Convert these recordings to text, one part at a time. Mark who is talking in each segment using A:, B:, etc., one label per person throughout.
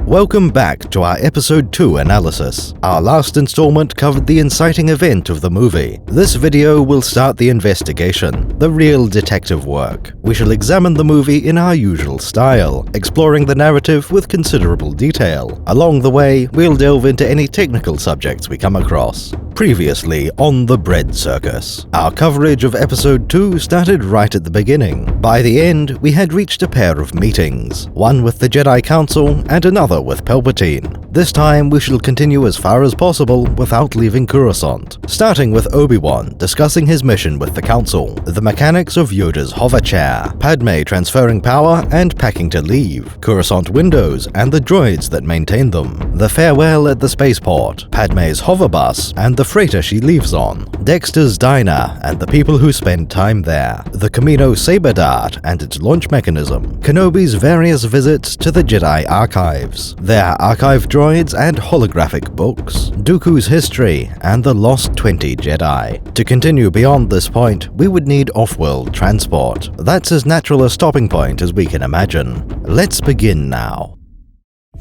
A: Welcome back to our Episode 2 analysis. Our last installment covered the inciting event of the movie. This video will start the investigation, the real detective work. We shall examine the movie in our usual style, exploring the narrative with considerable detail. Along the way, we'll delve into any technical subjects we come across. Previously on the Bread Circus. Our coverage of Episode 2 started right at the beginning. By the end, we had reached a pair of meetings, one with the Jedi Council and another with Palpatine. This time, we shall continue as far as possible without leaving Coruscant, starting with Obi-Wan discussing his mission with the Council, the mechanics of Yoda's hover chair, Padme transferring power and packing to leave, Coruscant windows and the droids that maintain them, the farewell at the Spaceport, Padme's Hoverbus and the freighter she leaves on, Dexter's diner and the people who spend time there, the Kamino Sabredart and its launch mechanism, Kenobi's various visits to the Jedi archives, their archive droids and holographic books, Dooku's history, and the Lost 20 Jedi. To continue beyond this point, we would need off-world transport. That's as natural a stopping point as we can imagine. Let's begin now.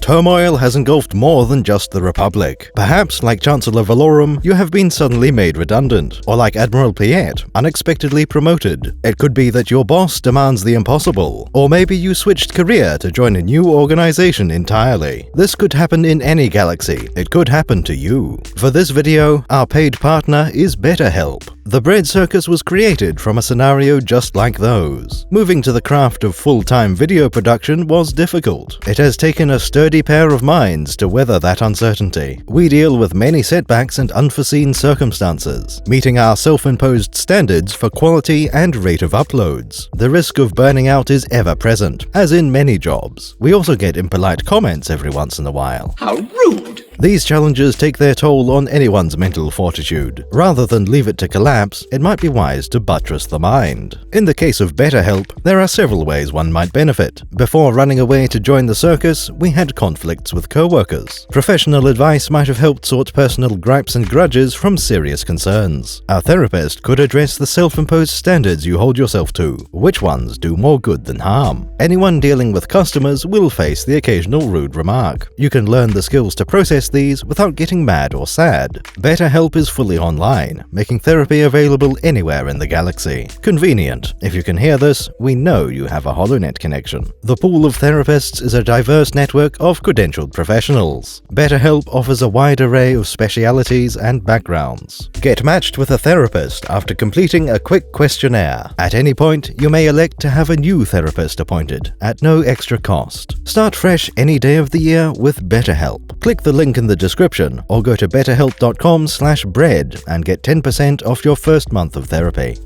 A: Turmoil has engulfed more than just the Republic. Perhaps, like Chancellor Valorum, you have been suddenly made redundant, or like Admiral Plinkett, unexpectedly promoted. It could be that your boss demands the impossible, or maybe you switched career to join a new organization entirely. This could happen in any galaxy. It could happen to you. For this video, our paid partner is BetterHelp. The Bread Circus was created from a scenario just like those. Moving to the craft of full-time video production was difficult. It has taken a sturdy pair of minds to weather that uncertainty. We deal with many setbacks and unforeseen circumstances, meeting our self-imposed standards for quality and rate of uploads. The risk of burning out is ever present, as in many jobs. We also get impolite comments every once in a while.
B: How rude!
A: These challenges take their toll on anyone's mental fortitude. Rather than leave it to collapse, it might be wise to buttress the mind. In the case of BetterHelp, there are several ways one might benefit. Before running away to join the circus, we had conflicts with co-workers. Professional advice might have helped sort personal gripes and grudges from serious concerns. Our therapist could address the self-imposed standards you hold yourself to. Which ones do more good than harm? Anyone dealing with customers will face the occasional rude remark. You can learn the skills to process these without getting mad or sad. BetterHelp is fully online, making therapy available anywhere in the galaxy. Convenient. If you can hear this, we know you have a HoloNet connection. The pool of therapists is a diverse network of credentialed professionals. BetterHelp offers a wide array of specialities and backgrounds. Get matched with a therapist after completing a quick questionnaire. At any point, you may elect to have a new therapist appointed at no extra cost. Start fresh any day of the year with BetterHelp. Click the link in the description or go to betterhelp.com/bread and get 10% off your first month of therapy.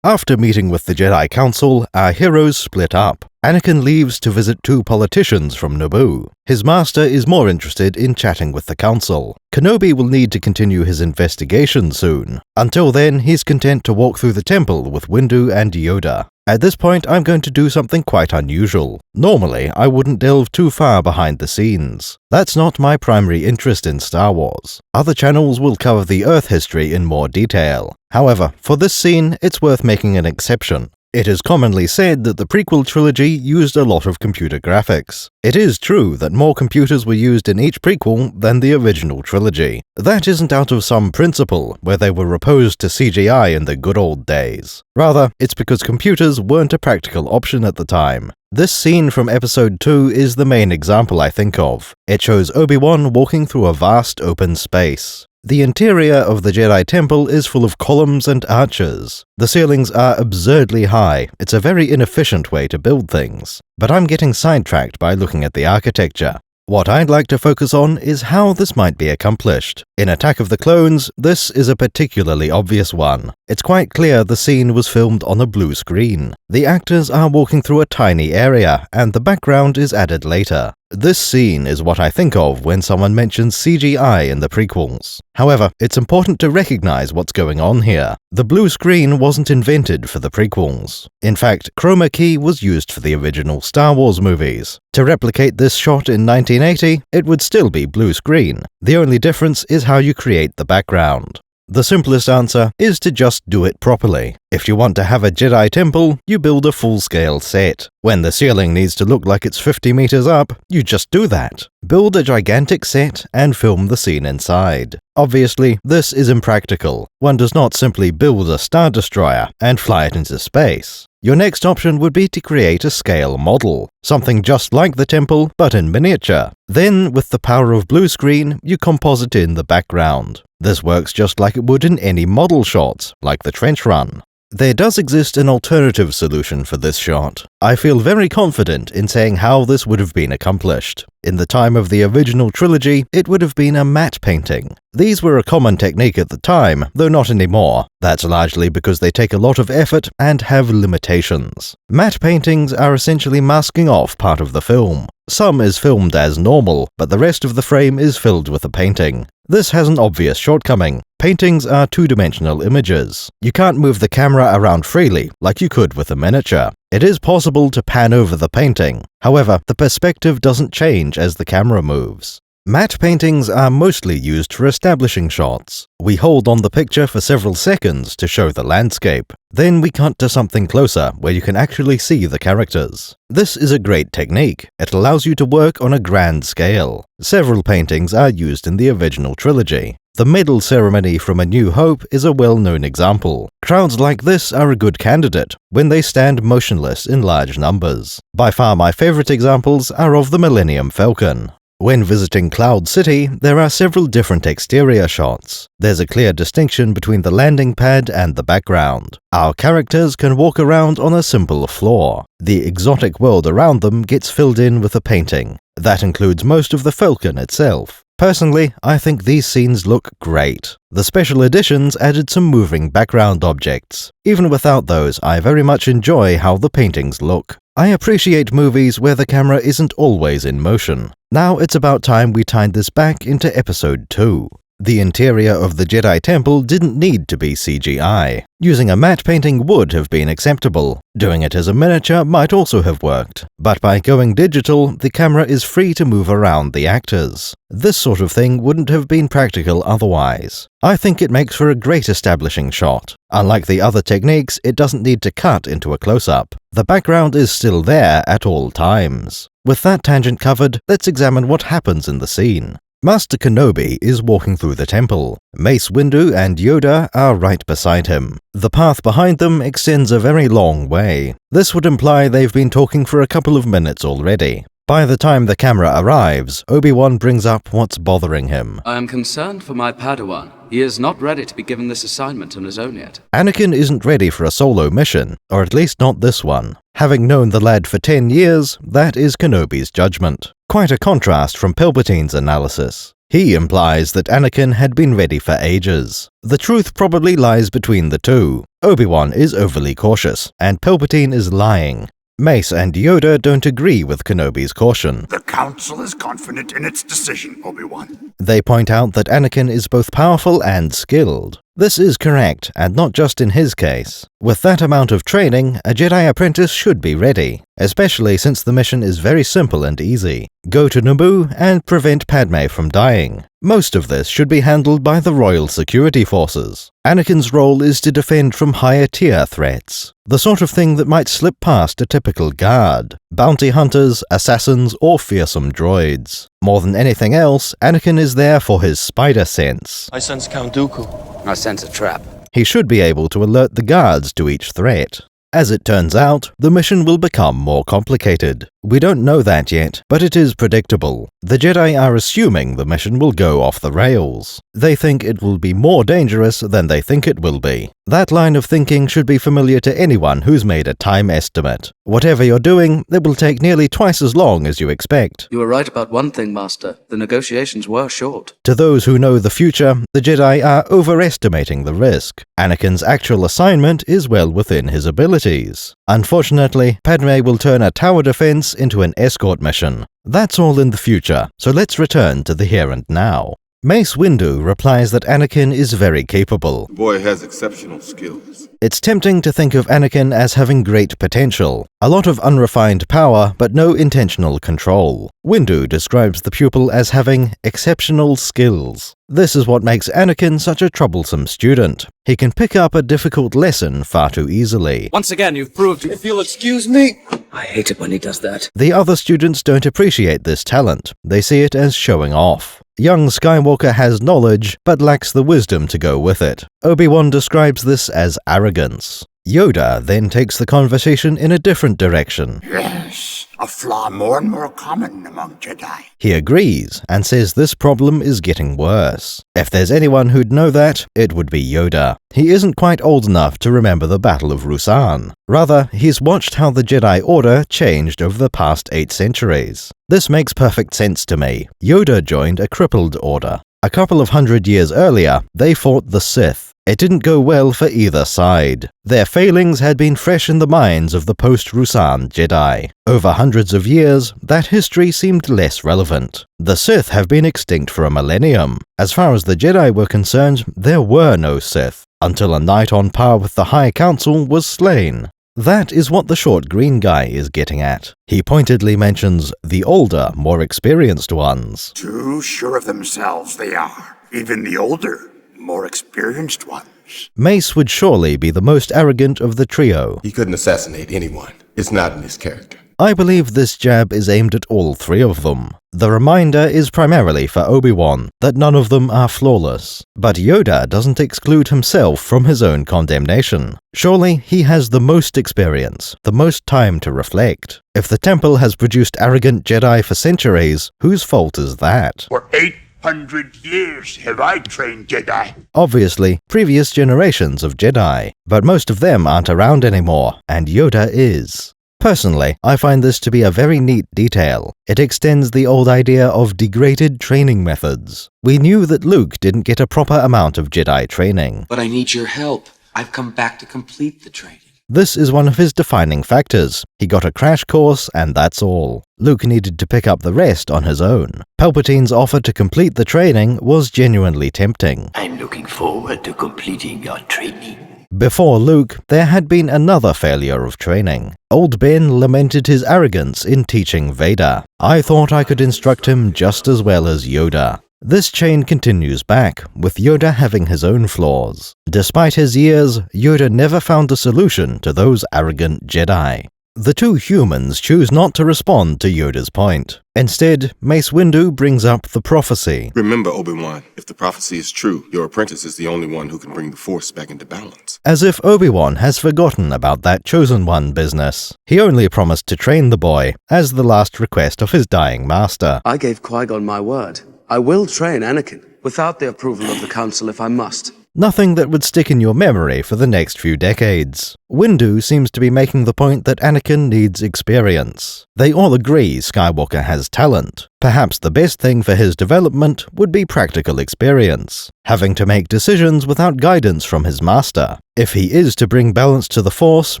A: After meeting with the Jedi Council, our heroes split up. Anakin leaves to visit two politicians from Naboo. His master is more interested in chatting with the Council. Kenobi will need to continue his investigation soon. Until then, he's content to walk through the temple with Windu and Yoda. At this point, I'm going to do something quite unusual. Normally, I wouldn't delve too far behind the scenes. That's not my primary interest in Star Wars. Other channels will cover the Earth history in more detail. However, for this scene, it's worth making an exception. It is commonly said that the prequel trilogy used a lot of computer graphics. It is true that more computers were used in each prequel than the original trilogy. That isn't out of some principle where they were opposed to CGI in the good old days. Rather, it's because computers weren't a practical option at the time. This scene from Episode 2 is the main example I think of. It shows Obi-Wan walking through a vast open space. The interior of the Jedi Temple is full of columns and arches. The ceilings are absurdly high. It's a very inefficient way to build things. But I'm getting sidetracked by looking at the architecture. What I'd like to focus on is how this might be accomplished. In Attack of the Clones, this is a particularly obvious one. It's quite clear the scene was filmed on a blue screen. The actors are walking through a tiny area, and the background is added later. This scene is what I think of when someone mentions CGI in the prequels. However, it's important to recognize what's going on here. The blue screen wasn't invented for the prequels. In fact, chroma key was used for the original Star Wars movies. To replicate this shot in 1980, it would still be blue screen. The only difference is how you create the background. The simplest answer is to just do it properly. If you want to have a Jedi temple, you build a full-scale set. When the ceiling needs to look like it's 50 meters up, you just do that. Build a gigantic set and film the scene inside. Obviously, this is impractical. One does not simply build a Star Destroyer and fly it into space. Your next option would be to create a scale model, something just like the temple but in miniature. Then, with the power of blue screen, you composite in the background. This works just like it would in any model shots, like the trench run. There does exist an alternative solution for this shot. I feel very confident in saying how this would have been accomplished. In the time of the original trilogy, it would have been a matte painting. These were a common technique at the time, though not anymore. That's largely because they take a lot of effort and have limitations. Matte paintings are essentially masking off part of the film. Some is filmed as normal, but the rest of the frame is filled with a painting. This has an obvious shortcoming. Paintings are two-dimensional images. You can't move the camera around freely, like you could with a miniature. It is possible to pan over the painting. However, the perspective doesn't change as the camera moves. Matte paintings are mostly used for establishing shots. We hold on the picture for several seconds to show the landscape. Then we cut to something closer where you can actually see the characters. This is a great technique. It allows you to work on a grand scale. Several paintings are used in the original trilogy. The medal ceremony from A New Hope is a well-known example. Crowds like this are a good candidate when they stand motionless in large numbers. By far my favorite examples are of the Millennium Falcon. When visiting Cloud City, there are several different exterior shots. There's a clear distinction between the landing pad and the background. Our characters can walk around on a simple floor. The exotic world around them gets filled in with a painting. That includes most of the Falcon itself. Personally, I think these scenes look great. The special editions added some moving background objects. Even without those, I very much enjoy how the paintings look. I appreciate movies where the camera isn't always in motion. Now it's about time we tied this back into Episode 2. The interior of the Jedi Temple didn't need to be CGI. Using a matte painting would have been acceptable. Doing it as a miniature might also have worked. But by going digital, the camera is free to move around the actors. This sort of thing wouldn't have been practical otherwise. I think it makes for a great establishing shot. Unlike the other techniques, it doesn't need to cut into a close-up. The background is still there at all times. With that tangent covered, let's examine what happens in the scene. Master Kenobi is walking through the temple. Mace Windu and Yoda are right beside him. The path behind them extends a very long way. This would imply they've been talking for a couple of minutes already. By the time the camera arrives, Obi-Wan brings up what's bothering him.
B: I am concerned for my Padawan. He is not ready to be given this assignment on his own yet.
A: Anakin isn't ready for a solo mission, or at least not this one. Having known the lad for 10 years, that is Kenobi's judgment. Quite a contrast from Palpatine's analysis. He implies that Anakin had been ready for ages. The truth probably lies between the two. Obi-Wan is overly cautious, and Palpatine is lying. Mace and Yoda don't agree with Kenobi's caution.
C: The Council is confident in its decision, Obi-Wan.
A: They point out that Anakin is both powerful and skilled. This is correct, and not just in his case. With that amount of training, a Jedi apprentice should be ready, especially since the mission is very simple and easy. Go to Naboo and prevent Padme from dying. Most of this should be handled by the Royal Security Forces. Anakin's role is to defend from higher-tier threats, the sort of thing that might slip past a typical guard, bounty hunters, assassins, or fearsome droids. More than anything else, Anakin is there for his spider sense.
D: I sense Count Dooku.
B: I sense a trap.
A: He should be able to alert the guards to each threat. As it turns out, the mission will become more complicated. We don't know that yet, but it is predictable. The Jedi are assuming the mission will go off the rails. They think it will be more dangerous than they think it will be. That line of thinking should be familiar to anyone who's made a time estimate. Whatever you're doing, it will take nearly twice as long as you expect.
B: You were right about one thing, Master. The negotiations were short.
A: To those who know the future, the Jedi are overestimating the risk. Anakin's actual assignment is well within his abilities. Unfortunately, Padme will turn a tower defense into an escort mission. That's all in the future, so let's return to the here and now. Mace Windu replies that Anakin is very capable.
D: The boy has exceptional skills.
A: It's tempting to think of Anakin as having great potential, a lot of unrefined power but no intentional control. Windu describes the pupil as having exceptional skills. This is what makes Anakin such a troublesome student. He can pick up a difficult lesson far too easily.
E: Once again, you've proved...
F: If you'll excuse me.
E: I hate it when he does that.
A: The other students don't appreciate this talent. They see it as showing off. Young Skywalker has knowledge, but lacks the wisdom to go with it. Obi-Wan describes this as arrogance. Yoda then takes the conversation in a different direction.
C: Yes, a flaw more and more common among Jedi.
A: He agrees and says this problem is getting worse. If there's anyone who'd know that, it would be Yoda. He isn't quite old enough to remember the Battle of Ruusan. Rather, he's watched how the Jedi Order changed over the past 8 centuries. This makes perfect sense to me. Yoda joined a crippled order. A couple of hundred years earlier, they fought the Sith. It didn't go well for either side. Their failings had been fresh in the minds of the post-Ruusan Jedi. Over hundreds of years, that history seemed less relevant. The Sith have been extinct for a millennium. As far as the Jedi were concerned, there were no Sith, until a knight on par with the High Council was slain. That is what the short green guy is getting at. He pointedly mentions the older, more experienced ones.
C: Too sure of themselves they are. Even the older, more experienced ones.
A: Mace would surely be the most arrogant of the trio.
D: He couldn't assassinate anyone. It's not in his character.
A: I believe this jab is aimed at all 3 of them. The reminder is primarily for Obi-Wan, that none of them are flawless. But Yoda doesn't exclude himself from his own condemnation. Surely he has the most experience, the most time to reflect. If the Temple has produced arrogant Jedi for centuries, whose fault is that?
C: For 800 years have I trained Jedi.
A: Obviously, previous generations of Jedi, but most of them aren't around anymore, and Yoda is. Personally, I find this to be a very neat detail. It extends the old idea of degraded training methods. We knew that Luke didn't get a proper amount of Jedi training.
F: But I need your help. I've come back to complete the training.
A: This is one of his defining factors. He got a crash course, and that's all. Luke needed to pick up the rest on his own. Palpatine's offer to complete the training was genuinely tempting.
G: I'm looking forward to completing your training.
A: Before Luke, there had been another failure of training. Old Ben lamented his arrogance in teaching Vader. I thought I could instruct him just as well as Yoda. This chain continues back, with Yoda having his own flaws. Despite his years, Yoda never found a solution to those arrogant Jedi. The 2 humans choose not to respond to Yoda's point. Instead, Mace Windu brings up the prophecy.
D: Remember, Obi-Wan, if the prophecy is true, your apprentice is the only one who can bring the Force back into balance.
A: As if Obi-Wan has forgotten about that Chosen One business. He only promised to train the boy, as the last request of his dying master.
B: I gave Qui-Gon my word. I will train Anakin, without the approval of the Council if I must.
A: Nothing that would stick in your memory for the next few decades. Windu seems to be making the point that Anakin needs experience. They all agree Skywalker has talent. Perhaps the best thing for his development would be practical experience, having to make decisions without guidance from his master. If he is to bring balance to the Force,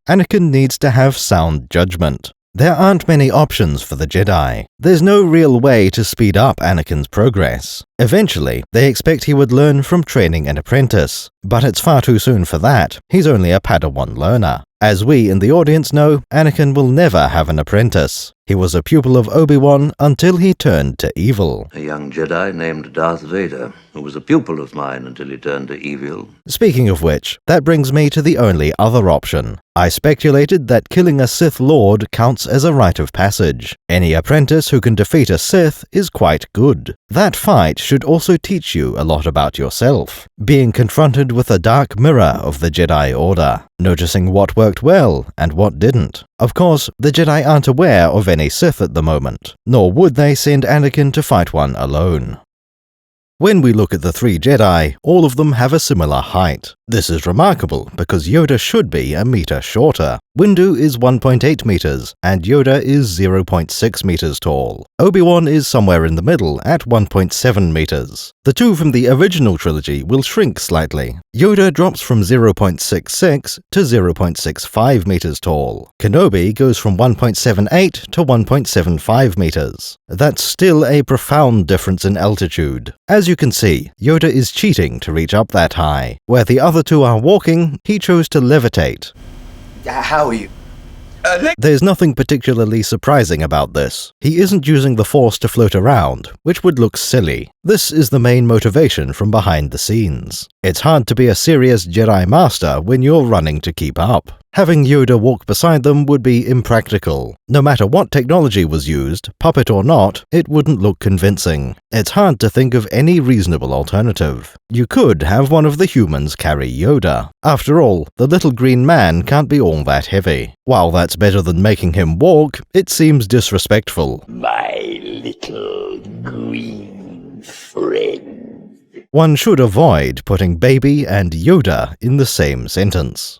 A: Anakin needs to have sound judgment. There aren't many options for the Jedi. There's no real way to speed up Anakin's progress. Eventually, they expect he would learn from training an apprentice, but it's far too soon for that. He's only a Padawan learner. As we in the audience know, Anakin will never have an apprentice. He was a pupil of Obi-Wan until he turned to evil.
G: A young Jedi named Darth Vader, who was a pupil of mine until he turned to evil.
A: Speaking of which, that brings me to the only other option. I speculated that killing a Sith Lord counts as a rite of passage. Any apprentice who can defeat a Sith is quite good. That fight should also teach you a lot about yourself. Being confronted with a dark mirror of the Jedi Order. Noticing what worked well and what didn't. Of course, the Jedi aren't aware of any Sith at the moment, nor would they send Anakin to fight one alone. When we look at the 3 Jedi, all of them have a similar height. This is remarkable because Yoda should be a meter shorter. Windu is 1.8 meters, and Yoda is 0.6 meters tall. Obi-Wan is somewhere in the middle at 1.7 meters. The two from the original trilogy will shrink slightly. Yoda drops from 0.66 to 0.65 meters tall. Kenobi goes from 1.78 to 1.75 meters. That's still a profound difference in altitude. As you can see, Yoda is cheating to reach up that high. Where the other two are walking, he chose to levitate.
F: How are you?
A: There's nothing particularly surprising about this. He isn't using the Force to float around, which would look silly. This is the main motivation from behind the scenes. It's hard to be a serious Jedi Master when you're running to keep up. Having Yoda walk beside them would be impractical. No matter what technology was used, puppet or not, it wouldn't look convincing. It's hard to think of any reasonable alternative. You could have one of the humans carry Yoda. After all, the little green man can't be all that heavy. While that's better than making him walk, it seems disrespectful.
C: My little green friend.
A: One should avoid putting baby and Yoda in the same sentence.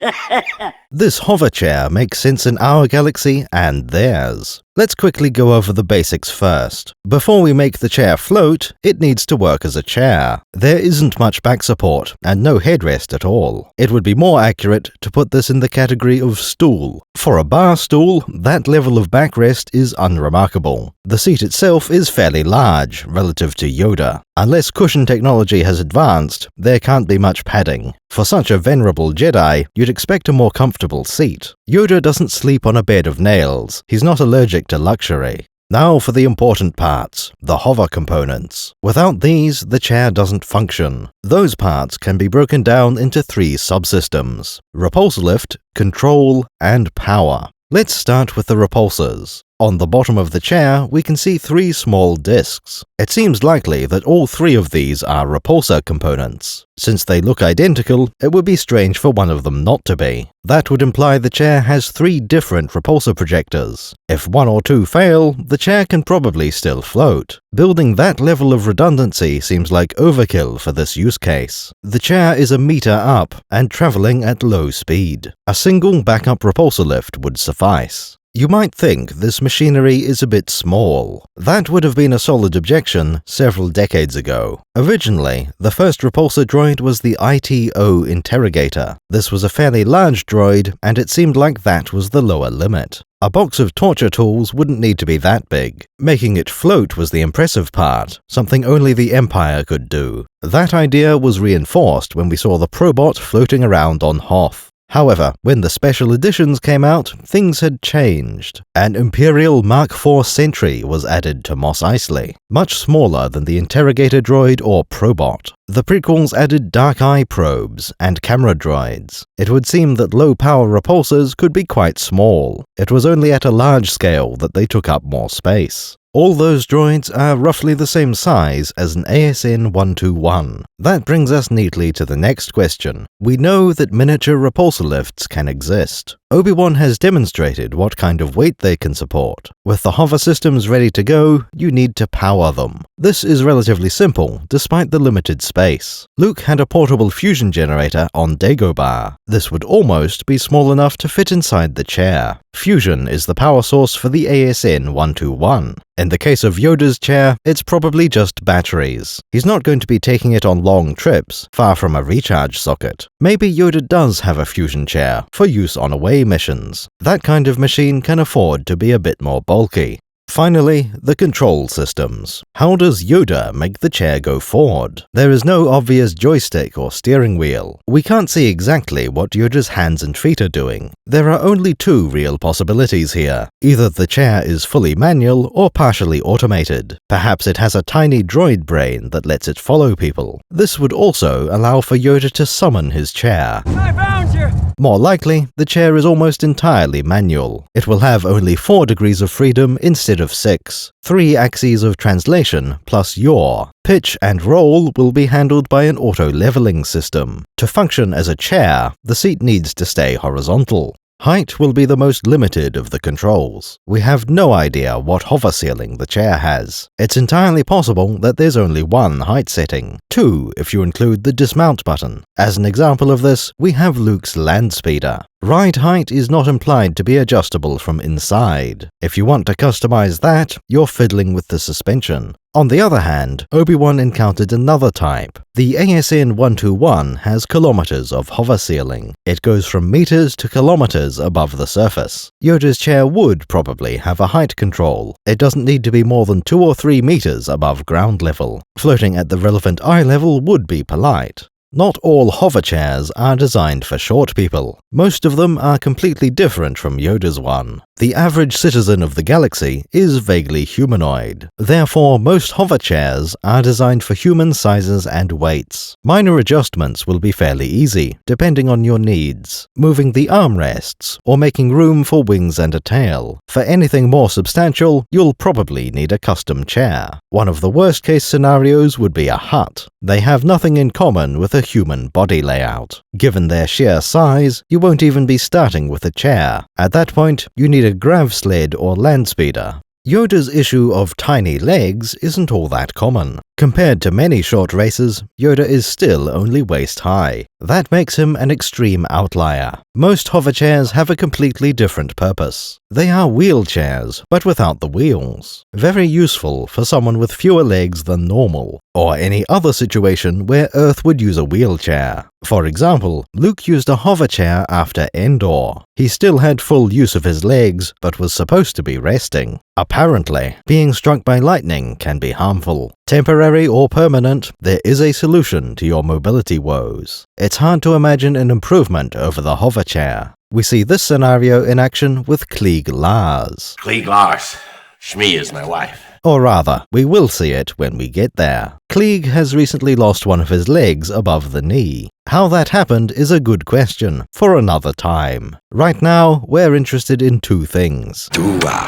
A: This hover chair makes sense in our galaxy and theirs. Let's quickly go over the basics first. Before we make the chair float, it needs to work as a chair. There isn't much back support, and no headrest at all. It would be more accurate to put this in the category of stool. For a bar stool, that level of backrest is unremarkable. The seat itself is fairly large, relative to Yoda. Unless cushion technology has advanced, there can't be much padding. For such a venerable Jedi, you'd expect a more comfortable seat. Yoda doesn't sleep on a bed of nails. He's not allergic to luxury. Now for the important parts, the hover components. Without these, the chair doesn't function. Those parts can be broken down into three subsystems: repulsor lift, control, and power. Let's start with the repulsors. On the bottom of the chair, we can see three small discs. It seems likely that all three of these are repulsor components. Since they look identical, it would be strange for one of them not to be. That would imply the chair has three different repulsor projectors. If one or two fail, the chair can probably still float. Building that level of redundancy seems like overkill for this use case. The chair is a meter up and traveling at low speed. A single backup repulsor lift would suffice. You might think this machinery is a bit small. That would have been a solid objection several decades ago. Originally, the first repulsor droid was the ITO Interrogator. This was a fairly large droid, and it seemed like that was the lower limit. A box of torture tools wouldn't need to be that big. Making it float was the impressive part, something only the Empire could do. That idea was reinforced when we saw the Probot floating around on Hoth. However, when the special editions came out, things had changed. An Imperial Mark IV Sentry was added to Mos Eisley, much smaller than the Interrogator droid or Probot. The prequels added Dark Eye probes and camera droids. It would seem that low-power repulsors could be quite small. It was only at a large scale that they took up more space. All those droids are roughly the same size as an ASN 121. That brings us neatly to the next question. We know that miniature repulsor lifts can exist. Obi-Wan has demonstrated what kind of weight they can support. With the hover systems ready to go, you need to power them. This is relatively simple, despite the limited space. Luke had a portable fusion generator on Dagobah. This would almost be small enough to fit inside the chair. Fusion is the power source for the ASN 121. In the case of Yoda's chair, it's probably just batteries. He's not going to be taking it on long trips, far from a recharge socket. Maybe Yoda does have a fusion chair, for use on away missions. That kind of machine can afford to be a bit more bulky. Finally, the control systems. How does Yoda make the chair go forward? There is no obvious joystick or steering wheel. We can't see exactly what Yoda's hands and feet are doing. There are only two real possibilities here. Either the chair is fully manual or partially automated. Perhaps it has a tiny droid brain that lets it follow people. This would also allow for Yoda to summon his chair.
H: I found you!
A: More likely, the chair is almost entirely manual. It will have only 4 degrees of freedom instead of 6, 3 axes of translation plus yaw. Pitch and roll will be handled by an auto-leveling system. To function as a chair, the seat needs to stay horizontal. Height will be the most limited of the controls. We have no idea what hover ceiling the chair has. It's entirely possible that there's only one height setting, 2 if you include the dismount button. As an example of this, we have Luke's land speeder. Ride height is not implied to be adjustable from inside. If you want to customize that, you're fiddling with the suspension. On the other hand, Obi-Wan encountered another type. The ASN 121 has kilometers of hover ceiling. It goes from meters to kilometers above the surface. Yoda's chair would probably have a height control. It doesn't need to be more than 2 or 3 meters above ground level. Floating at the relevant eye level would be polite. Not all hover chairs are designed for short people. Most of them are completely different from Yoda's one. The average citizen of the galaxy is vaguely humanoid. Therefore, most hover chairs are designed for human sizes and weights. Minor adjustments will be fairly easy, depending on your needs. Moving the armrests, or making room for wings and a tail. For anything more substantial, you'll probably need a custom chair. One of the worst-case scenarios would be a hut. They have nothing in common with a human body layout. Given their sheer size, you won't even be starting with a chair. At that point, you need a grav sled or land speeder. Yoda's issue of tiny legs isn't all that common. Compared to many short races, Yoda is still only waist high. That makes him an extreme outlier. Most hover chairs have a completely different purpose. They are wheelchairs, but without the wheels. Very useful for someone with fewer legs than normal, or any other situation where Earth would use a wheelchair. For example, Luke used a hover chair after Endor. He still had full use of his legs, but was supposed to be resting. Apparently, being struck by lightning can be harmful. Temporary or permanent, there is a solution to your mobility woes. It's hard to imagine an improvement over the hover chair. We see this scenario in action with Klieg Lars.
H: Klieg Lars. Shmi is my wife.
A: Or rather, we will see it when we get there. Klieg has recently lost one of his legs above the knee. How that happened is a good question, for another time. Right now, we're interested in 2 things.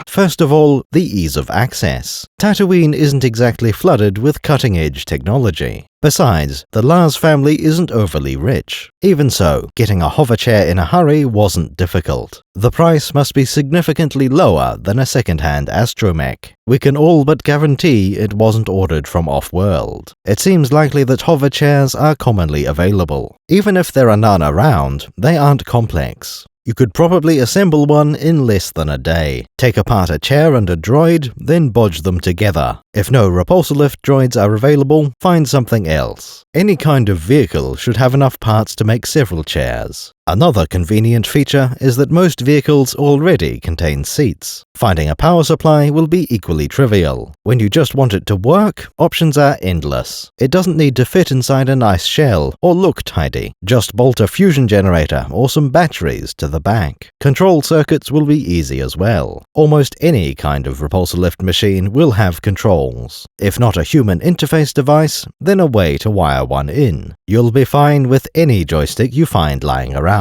A: First of all, the ease of access. Tatooine isn't exactly flooded with cutting-edge technology. Besides, the Lars family isn't overly rich. Even so, getting a hover chair in a hurry wasn't difficult. The price must be significantly lower than a second-hand astromech. We can all but guarantee it wasn't ordered from off-world. It seems likely that hover chairs are commonly available. Even if there are none around, they aren't complex. You could probably assemble one in less than a day. Take apart a chair and a droid, then bodge them together. If no repulsor lift droids are available, find something else. Any kind of vehicle should have enough parts to make several chairs. Another convenient feature is that most vehicles already contain seats. Finding a power supply will be equally trivial. When you just want it to work, options are endless. It doesn't need to fit inside a nice shell or look tidy. Just bolt a fusion generator or some batteries to the back. Control circuits will be easy as well. Almost any kind of repulsor lift machine will have controls. If not a human interface device, then a way to wire one in. You'll be fine with any joystick you find lying around.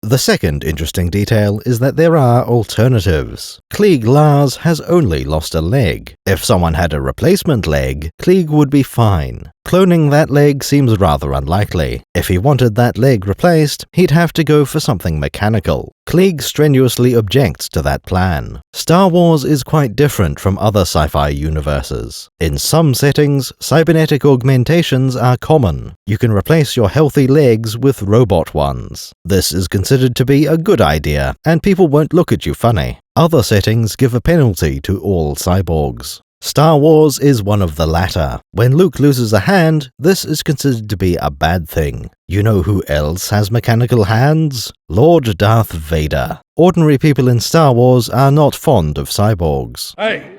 A: The second interesting detail is that there are alternatives. Klieg Lars has only lost a leg. If someone had a replacement leg, Klieg would be fine. Cloning that leg seems rather unlikely. If he wanted that leg replaced, he'd have to go for something mechanical. Klieg strenuously objects to that plan. Star Wars is quite different from other sci-fi universes. In some settings, cybernetic augmentations are common. You can replace your healthy legs with robot ones. This is considered to be a good idea, and people won't look at you funny. Other settings give a penalty to all cyborgs. Star Wars is one of the latter. When Luke loses a hand, this is considered to be a bad thing. You know who else has mechanical hands? Lord Darth Vader. Ordinary people in Star Wars are not fond of cyborgs.
C: Hey,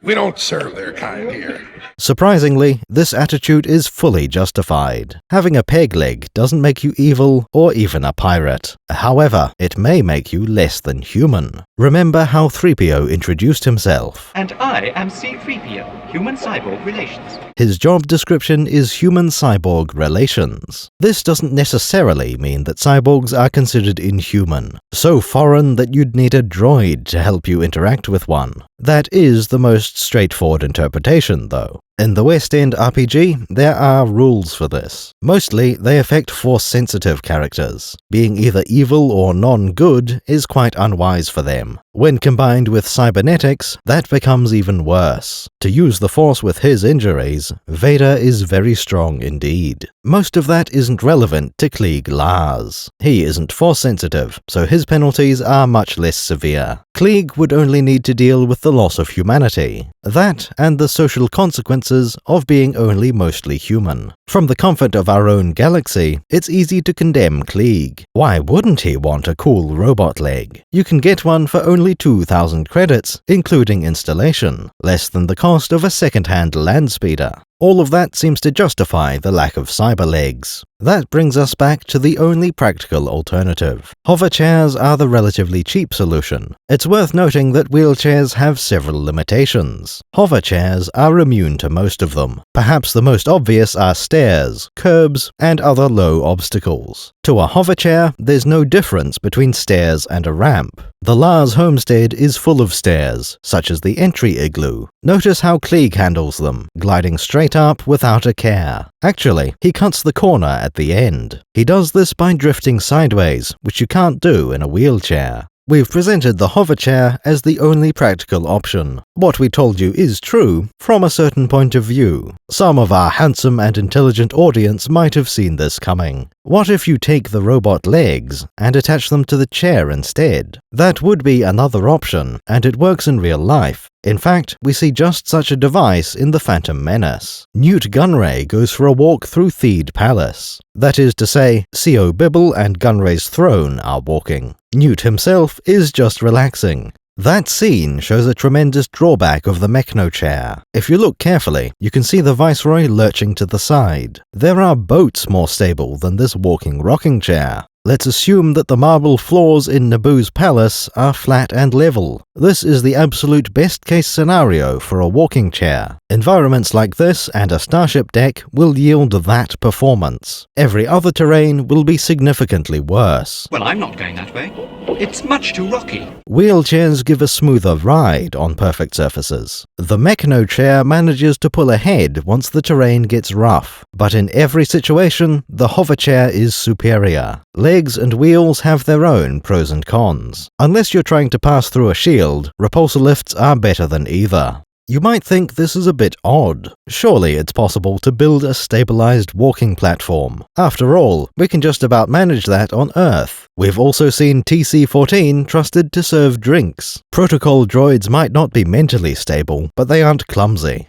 C: we don't serve their kind here.
A: Surprisingly, this attitude is fully justified. Having a peg leg doesn't make you evil or even a pirate. However, it may make you less than human. Remember how 3PO introduced himself.
I: And I am C-3PO, Human-Cyborg Relations.
A: His job description is Human-Cyborg Relations. This doesn't necessarily mean that cyborgs are considered inhuman, so foreign that you'd need a droid to help you interact with one. That is the most straightforward interpretation, though. In the West End RPG, there are rules for this. Mostly, they affect Force-sensitive characters. Being either evil or non-good is quite unwise for them. When combined with cybernetics, that becomes even worse. To use the Force with his injuries, Vader is very strong indeed. Most of that isn't relevant to Klieg Lars. He isn't Force-sensitive, so his penalties are much less severe. Klieg would only need to deal with the loss of humanity. That, and the social consequences of being only mostly human. From the comfort of our own galaxy, it's easy to condemn Klieg. Why wouldn't he want a cool robot leg? You can get one for only 2,000 credits, including installation, less than the cost of a second-hand land speeder. All of that seems to justify the lack of cyber legs. That brings us back to the only practical alternative. Hover chairs are the relatively cheap solution. It's worth noting that wheelchairs have several limitations. Hover chairs are immune to most of them. Perhaps the most obvious are stairs, curbs, and other low obstacles. To a hover chair, there's no difference between stairs and a ramp. The Lars homestead is full of stairs, such as the entry igloo. Notice how Klieg handles them, gliding straight up without a care. Actually, he cuts the corner at the end. He does this by drifting sideways, which you can't do in a wheelchair. We've presented the hover chair as the only practical option. What we told you is true, from a certain point of view. Some of our handsome and intelligent audience might have seen this coming. What if you take the robot legs and attach them to the chair instead? That would be another option, and it works in real life. In fact, we see just such a device in The Phantom Menace. Newt Gunray goes for a walk through Theed Palace. That is to say, C.O. Bibble and Gunray's throne are walking. Newt himself is just relaxing. That scene shows a tremendous drawback of the Mechno chair. If you look carefully, you can see the Viceroy lurching to the side. There are boats more stable than this walking rocking chair. Let's assume that the marble floors in Naboo's palace are flat and level. This is the absolute best-case scenario for a walking chair. Environments like this and a starship deck will yield that performance. Every other terrain will be significantly worse.
I: Well, I'm not going that way. It's much too rocky.
A: Wheelchairs give a smoother ride on perfect surfaces. The Mechno chair manages to pull ahead once the terrain gets rough, but in every situation, the hover chair is superior. Legs and wheels have their own pros and cons. Unless you're trying to pass through a shield, repulsor lifts are better than either. You might think this is a bit odd. Surely it's possible to build a stabilized walking platform. After all, we can just about manage that on Earth. We've also seen TC-14 trusted to serve drinks. Protocol droids might not be mentally stable, but they aren't clumsy.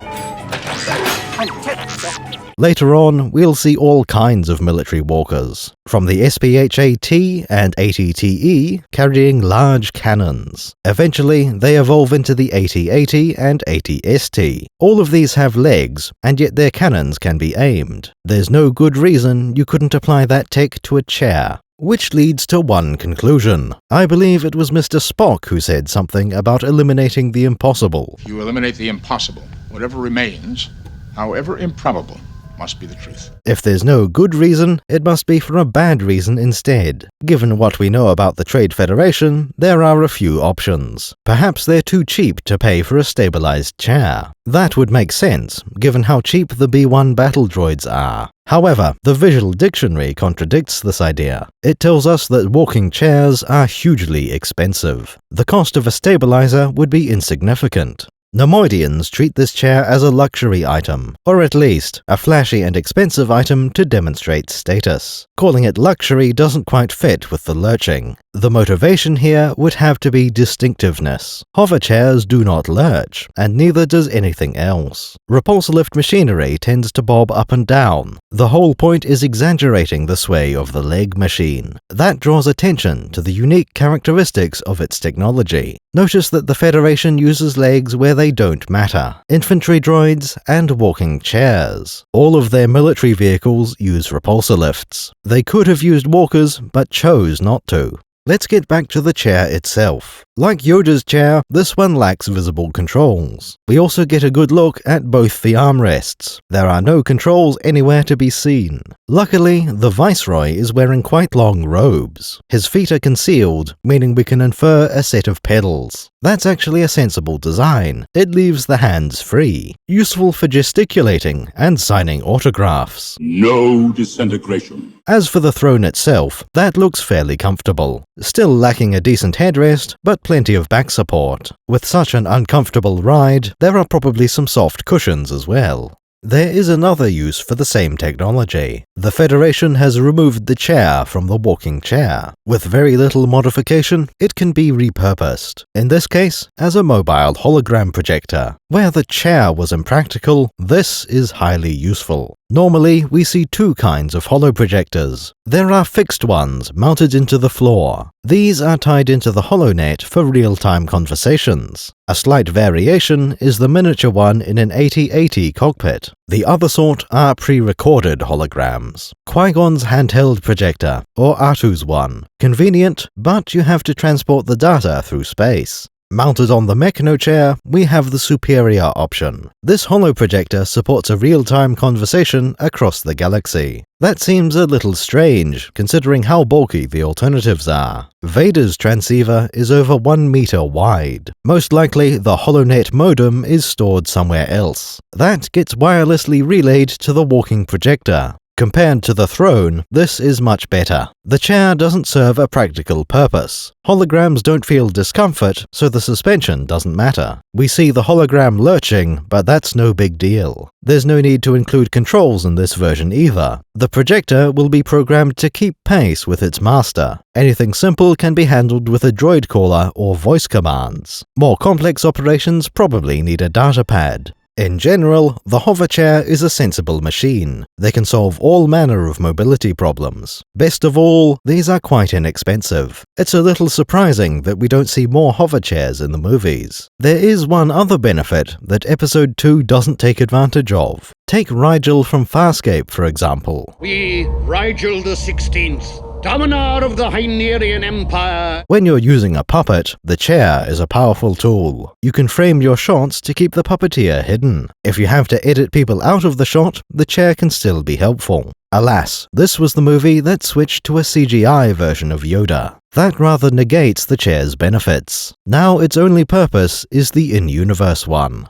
A: Later on, we'll see all kinds of military walkers, from the SPH-AT and AT-TE carrying large cannons. Eventually, they evolve into the AT-AT and AT-ST. All of these have legs, and yet their cannons can be aimed. There's no good reason you couldn't apply that tech to a chair. Which leads to one conclusion. I believe it was Mr. Spock who said something about eliminating the impossible.
J: You eliminate the impossible. Whatever remains, however improbable, must be the truth.
A: If there's no good reason, it must be for a bad reason instead. Given what we know about the Trade Federation, there are a few options. Perhaps they're too cheap to pay for a stabilized chair. That would make sense, given how cheap the B-1 battle droids are. However, the Visual Dictionary contradicts this idea. It tells us that walking chairs are hugely expensive. The cost of a stabilizer would be insignificant. Nemoidians treat this chair as a luxury item, or at least a flashy and expensive item to demonstrate status. Calling it luxury doesn't quite fit with the lurching. The motivation here would have to be distinctiveness. Hover chairs do not lurch, and neither does anything else. Repulsor lift machinery tends to bob up and down. The whole point is exaggerating the sway of the leg machine. That draws attention to the unique characteristics of its technology. Notice that the Federation uses legs where they don't matter. Infantry droids and walking chairs. All of their military vehicles use repulsor lifts. They could have used walkers, but chose not to. Let's get back to the chair itself. Like Yoda's chair, this one lacks visible controls. We also get a good look at both the armrests. There are no controls anywhere to be seen. Luckily, the Viceroy is wearing quite long robes. His feet are concealed, meaning we can infer a set of pedals. That's actually a sensible design. It leaves the hands free, useful for gesticulating and signing autographs.
C: No disintegration.
A: As for the throne itself, that looks fairly comfortable. Still lacking a decent headrest, but plenty of back support. With such an uncomfortable ride, there are probably some soft cushions as well. There is another use for the same technology. The Federation has removed the chair from the walking chair. With very little modification, it can be repurposed, in this case as a mobile hologram projector. Where the chair was impractical, this is highly useful. Normally, we see two kinds of holoprojectors. There are fixed ones mounted into the floor. These are tied into the HoloNet for real-time conversations. A slight variation is the miniature one in an 8080 cockpit. The other sort are pre-recorded holograms. Qui-Gon's handheld projector, or R2's one. Convenient, but you have to transport the data through space. Mounted on the Mechano chair, we have the superior option. This holoprojector supports a real-time conversation across the galaxy. That seems a little strange, considering how bulky the alternatives are. Vader's transceiver is over 1 meter wide. Most likely, the HoloNet modem is stored somewhere else. That gets wirelessly relayed to the walking projector. Compared to the throne, this is much better. The chair doesn't serve a practical purpose. Holograms don't feel discomfort, so the suspension doesn't matter. We see the hologram lurching, but that's no big deal. There's no need to include controls in this version either. The projector will be programmed to keep pace with its master. Anything simple can be handled with a droid caller or voice commands. More complex operations probably need a datapad. In general, the hover chair is a sensible machine. They can solve all manner of mobility problems. Best of all, these are quite inexpensive. It's a little surprising that we don't see more hover chairs in the movies. There is one other benefit that Episode 2 doesn't take advantage of. Take Rigel from Farscape, for example.
K: We, Rigel the 16th, Dominar of the Hynerian Empire.
A: When you're using a puppet, the chair is a powerful tool. You can frame your shots to keep the puppeteer hidden. If you have to edit people out of the shot, the chair can still be helpful. Alas, this was the movie that switched to a CGI version of Yoda. That rather negates the chair's benefits. Now its only purpose is the in-universe one.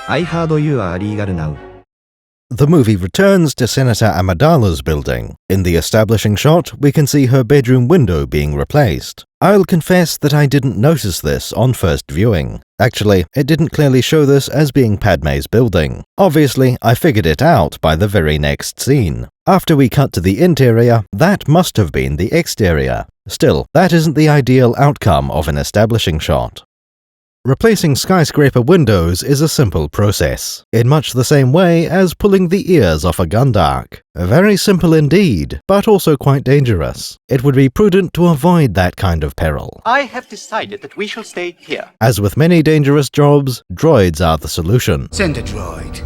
L: I heard you are legal now.
A: The movie returns to Senator Amidala's building. In the establishing shot, we can see her bedroom window being replaced. I'll confess that I didn't notice this on first viewing. Actually, it didn't clearly show this as being Padme's building. Obviously, I figured it out by the very next scene. After we cut to the interior, that must have been the exterior. Still, that isn't the ideal outcome of an establishing shot. Replacing skyscraper windows is a simple process, in much the same way as pulling the ears off a Gundark. Very simple indeed, but also quite dangerous. It would be prudent to avoid that kind of peril.
I: I have decided that we shall stay here.
A: As with many dangerous jobs, droids are the solution.
K: Send a droid.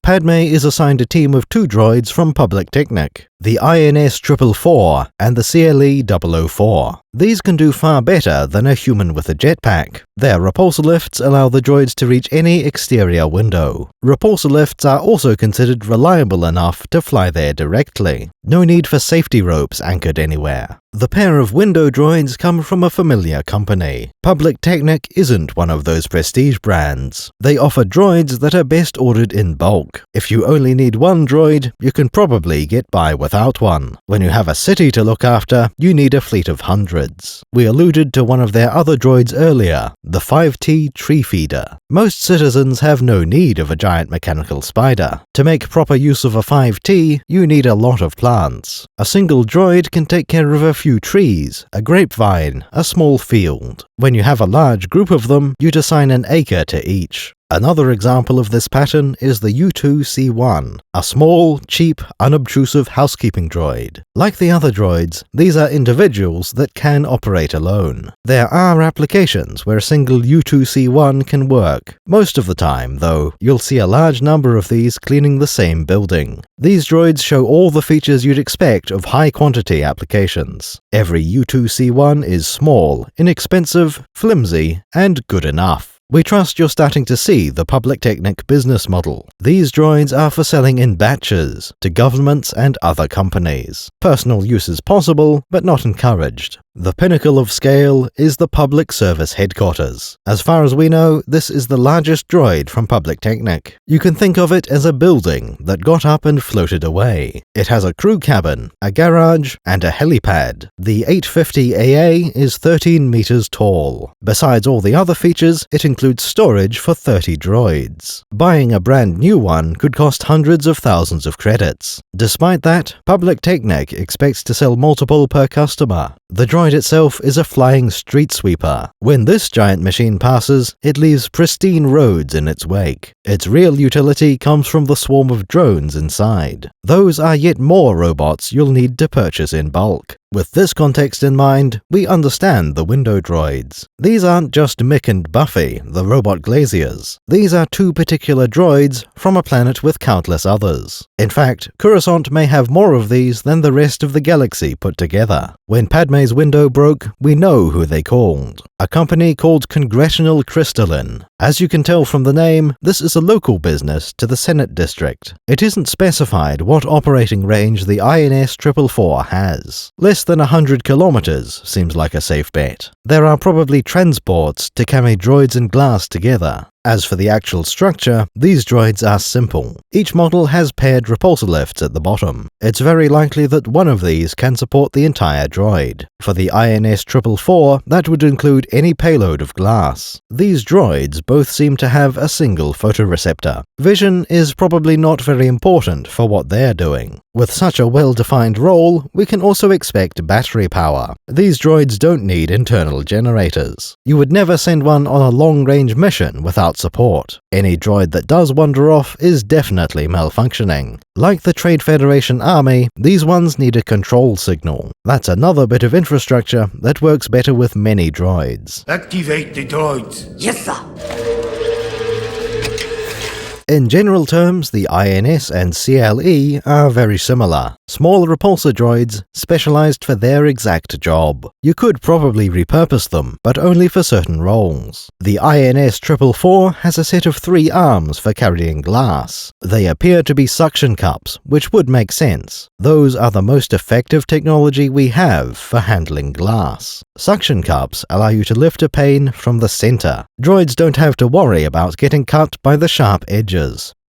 A: Padme is assigned a team of 2 droids from Public Technic, the INS 444 and the CLE 004. These can do far better than a human with a jetpack. Their repulsor lifts allow the droids to reach any exterior window. Repulsor lifts are also considered reliable enough to fly there directly. No need for safety ropes anchored anywhere. The pair of window droids come from a familiar company. Public Technic isn't one of those prestige brands. They offer droids that are best ordered in bulk. If you only need one droid, you can probably get by without one. When you have a city to look after, you need a fleet of hundreds. We alluded to one of their other droids earlier, the 5T Tree Feeder. Most citizens have no need of a giant mechanical spider. To make proper use of a 5T, you need a lot of plants. A single droid can take care of a few trees, a grapevine, a small field. When you have a large group of them, you'd assign an acre to each. Another example of this pattern is the U2C1, a small, cheap, unobtrusive housekeeping droid. Like the other droids, these are individuals that can operate alone. There are applications where a single U2C1 can work. Most of the time, though, you'll see a large number of these cleaning the same building. These droids show all the features you'd expect of high-quantity applications. Every U2C1 is small, inexpensive, flimsy, and good enough. We trust you're starting to see the Public Technic business model. These droids are for selling in batches to governments and other companies. Personal use is possible, but not encouraged. The pinnacle of scale is the Public Service Headquarters. As far as we know, this is the largest droid from Public Technic. You can think of it as a building that got up and floated away. It has a crew cabin, a garage, and a helipad. The 850 AA is 13 meters tall. Besides all the other features, it includes storage for 30 droids. Buying a brand new one could cost hundreds of thousands of credits. Despite that, Public Technic expects to sell multiple per customer. The droid itself is a flying street sweeper. When this giant machine passes, it leaves pristine roads in its wake. Its real utility comes from the swarm of drones inside. Those are yet more robots you'll need to purchase in bulk. With this context in mind, we understand the window droids. These aren't just Mick and Buffy, the robot glaziers. These are two particular droids from a planet with countless others. In fact, Coruscant may have more of these than the rest of the galaxy put together. When Padme's window broke, we know who they called. A company called Congressional Crystalline. As you can tell from the name, this is a local business to the Senate District. It isn't specified what operating range the INS 444 has. Less than 100 kilometers seems like a safe bet. There are probably transports to carry droids and glass together. As for the actual structure, these droids are simple. Each model has paired repulsor lifts at the bottom. It's very likely that one of these can support the entire droid. For the INS 444, that would include any payload of glass. These droids both seem to have a single photoreceptor. Vision is probably not very important for what they're doing. With such a well-defined role, we can also expect battery power. These droids don't need internal generators. You would never send one on a long-range mission without support. Any droid that does wander off is definitely malfunctioning. Like the Trade Federation Army, these ones need a control signal. That's another bit of infrastructure that works better with many droids.
K: Activate the droids. Yes, sir.
A: In general terms, the INS and CLE are very similar. Small repulsor droids specialized for their exact job. You could probably repurpose them, but only for certain roles. The INS 444 has a set of 3 arms for carrying glass. They appear to be suction cups, which would make sense. Those are the most effective technology we have for handling glass. Suction cups allow you to lift a pane from the center. Droids don't have to worry about getting cut by the sharp edges.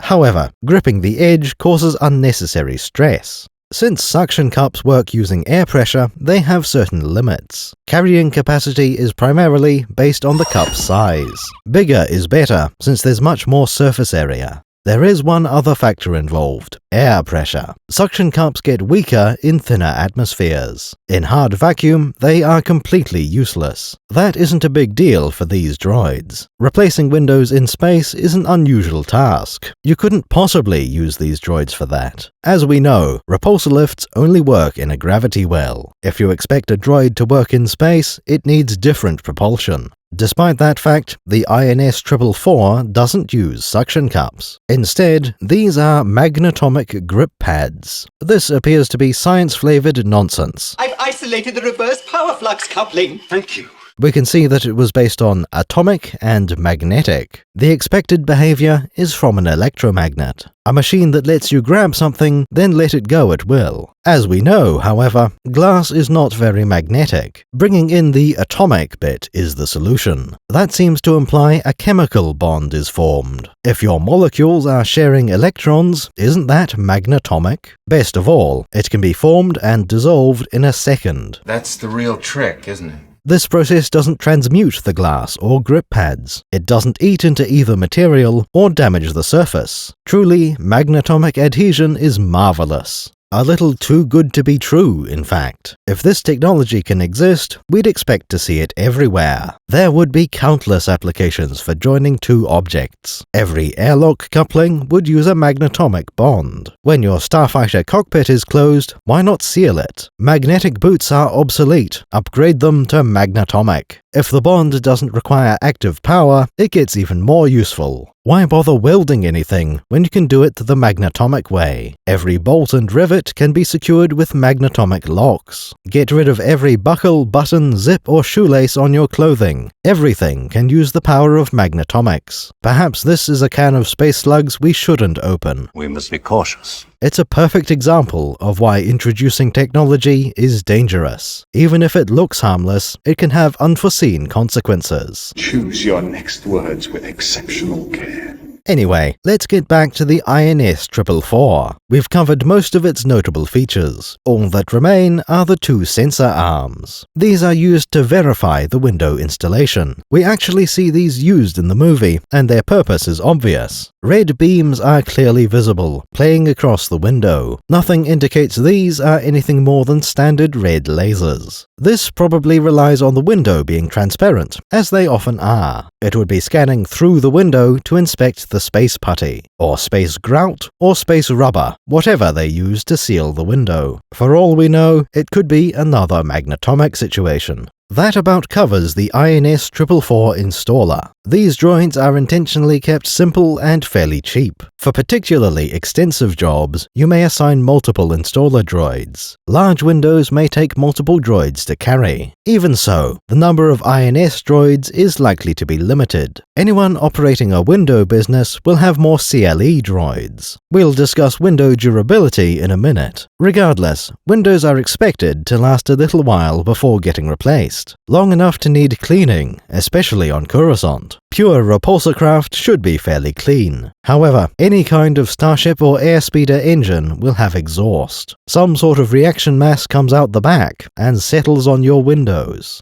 A: However, gripping the edge causes unnecessary stress. Since suction cups work using air pressure, they have certain limits. Carrying capacity is primarily based on the cup's size. Bigger is better, since there's much more surface area. There is one other factor involved: air pressure. Suction cups get weaker in thinner atmospheres. In hard vacuum, they are completely useless. That isn't a big deal for these droids. Replacing windows in space is an unusual task. You couldn't possibly use these droids for that. As we know, repulsor lifts only work in a gravity well. If you expect a droid to work in space, it needs different propulsion. Despite that fact, the INS 444 doesn't use suction cups. Instead, these are magnetomic grip pads. This appears to be science-flavored nonsense.
M: I've isolated the reverse power flux coupling.
K: Thank you.
A: We can see that it was based on atomic and magnetic. The expected behavior is from an electromagnet, a machine that lets you grab something, then let it go at will. As we know, however, glass is not very magnetic. Bringing in the atomic bit is the solution. That seems to imply a chemical bond is formed. If your molecules are sharing electrons, isn't that magnetomic? Best of all, it can be formed and dissolved in a second.
F: That's the real trick, isn't it?
A: This process doesn't transmute the glass or grip pads. It doesn't eat into either material or damage the surface. Truly, magnetomic adhesion is marvelous. A little too good to be true, in fact. If this technology can exist, we'd expect to see it everywhere. There would be countless applications for joining two objects. Every airlock coupling would use a magnetomic bond. When your starfighter cockpit is closed, why not seal it? Magnetic boots are obsolete. Upgrade them to magnetomic. If the bond doesn't require active power, it gets even more useful. Why bother welding anything when you can do it the magnetomic way? Every bolt and rivet can be secured with magnetomic locks. Get rid of every buckle, button, zip, or shoelace on your clothing anything. Everything can use the power of magnetomics. Perhaps this is a can of space slugs we shouldn't open.
N: We must be cautious.
A: It's a perfect example of why introducing technology is dangerous. Even if it looks harmless, it can have unforeseen consequences.
O: Choose your next words with exceptional care.
A: Anyway, let's get back to the INS 444. We've covered most of its notable features. All that remain are the two sensor arms. These are used to verify the window installation. We actually see these used in the movie, and their purpose is obvious. Red beams are clearly visible, playing across the window. Nothing indicates these are anything more than standard red lasers. This probably relies on the window being transparent, as they often are. It would be scanning through the window to inspect the space putty, or space grout, or space rubber, whatever they use to seal the window. For all we know, it could be another magnetomic situation. That about covers the INS 444 installer. These droids are intentionally kept simple and fairly cheap. For particularly extensive jobs, you may assign multiple installer droids. Large windows may take multiple droids to carry. Even so, the number of INS droids is likely to be limited. Anyone operating a window business will have more CLE droids. We'll discuss window durability in a minute. Regardless, windows are expected to last a little while before getting replaced. Long enough to need cleaning, especially on Coruscant. Pure repulsor craft should be fairly clean. However, any kind of starship or airspeeder engine will have exhaust. Some sort of reaction mass comes out the back and settles on your windows.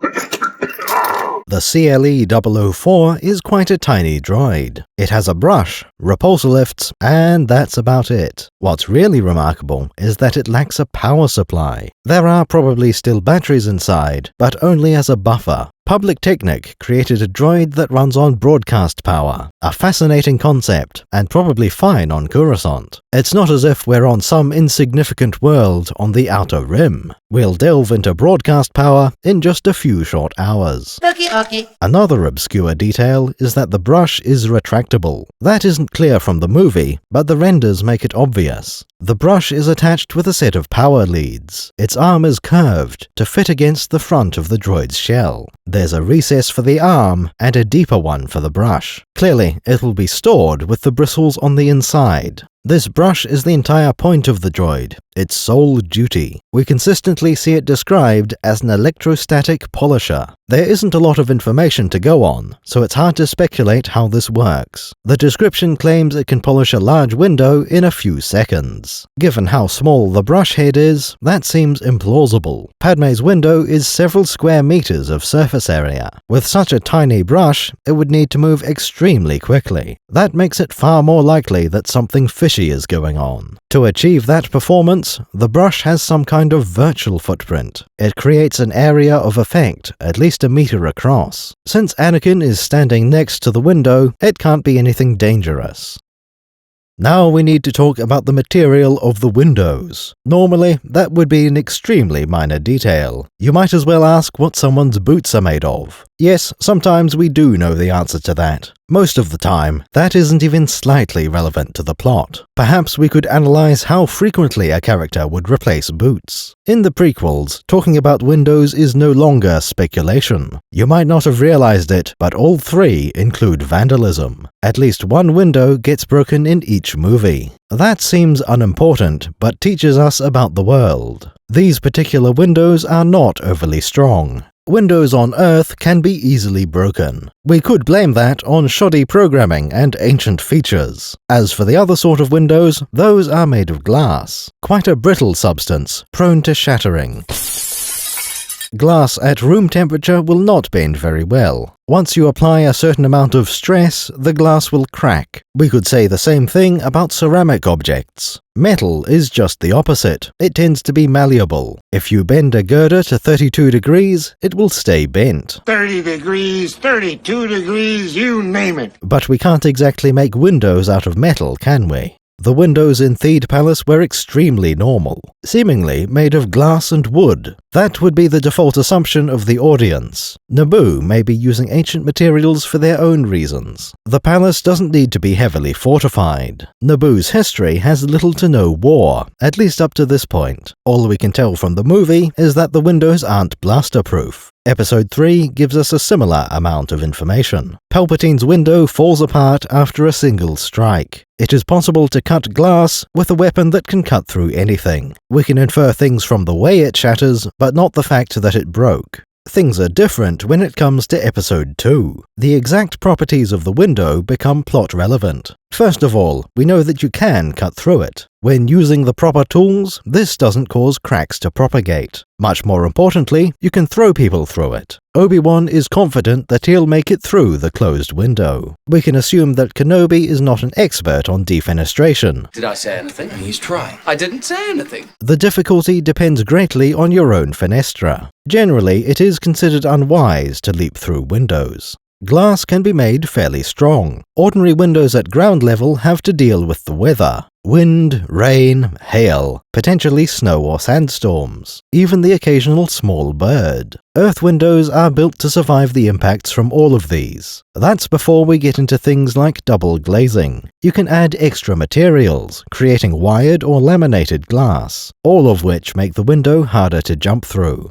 A: The CLE 004 is quite a tiny droid. It has a brush, repulsor lifts, and that's about it. What's really remarkable is that it lacks a power supply. There are probably still batteries inside, but only as a buffer. Public Technic created a droid that runs on broadcast power, a fascinating concept, and probably fine on Coruscant. It's not as if we're on some insignificant world on the Outer Rim. We'll delve into broadcast power in just a few short hours.
P: Okay.
A: Another obscure detail is that the brush is retractable. That isn't clear from the movie, but the renders make it obvious. The brush is attached with a set of power leads. Its arm is curved to fit against the front of the droid's shell. There's a recess for the arm and a deeper one for the brush. Clearly, it will be stored with the bristles on the inside. This brush is the entire point of the droid, its sole duty. We consistently see it described as an electrostatic polisher. There isn't a lot of information to go on, so it's hard to speculate how this works. The description claims it can polish a large window in a few seconds. Given how small the brush head is, that seems implausible. Padme's window is several square meters of surface area. With such a tiny brush, it would need to move extremely quickly. That makes it far more likely that something fishy is going on. To achieve that performance, the brush has some kind of virtual footprint. It creates an area of effect at least a meter across. Since Anakin is standing next to the window, it can't be anything dangerous. Now we need to talk about the material of the windows. Normally, that would be an extremely minor detail. You might as well ask what someone's boots are made of. Yes, sometimes we do know the answer to that. Most of the time, that isn't even slightly relevant to the plot. Perhaps we could analyze how frequently a character would replace boots. In the prequels, talking about windows is no longer speculation. You might not have realized it, but all three include vandalism. At least one window gets broken in each movie. That seems unimportant, but teaches us about the world. These particular windows are not overly strong. Windows on Earth can be easily broken. We could blame that on shoddy programming and ancient features. As for the other sort of windows, those are made of glass. Quite a brittle substance, prone to shattering. Glass at room temperature will not bend very well. Once you apply a certain amount of stress, the glass will crack. We could say the same thing about ceramic objects. Metal is just the opposite. It tends to be malleable. If you bend a girder to 32 degrees, it will stay bent.
C: 30 degrees, 32 degrees, you name it.
A: But we can't exactly make windows out of metal, can we? The windows in Theed Palace were extremely normal, seemingly made of glass and wood. That would be the default assumption of the audience. Naboo may be using ancient materials for their own reasons. The palace doesn't need to be heavily fortified. Naboo's history has little to no war, at least up to this point. All we can tell from the movie is that the windows aren't blaster-proof. Episode 3 gives us a similar amount of information. Palpatine's window falls apart after a single strike. It is possible to cut glass with a weapon that can cut through anything. We can infer things from the way it shatters, but not the fact that it broke. Things are different when it comes to Episode 2. The exact properties of the window become plot relevant. First of all, we know that you can cut through it. When using the proper tools, this doesn't cause cracks to propagate. Much more importantly, you can throw people through it. Obi-Wan is confident that he'll make it through the closed window. We can assume that Kenobi is not an expert on defenestration.
E: Did I say anything? He's trying. I didn't say anything.
A: The difficulty depends greatly on your own fenestra. Generally, it is considered unwise to leap through windows. Glass can be made fairly strong. Ordinary windows at ground level have to deal with the weather. Wind, rain, hail, potentially snow or sandstorms, even the occasional small bird. Earth windows are built to survive the impacts from all of these. That's before we get into things like double glazing. You can add extra materials, creating wired or laminated glass, all of which make the window harder to jump through.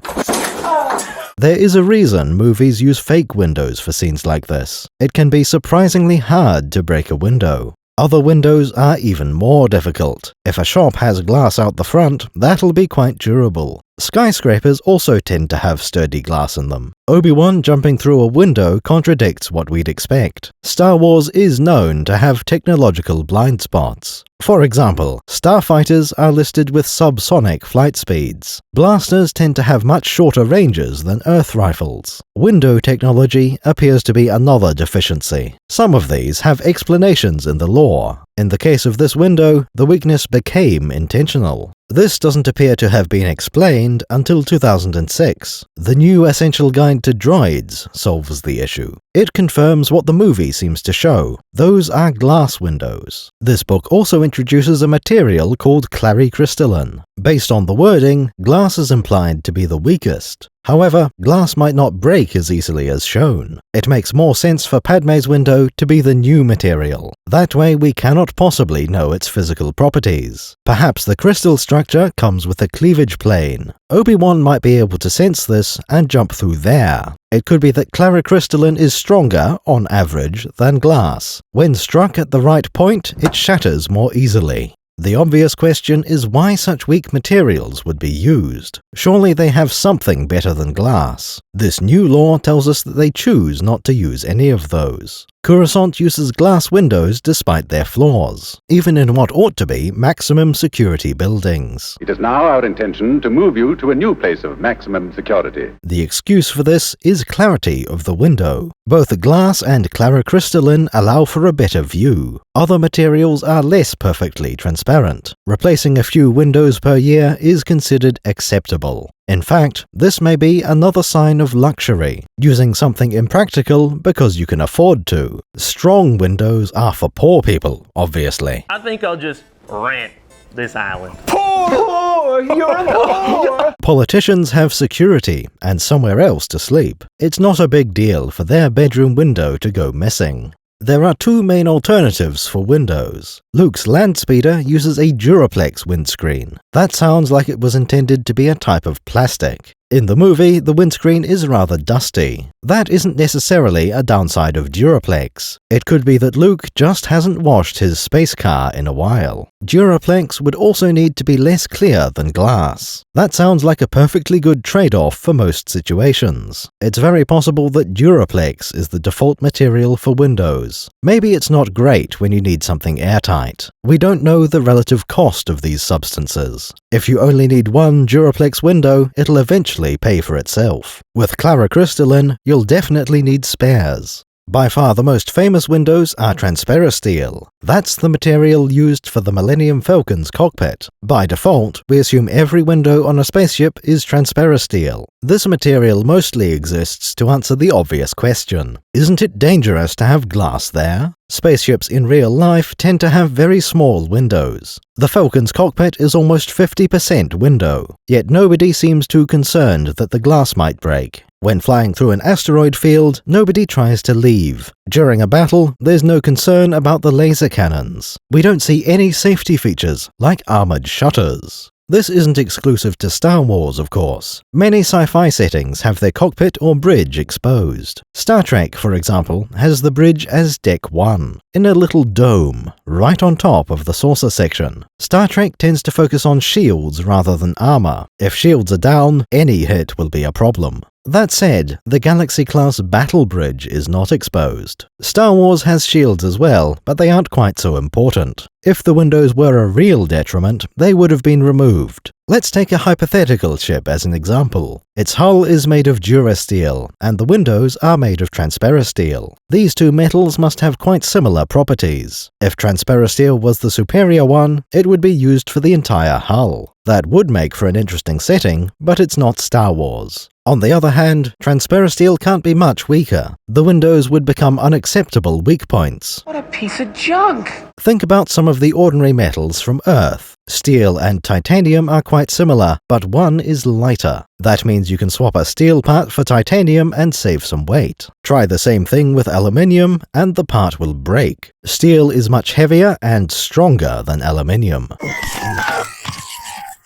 A: There is a reason movies use fake windows for scenes like this. It can be surprisingly hard to break a window. Other windows are even more difficult. If a shop has glass out the front, that'll be quite durable. Skyscrapers also tend to have sturdy glass in them. Obi-Wan jumping through a window contradicts what we'd expect. Star Wars is known to have technological blind spots. For example, starfighters are listed with subsonic flight speeds. Blasters tend to have much shorter ranges than Earth rifles. Window technology appears to be another deficiency. Some of these have explanations in the lore. In the case of this window, the weakness became intentional. This doesn't appear to have been explained until 2006. The new Essential Guide to Droids solves the issue. It confirms what the movie seems to show. Those are glass windows. This book also introduces a material called Clari-Crystalline. Based on the wording, glass is implied to be the weakest. However, glass might not break as easily as shown. It makes more sense for Padme's window to be the new material. That way we cannot possibly know its physical properties. Perhaps the crystal structure comes with a cleavage plane. Obi-Wan might be able to sense this and jump through there. It could be that Clari-Crystalline is stronger, on average, than glass. When struck at the right point, it shatters more easily. The obvious question is why such weak materials would be used. Surely they have something better than glass. This new law tells us that they choose not to use any of those. Coruscant uses glass windows despite their flaws, even in what ought to be maximum security buildings.
O: It is now our intention to move you to a new place of maximum security.
A: The excuse for this is clarity of the window. Both glass and Clari-Crystalline allow for a better view. Other materials are less perfectly transparent. Replacing a few windows per year is considered acceptable. In fact, this may be another sign of luxury, using something impractical because you can afford to. Strong windows are for poor people, obviously.
N: I think I'll just rent this island.
M: Poor! You're a poor!
A: Politicians have security and somewhere else to sleep. It's not a big deal for their bedroom window to go missing. There are two main alternatives for windows. Luke's Landspeeder uses a Duraplex windscreen. That sounds like it was intended to be a type of plastic. In the movie, the windscreen is rather dusty. That isn't necessarily a downside of Duraplex. It could be that Luke just hasn't washed his space car in a while. Duraplex would also need to be less clear than glass. That sounds like a perfectly good trade-off for most situations. It's very possible that Duraplex is the default material for windows. Maybe it's not great when you need something airtight. We don't know the relative cost of these substances. If you only need one Duraplex window, it'll eventually pay for itself. With Clari-Crystalline, you'll definitely need spares. By far the most famous windows are transparisteel. That's the material used for the Millennium Falcon's cockpit. By default, we assume every window on a spaceship is transparisteel. This material mostly exists to answer the obvious question: isn't it dangerous to have glass there? Spaceships in real life tend to have very small windows. The Falcon's cockpit is almost 50% window, yet nobody seems too concerned that the glass might break. When flying through an asteroid field, nobody tries to leave. During a battle, there's no concern about the laser cannons. We don't see any safety features, like armored shutters. This isn't exclusive to Star Wars, of course. Many sci-fi settings have their cockpit or bridge exposed. Star Trek, for example, has the bridge as Deck 1, in a little dome, right on top of the saucer section. Star Trek tends to focus on shields rather than armor. If shields are down, any hit will be a problem. That said, the Galaxy-class battle bridge is not exposed. Star Wars has shields as well, but they aren't quite so important. If the windows were a real detriment, they would have been removed. Let's take a hypothetical ship as an example. Its hull is made of durasteel, and the windows are made of transparisteel. These two metals must have quite similar properties. If transparisteel was the superior one, it would be used for the entire hull. That would make for an interesting setting, but it's not Star Wars. On the other hand, transparisteel can't be much weaker. The windows would become unacceptable weak points.
E: What a piece of junk!
A: Think about some of the ordinary metals from Earth. Steel and titanium are quite similar, but one is lighter. That means you can swap a steel part for titanium and save some weight. Try the same thing with aluminium, and the part will break. Steel is much heavier and stronger than aluminium.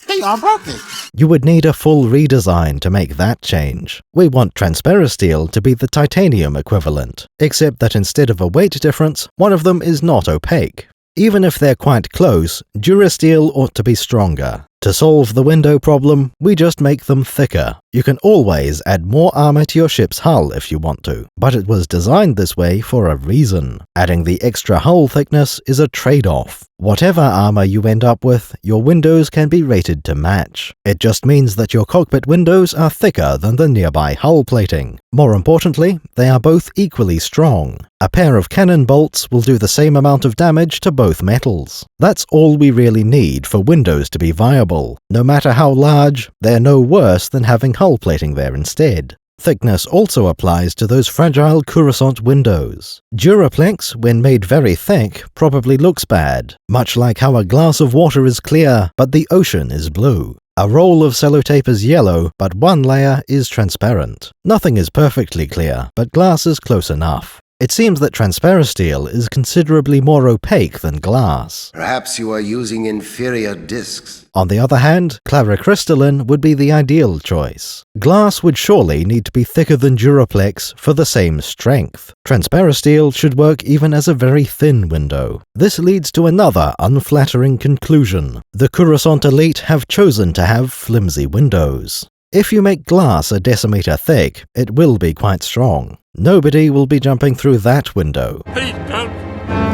C: They are broken.
A: You would need a full redesign to make that change. We want transparisteel to be the titanium equivalent, except that instead of a weight difference, one of them is not opaque. Even if they're quite close, durasteel ought to be stronger. To solve the window problem, we just make them thicker. You can always add more armor to your ship's hull if you want to, but it was designed this way for a reason. Adding the extra hull thickness is a trade-off. Whatever armor you end up with, your windows can be rated to match. It just means that your cockpit windows are thicker than the nearby hull plating. More importantly, they are both equally strong. A pair of cannon bolts will do the same amount of damage to both metals. That's all we really need for windows to be viable. No matter how large, they're no worse than having hull plating there instead. Thickness also applies to those fragile Coruscant windows. Duraplex, when made very thick, probably looks bad, much like how a glass of water is clear, but the ocean is blue. A roll of sellotape is yellow, but one layer is transparent. Nothing is perfectly clear, but glass is close enough. It seems that transparisteel is considerably more opaque than glass.
P: Perhaps you are using inferior discs.
A: On the other hand, Clari-Crystalline would be the ideal choice. Glass would surely need to be thicker than Duraplex for the same strength. Transparisteel should work even as a very thin window. This leads to another unflattering conclusion. The Coruscant elite have chosen to have flimsy windows. If you make glass a decimeter thick, it will be quite strong. Nobody will be jumping through that window.
C: Please don't.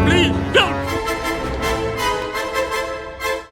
C: Please don't.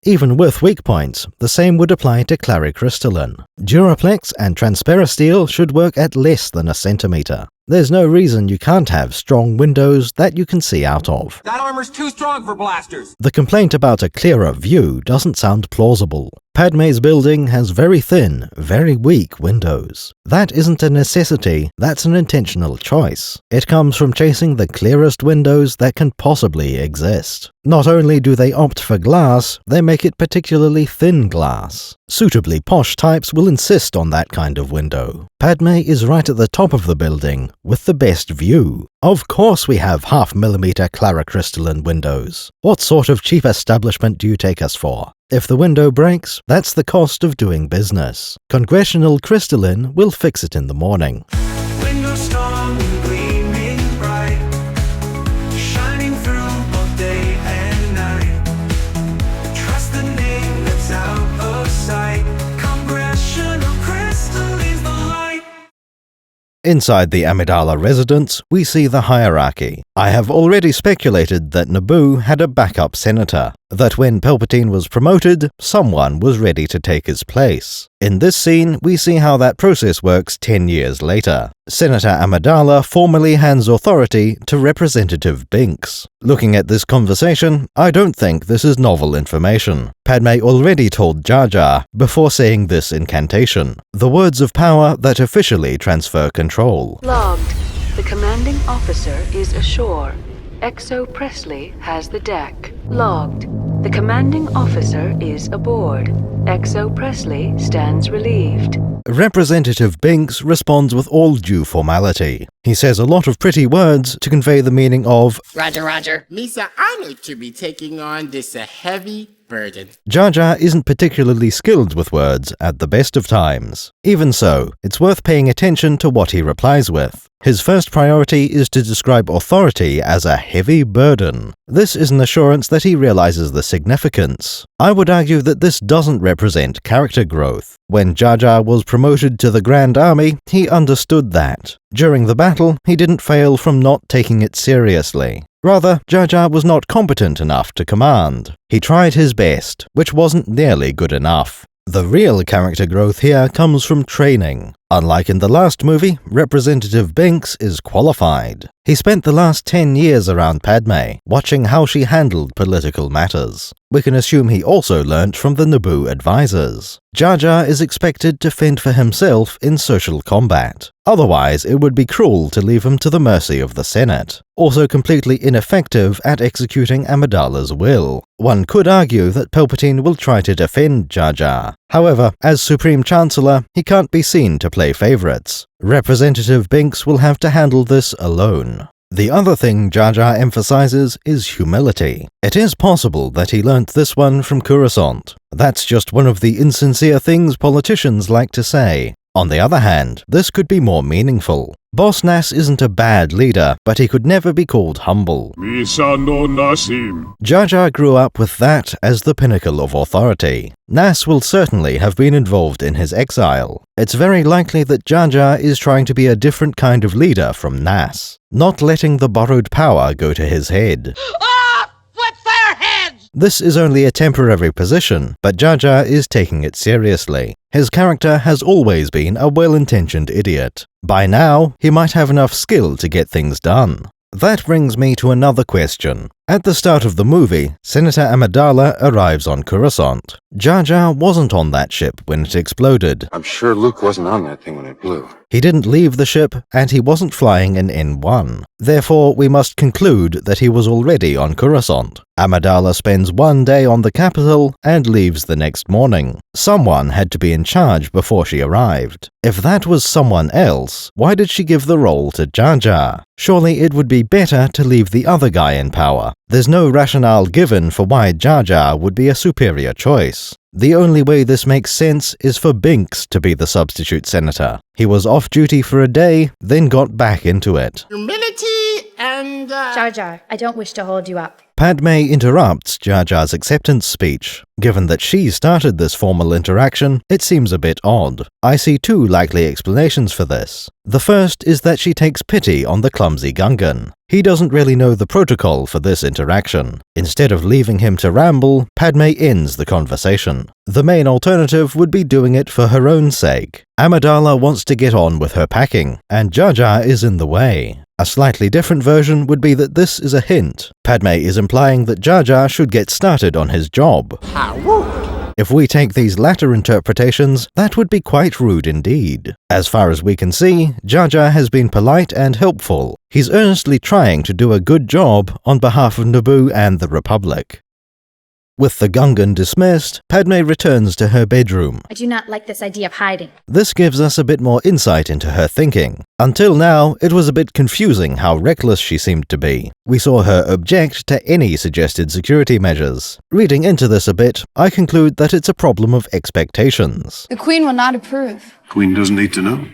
A: Even with weak points, the same would apply to Clari-Crystalline. Duraplex and transparisteel should work at less than a centimeter. There's no reason you can't have strong windows that you can see out of.
E: That armor's too strong for blasters!
A: The complaint about a clearer view doesn't sound plausible. Padme's building has very thin, very weak windows. That isn't a necessity, that's an intentional choice. It comes from chasing the clearest windows that can possibly exist. Not only do they opt for glass, they make it particularly thin glass. Suitably posh types will insist on that kind of window. Padme is right at the top of the building, with the best view. Of course we have 0.5mm Clari-Crystalline windows. What sort of cheap establishment do you take us for? If the window breaks, that's the cost of doing business. Congressional Crystalline will fix it in the morning.
Q: Windows strong and gleaming bright, shining through both day and night. Trust the name that's out of sight. Congressional Crystalline's the light.
A: Inside the Amidala residence, we see the hierarchy. I have already speculated that Naboo had a backup senator, that when Palpatine was promoted, someone was ready to take his place. In this scene, we see how that process works 10 years later. Senator Amidala formally hands authority to Representative Binks. Looking at this conversation, I don't think this is novel information. Padme already told Jar Jar before saying this incantation, the words of power that officially transfer control.
R: Logged. The commanding officer is ashore. XO Presley has the deck. Logged. The commanding officer is aboard. XO Presley stands relieved.
A: Representative Binks responds with all due formality. He says a lot of pretty words to convey the meaning of
S: Roger, Roger. Misa honored to be taking on this heavy burden.
A: Jar Jar isn't particularly skilled with words at the best of times. Even so, it's worth paying attention to what he replies with. His first priority is to describe authority as a heavy burden. This is an assurance that he realizes the significance. I would argue that this doesn't represent character growth. When Jar Jar was promoted to the Grand Army, he understood that. During the battle, he didn't fail from not taking it seriously. Rather, Jar Jar was not competent enough to command. He tried his best, which wasn't nearly good enough. The real character growth here comes from training. Unlike in the last movie, Representative Binks is qualified. He spent the last 10 years around Padme, watching how she handled political matters. We can assume he also learnt from the Naboo advisors. Jar Jar is expected to fend for himself in social combat. Otherwise, it would be cruel to leave him to the mercy of the Senate. Also completely ineffective at executing Amidala's will. One could argue that Palpatine will try to defend Jar Jar. However, as Supreme Chancellor, he can't be seen to play favorites. Representative Binks will have to handle this alone. The other thing Jar Jar emphasizes is humility. It is possible that he learnt this one from Coruscant. That's just one of the insincere things politicians like to say. On the other hand, this could be more meaningful. Boss Nass isn't a bad leader, but he could never be called humble. Jar Jar grew up with that as the pinnacle of authority. Nass will certainly have been involved in his exile. It's very likely that Jar Jar is trying to be a different kind of leader from Nass, not letting the borrowed power go to his head. This is only a temporary position, but Jar Jar is taking it seriously. His character has always been a well-intentioned idiot. By now, he might have enough skill to get things done. That brings me to another question. At the start of the movie, Senator Amidala arrives on Coruscant. Jar Jar wasn't on that ship when it exploded.
D: I'm sure Luke wasn't on that thing when it blew.
A: He didn't leave the ship, and he wasn't flying an N1. Therefore, we must conclude that he was already on Coruscant. Amidala spends one day on the capital and leaves the next morning. Someone had to be in charge before she arrived. If that was someone else, why did she give the role to Jar Jar? Surely it would be better to leave the other guy in power. There's no rationale given for why Jar Jar would be a superior choice. The only way this makes sense is for Binks to be the substitute senator. He was off duty for a day, then got back into it.
S: Humility and...
T: Jar Jar, I don't wish to hold you up.
A: Padme interrupts Jar Jar's acceptance speech. Given that she started this formal interaction, it seems a bit odd. I see two likely explanations for this. The first is that she takes pity on the clumsy Gungan. He doesn't really know the protocol for this interaction. Instead of leaving him to ramble, Padme ends the conversation. The main alternative would be doing it for her own sake. Amidala wants to get on with her packing, and Jar Jar is in the way. A slightly different version would be that this is a hint. Padme is implying that Jar Jar should get started on his job.
S: How rude!
A: If we take these latter interpretations, that would be quite rude indeed. As far as we can see, Jar Jar has been polite and helpful. He's earnestly trying to do a good job on behalf of Naboo and the Republic. With the Gungan dismissed, Padme returns to her bedroom.
T: I do not like this idea of hiding.
A: This gives us a bit more insight into her thinking. Until now, it was a bit confusing how reckless she seemed to be. We saw her object to any suggested security measures. Reading into this a bit, I conclude that it's a problem of expectations.
U: The Queen will not approve.
O: Queen doesn't need to know.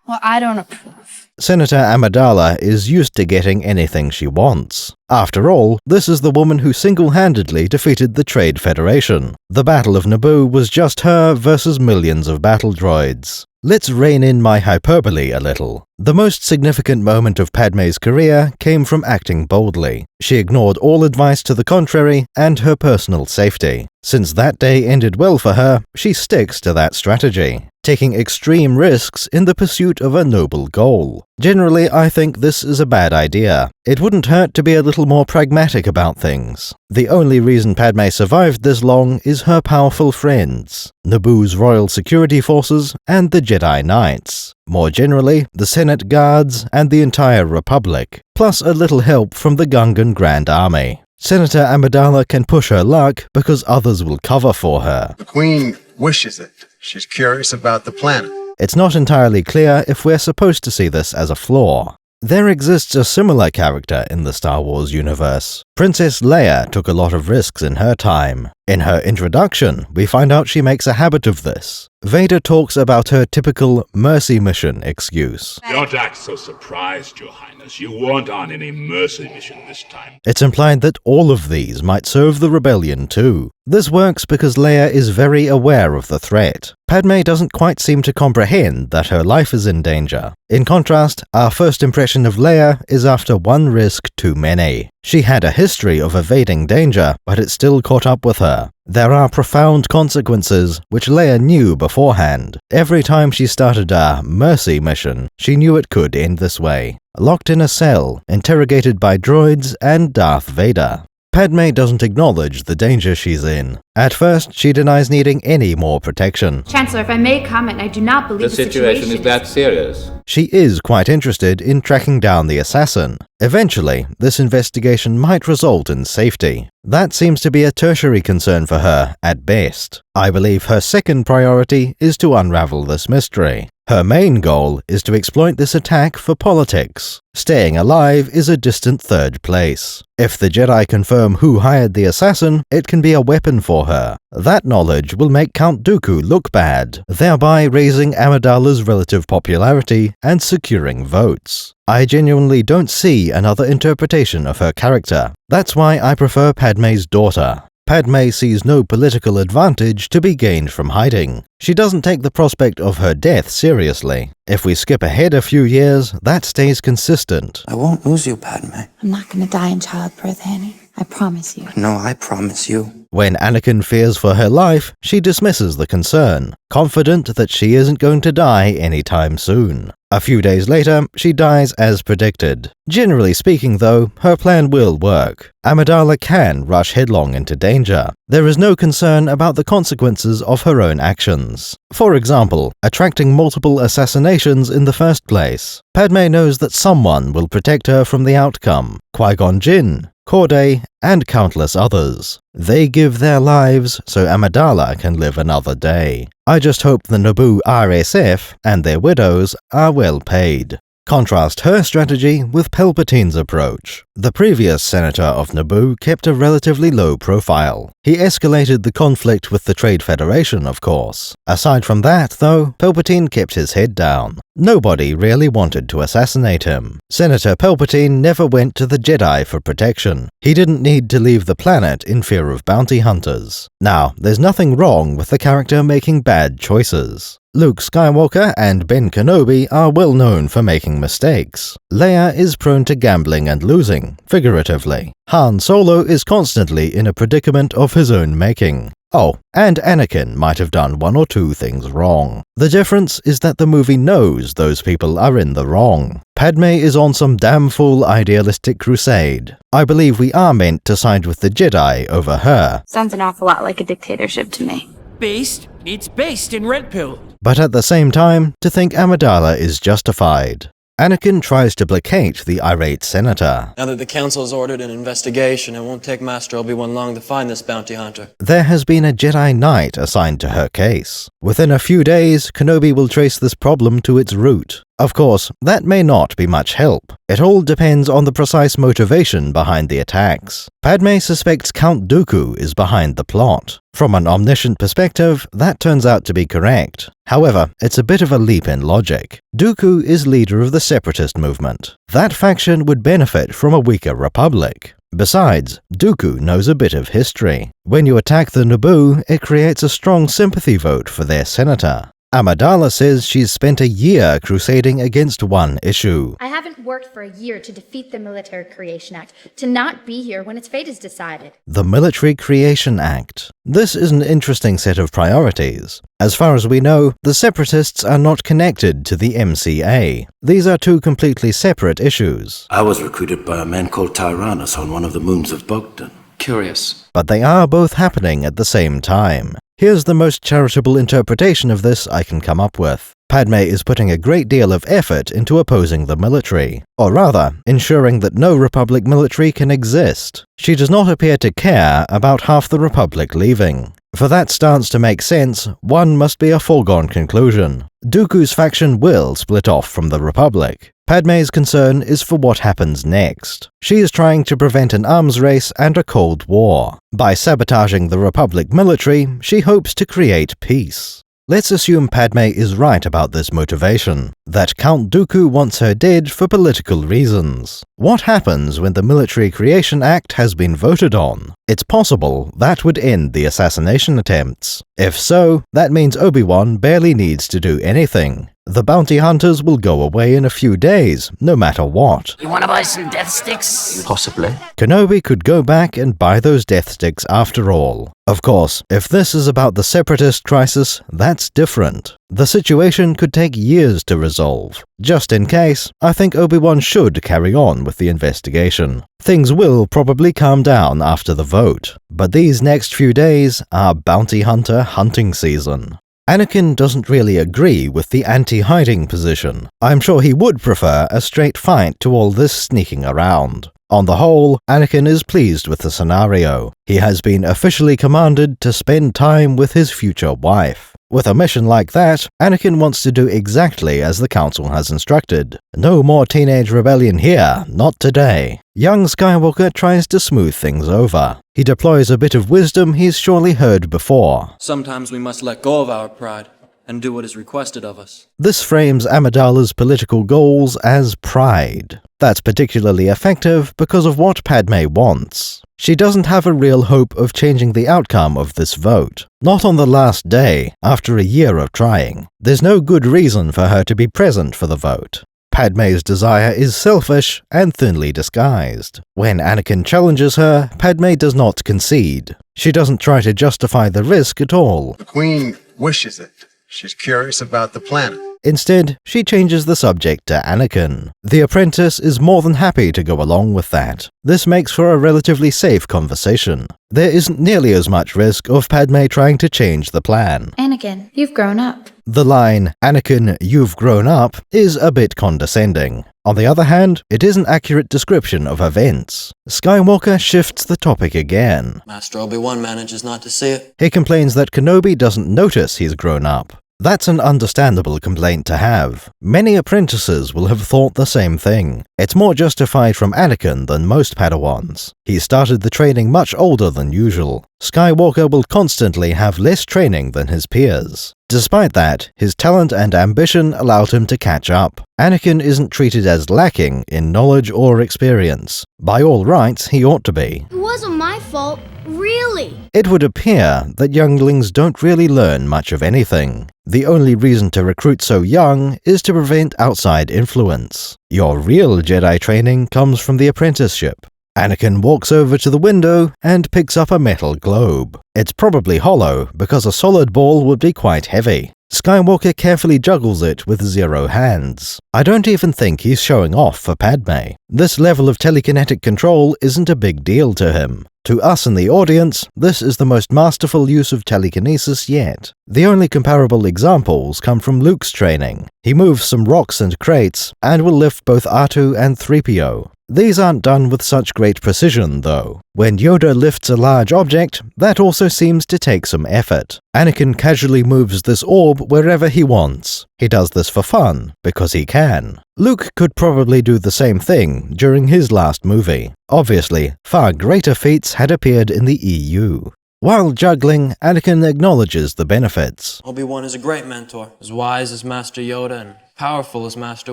U: Well, I don't approve.
A: Senator Amidala is used to getting anything she wants. After all, this is the woman who single-handedly defeated the Trade Federation. The Battle of Naboo was just her versus millions of battle droids. Let's rein in my hyperbole a little. The most significant moment of Padme's career came from acting boldly. She ignored all advice to the contrary and her personal safety. Since that day ended well for her, she sticks to that strategy, taking extreme risks in the pursuit of a noble goal. Generally, I think this is a bad idea. It wouldn't hurt to be a little more pragmatic about things. The only reason Padme survived this long is her powerful friends, Naboo's royal security forces and the Jedi Knights. More generally, the Senate Guards and the entire Republic, plus a little help from the Gungan Grand Army. Senator Amidala can push her luck because others will cover for her.
B: The Queen wishes it. She's curious about the planet.
A: It's not entirely clear if we're supposed to see this as a flaw. There exists a similar character in the Star Wars universe. Princess Leia took a lot of risks in her time. In her introduction, we find out she makes a habit of this. Vader talks about her typical mercy mission excuse.
V: Don't act so surprised, Your Highness. You weren't on any mercy mission this time.
A: It's implied that all of these might serve the rebellion too. This works because Leia is very aware of the threat. Padme doesn't quite seem to comprehend that her life is in danger. In contrast, our first impression of Leia is after one risk too many. She had a history of evading danger, but it still caught up with her. There are profound consequences, which Leia knew beforehand. Every time she started a mercy mission, she knew it could end this way. Locked in a cell, interrogated by droids and Darth Vader. Padme doesn't acknowledge the danger she's in. At first, she denies needing any more protection.
U: Chancellor, if I may comment, I do not believe the situation
F: is that serious.
A: She is quite interested in tracking down the assassin. Eventually, this investigation might result in safety. That seems to be a tertiary concern for her, at best. I believe her second priority is to unravel this mystery. Her main goal is to exploit this attack for politics. Staying alive is a distant third place. If the Jedi confirm who hired the assassin, it can be a weapon for her. That knowledge will make Count Dooku look bad, thereby raising Amidala's relative popularity and securing votes. I genuinely don't see another interpretation of her character. That's why I prefer Padme's daughter. Padme sees no political advantage to be gained from hiding. She doesn't take the prospect of her death seriously. If we skip ahead a few years, that stays consistent.
W: I won't lose you, Padme.
U: I'm not going to die in childbirth, Annie. I promise you.
W: No, I promise you.
A: When Anakin fears for her life, she dismisses the concern, confident that she isn't going to die anytime soon. A few days later, she dies as predicted. Generally speaking, though, her plan will work. Amidala can rush headlong into danger. There is no concern about the consequences of her own actions. For example, attracting multiple assassinations in the first place. Padme knows that someone will protect her from the outcome. Qui-Gon Jinn, Corday, and countless others. They give their lives so Amidala can live another day. I just hope the Naboo RSF and their widows are well paid. Contrast her strategy with Palpatine's approach. The previous senator of Naboo kept a relatively low profile. He escalated the conflict with the Trade Federation, of course. Aside from that, though, Palpatine kept his head down. Nobody really wanted to assassinate him. Senator Palpatine never went to the Jedi for protection. He didn't need to leave the planet in fear of bounty hunters. Now, there's nothing wrong with the character making bad choices. Luke Skywalker and Ben Kenobi are well known for making mistakes. Leia is prone to gambling and losing, figuratively. Han Solo is constantly in a predicament of his own making. Oh, and Anakin might have done one or two things wrong. The difference is that the movie knows those people are in the wrong. Padme is on some damn fool idealistic crusade. I believe we are meant to side with the Jedi over her.
U: Sounds an awful lot like a dictatorship to me.
E: Based? It's based in Red Pill.
A: But at the same time, to think Amidala is justified. Anakin tries to placate the irate senator.
X: Now that the Council has ordered an investigation, it won't take Master Obi-Wan long to find this bounty hunter.
A: There has been a Jedi Knight assigned to her case. Within a few days, Kenobi will trace this problem to its root. Of course, that may not be much help. It all depends on the precise motivation behind the attacks. Padme suspects Count Dooku is behind the plot. From an omniscient perspective, that turns out to be correct. However, it's a bit of a leap in logic. Dooku is leader of the Separatist movement. That faction would benefit from a weaker republic. Besides, Dooku knows a bit of history. When you attack the Naboo, it creates a strong sympathy vote for their senator. Amidala says she's spent a year crusading against one issue.
T: I haven't worked for a year to defeat the Military Creation Act, to not be here when its fate is decided.
A: The Military Creation Act. This is an interesting set of priorities. As far as we know, the Separatists are not connected to the MCA. These are two completely separate issues.
G: I was recruited by a man called Tyrannus on one of the moons of Bogdan.
F: Curious.
A: But they are both happening at the same time. Here's the most charitable interpretation of this I can come up with. Padme is putting a great deal of effort into opposing the military, or rather, ensuring that no Republic military can exist. She does not appear to care about half the Republic leaving. For that stance to make sense, one must be a foregone conclusion. Dooku's faction will split off from the Republic. Padme's concern is for what happens next. She is trying to prevent an arms race and a Cold War. By sabotaging the Republic military, she hopes to create peace. Let's assume Padme is right about this motivation, that Count Dooku wants her dead for political reasons. What happens when the Military Creation Act has been voted on? It's possible that would end the assassination attempts. If so, that means Obi-Wan barely needs to do anything. The bounty hunters will go away in a few days, no matter what.
S: You wanna buy some death sticks?
F: Possibly.
A: Kenobi could go back and buy those death sticks after all. Of course, if this is about the Separatist crisis, that's different. The situation could take years to resolve. Just in case, I think Obi-Wan should carry on with the investigation. Things will probably calm down after the vote, but these next few days are bounty hunter hunting season. Anakin doesn't really agree with the anti-hiding position. I'm sure he would prefer a straight fight to all this sneaking around. On the whole, Anakin is pleased with the scenario. He has been officially commanded to spend time with his future wife. With a mission like that, Anakin wants to do exactly as the Council has instructed. No more teenage rebellion here, not today. Young Skywalker tries to smooth things over. He deploys a bit of wisdom he's surely heard before.
X: Sometimes we must let go of our pride and do what is requested of us.
A: This frames Amidala's political goals as pride. That's particularly effective because of what Padme wants. She doesn't have a real hope of changing the outcome of this vote. Not on the last day, after a year of trying. There's no good reason for her to be present for the vote. Padme's desire is selfish and thinly disguised. When Anakin challenges her, Padme does not concede. She doesn't try to justify the risk at all.
B: The Queen wishes it. She's curious about the planet.
A: Instead, she changes the subject to Anakin. The apprentice is more than happy to go along with that. This makes for a relatively safe conversation. There isn't nearly as much risk of Padme trying to change the plan.
T: Anakin, you've grown up.
A: The line, "Anakin, you've grown up," is a bit condescending. On the other hand, it is an accurate description of events. Skywalker shifts the topic again.
X: Master Obi-Wan manages not to see it.
A: He complains that Kenobi doesn't notice he's grown up. That's an understandable complaint to have. Many apprentices will have thought the same thing. It's more justified from Anakin than most Padawans. He started the training much older than usual. Skywalker will constantly have less training than his peers. Despite that, his talent and ambition allowed him to catch up. Anakin isn't treated as lacking in knowledge or experience. By all rights, he ought to be.
H: It wasn't my fault, really.
A: It would appear that younglings don't really learn much of anything. The only reason to recruit so young is to prevent outside influence. Your real Jedi training comes from the apprenticeship. Anakin walks over to the window and picks up a metal globe. It's probably hollow, because a solid ball would be quite heavy. Skywalker carefully juggles it with 0 hands. I don't even think he's showing off for Padme. This level of telekinetic control isn't a big deal to him. To us in the audience, this is the most masterful use of telekinesis yet. The only comparable examples come from Luke's training. He moves some rocks and crates, and will lift both R2 and 3PO. These aren't done with such great precision, though. When Yoda lifts a large object, that also seems to take some effort. Anakin casually moves this orb wherever he wants. He does this for fun, because he can. Luke could probably do the same thing during his last movie. Obviously, far greater feats had appeared in the EU. While juggling, Anakin acknowledges the benefits.
X: Obi-Wan is a great mentor, as wise as Master Yoda and powerful as Master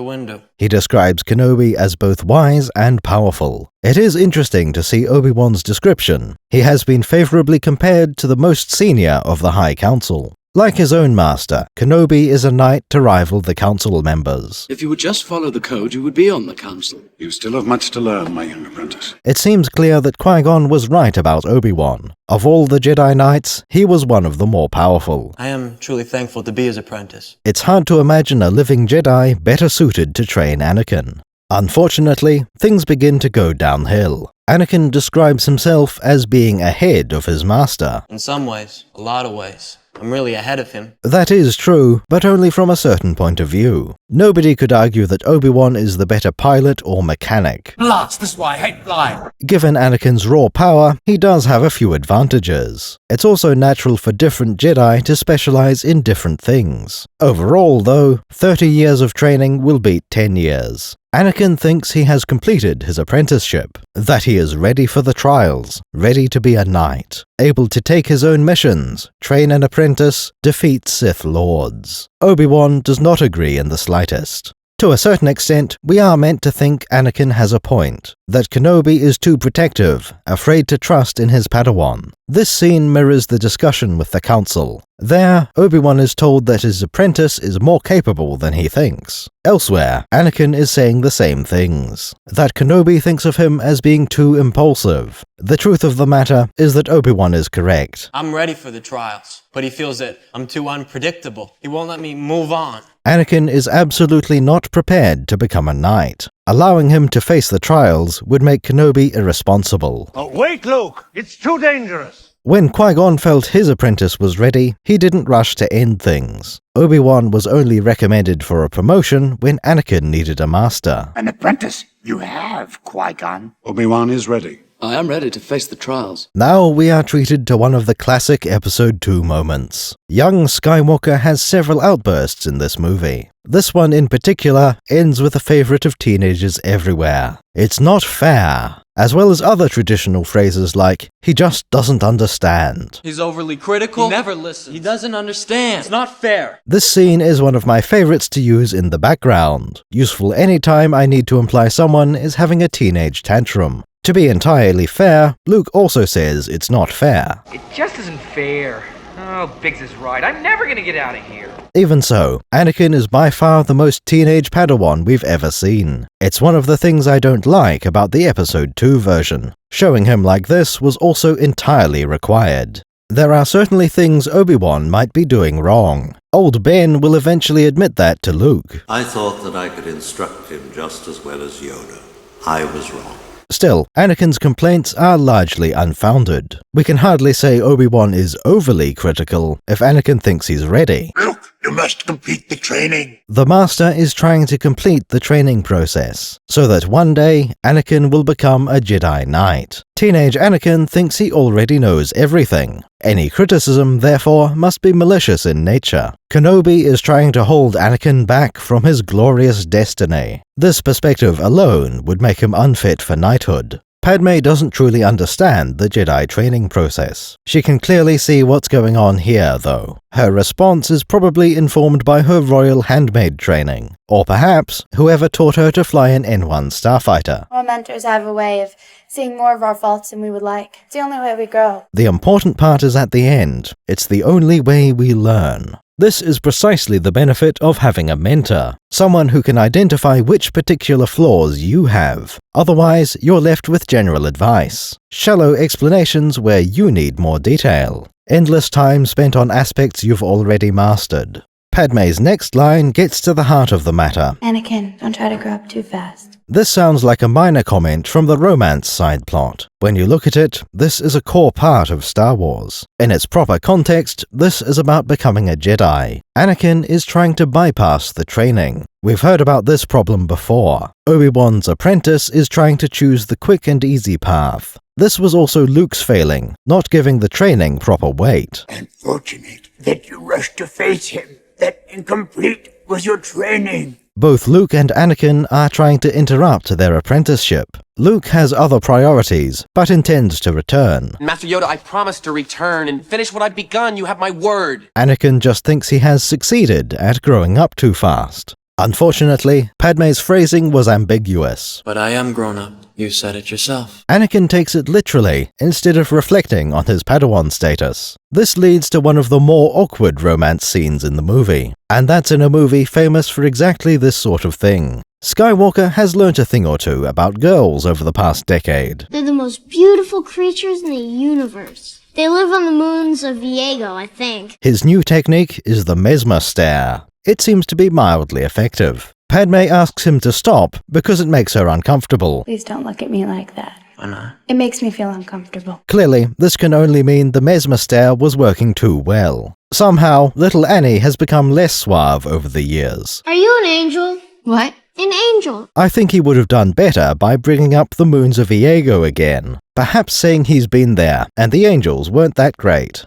X: Windu.
A: He describes Kenobi as both wise and powerful. It is interesting to see Obi-Wan's description. He has been favorably compared to the most senior of the High Council. Like his own master, Kenobi is a knight to rival the council members.
I: If you would just follow the code, you would be on the council.
O: You still have much to learn, my young apprentice.
A: It seems clear that Qui-Gon was right about Obi-Wan. Of all the Jedi Knights, he was one of the more powerful.
X: I am truly thankful to be his apprentice.
A: It's hard to imagine a living Jedi better suited to train Anakin. Unfortunately, things begin to go downhill. Anakin describes himself as being ahead of his master.
X: In some ways, a lot of ways. I'm really ahead of him.
A: That is true, but only from a certain point of view. Nobody could argue that Obi-Wan is the better pilot or mechanic.
E: Blast, this is why I hate flying.
A: Given Anakin's raw power, he does have a few advantages. It's also natural for different Jedi to specialize in different things. Overall, though, 30 years of training will beat 10 years. Anakin thinks he has completed his apprenticeship, that he is ready for the trials, ready to be a knight, able to take his own missions, train an apprentice, defeat Sith Lords. Obi-Wan does not agree in the slightest. To a certain extent, we are meant to think Anakin has a point, that Kenobi is too protective, afraid to trust in his Padawan. This scene mirrors the discussion with the Council. There, Obi-Wan is told that his apprentice is more capable than he thinks. Elsewhere, Anakin is saying the same things, that Kenobi thinks of him as being too impulsive. The truth of the matter is that Obi-Wan is correct.
X: I'm ready for the trials, but he feels that I'm too unpredictable. He won't let me move on.
A: Anakin is absolutely not prepared to become a knight. Allowing him to face the trials would make Kenobi irresponsible.
J: Oh, wait, Luke! It's too dangerous!
A: When Qui-Gon felt his apprentice was ready, he didn't rush to end things. Obi-Wan was only recommended for a promotion when Anakin needed a master.
C: An apprentice you have, Qui-Gon.
O: Obi-Wan is ready.
I: I am ready to face the trials.
A: Now we are treated to one of the classic Episode 2 moments. Young Skywalker has several outbursts in this movie. This one in particular ends with a favorite of teenagers everywhere. It's not fair, as well as other traditional phrases like, he just doesn't understand.
X: He's overly critical. He never listens. He doesn't understand. It's not fair.
A: This scene is one of my favorites to use in the background, useful anytime I need to imply someone is having a teenage tantrum. To be entirely fair, Luke also says it's not fair.
E: It just isn't fair. Oh, Biggs is right. I'm never gonna get out of here.
A: Even so, Anakin is by far the most teenage Padawan we've ever seen. It's one of the things I don't like about the Episode 2 version. Showing him like this was also entirely required. There are certainly things Obi-Wan might be doing wrong. Old Ben will eventually admit that to Luke.
G: I thought that I could instruct him just as well as Yoda. I was wrong.
A: Still, Anakin's complaints are largely unfounded. We can hardly say Obi-Wan is overly critical if Anakin thinks he's ready.
C: Luke, you must complete the training.
A: The Master is trying to complete the training process, so that one day Anakin will become a Jedi Knight. Teenage Anakin thinks he already knows everything. Any criticism, therefore, must be malicious in nature. Kenobi is trying to hold Anakin back from his glorious destiny. This perspective alone would make him unfit for knighthood. Padme doesn't truly understand the Jedi training process. She can clearly see what's going on here, though. Her response is probably informed by her royal handmaid training, or perhaps whoever taught her to fly an N1 starfighter.
K: Our mentors have a way of seeing more of our faults than we would like. It's the only way we grow.
A: The important part is at the end. It's the only way we learn. This is precisely the benefit of having a mentor, someone who can identify which particular flaws you have. Otherwise, you're left with general advice, shallow explanations where you need more detail, endless time spent on aspects you've already mastered. Padme's next line gets to the heart of the matter.
K: Anakin, don't try to grow up too fast.
A: This sounds like a minor comment from the romance side plot. When you look at it, this is a core part of Star Wars. In its proper context, this is about becoming a Jedi. Anakin is trying to bypass the training. We've heard about this problem before. Obi-Wan's apprentice is trying to choose the quick and easy path. This was also Luke's failing, not giving the training proper weight.
C: Unfortunate that you rushed to face him. That incomplete was your training.
A: Both Luke and Anakin are trying to interrupt their apprenticeship. Luke has other priorities, but intends to return.
E: Master Yoda, I promise to return and finish what I've begun. You have my word.
A: Anakin just thinks he has succeeded at growing up too fast. Unfortunately, Padme's phrasing was ambiguous.
X: But I am grown up. You said it yourself.
A: Anakin takes it literally, instead of reflecting on his Padawan status. This leads to one of the more awkward romance scenes in the movie, and that's in a movie famous for exactly this sort of thing. Skywalker has learnt a thing or two about girls over the past decade.
H: They're the most beautiful creatures in the universe. They live on the moons of Viego, I think.
A: His new technique is the mesmer stare. It seems to be mildly effective. Padme asks him to stop because it makes her uncomfortable.
K: Please don't look at me like that.
X: Why not?
K: It makes me feel uncomfortable.
A: Clearly, this can only mean the mesmer stare was working too well. Somehow, little Annie has become less suave over the years.
H: Are you an angel?
K: What?
H: An angel.
A: I think he would have done better by bringing up the moons of Viego again. Perhaps saying he's been there, and the angels weren't that great.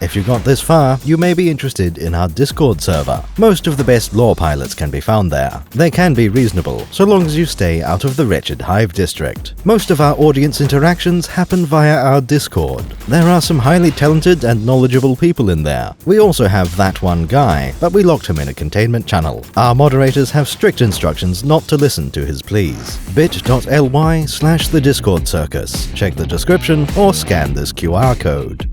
A: If you got this far, you may be interested in our Discord server. Most of the best lore pilots can be found there. They can be reasonable, so long as you stay out of the wretched Hive district. Most of our audience interactions happen via our Discord. There are some highly talented and knowledgeable people in there. We also have that one guy, but we locked him in a containment channel. Our moderators have strict instructions not to listen to his pleas. bit.ly/the Discord Circus. Check the description or scan this QR code.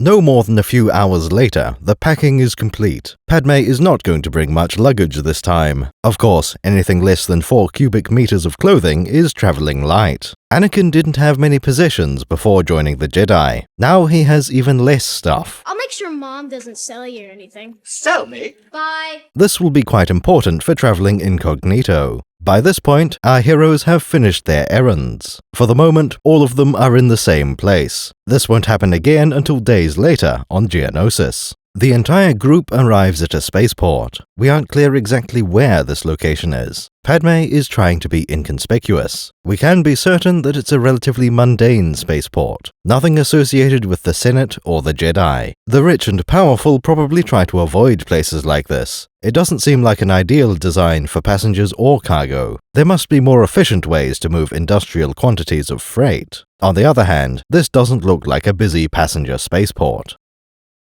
A: No more than a few hours later, the packing is complete. Padme is not going to bring much luggage this time. Of course, anything less than 4 cubic meters of clothing is traveling light. Anakin didn't have many possessions before joining the Jedi. Now he has even less stuff.
H: I'll make sure Mom doesn't sell you or anything.
S: Sell me?
H: Bye.
A: This will be quite important for traveling incognito. By this point, our heroes have finished their errands. For the moment, all of them are in the same place. This won't happen again until days later on Geonosis. The entire group arrives at a spaceport. We aren't clear exactly where this location is. Padme is trying to be inconspicuous. We can be certain that it's a relatively mundane spaceport, nothing associated with the Senate or the Jedi. The rich and powerful probably try to avoid places like this. It doesn't seem like an ideal design for passengers or cargo. There must be more efficient ways to move industrial quantities of freight. On the other hand, this doesn't look like a busy passenger spaceport.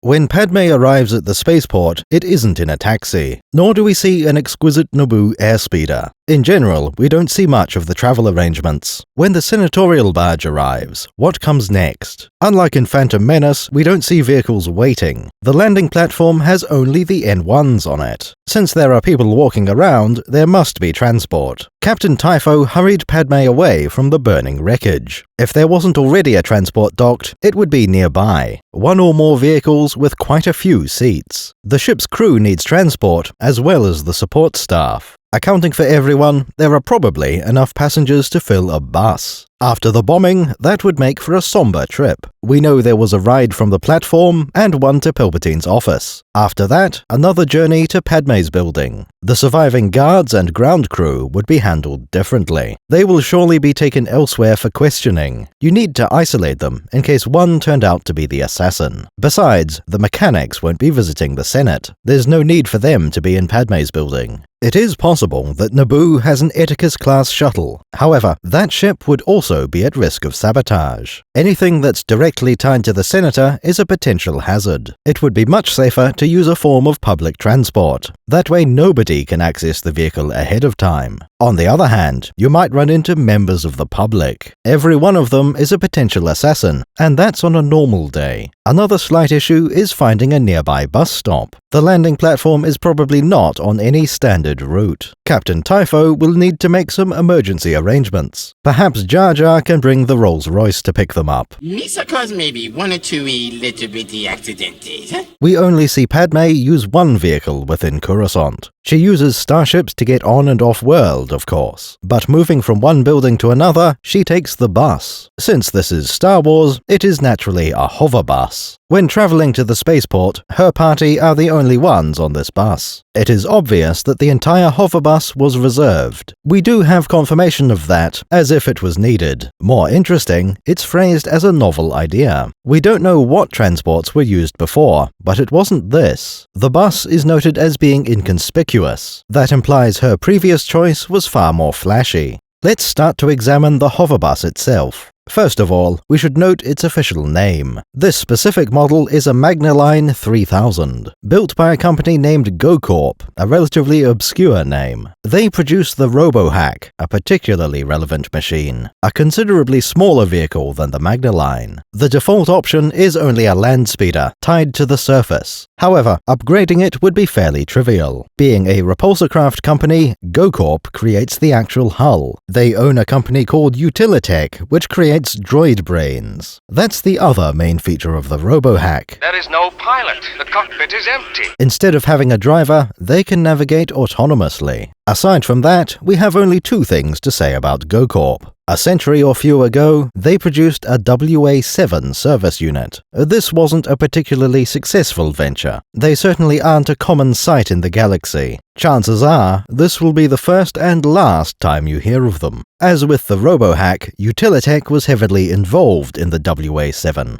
A: When Padme arrives at the spaceport, it isn't in a taxi, nor do we see an exquisite Naboo airspeeder. In general, we don't see much of the travel arrangements. When the senatorial barge arrives, what comes next? Unlike in Phantom Menace, we don't see vehicles waiting. The landing platform has only the N1s on it. Since there are people walking around, there must be transport. Captain Typho hurried Padme away from the burning wreckage. If there wasn't already a transport docked, it would be nearby. 1 or more vehicles with quite a few seats. The ship's crew needs transport, as well as the support staff. Accounting for everyone, there are probably enough passengers to fill a bus. After the bombing, that would make for a somber trip. We know there was a ride from the platform and one to Palpatine's office. After that, another journey to Padme's building. The surviving guards and ground crew would be handled differently. They will surely be taken elsewhere for questioning. You need to isolate them in case one turned out to be the assassin. Besides, the mechanics won't be visiting the Senate. There's no need for them to be in Padme's building. It is possible that Naboo has an Etikus-class shuttle. However, that ship would also be at risk of sabotage. Anything that's directly tied to the Senator is a potential hazard. It would be much safer to use a form of public transport. That way nobody can access the vehicle ahead of time. On the other hand, you might run into members of the public. Every one of them is a potential assassin, and that's on a normal day. Another slight issue is finding a nearby bus stop. The landing platform is probably not on any standard route. Captain Typho will need to make some emergency arrangements. Perhaps Jar Jar can bring the Rolls-Royce to pick them up.
S: Misa cause maybe 1 or 2 little bitty accidentes, huh?
A: We only see Padme use one vehicle within Coruscant. She uses starships to get on and off world, of course. But moving from one building to another, she takes the bus. Since this is Star Wars, it is naturally a Hoverbus. When traveling to the spaceport, her party are the only ones on this bus. It is obvious that the entire Hoverbus was reserved. We do have confirmation of that, as if it was needed. More interesting, it's phrased as a novel idea. We don't know what transports were used before, but it wasn't this. The bus is noted as being inconspicuous. That implies her previous choice was far more flashy. Let's start to examine the Hoverbus itself. First of all, we should note its official name. This specific model is a Magnaline 3000, built by a company named GoCorp, a relatively obscure name. They produce the RoboHack, a particularly relevant machine, a considerably smaller vehicle than the Magnaline. The default option is only a land speeder, tied to the surface. However, upgrading it would be fairly trivial. Being a repulsor craft company, GoCorp creates the actual hull. They own a company called Utilitech, which creates droid brains. That's the other main feature of the RoboHack.
L: There is no pilot. The cockpit is empty.
A: Instead of having a driver, they can navigate autonomously. Aside from that, we have only two things to say about GoCorp. A century or few ago, they produced a WA-7 service unit. This wasn't a particularly successful venture. They certainly aren't a common sight in the galaxy. Chances are, this will be the first and last time you hear of them. As with the RoboHack, Utilitech was heavily involved in the WA-7.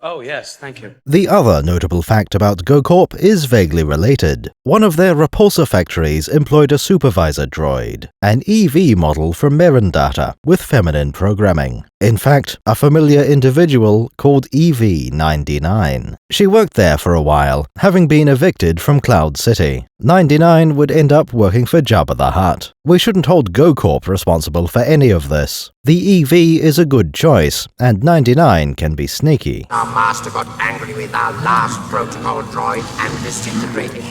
I: Oh, yes, thank you.
A: The other notable fact about GoCorp is vaguely related. One of their repulsor factories employed a supervisor droid, an EV model from Merendata with feminine programming. In fact, a familiar individual called EV-99. She worked there for a while, having been evicted from Cloud City. 99 would end up working for Jabba the Hutt. We shouldn't hold GoCorp responsible for any of this. The EV is a good choice, and 99 can be sneaky.
C: Our master got angry with our last protocol droid and disintegrated.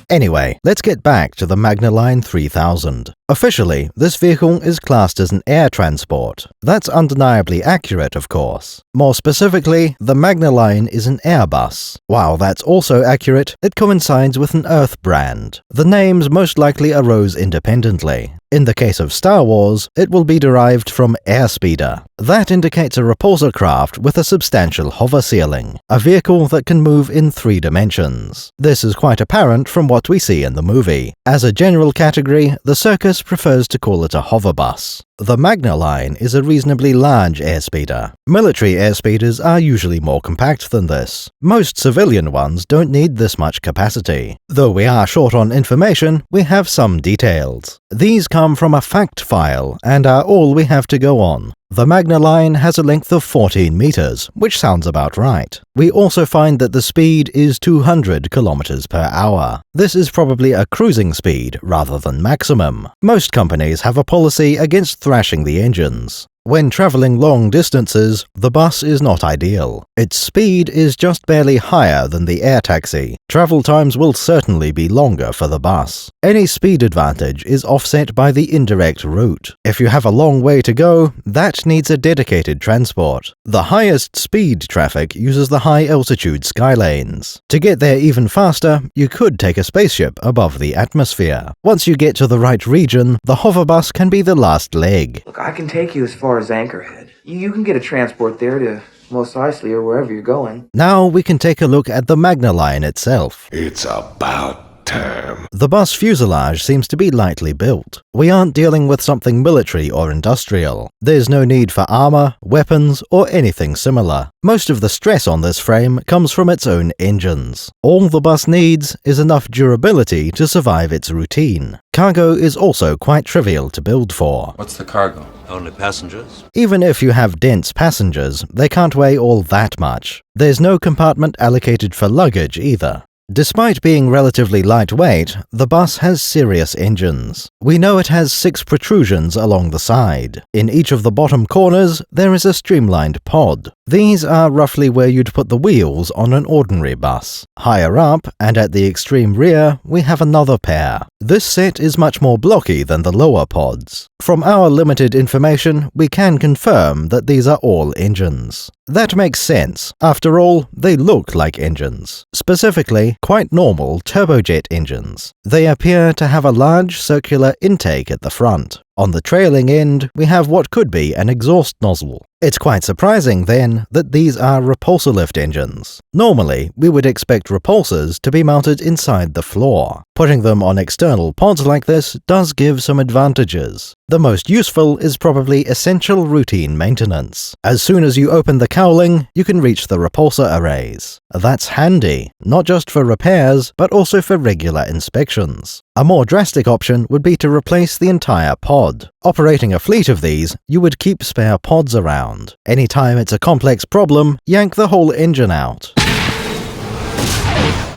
A: Anyway, let's get back to the Magnaline 3000. Officially, this vehicle is classed as an air transport. That's undeniably accurate, of course. More specifically, the Magnaline is an Airbus. While that's also accurate, it coincides with an Earth brand. The names most likely arose independently. In the case of Star Wars, it will be derived from airspeeder. That indicates a repulsor craft with a substantial hover ceiling, a vehicle that can move in 3 dimensions. This is quite apparent from what we see in the movie. As a general category, the circus prefers to call it a hoverbus. The Magnaline is a reasonably large airspeeder. Military airspeeders are usually more compact than this. Most civilian ones don't need this much capacity. Though we are short on information, we have some details. These come from a fact file and are all we have to go on. The Magnaline has a length of 14 meters, which sounds about right. We also find that the speed is 200 kilometers per hour. This is probably a cruising speed rather than maximum. Most companies have a policy against thrashing the engines. When traveling long distances, the bus is not ideal. Its speed is just barely higher than the air taxi. Travel times will certainly be longer for the bus. Any speed advantage is offset by the indirect route. If you have a long way to go, that needs a dedicated transport. The highest speed traffic uses the high-altitude skylanes. To get there even faster, you could take a spaceship above the atmosphere. Once you get to the right region, the hoverbus can be the last leg.
E: Look, I can take you as far as Anchorhead. You can get a transport there to Mos Eisley or wherever you're going.
A: Now we can take a look at the Magnaline itself.
O: It's about time.
A: The bus fuselage seems to be lightly built. We aren't dealing with something military or industrial. There's no need for armor, weapons, or anything similar. Most of the stress on this frame comes from its own engines. All the bus needs is enough durability to survive its routine. Cargo is also quite trivial to build for.
F: What's the cargo?
G: Only passengers?
A: Even if you have dense passengers, they can't weigh all that much. There's no compartment allocated for luggage either. Despite being relatively lightweight, the bus has serious engines. We know it has 6 protrusions along the side. In each of the bottom corners, there is a streamlined pod. These are roughly where you'd put the wheels on an ordinary bus. Higher up, and at the extreme rear, we have another pair. This set is much more blocky than the lower pods. From our limited information, we can confirm that these are all engines. That makes sense. After all, they look like engines. Specifically, quite normal turbojet engines. They appear to have a large circular intake at the front. On the trailing end, we have what could be an exhaust nozzle. It's quite surprising, then, that these are repulsor lift engines. Normally, we would expect repulsors to be mounted inside the floor. Putting them on external pods like this does give some advantages. The most useful is probably essential routine maintenance. As soon as you open the cowling, you can reach the repulsor arrays. That's handy, not just for repairs, but also for regular inspections. A more drastic option would be to replace the entire pod. Operating a fleet of these, you would keep spare pods around. Anytime it's a complex problem, yank the whole engine out.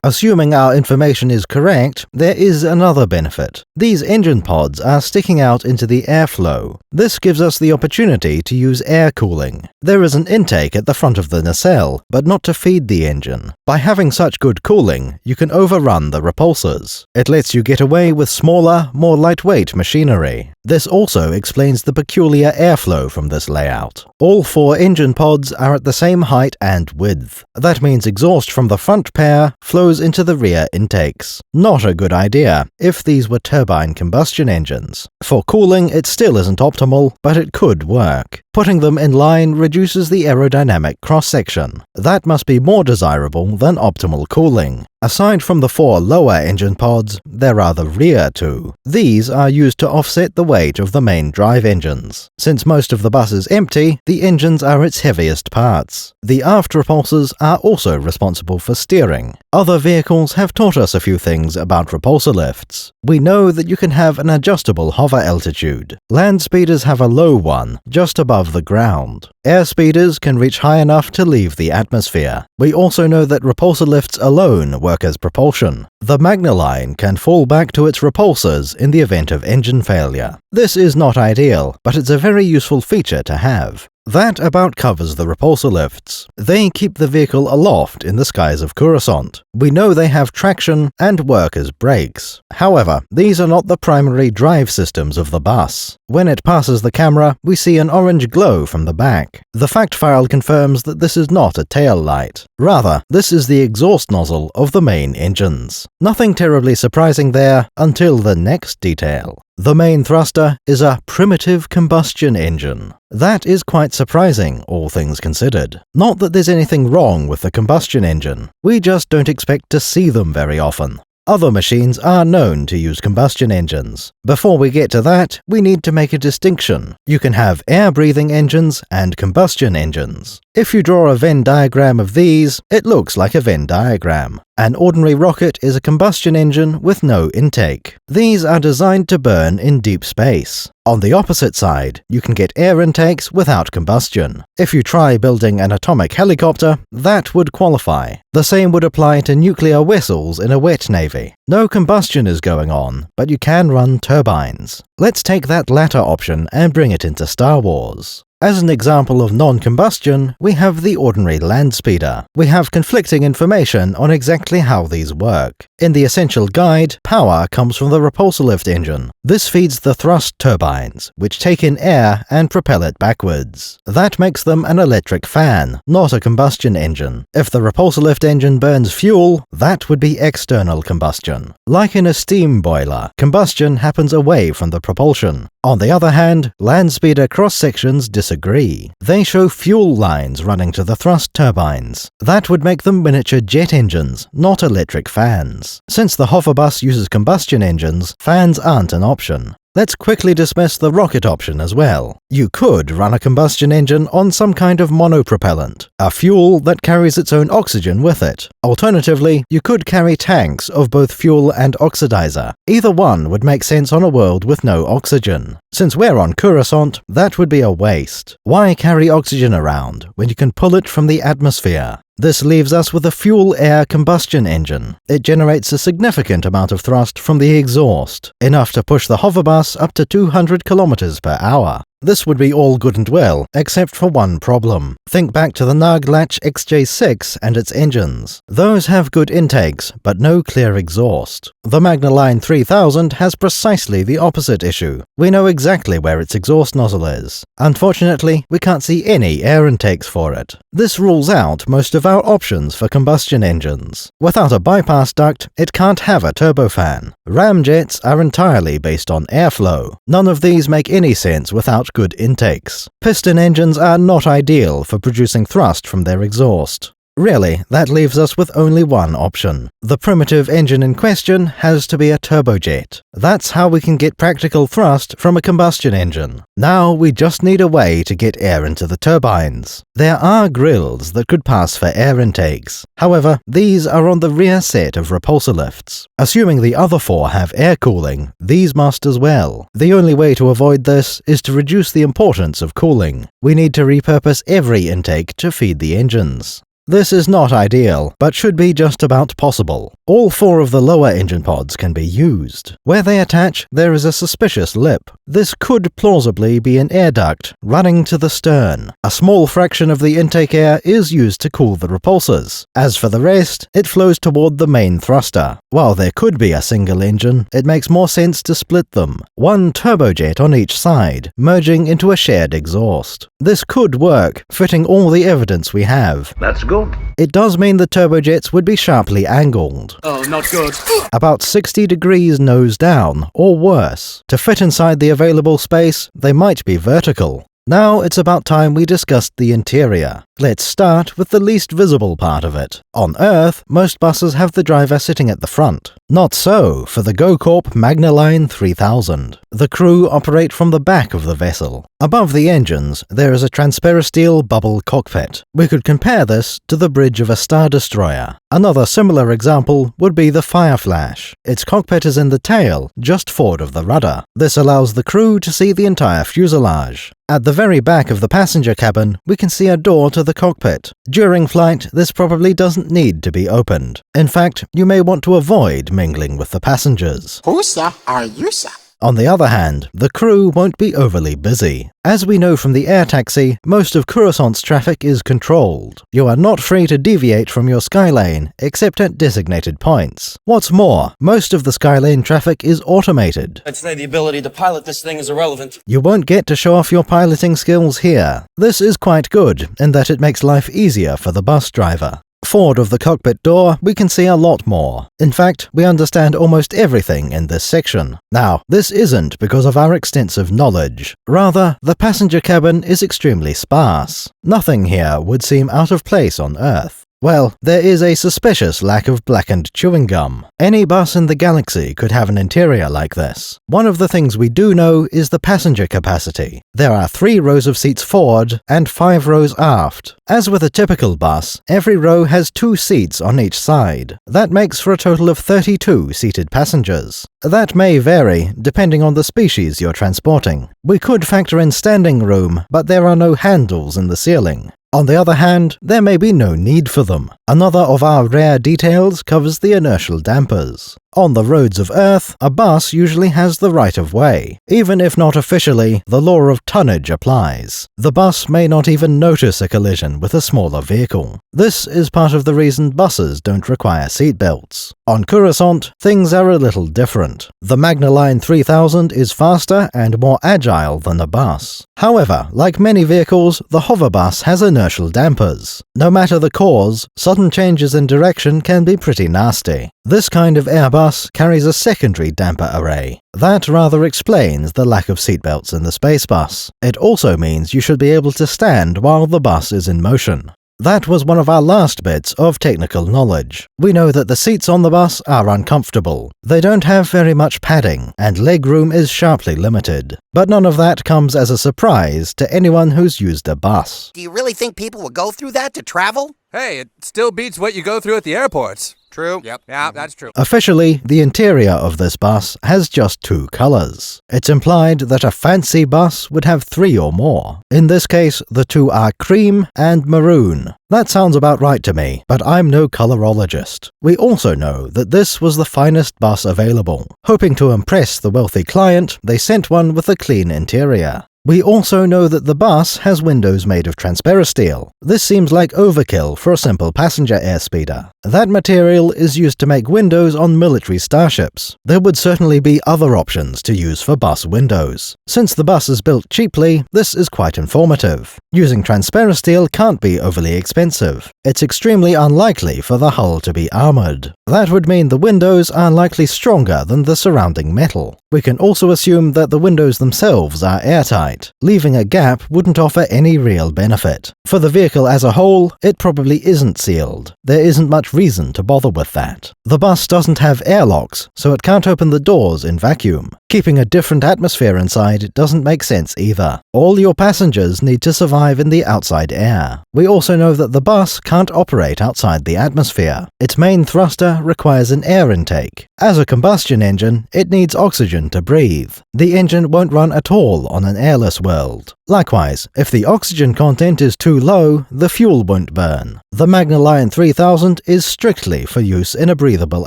A: Assuming our information is correct, there is another benefit. These engine pods are sticking out into the airflow. This gives us the opportunity to use air cooling. There is an intake at the front of the nacelle, but not to feed the engine. By having such good cooling, you can overrun the repulsors. It lets you get away with smaller, more lightweight machinery. This also explains the peculiar airflow from this layout. All 4 engine pods are at the same height and width. That means exhaust from the front pair flows into the rear intakes. Not a good idea if these were turbine combustion engines. For cooling, it still isn't optimal, but it could work. Putting them in line reduces the aerodynamic cross-section. That must be more desirable than optimal cooling. Aside from the 4 lower engine pods, there are the rear 2. These are used to offset the weight of the main drive engines. Since most of the bus is empty, the engines are its heaviest parts. The aft repulsors are also responsible for steering. Other vehicles have taught us a few things about repulsor lifts. We know that you can have an adjustable hover altitude. Land speeders have a low one, just above the ground. Air speeders can reach high enough to leave the atmosphere. We also know that repulsor lifts alone work as propulsion. The Magna line can fall back to its repulsors in the event of engine failure. This is not ideal, but it's a very useful feature to have. That about covers the repulsor lifts. They keep the vehicle aloft in the skies of Coruscant. We know they have traction and work as brakes. However, these are not the primary drive systems of the bus. When it passes the camera, we see an orange glow from the back. The fact file confirms that this is not a tail light. Rather, this is the exhaust nozzle of the main engines. Nothing terribly surprising there until the next detail. The main thruster is a primitive combustion engine. That is quite surprising, all things considered. Not that there's anything wrong with the combustion engine. We just don't expect to see them very often. Other machines are known to use combustion engines. Before we get to that, we need to make a distinction. You can have air-breathing engines and combustion engines. If you draw a Venn diagram of these, it looks like a Venn diagram. An ordinary rocket is a combustion engine with no intake. These are designed to burn in deep space. On the opposite side, you can get air intakes without combustion. If you try building an atomic helicopter, that would qualify. The same would apply to nuclear vessels in a wet navy. No combustion is going on, but you can run turbines. Let's take that latter option and bring it into Star Wars. As an example of non-combustion, we have the ordinary land speeder. We have conflicting information on exactly how these work. In the essential guide, power comes from the repulsor lift engine. This feeds the thrust turbines, which take in air and propel it backwards. That makes them an electric fan, not a combustion engine. If the repulsor lift engine burns fuel, that would be external combustion. Like in a steam boiler, combustion happens away from the propulsion. On the other hand, land speeder cross-sections disagree. They show fuel lines running to the thrust turbines. That would make them miniature jet engines, not electric fans. Since the Hoverbus uses combustion engines, fans aren't an option. Let's quickly dismiss the rocket option as well. You could run a combustion engine on some kind of monopropellant, a fuel that carries its own oxygen with it. Alternatively, you could carry tanks of both fuel and oxidizer. Either one would make sense on a world with no oxygen. Since we're on Coruscant, that would be a waste. Why carry oxygen around when you can pull it from the atmosphere? This leaves us with a fuel-air combustion engine. It generates a significant amount of thrust from the exhaust, enough to push the Hoverbus up to 200 kilometers per hour. This would be all good and well, except for one problem. Think back to the Narglatch XJ6 and its engines. Those have good intakes, but no clear exhaust. The Magna Line 3000 has precisely the opposite issue. We know exactly where its exhaust nozzle is. Unfortunately, we can't see any air intakes for it. This rules out most of our options for combustion engines. Without a bypass duct, it can't have a turbofan. Ramjets are entirely based on airflow. None of these make any sense without good intakes. Piston engines are not ideal for producing thrust from their exhaust. Really, that leaves us with only one option. The primitive engine in question has to be a turbojet. That's how we can get practical thrust from a combustion engine. Now we just need a way to get air into the turbines. There are grills that could pass for air intakes. However, these are on the rear set of repulsor lifts. Assuming the other 4 have air cooling, these must as well. The only way to avoid this is to reduce the importance of cooling. We need to repurpose every intake to feed the engines. This is not ideal, but should be just about possible. All 4 of the lower engine pods can be used. Where they attach, there is a suspicious lip. This could plausibly be an air duct running to the stern. A small fraction of the intake air is used to cool the repulsors. As for the rest, it flows toward the main thruster. While there could be a single engine, it makes more sense to split them. One turbojet on each side, merging into a shared exhaust. This could work, fitting all the evidence we have.
J: That's good.
A: It does mean the turbojets would be sharply angled.
J: Oh, not good.
A: About 60 degrees nose down, or worse. To fit inside the available space, they might be vertical. Now it's about time we discussed the interior. Let's start with the least visible part of it. On Earth, most buses have the driver sitting at the front. Not so for the GoCorp Magna Line 3000. The crew operate from the back of the vessel. Above the engines, there is a transparisteel bubble cockpit. We could compare this to the bridge of a Star Destroyer. Another similar example would be the Fireflash. Its cockpit is in the tail, just forward of the rudder. This allows the crew to see the entire fuselage. At the very back of the passenger cabin, we can see a door to the cockpit. During flight, this probably doesn't need to be opened. In fact, you may want to avoid mingling with the passengers.
S: Who, sir, are you, sir?
A: On the other hand, the crew won't be overly busy. As we know from the air taxi, most of Coruscant's traffic is controlled. You are not free to deviate from your skylane, except at designated points. What's more, most of the skylane traffic is automated.
X: I'd say the ability to pilot this thing is irrelevant.
A: You won't get to show off your piloting skills here. This is quite good, in that it makes life easier for the bus driver. Forward of the cockpit door, we can see a lot more. In fact, we understand almost everything in this section. Now, this isn't because of our extensive knowledge. Rather, the passenger cabin is extremely sparse. Nothing here would seem out of place on Earth. Well, there is a suspicious lack of blackened chewing gum. Any bus in the galaxy could have an interior like this. One of the things we do know is the passenger capacity. There are 3 rows of seats forward and 5 rows aft. As with a typical bus, every row has 2 seats on each side. That makes for a total of 32 seated passengers. That may vary, depending on the species you're transporting. We could factor in standing room, but there are no handles in the ceiling. On the other hand, there may be no need for them. Another of our rare details covers the inertial dampers. On the roads of Earth, a bus usually has the right of way. Even if not officially, the law of tonnage applies. The bus may not even notice a collision with a smaller vehicle. This is part of the reason buses don't require seatbelts. On Coruscant, things are a little different. The Magna Line 3000 is faster and more agile than a bus. However, like many vehicles, the Hoverbus has inertial dampers. No matter the cause, sudden changes in direction can be pretty nasty. This kind of Airbus carries a secondary damper array. That rather explains the lack of seatbelts in the space bus. It also means you should be able to stand while the bus is in motion. That was one of our last bits of technical knowledge. We know that the seats on the bus are uncomfortable. They don't have very much padding, and legroom is sharply limited. But none of that comes as a surprise to anyone who's used a bus.
M: Do you really think people will go through that to travel?
N: Hey, it still beats what you go through at the airports. True. Yep. Yeah, that's true.
A: Officially, the interior of this bus has just 2 colors. It's implied that a fancy bus would have 3 or more. In this case, the 2 are cream and maroon. That sounds about right to me, but I'm no colorologist. We also know that this was the finest bus available. Hoping to impress the wealthy client, they sent one with a clean interior. We also know that the bus has windows made of transparisteel. This seems like overkill for a simple passenger airspeeder. That material is used to make windows on military starships. There would certainly be other options to use for bus windows. Since the bus is built cheaply, this is quite informative. Using transparent steel can't be overly expensive. It's extremely unlikely for the hull to be armored. That would mean the windows are likely stronger than the surrounding metal. We can also assume that the windows themselves are airtight. Leaving a gap wouldn't offer any real benefit. For the vehicle as a whole, it probably isn't sealed. There isn't much reason to bother with that. The bus doesn't have airlocks, so it can't open the doors in vacuum. Keeping a different atmosphere inside doesn't make sense either. All your passengers need to survive in the outside air. We also know that the bus can't operate outside the atmosphere. Its main thruster requires an air intake. As a combustion engine, it needs oxygen to breathe. The engine won't run at all on an airless world. Likewise, if the oxygen content is too low, the fuel won't burn. The Magna 3000 is strictly for use in a breathable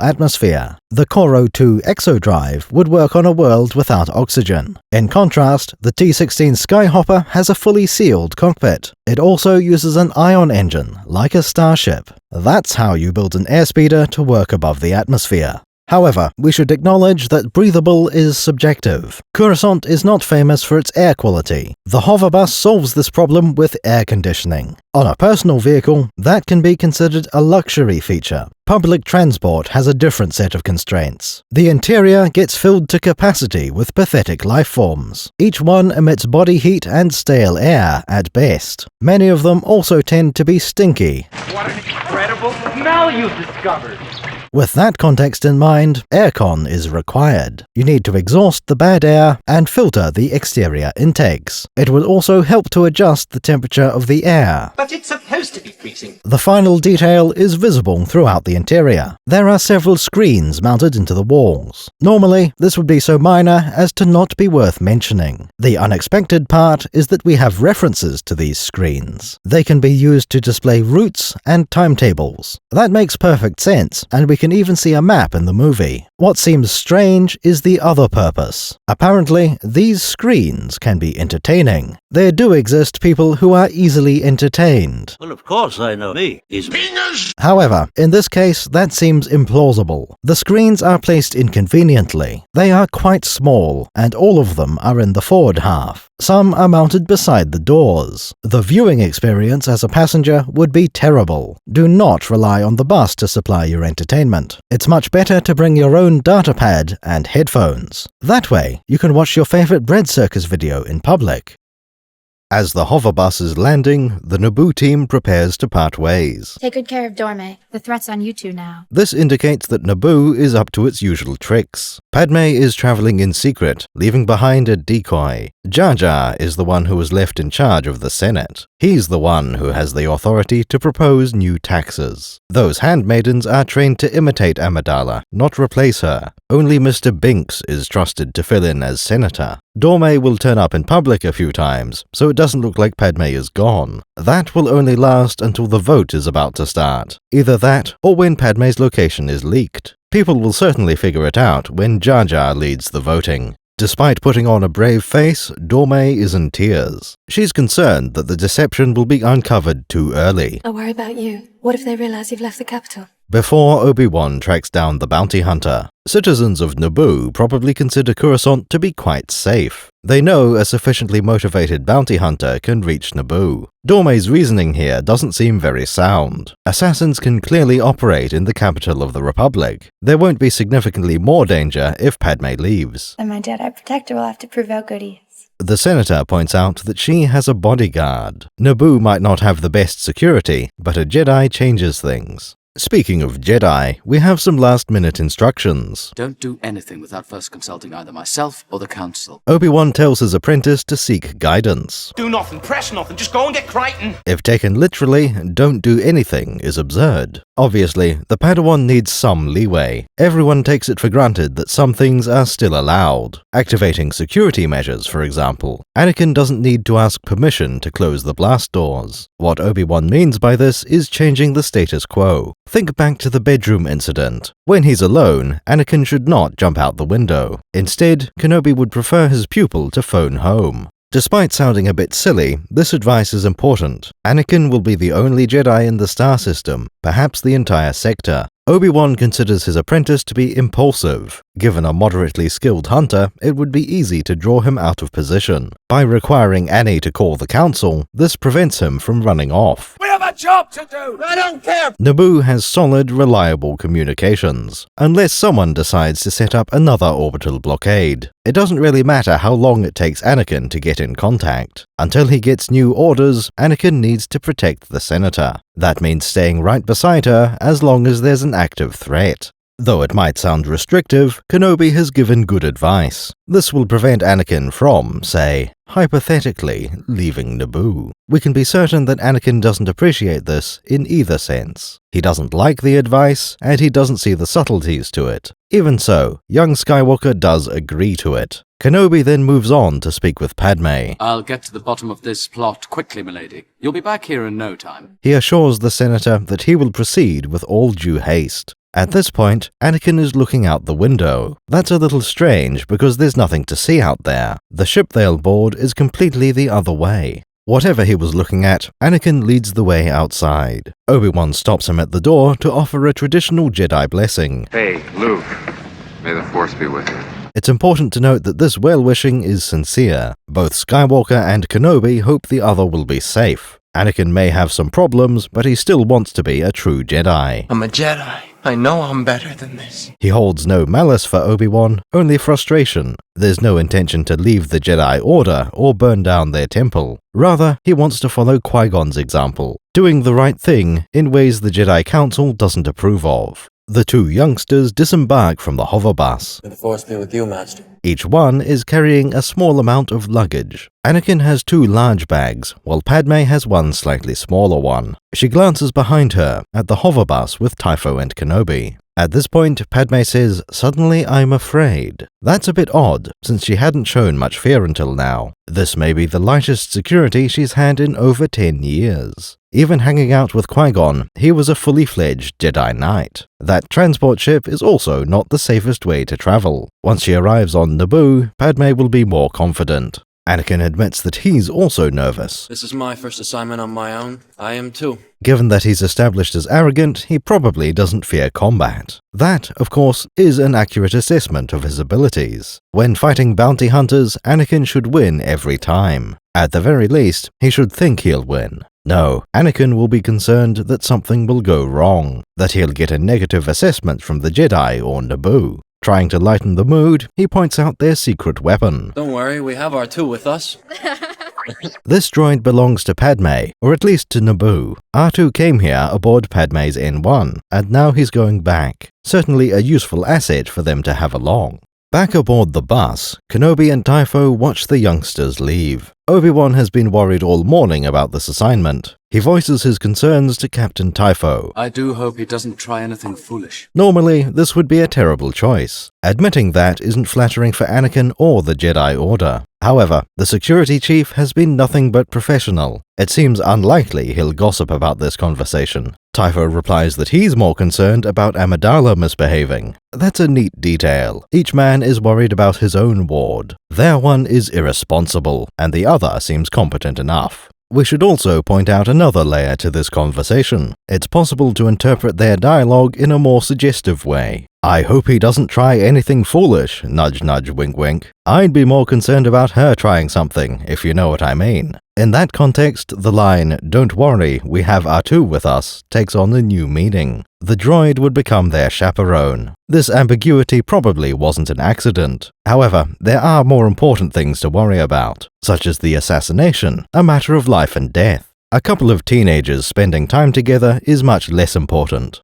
A: atmosphere. The Coro 2 exodrive would work on a world without oxygen. In contrast, the T-16 Skyhopper has a fully sealed cockpit. It also uses an ion engine, like a starship. That's how you build an airspeeder to work above the atmosphere. However, we should acknowledge that breathable is subjective. Coruscant is not famous for its air quality. The Hoverbus solves this problem with air conditioning. On a personal vehicle, that can be considered a luxury feature. Public transport has a different set of constraints. The interior gets filled to capacity with pathetic life forms. Each one emits body heat and stale air at best. Many of them also tend to be stinky.
J: What an incredible smell you've discovered!
A: With that context in mind, aircon is required. You need to exhaust the bad air and filter the exterior intakes. It will also help to adjust the temperature of the air.
J: But it's supposed to be freezing.
A: The final detail is visible throughout the interior. There are several screens mounted into the walls. Normally, this would be so minor as to not be worth mentioning. The unexpected part is that we have references to these screens. They can be used to display routes and timetables. That makes perfect sense, and we can even see a map in the movie. What seems strange is the other purpose. Apparently, these screens can be entertaining. There do exist people who are easily entertained.
D: Well, of course I know me. He's fingers!
A: However, in this case, that seems implausible. The screens are placed inconveniently. They are quite small, and all of them are in the forward half. Some are mounted beside the doors. The viewing experience as a passenger would be terrible. Do not rely on the bus to supply your entertainment. It's much better to bring your own datapad and headphones. That way, you can watch your favorite Bread Circus video in public. As the Hoverbus is landing, the Naboo team prepares to part ways.
K: Take good care of Dorme. The threat's on you two now.
A: This indicates that Naboo is up to its usual tricks. Padme is traveling in secret, leaving behind a decoy. Jar Jar is the one who was left in charge of the Senate. He's the one who has the authority to propose new taxes. Those handmaidens are trained to imitate Amidala, not replace her. Only Mr. Binks is trusted to fill in as senator. Dorme will turn up in public a few times, so it doesn't look like Padme is gone. That will only last until the vote is about to start. Either that, or when Padme's location is leaked. People will certainly figure it out when Jar Jar leads the voting. Despite putting on a brave face, Dorme is in tears. She's concerned that the deception will be uncovered too early.
U: I worry about you. What if they realize you've left the capital?
A: Before Obi-Wan tracks down the bounty hunter, citizens of Naboo probably consider Coruscant to be quite safe. They know a sufficiently motivated bounty hunter can reach Naboo. Dorme's reasoning here doesn't seem very sound. Assassins can clearly operate in the capital of the Republic. There won't be significantly more danger if Padme leaves.
K: And my Jedi protector will have to prove how good he is.
A: The senator points out that she has a bodyguard. Naboo might not have the best security, but a Jedi changes things. Speaking of Jedi, we have some last-minute instructions.
P: Don't do anything without first consulting either myself or the Council.
A: Obi-Wan tells his apprentice to seek guidance.
J: Do nothing, press nothing, just go and get Crichton.
A: If taken literally, don't do anything is absurd. Obviously, the Padawan needs some leeway. Everyone takes it for granted that some things are still allowed. Activating security measures, for example. Anakin doesn't need to ask permission to close the blast doors. What Obi-Wan means by this is changing the status quo. Think back to the bedroom incident. When he's alone, Anakin should not jump out the window. Instead, Kenobi would prefer his pupil to phone home. Despite sounding a bit silly, this advice is important. Anakin will be the only Jedi in the star system, perhaps the entire sector. Obi-Wan considers his apprentice to be impulsive. Given a moderately skilled hunter, it would be easy to draw him out of position. By requiring Annie to call the council, this prevents him from running off.
J: We have a job to do! I don't care!
A: Naboo has solid, reliable communications, unless someone decides to set up another orbital blockade. It doesn't really matter how long it takes Anakin to get in contact. Until he gets new orders, Anakin needs to protect the Senator. That means staying right beside her as long as there's an active threat. Though it might sound restrictive, Kenobi has given good advice. This will prevent Anakin from, say, hypothetically, leaving Naboo. We can be certain that Anakin doesn't appreciate this in either sense. He doesn't like the advice, and he doesn't see the subtleties to it. Even so, young Skywalker does agree to it. Kenobi then moves on to speak with Padme.
P: I'll get to the bottom of this plot quickly, milady. You'll be back here in no time.
A: He assures the Senator that he will proceed with all due haste. At this point, Anakin is looking out the window. That's a little strange because there's nothing to see out there. The ship they'll board is completely the other way. Whatever he was looking at, Anakin leads the way outside. Obi-Wan stops him at the door to offer a traditional Jedi blessing.
F: Hey, Luke. May the Force be with you.
A: It's important to note that this well-wishing is sincere. Both Skywalker and Kenobi hope the other will be safe. Anakin may have some problems, but he still wants to be a true Jedi.
J: I'm a Jedi. I know I'm better than this.
A: He holds no malice for Obi-Wan, only frustration. There's no intention to leave the Jedi Order or burn down their temple. Rather, he wants to follow Qui-Gon's example, doing the right thing in ways the Jedi Council doesn't approve of. The two youngsters disembark from the Hoverbus.
X: May the Force be with you, Master.
A: Each one is carrying a small amount of luggage. Anakin has 2 large bags, while Padme has one slightly smaller one. She glances behind her at the Hoverbus with Typho and Kenobi. At this point, Padme says, "Suddenly I'm afraid." That's a bit odd, since she hadn't shown much fear until now. This may be the lightest security she's had in over 10 years. Even hanging out with Qui-Gon, he was a fully fledged Jedi Knight. That transport ship is also not the safest way to travel. Once she arrives on Naboo, Padme will be more confident. Anakin admits that he's also nervous.
X: This is my first assignment on my own. I am too.
A: Given that he's established as arrogant, he probably doesn't fear combat. That, of course, is an accurate assessment of his abilities. When fighting bounty hunters, Anakin should win every time. At the very least, he should think he'll win. No, Anakin will be concerned that something will go wrong, that he'll get a negative assessment from the Jedi or Naboo. Trying to lighten the mood, he points out their secret weapon.
X: Don't worry, we have R2 with us.
A: This droid belongs to Padme, or at least to Naboo. R2 came here aboard Padme's N1, and now he's going back. Certainly a useful asset for them to have along. Back aboard the bus, Kenobi and Typho watch the youngsters leave. Obi-Wan has been worried all morning about this assignment. He voices his concerns to Captain Typho.
P: I do hope he doesn't try anything foolish.
A: Normally, this would be a terrible choice. Admitting that isn't flattering for Anakin or the Jedi Order. However, the security chief has been nothing but professional. It seems unlikely he'll gossip about this conversation. Typho replies that he's more concerned about Amidala misbehaving. That's a neat detail. Each man is worried about his own ward. Their one is irresponsible, and the other seems competent enough. We should also point out another layer to this conversation. It's possible to interpret their dialogue in a more suggestive way. I hope he doesn't try anything foolish, nudge nudge wink wink. I'd be more concerned about her trying something, if you know what I mean. In that context, the line, "Don't worry, we have R2 with us," takes on a new meaning. The droid would become their chaperone. This ambiguity probably wasn't an accident. However, there are more important things to worry about, such as the assassination, a matter of life and death. A couple of teenagers spending time together is much less important.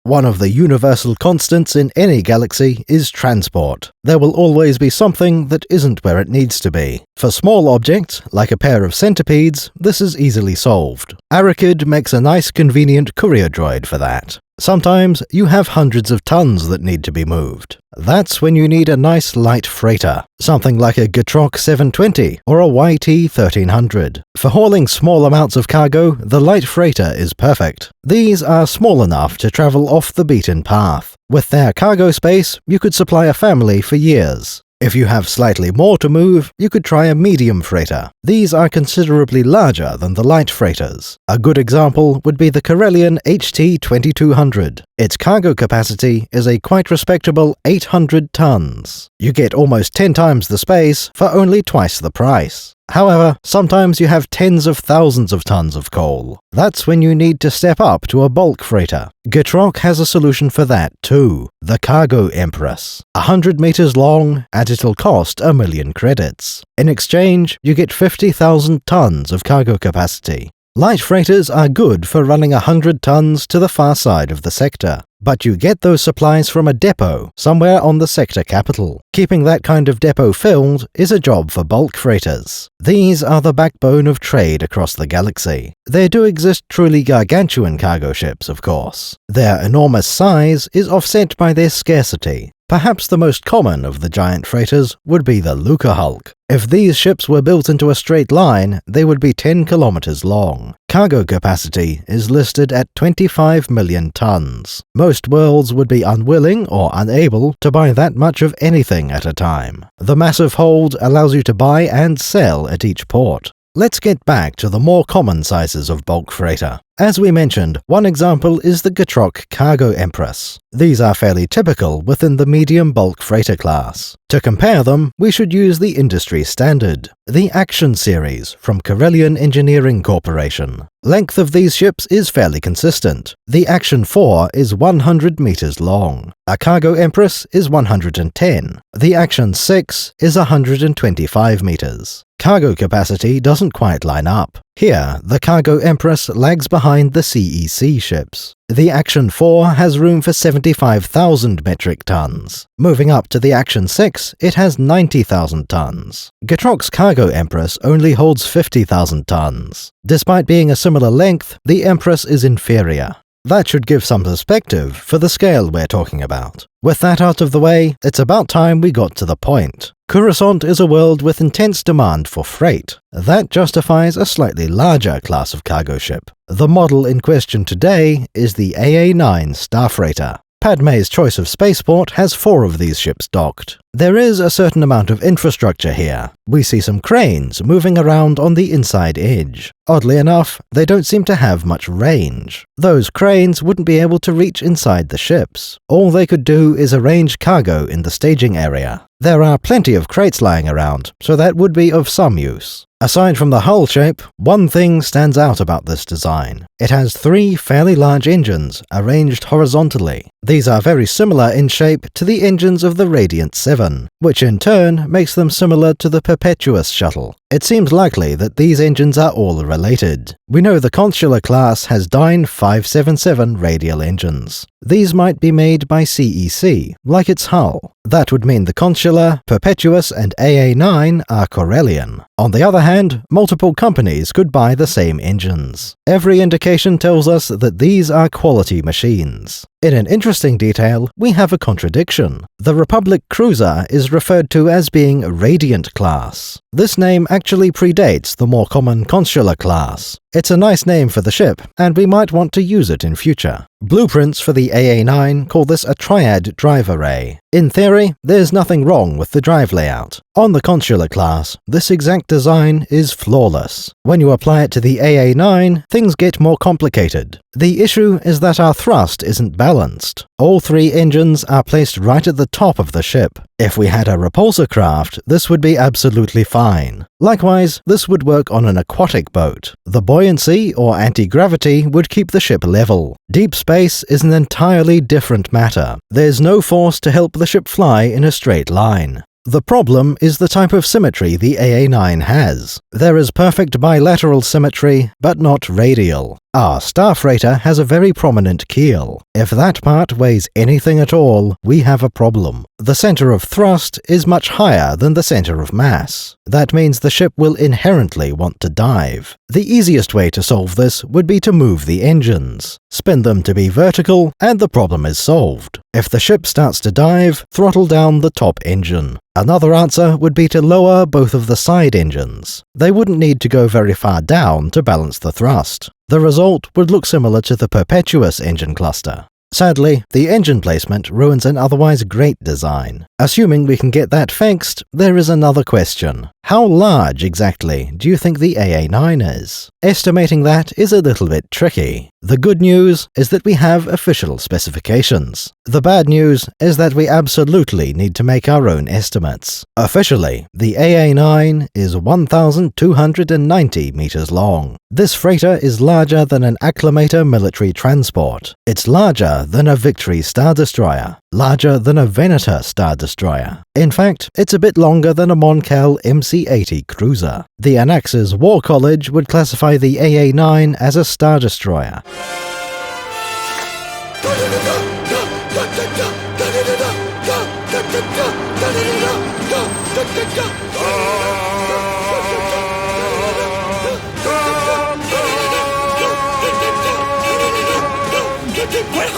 A: One of the universal constants in any galaxy is transport. There will always be something that isn't where it needs to be. For small objects, like a pair of centipedes, this is easily solved. Arakid makes a nice convenient courier droid for that. Sometimes you have hundreds of tons that need to be moved. That's when you need a nice light freighter, something like a Gatroc 720 or a YT 1300. For hauling small amounts of cargo, the light freighter is perfect. These are small enough to travel off the beaten path. With their cargo space, you could supply a family for years. If you have slightly more to move, you could try a medium freighter. These are considerably larger than the light freighters. A good example would be the Corellian HT 2200. Its cargo capacity is a quite respectable 800 tons. You get almost 10 times the space for only twice the price. However, sometimes you have tens of thousands of tons of coal. That's when you need to step up to a bulk freighter. Getrock has a solution for that too, the Cargo Empress. 100 meters long, and it'll cost 1 million credits. In exchange, you get 50,000 tons of cargo capacity. Light freighters are good for running 100 tons to the far side of the sector, but you get those supplies from a depot somewhere on the sector capital. Keeping that kind of depot filled is a job for bulk freighters. These are the backbone of trade across the galaxy. There do exist truly gargantuan cargo ships, of course. Their enormous size is offset by their scarcity. Perhaps the most common of the giant freighters would be the Lucahulk. If these ships were built into a straight line, they would be 10 kilometers long. Cargo capacity is listed at 25 million tons. Most worlds would be unwilling or unable to buy that much of anything at a time. The massive hold allows you to buy and sell at each port. Let's get back to the more common sizes of bulk freighter. As we mentioned, one example is the Getrock Cargo Empress. These are fairly typical within the medium bulk freighter class. To compare them, we should use the industry standard, the Action Series from Corellian Engineering Corporation. Length of these ships is fairly consistent. The Action 4 is 100 meters long. A Cargo Empress is 110. The Action 6 is 125 meters. Cargo capacity doesn't quite line up. Here, the Cargo Empress lags behind the CEC ships. The Action 4 has room for 75,000 metric tons. Moving up to the Action 6, it has 90,000 tons. Getrock's Cargo Empress only holds 50,000 tons. Despite being a similar length, the Empress is inferior. That should give some perspective for the scale we're talking about. With that out of the way, it's about time we got to the point. Coruscant is a world with intense demand for freight. That justifies a slightly larger class of cargo ship. The model in question today is the AA-9 Star Freighter. Padme's choice of Spaceport has 4 of these ships docked. There is a certain amount of infrastructure here. We see some cranes moving around on the inside edge. Oddly enough, they don't seem to have much range. Those cranes wouldn't be able to reach inside the ships. All they could do is arrange cargo in the staging area. There are plenty of crates lying around, so that would be of some use. Aside from the hull shape, one thing stands out about this design. It has 3 fairly large engines arranged horizontally. These are very similar in shape to the engines of the Radiant 7, which in turn makes them similar to the Perpetuous shuttle. It seems likely that these engines are all related. We know the Consular class has Dyne 577 radial engines. These might be made by CEC, like its hull. That would mean the Consular, Perpetuous, and AA-9 are Corellian. On the other hand, multiple companies could buy the same engines. Every indication tells us that these are quality machines. In an interesting detail, we have a contradiction. The Republic cruiser is referred to as being Radiant class. This name actually predates the more common Consular class. It's a nice name for the ship, and we might want to use it in future. Blueprints for the AA-9 call this a triad drive array. In theory, there's nothing wrong with the drive layout. On the Consular class, this exact design is flawless. When you apply it to the AA-9, things get more complicated. The issue is that our thrust isn't balanced. All 3 engines are placed right at the top of the ship. If we had a repulsor craft, this would be absolutely fine. Likewise, this would work on an aquatic boat. The buoyancy or anti-gravity would keep the ship level. Deep space is an entirely different matter. There's no force to help the ship fly in a straight line. The problem is the type of symmetry the AA-9 has. There is perfect bilateral symmetry, but not radial. Our Star Freighter has a very prominent keel. If that part weighs anything at all, we have a problem. The center of thrust is much higher than the center of mass. That means the ship will inherently want to dive. The easiest way to solve this would be to move the engines. Spin them to be vertical, and the problem is solved. If the ship starts to dive, throttle down the top engine. Another answer would be to lower both of the side engines. They wouldn't need to go very far down to balance the thrust. The result would look similar to the Perpetuous engine cluster. Sadly, the engine placement ruins an otherwise great design. Assuming we can get that fixed, there is another question. How large exactly do you think the AA-9 is? Estimating that is a little bit tricky. The good news is that we have official specifications. The bad news is that we absolutely need to make our own estimates. Officially, the AA-9 is 1,290 meters long. This freighter is larger than an Acclamator military transport. It's larger than a Victory Star Destroyer, larger than a Venator Star Destroyer. In fact, it's a bit longer than a Moncal MC-80 cruiser. The Anaxes War College would classify the AA-9 as a Star Destroyer.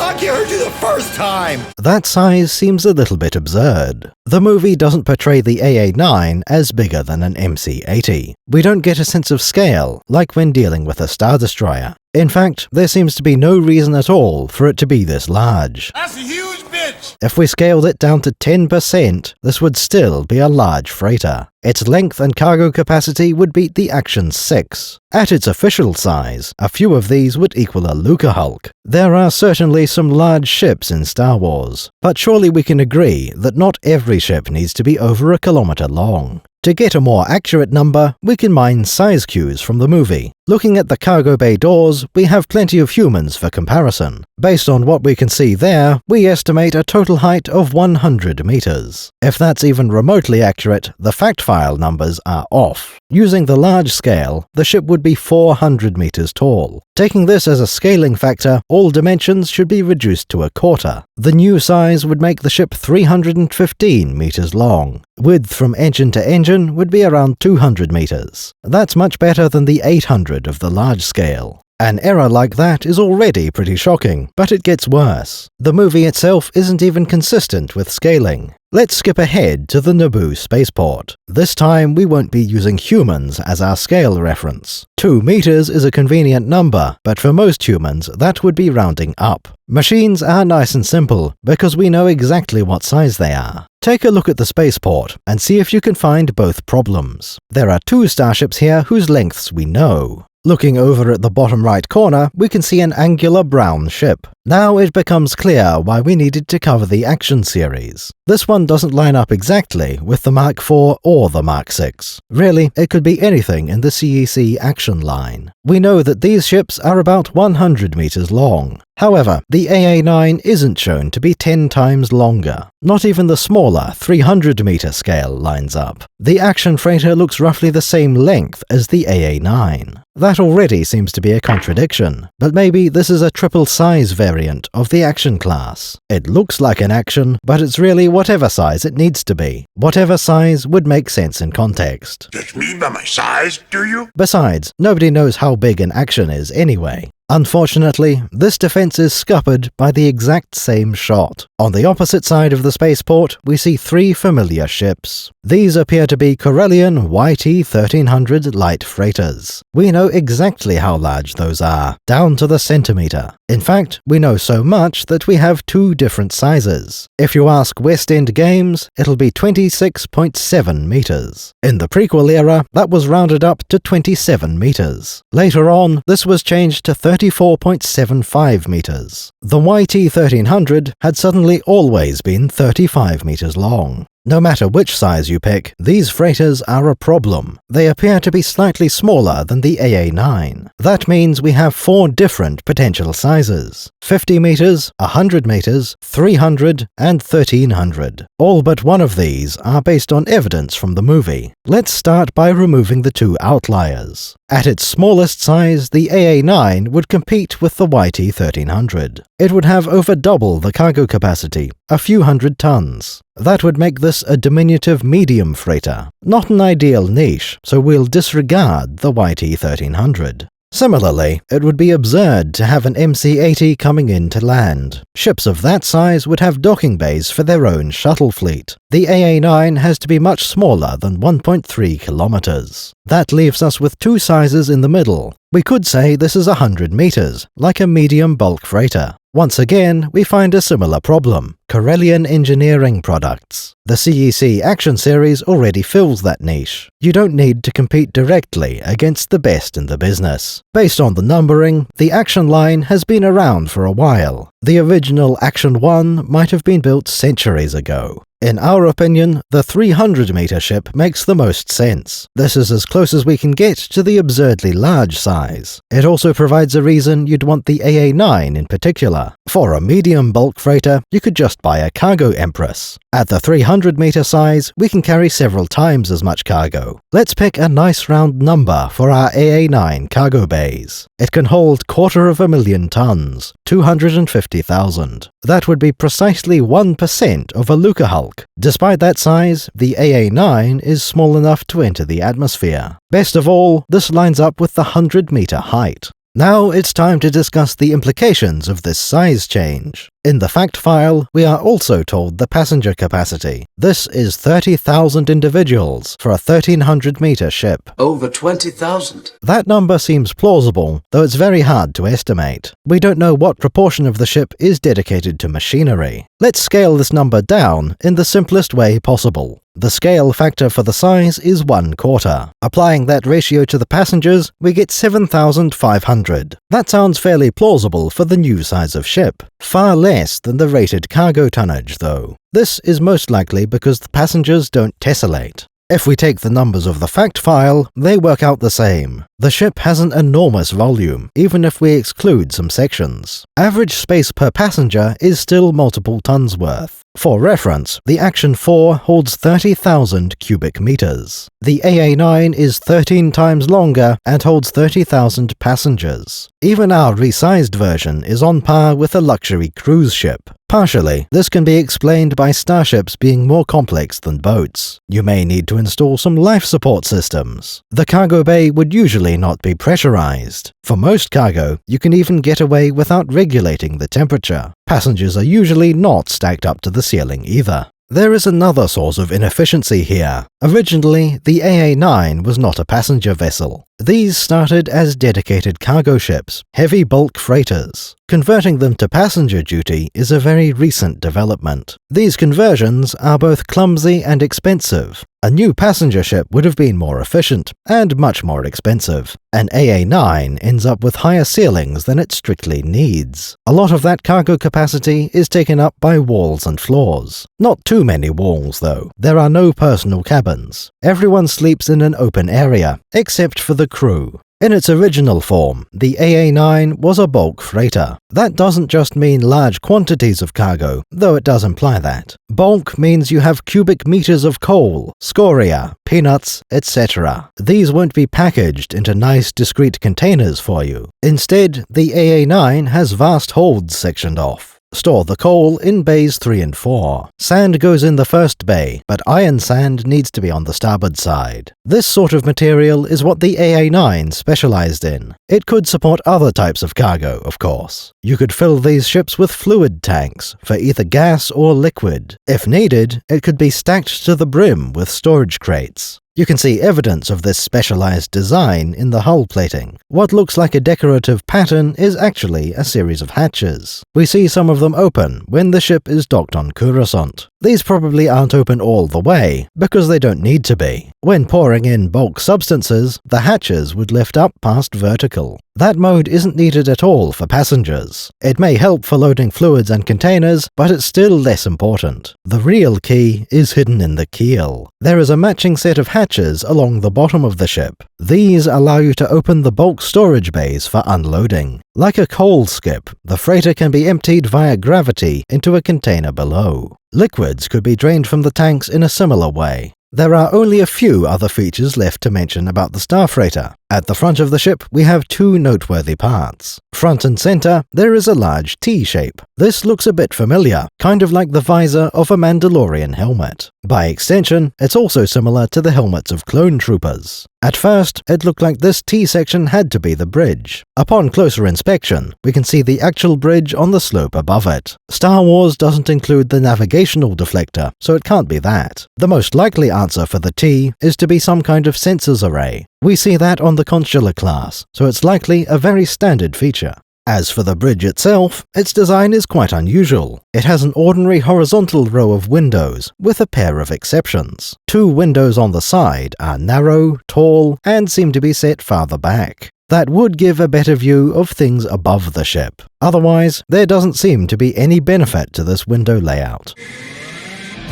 M: I heard you the first time!
A: That size seems a little bit absurd. The movie doesn't portray the AA-9 as bigger than an MC-80. We don't get a sense of scale, like when dealing with a Star Destroyer. In fact, there seems to be no reason at all for it to be this large.
J: That's a huge bitch!
A: If we scaled it down to 10%, this would still be a large freighter. Its length and cargo capacity would beat the Action 6. At its official size, a few of these would equal a Lucahulk. There are certainly some large ships in Star Wars, but surely we can agree that not every ship needs to be over a kilometer long. To get a more accurate number, we can mine size cues from the movie. Looking at the cargo bay doors, we have plenty of humans for comparison. Based on what we can see there, we estimate a total height of 100 meters. If that's even remotely accurate, the fact file numbers are off. Using the large scale, the ship would be 400 meters tall. Taking this as a scaling factor, all dimensions should be reduced to a quarter. The new size would make the ship 315 meters long. Width from engine to engine would be around 200 meters. That's much better than the 800 of the large scale. An error like that is already pretty shocking, but it gets worse. The movie itself isn't even consistent with scaling. Let's skip ahead to the Naboo spaceport. This time we won't be using humans as our scale reference. 2 meters is a convenient number, but for most humans that would be rounding up. Machines are nice and simple because we know exactly what size they are. Take a look at the spaceport and see if you can find both problems. There are 2 starships here whose lengths we know. Looking over at the bottom right corner, we can see an angular brown ship. Now it becomes clear why we needed to cover the Action series. This one doesn't line up exactly with the Mark IV or the Mark VI. Really, it could be anything in the CEC Action line. We know that these ships are about 100 meters long. However, the AA-9 isn't shown to be 10 times longer. Not even the smaller 300-meter scale lines up. The Action freighter looks roughly the same length as the AA-9. That already seems to be a contradiction, but maybe this is a triple size variant of the Action class. It looks like an Action, but it's really whatever size it needs to be. Whatever size would make sense in context.
J: Judge me by my size, do you?
A: Besides, nobody knows how big an Action is anyway. Unfortunately, this defense is scuppered by the exact same shot. On the opposite side of the spaceport, we see 3 familiar ships. These appear to be Corellian YT-1300 light freighters. We know exactly how large those are, down to the centimeter. In fact, we know so much that we have 2 different sizes. If you ask West End Games, it'll be 26.7 meters. In the prequel era, that was rounded up to 27 meters. Later on, this was changed to 34.75 meters. The YT-1300 had suddenly always been 35 meters long. No matter which size you pick, these freighters are a problem. They appear to be slightly smaller than the AA-9. That means we have 4 different potential sizes: 50 meters, 100 meters, 300, and 1300. All but one of these are based on evidence from the movie. Let's start by removing the 2 outliers. At its smallest size, the AA-9 would compete with the YT-1300. It would have over double the cargo capacity, a few hundred tons. That would make this a diminutive medium freighter. Not an ideal niche, so we'll disregard the YT-1300. Similarly, it would be absurd to have an MC-80 coming in to land. Ships of that size would have docking bays for their own shuttle fleet. The AA-9 has to be much smaller than 1.3 kilometers. That leaves us with two sizes in the middle. We could say this is 100 meters, like a medium bulk freighter. Once again, we find a similar problem: Corellian engineering products. The CEC Action series already fills that niche. You don't need to compete directly against the best in the business. Based on the numbering, the Action line has been around for a while. The original Action 1 might have been built centuries ago. In our opinion, the 300-meter ship makes the most sense. This is as close as we can get to the absurdly large size. It also provides a reason you'd want the AA-9 in particular. For a medium bulk freighter, you could just buy a cargo Empress. At the 300-meter size, we can carry several times as much cargo. Let's pick a nice round number for our AA-9 cargo bays. It can hold 250,000 tons, 250,000. That would be precisely 1% of a Lucahulk. Despite that size, the AA-9 is small enough to enter the atmosphere. Best of all, this lines up with the 100-meter height. Now it's time to discuss the implications of this size change. In the fact file, we are also told the passenger capacity. This is 30,000 individuals for a 1,300-meter ship.
D: Over 20,000.
A: That number seems plausible, though it's very hard to estimate. We don't know what proportion of the ship is dedicated to machinery. Let's scale this number down in the simplest way possible. The scale factor for the size is 1/4. Applying that ratio to the passengers, we get 7,500. That sounds fairly plausible for the new size of ship. Far less than the rated cargo tonnage, though. This is most likely because the passengers don't tessellate. If we take the numbers of the fact file, they work out the same. The ship has an enormous volume, even if we exclude some sections. Average space per passenger is still multiple tons worth. For reference, the Action 4 holds 30,000 cubic meters. The AA-9 is 13 times longer and holds 30,000 passengers. Even our resized version is on par with a luxury cruise ship. Partially, this can be explained by starships being more complex than boats. You may need to install some life support systems. The cargo bay would usually not be pressurized. For most cargo, you can even get away without regulating the temperature. Passengers are usually not stacked up to the ceiling either. There is another source of inefficiency here. Originally, the AA-9 was not a passenger vessel. These started as dedicated cargo ships, heavy bulk freighters. Converting them to passenger duty is a very recent development. These conversions are both clumsy and expensive. A new passenger ship would have been more efficient, and much more expensive. An AA-9 ends up with higher ceilings than it strictly needs. A lot of that cargo capacity is taken up by walls and floors. Not too many walls, though. There are no personal cabins. Everyone sleeps in an open area, except for the crew. In its original form, the AA-9 was a bulk freighter. That doesn't just mean large quantities of cargo, though it does imply that. Bulk means you have cubic meters of coal, scoria, peanuts, etc. These won't be packaged into nice discrete containers for you. Instead, the AA-9 has vast holds sectioned off. Store the coal in bays 3 and 4. Sand goes in the first bay, but iron sand needs to be on the starboard side. This sort of material is what the AA-9 specialized in. It could support other types of cargo, of course. You could fill these ships with fluid tanks, for either gas or liquid. If needed, it could be stacked to the brim with storage crates. You can see evidence of this specialized design in the hull plating. What looks like a decorative pattern is actually a series of hatches. We see some of them open when the ship is docked on Coruscant. These probably aren't open all the way, because they don't need to be. When pouring in bulk substances, the hatches would lift up past vertical. That mode isn't needed at all for passengers. It may help for loading fluids and containers, but it's still less important. The real key is hidden in the keel. There is a matching set of hatches along the bottom of the ship. These allow you to open the bulk storage bays for unloading. Like a coal skip, the freighter can be emptied via gravity into a container below. Liquids could be drained from the tanks in a similar way. There are only a few other features left to mention about the Star Freighter. At the front of the ship, we have two noteworthy parts. Front and center, there is a large T shape. This looks a bit familiar, kind of like the visor of a Mandalorian helmet. By extension, it's also similar to the helmets of clone troopers. At first, it looked like this T section had to be the bridge. Upon closer inspection, we can see the actual bridge on the slope above it. Star Wars doesn't include the navigational deflector, so it can't be that. The most likely answer for the T is to be some kind of sensors array. We see that on the Consular class, so it's likely a very standard feature. As for the bridge itself, its design is quite unusual. It has an ordinary horizontal row of windows, with a pair of exceptions. Two windows on the side are narrow, tall, and seem to be set farther back. That would give a better view of things above the ship. Otherwise, there doesn't seem to be any benefit to this window layout.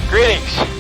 L: Greetings.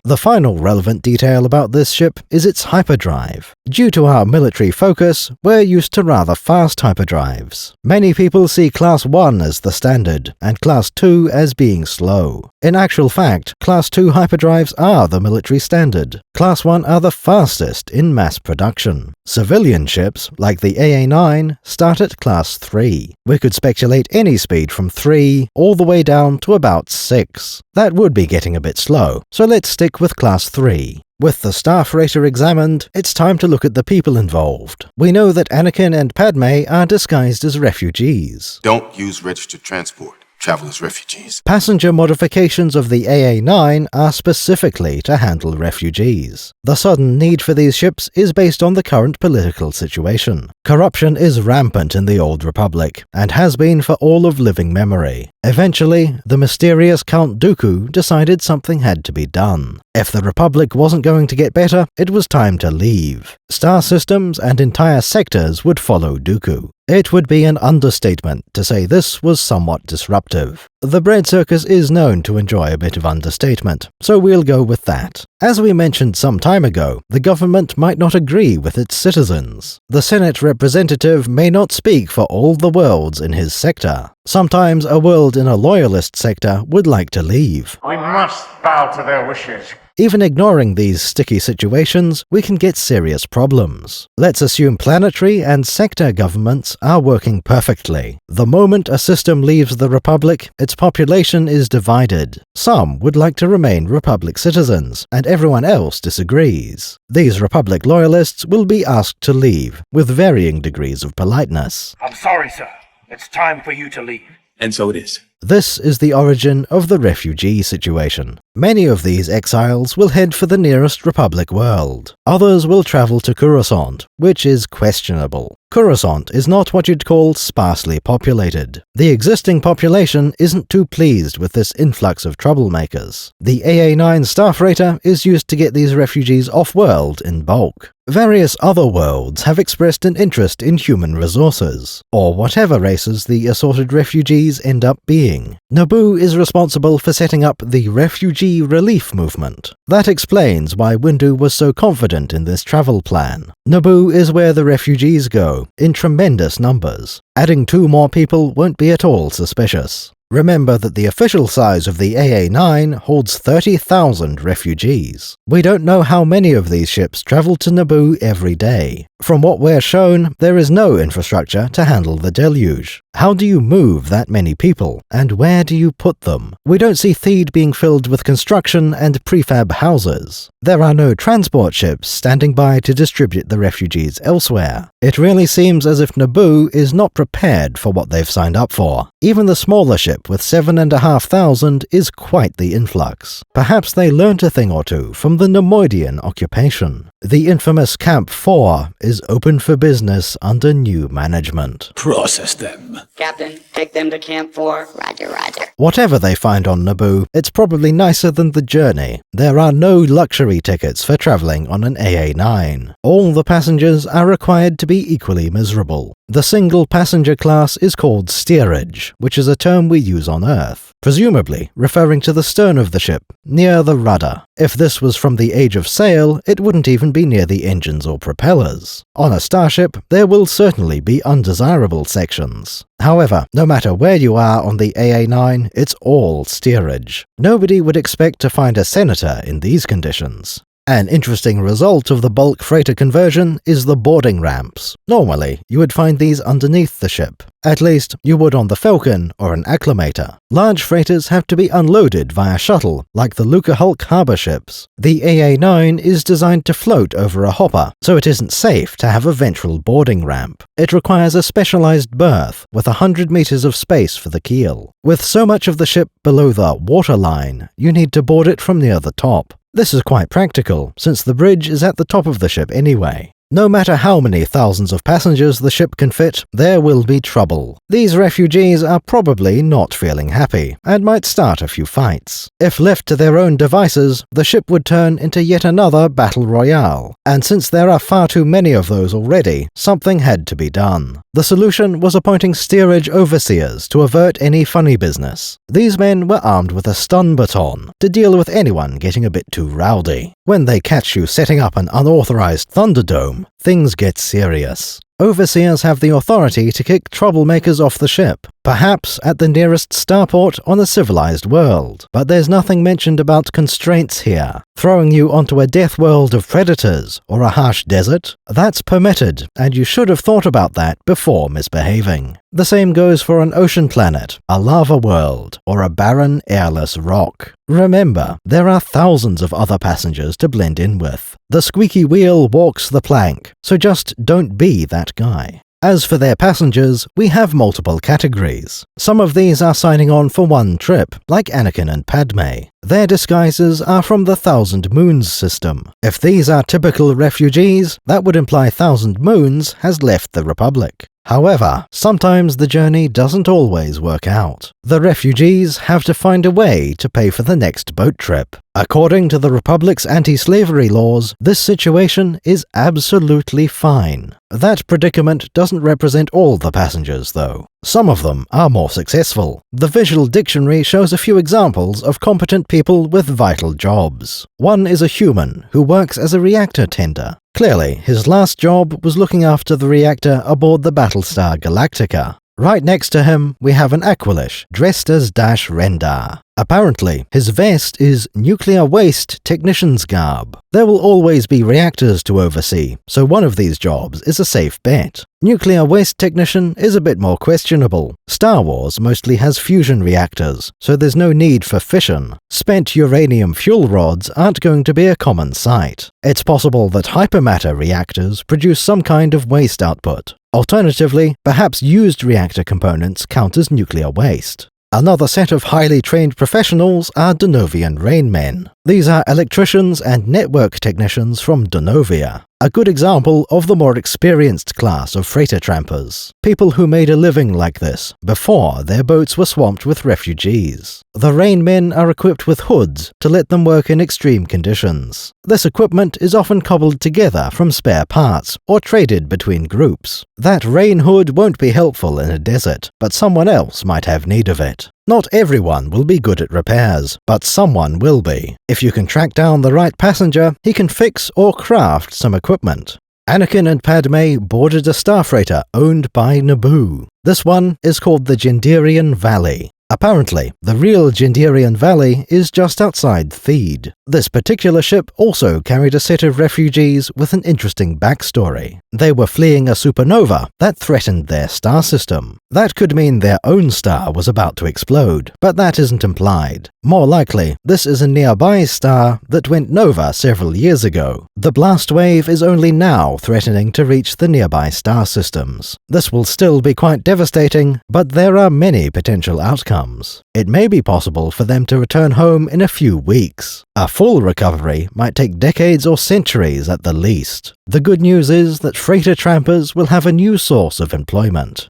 A: The final relevant detail about this ship is its hyperdrive. Due to our military focus, we're used to rather fast hyperdrives. Many people see Class 1 as the standard, and Class 2 as being slow. In actual fact, Class 2 hyperdrives are the military standard. Class 1 are the fastest in mass production. Civilian ships, like the AA-9, start at Class 3. We could speculate any speed from 3 all the way down to about 6. That would be getting a bit slow, so let's stick with Class 3. With the staff freighter examined, it's time to look at the people involved. We know that Anakin and Padme are disguised as refugees.
J: Don't use registered transport. Travel as refugees.
A: Passenger modifications of the AA-9 are specifically to handle refugees. The sudden need for these ships is based on the current political situation. Corruption is rampant in the Old Republic, and has been for all of living memory. Eventually, the mysterious Count Dooku decided something had to be done. If the Republic wasn't going to get better, it was time to leave. Star systems and entire sectors would follow Dooku. It would be an understatement to say this was somewhat disruptive. The Bread Circus is known to enjoy a bit of understatement, so we'll go with that. As we mentioned some time ago, the government might not agree with its citizens. The Senate representative may not speak for all the worlds in his sector. Sometimes a world in a loyalist sector would like to leave.
Q: We must bow to their wishes.
A: Even ignoring these sticky situations, we can get serious problems. Let's assume planetary and sector governments are working perfectly. The moment a system leaves the Republic, its population is divided. Some would like to remain Republic citizens, and everyone else disagrees. These Republic loyalists will be asked to leave, with varying degrees of politeness.
Q: I'm sorry, sir. It's time for you to leave.
R: And so it is.
A: This is the origin of the refugee situation. Many of these exiles will head for the nearest Republic world. Others will travel to Coruscant, which is questionable. Coruscant is not what you'd call sparsely populated. The existing population isn't too pleased with this influx of troublemakers. The AA-9 Star Freighter is used to get these refugees off-world in bulk. Various other worlds have expressed an interest in human resources, or whatever races the assorted refugees end up being. Naboo is responsible for setting up the refugee relief movement. That explains why Windu was so confident in this travel plan. Naboo is where the refugees go, in tremendous numbers. Adding 2 more people won't be at all suspicious. Remember that the official size of the AA-9 holds 30,000 refugees. We don't know how many of these ships travel to Naboo every day. From what we're shown, there is no infrastructure to handle the deluge. How do you move that many people, and where do you put them? We don't see Theed being filled with construction and prefab houses. There are no transport ships standing by to distribute the refugees elsewhere. It really seems as if Naboo is not prepared for what they've signed up for. Even the smaller ship with 7,500 is quite the influx. Perhaps they learnt a thing or two from the Nemoidian occupation. The infamous Camp 4 is open for business under new management.
R: Process them.
V: Captain, take them to Camp 4. Roger, roger.
A: Whatever they find on Naboo, it's probably nicer than the journey. There are no luxury tickets for traveling on an AA-9. All the passengers are required to be equally miserable. The single passenger class is called steerage, which is a term we use on Earth, presumably referring to the stern of the ship, near the rudder. If this was from the Age of Sail, it wouldn't even be near the engines or propellers. On a starship, there will certainly be undesirable sections. However, no matter where you are on the AA-9, it's all steerage. Nobody would expect to find a senator in these conditions. An interesting result of the bulk freighter conversion is the boarding ramps. Normally, you would find these underneath the ship. At least, you would on the Falcon or an Acclamator. Large freighters have to be unloaded via shuttle, like the Lucahulk harbor ships. The AA-9 is designed to float over a hopper, so it isn't safe to have a ventral boarding ramp. It requires a specialized berth with 100 meters of space for the keel. With so much of the ship below the waterline, you need to board it from near the top. This is quite practical, since the bridge is at the top of the ship anyway. No matter how many thousands of passengers the ship can fit, there will be trouble. These refugees are probably not feeling happy, and might start a few fights. If left to their own devices, the ship would turn into yet another battle royale, and since there are far too many of those already, something had to be done. The solution was appointing steerage overseers to avert any funny business. These men were armed with a stun baton to deal with anyone getting a bit too rowdy. When they catch you setting up an unauthorized Thunderdome, things get serious. Overseers have the authority to kick troublemakers off the ship, perhaps at the nearest starport on a civilized world. But there's nothing mentioned about constraints here. Throwing you onto a death world of predators or a harsh desert? That's permitted, and you should have thought about that before misbehaving. The same goes for an ocean planet, a lava world, or a barren, airless rock. Remember, there are thousands of other passengers to blend in with. The squeaky wheel walks the plank, so just don't be that guy. As for their passengers, we have multiple categories. Some of these are signing on for one trip, like Anakin and Padme. Their disguises are from the Thousand Moons system. If these are typical refugees, that would imply Thousand Moons has left the Republic. However, sometimes the journey doesn't always work out. The refugees have to find a way to pay for the next boat trip. According to the Republic's anti-slavery laws, this situation is absolutely fine. That predicament doesn't represent all the passengers, though. Some of them are more successful. The visual dictionary shows a few examples of competent people with vital jobs. One is a human who works as a reactor tender. Clearly, his last job was looking after the reactor aboard the Battlestar Galactica. Right next to him, we have an Aqualish, dressed as Dash Rendar. Apparently, his vest is nuclear waste technician's garb. There will always be reactors to oversee, so one of these jobs is a safe bet. Nuclear waste technician is a bit more questionable. Star Wars mostly has fusion reactors, so there's no need for fission. Spent uranium fuel rods aren't going to be a common sight. It's possible that hypermatter reactors produce some kind of waste output. Alternatively, perhaps used reactor components count as nuclear waste. Another set of highly trained professionals are Denovian Rainmen. These are electricians and network technicians from Denovia, a good example of the more experienced class of freighter trampers. People who made a living like this before their boats were swamped with refugees. The Rainmen are equipped with hoods to let them work in extreme conditions. This equipment is often cobbled together from spare parts or traded between groups. That rain hood won't be helpful in a desert, but someone else might have need of it. Not everyone will be good at repairs, but someone will be. If you can track down the right passenger, he can fix or craft some equipment. Anakin and Padme boarded a star freighter owned by Naboo. This one is called the Genderian Valley. Apparently, the real Genderian Valley is just outside Theed. This particular ship also carried a set of refugees with an interesting backstory. They were fleeing a supernova that threatened their star system. That could mean their own star was about to explode, but that isn't implied. More likely, this is a nearby star that went nova several years ago. The blast wave is only now threatening to reach the nearby star systems. This will still be quite devastating, but there are many potential outcomes. It may be possible for them to return home in a few weeks. A full recovery might take decades or centuries at the least. The good news is that freighter trampers will have a new source of employment.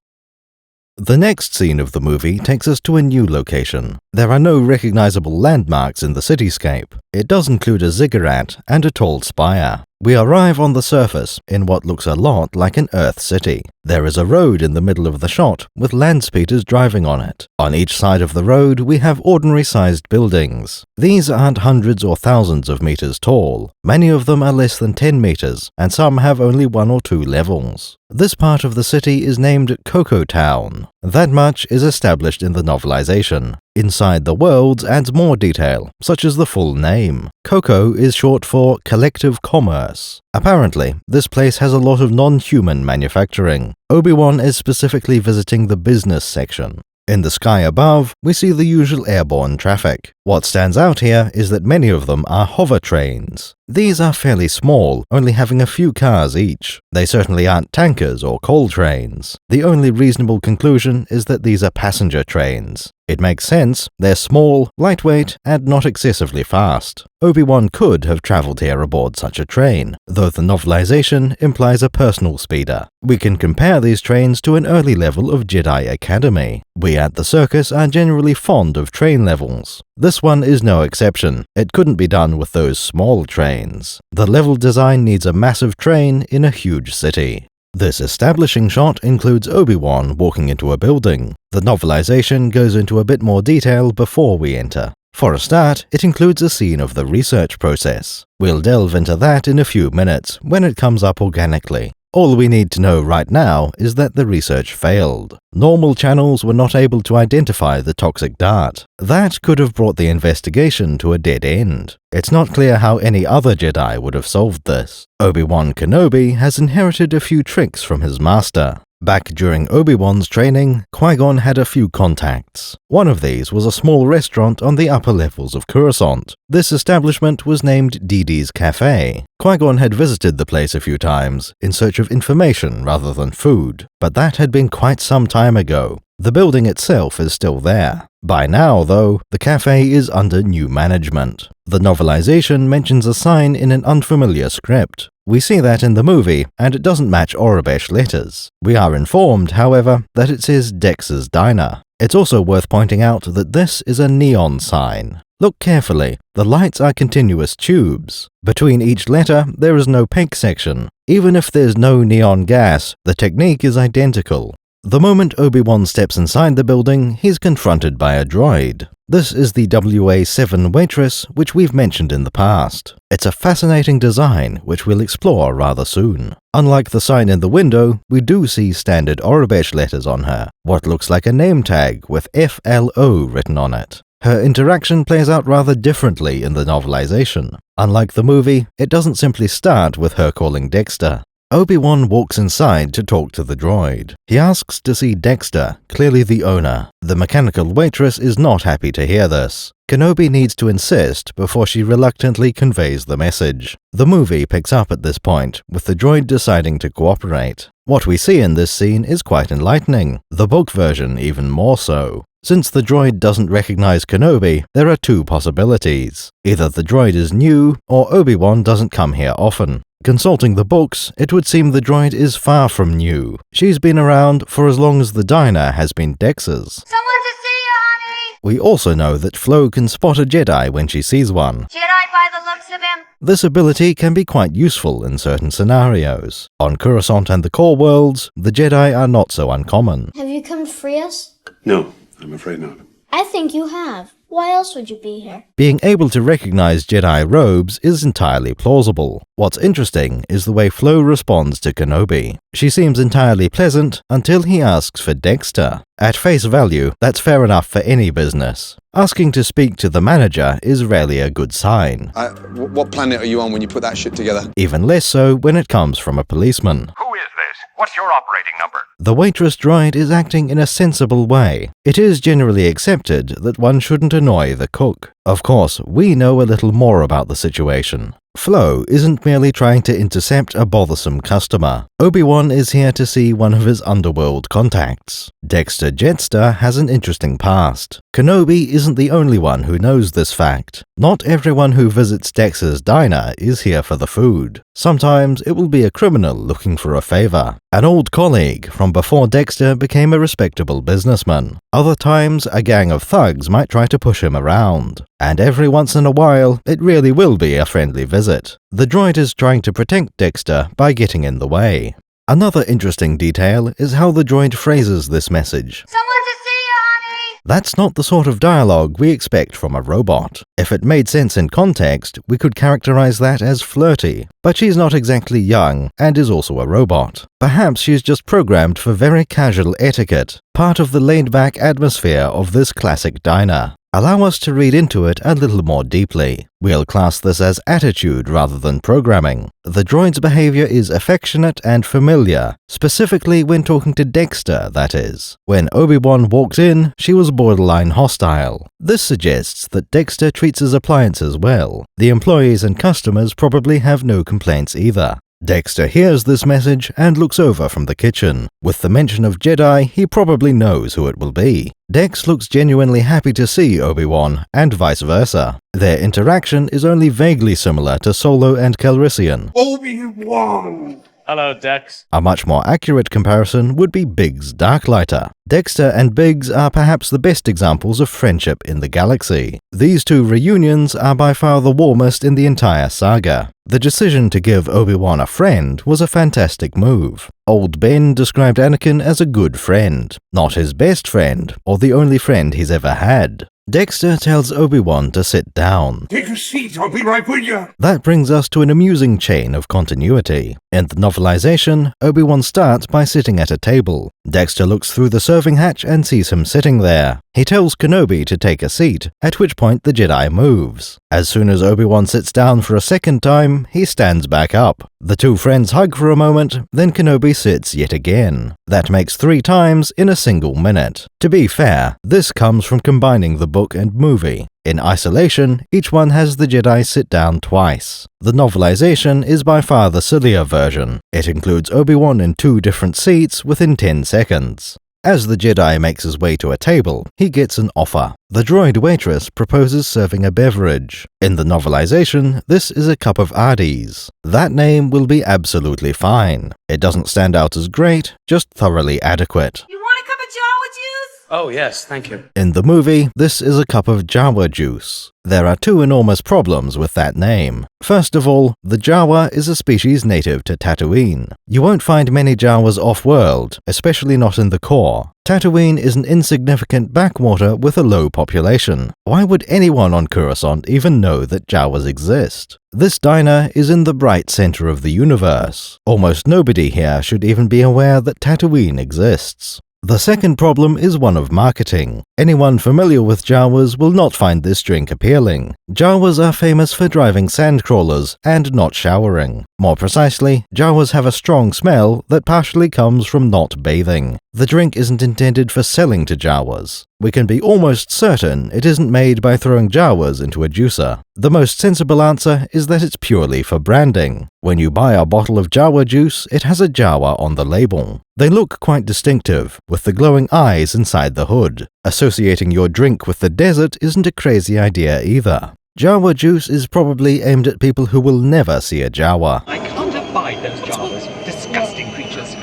A: The next scene of the movie takes us to a new location. There are no recognizable landmarks in the cityscape. It does include a ziggurat and a tall spire. We arrive on the surface in what looks a lot like an Earth city. There is a road in the middle of the shot with land speeders driving on it. On each side of the road we have ordinary-sized buildings. These aren't hundreds or thousands of meters tall. Many of them are less than 10 meters, and some have only 1 or 2 levels. This part of the city is named Cocoa Town. That much is established in the novelization. Inside the worlds adds more detail, such as the full name. COCO is short for Collective Commerce. Apparently, this place has a lot of non-human manufacturing. Obi-Wan is specifically visiting the business section. In the sky above, we see the usual airborne traffic. What stands out here is that many of them are hover trains. These are fairly small, only having a few cars each. They certainly aren't tankers or coal trains. The only reasonable conclusion is that these are passenger trains. It makes sense, they're small, lightweight, and not excessively fast. Obi-Wan could have travelled here aboard such a train, though the novelization implies a personal speeder. We can compare these trains to an early level of Jedi Academy. We at the circus are generally fond of train levels. This one is no exception. It couldn't be done with those small trains. The level design needs a massive train in a huge city. This establishing shot includes Obi-Wan walking into a building. The novelization goes into a bit more detail before we enter. For a start, it includes a scene of the research process. We'll delve into that in a few minutes, when it comes up organically. All we need to know right now is that the research failed. Normal channels were not able to identify the toxic dart. That could have brought the investigation to a dead end. It's not clear how any other Jedi would have solved this. Obi-Wan Kenobi has inherited a few tricks from his master. Back during Obi-Wan's training, Qui-Gon had a few contacts. One of these was a small restaurant on the upper levels of Coruscant. This establishment was named Dee Dee's Cafe. Qui-Gon had visited the place a few times, in search of information rather than food, but that had been quite some time ago. The building itself is still there. By now, though, the cafe is under new management. The novelization mentions a sign in an unfamiliar script. We see that in the movie, and it doesn't match Aurebesh letters. We are informed, however, that it says Dex's Diner. It's also worth pointing out that this is a neon sign. Look carefully, the lights are continuous tubes. Between each letter, there is no peg section. Even if there's no neon gas, the technique is identical. The moment Obi-Wan steps inside the building, he's confronted by a droid. This is the WA-7 Waitress, which we've mentioned in the past. It's a fascinating design, which we'll explore rather soon. Unlike the sign in the window, we do see standard Aurebesh letters on her, what looks like a name tag with FLO written on it. Her interaction plays out rather differently in the novelization. Unlike the movie, it doesn't simply start with her calling Dexter. Obi-Wan walks inside to talk to the droid. He asks to see Dexter, clearly the owner. The mechanical waitress is not happy to hear this. Kenobi needs to insist before she reluctantly conveys the message. The movie picks up at this point, with the droid deciding to cooperate. What we see in this scene is quite enlightening, the book version even more so. Since the droid doesn't recognize Kenobi, there are two possibilities. Either the droid is new, or Obi-Wan doesn't come here often. Consulting the books, it would seem the droid is far from new. She's been around for as long as the diner has been Dex's.
K: Someone to see you, honey!
A: We also know that Flo can spot a Jedi when she sees one.
K: Jedi by the looks of him.
A: This ability can be quite useful in certain scenarios. On Coruscant and the core worlds, the Jedi are not so uncommon.
K: Have you come to free us?
O: No, I'm afraid not.
K: I think you have. Why else would you be here?
A: Being able to recognize Jedi robes is entirely plausible. What's interesting is the way Flo responds to Kenobi. She seems entirely pleasant until he asks for Dexter. At face value, that's fair enough for any business. Asking to speak to the manager is rarely a good sign.
J: What planet are you on when you put that shit together?
A: Even less so when it comes from a policeman.
Q: Who is this? What's your operating number?
A: The waitress droid is acting in a sensible way. It is generally accepted that one shouldn't annoy the cook. Of course, we know a little more about the situation. Flo isn't merely trying to intercept a bothersome customer. Obi-Wan is here to see one of his underworld contacts. Dexter Jetster has an interesting past. Kenobi isn't the only one who knows this fact. Not everyone who visits Dexter's diner is here for the food. Sometimes it will be a criminal looking for a favor. An old colleague from before Dexter became a respectable businessman. Other times, a gang of thugs might try to push him around. And every once in a while, it really will be a friendly visit. The droid is trying to protect Dexter by getting in the way. Another interesting detail is how the droid phrases this message.
K: Someone to see you, honey!
A: That's not the sort of dialogue we expect from a robot. If it made sense in context, we could characterize that as flirty. But she's not exactly young, and is also a robot. Perhaps she's just programmed for very casual etiquette, part of the laid-back atmosphere of this classic diner. Allow us to read into it a little more deeply. We'll class this as attitude rather than programming. The droid's behavior is affectionate and familiar, specifically when talking to Dexter, that is. When Obi-Wan walked in, she was borderline hostile. This suggests that Dexter treats his appliances well. The employees and customers probably have no complaints either. Dexter hears this message and looks over from the kitchen. With the mention of Jedi, he probably knows who it will be. Dex looks genuinely happy to see Obi-Wan, and vice versa. Their interaction is only vaguely similar to Solo and Calrissian.
M: Obi-Wan!
I: Hello, Dex.
A: A much more accurate comparison would be Biggs' Darklighter. Dexter and Biggs are perhaps the best examples of friendship in the galaxy. These two reunions are by far the warmest in the entire saga. The decision to give Obi-Wan a friend was a fantastic move. Old Ben described Anakin as a good friend, not his best friend, or the only friend he's ever had. Dexter tells Obi-Wan to sit down.
M: Take a seat, I'll be right with you.
A: That brings us to an amusing chain of continuity. In the novelization, Obi-Wan starts by sitting at a table. Dexter looks through the serving hatch and sees him sitting there. He tells Kenobi to take a seat, at which point the Jedi moves. As soon as Obi-Wan sits down for a second time, he stands back up. The two friends hug for a moment, then Kenobi sits yet again. That makes 3 times in a single minute. To be fair, this comes from combining the book and movie. In isolation, each one has the Jedi sit down twice. The novelization is by far the sillier version. It includes Obi-Wan in 2 different seats within 10 seconds. As the Jedi makes his way to a table, he gets an offer. The droid waitress proposes serving a beverage. In the novelization, this is a cup of Ardes. That name will be absolutely fine. It doesn't stand out as great, just thoroughly adequate.
I: You want a cup of Jawa juice? Oh, yes, thank you.
A: In the movie, this is a cup of Jawa juice. There are 2 enormous problems with that name. First of all, the Jawa is a species native to Tatooine. You won't find many Jawas off-world, especially not in the core. Tatooine is an insignificant backwater with a low population. Why would anyone on Coruscant even know that Jawas exist? This diner is in the bright center of the universe. Almost nobody here should even be aware that Tatooine exists. The second problem is one of marketing. Anyone familiar with Jawas will not find this drink appealing. Jawas are famous for driving sandcrawlers and not showering. More precisely, Jawas have a strong smell that partially comes from not bathing. The drink isn't intended for selling to Jawas. We can be almost certain it isn't made by throwing Jawas into a juicer. The most sensible answer is that it's purely for branding. When you buy a bottle of Jawa juice, it has a Jawa on the label. They look quite distinctive, with the glowing eyes inside the hood. Associating your drink with the desert isn't a crazy idea either. Jawa juice is probably aimed at people who will never see a Jawa.
L: I can't abide those Jawas. Disgusting creatures.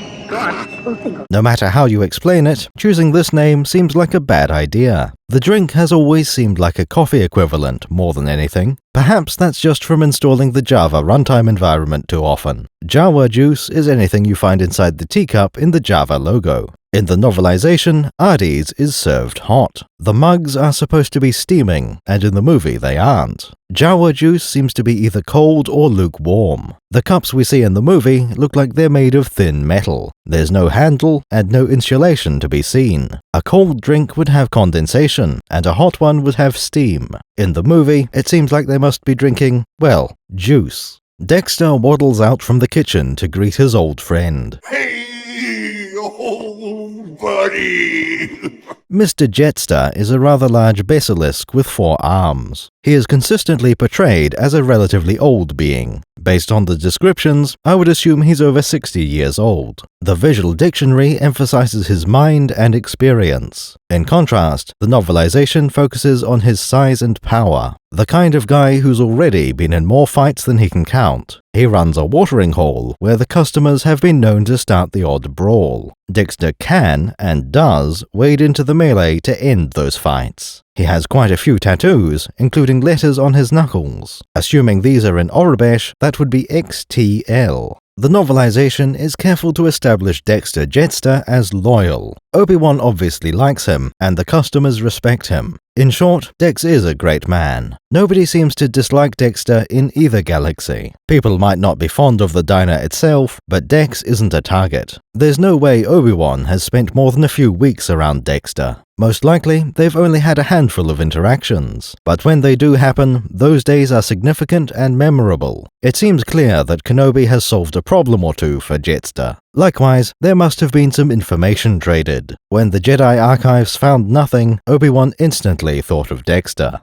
A: No matter how you explain it, choosing this name seems like a bad idea. The drink has always seemed like a coffee equivalent more than anything. Perhaps that's just from installing the Java runtime environment too often. Jawa juice is anything you find inside the teacup in the Java logo. In the novelization, Ardes is served hot. The mugs are supposed to be steaming, and in the movie they aren't. Jawa juice seems to be either cold or lukewarm. The cups we see in the movie look like they're made of thin metal. There's no handle and no insulation to be seen. A cold drink would have condensation, and a hot one would have steam. In the movie, it seems like they must be drinking, well, juice. Dexter waddles out from the kitchen to greet his old friend.
M: Hey, old buddy!
A: Mr. Jetster is a rather large basilisk with 4 arms. He is consistently portrayed as a relatively old being. Based on the descriptions, I would assume he's over 60 years old. The visual dictionary emphasizes his mind and experience. In contrast, the novelization focuses on his size and power. The kind of guy who's already been in more fights than he can count. He runs a watering hole where the customers have been known to start the odd brawl. Dexter can, and does, wade into the melee to end those fights. He has quite a few tattoos, including letters on his knuckles. Assuming these are in Aurebesh, that would be XTL. The novelization is careful to establish Dexter Jettster as loyal. Obi-Wan obviously likes him, and the customers respect him. In short, Dex is a great man. Nobody seems to dislike Dexter in either galaxy. People might not be fond of the diner itself, but Dex isn't a target. There's no way Obi-Wan has spent more than a few weeks around Dexter. Most likely, they've only had a handful of interactions. But when they do happen, those days are significant and memorable. It seems clear that Kenobi has solved a problem or two for Jettster. Likewise, there must have been some information traded. When the Jedi archives found nothing, Obi-Wan instantly thought of Dexter.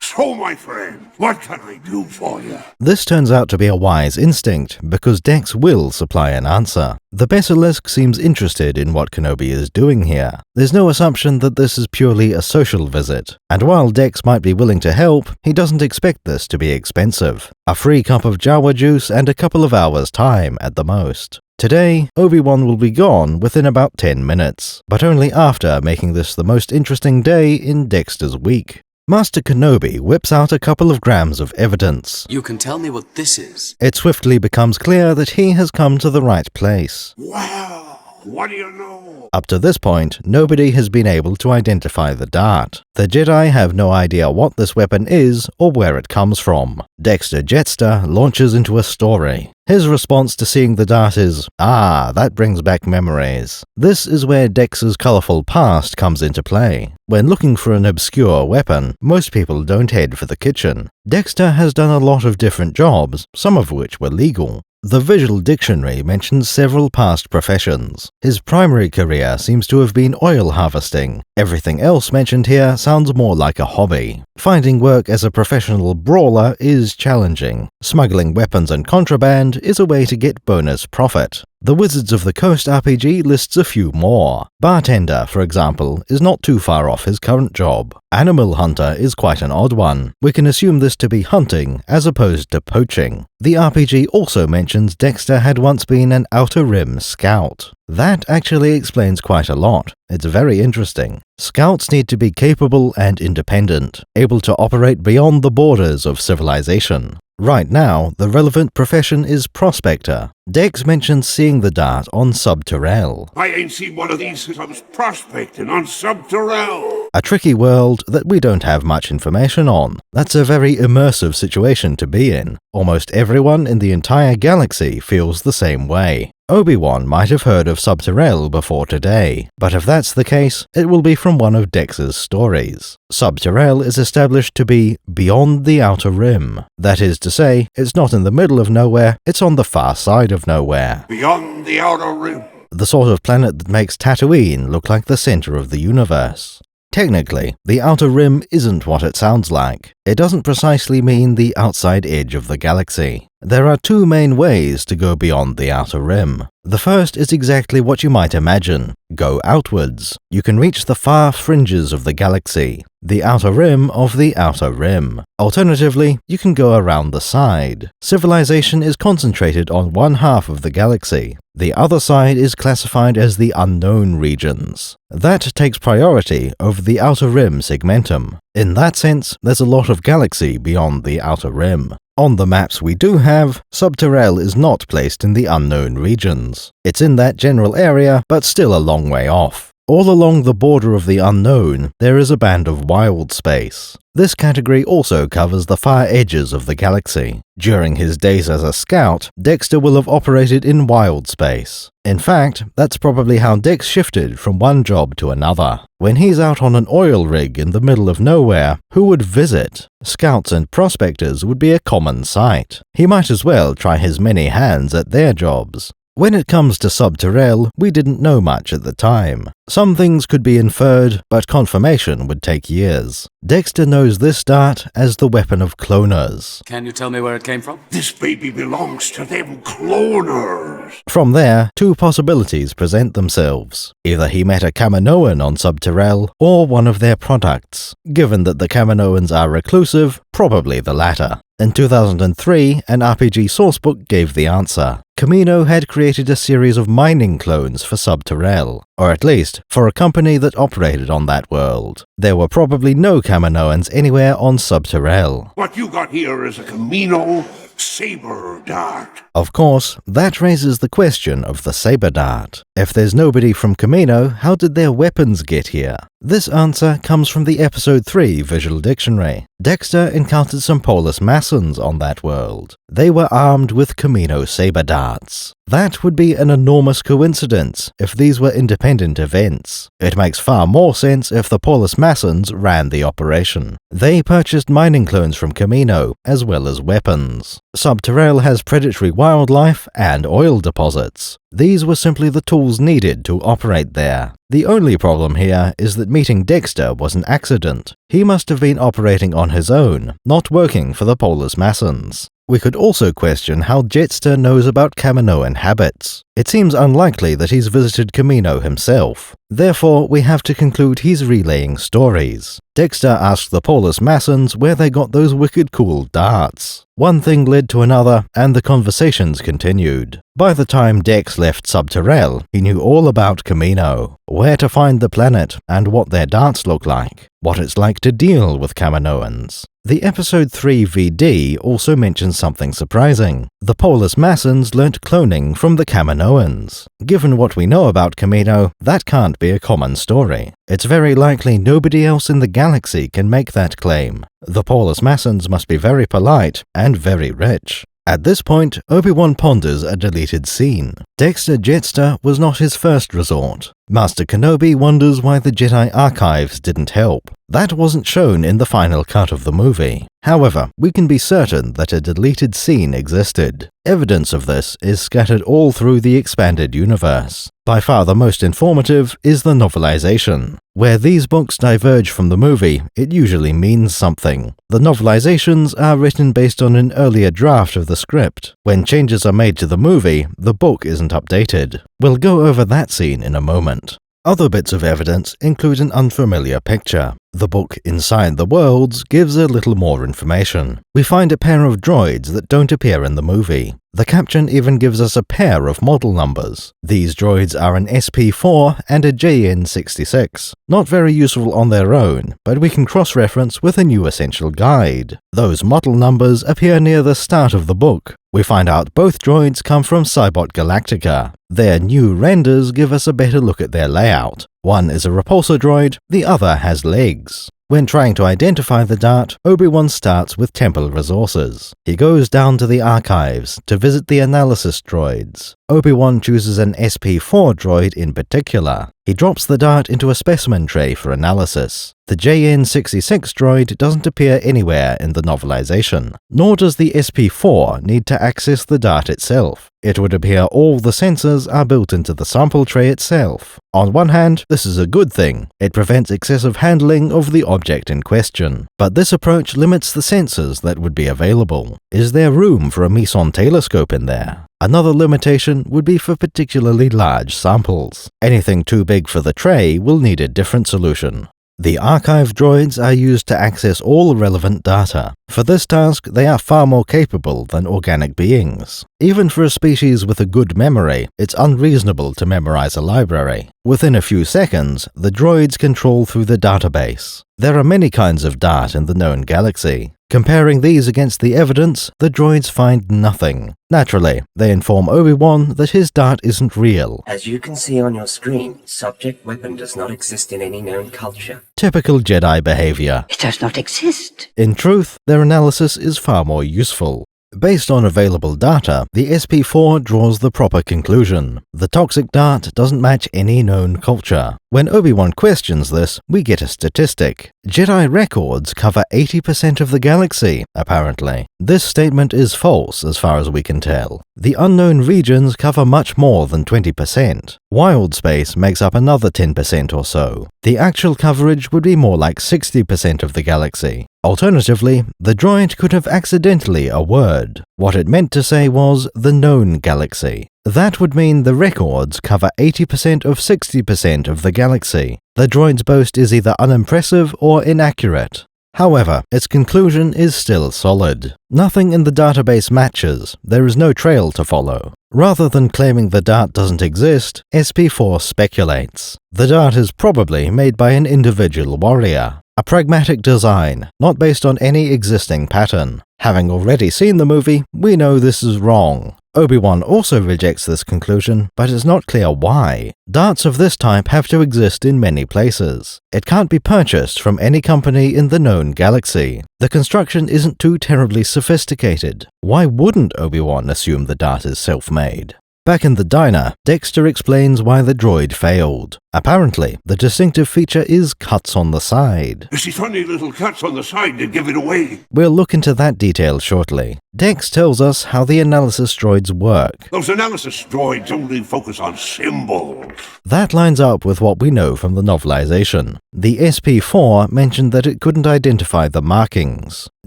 M: So, my friend, what can I do for you?
A: This turns out to be a wise instinct, because Dex will supply an answer. The Basilisk seems interested in what Kenobi is doing here. There's no assumption that this is purely a social visit, and while Dex might be willing to help, he doesn't expect this to be expensive. A free cup of Jawa juice and a couple of hours' time at the most. Today, Obi-Wan will be gone within about 10 minutes, but only after making this the most interesting day in Dexter's week. Master Kenobi whips out a couple of grams of evidence.
P: You can tell me what this is.
A: It swiftly becomes clear that he has come to the right place.
M: Wow, what do you know?
A: Up to this point, nobody has been able to identify the dart. The Jedi have no idea what this weapon is or where it comes from. Dexter Jettster launches into a story. His response to seeing the dart is, that brings back memories. This is where Dex's colourful past comes into play. When looking for an obscure weapon, most people don't head for the kitchen. Dexter has done a lot of different jobs, some of which were legal. The Visual Dictionary mentions several past professions. His primary career seems to have been oil harvesting. Everything else mentioned here sounds more like a hobby. Finding work as a professional brawler is challenging. Smuggling weapons and contraband is a way to get bonus profit. The Wizards of the Coast RPG lists a few more. Bartender, for example, is not too far off his current job. Animal hunter is quite an odd one. We can assume this to be hunting as opposed to poaching. The RPG also mentions Dexter had once been an Outer Rim scout. That actually explains quite a lot. It's very interesting. Scouts need to be capable and independent, able to operate beyond the borders of civilization. Right now, the relevant profession is prospector. Dex mentions seeing the dart on Subterrel.
M: I ain't seen one of these since I was prospecting on Subterrel.
A: A tricky world that we don't have much information on. That's a very immersive situation to be in. Almost everyone in the entire galaxy feels the same way. Obi-Wan might have heard of Subterrel before today, but if that's the case, it will be from one of Dex's stories. Subterrel is established to be beyond the Outer Rim. That is to say, it's not in the middle of nowhere, it's on the far side of nowhere.
M: Beyond the Outer Rim.
A: The sort of planet that makes Tatooine look like the center of the universe. Technically, the Outer Rim isn't what it sounds like. It doesn't precisely mean the outside edge of the galaxy. There are two main ways to go beyond the Outer Rim. The first is exactly what you might imagine. Go outwards. You can reach the far fringes of the galaxy, the outer rim of the Outer Rim. Alternatively, you can go around the side. Civilization is concentrated on one half of the galaxy. The other side is classified as the unknown regions. That takes priority over the Outer Rim segmentum. In that sense, there's a lot of galaxy beyond the Outer Rim. On the maps we do have, Subterrel is not placed in the unknown regions. It's in that general area, but still a long way off. All along the border of the unknown, there is a band of wild space. This category also covers the far edges of the galaxy. During his days as a scout, Dexter will have operated in wild space. In fact, that's probably how Dex shifted from one job to another. When he's out on an oil rig in the middle of nowhere, who would visit? Scouts and prospectors would be a common sight. He might as well try his many hands at their jobs. When it comes to Subterrel, we didn't know much at the time. Some things could be inferred, but confirmation would take years. Dexter knows this dart as the weapon of cloners.
P: Can you tell me where it came from?
M: This baby belongs to them cloners.
A: From there, two possibilities present themselves. Either he met a Kaminoan on Subterrel, or one of their products. Given that the Kaminoans are reclusive, Probably the latter. In 2003, an RPG sourcebook gave the answer. Kamino had created a series of mining clones for Subterrel, or at least for a company that operated on that world. There were probably no Kaminoans anywhere on Subterrel.
M: What you got here is a Kamino Sabredart.
A: Of course, that raises the question of the Sabredart. If there's nobody from Kamino, how did their weapons get here? This answer comes from the Episode 3 visual dictionary. Dexter encountered some Polis Massons on that world. They were armed with Kamino Sabredarts. That would be an enormous coincidence if these were independent events. It makes far more sense if the Polis Massons ran the operation. They purchased mining clones from Kamino, as well as weapons. Subterrel has predatory wildlife and oil deposits. These were simply the tools needed to operate there. The only problem here is that meeting Dexter was an accident. He must have been operating on his own, not working for the Polis Massons. We could also question how Jetster knows about Kaminoan habits. It seems unlikely that he's visited Kamino himself. Therefore, we have to conclude he's relaying stories. Dexter asked the Polis Massons where they got those wicked cool darts. One thing led to another, and the conversations continued. By the time Dex left Subterrel, he knew all about Kamino, where to find the planet, and what their darts look like, what it's like to deal with Kaminoans. The Episode 3 VD also mentions something surprising. The Polis Massons learnt cloning from the Kaminoans. Given what we know about Kamino, that can't be a common story. It's very likely nobody else in the galaxy can make that claim. The Polis Massons must be very polite and very rich. At this point, Obi-Wan ponders a deleted scene. Dexter Jetster was not his first resort. Master Kenobi wonders why the Jedi archives didn't help. That wasn't shown in the final cut of the movie. However, we can be certain that a deleted scene existed. Evidence of this is scattered all through the expanded universe. By far the most informative is the novelization. Where these books diverge from the movie, it usually means something. The novelizations are written based on an earlier draft of the script. When changes are made to the movie, the book isn't updated. We'll go over that scene in a moment. Other bits of evidence include an unfamiliar picture. The book Inside the Worlds gives a little more information. We find a pair of droids that don't appear in the movie. The caption even gives us a pair of model numbers. These droids are an SP4 and a JN66. Not very useful on their own, but we can cross-reference with a new essential guide. Those model numbers appear near the start of the book. We find out both droids come from Cybot Galactica. Their new renders give us a better look at their layout. One is a repulsor droid, the other has legs. When trying to identify the dart, Obi-Wan starts with temple resources. He goes down to the archives to visit the analysis droids. Obi-Wan chooses an SP4 droid in particular. He drops the dart into a specimen tray for analysis. The JN66 droid doesn't appear anywhere in the novelization, nor does the SP4 need to access the dart itself. It would appear all the sensors are built into the sample tray itself. On one hand, this is a good thing. It prevents excessive handling of the object in question. But this approach limits the sensors that would be available. Is there room for a Meson telescope in there? Another limitation would be for particularly large samples. Anything too big for the tray will need a different solution. The archive droids are used to access all relevant data. For this task, they are far more capable than organic beings. Even for a species with a good memory, it's unreasonable to memorize a library. Within a few seconds, the droids can trawl through the database. There are many kinds of dart in the known galaxy. Comparing these against the evidence, the droids find nothing. Naturally, they inform Obi-Wan that his dart isn't real.
B: As you can see on your screen, subject weapon does not exist in any known culture.
A: Typical Jedi behavior.
B: It does not exist.
A: In truth, their analysis is far more useful. Based on available data, the SP4 draws the proper conclusion. The toxic dart doesn't match any known culture. When Obi-Wan questions this, we get a statistic. Jedi records cover 80% of the galaxy, apparently. This statement is false as far as we can tell. The unknown regions cover much more than 20%. Wild space makes up another 10% or so. The actual coverage would be more like 60% of the galaxy. Alternatively, the droid could have accidentally a word. What it meant to say was the known galaxy. That would mean the records cover 80% of 60% of the galaxy. The droid's boast is either unimpressive or inaccurate. However, its conclusion is still solid. Nothing in the database matches, there is no trail to follow. Rather than claiming the dart doesn't exist, SP4 speculates. The dart is probably made by an individual warrior. A pragmatic design, not based on any existing pattern. Having already seen the movie, we know this is wrong. Obi-Wan also rejects this conclusion, but it's not clear why. Darts of this type have to exist in many places. It can't be purchased from any company in the known galaxy. The construction isn't too terribly sophisticated. Why wouldn't Obi-Wan assume the dart is self-made? Back in the diner, Dexter explains why the droid failed. Apparently, the distinctive feature is cuts on the side.
M: You see funny little cuts on the side that give it away.
A: We'll look into that detail shortly. Dex tells us how the analysis droids work.
M: Those analysis droids only focus on symbols.
A: That lines up with what we know from the novelization. The SP4 mentioned that it couldn't identify the markings.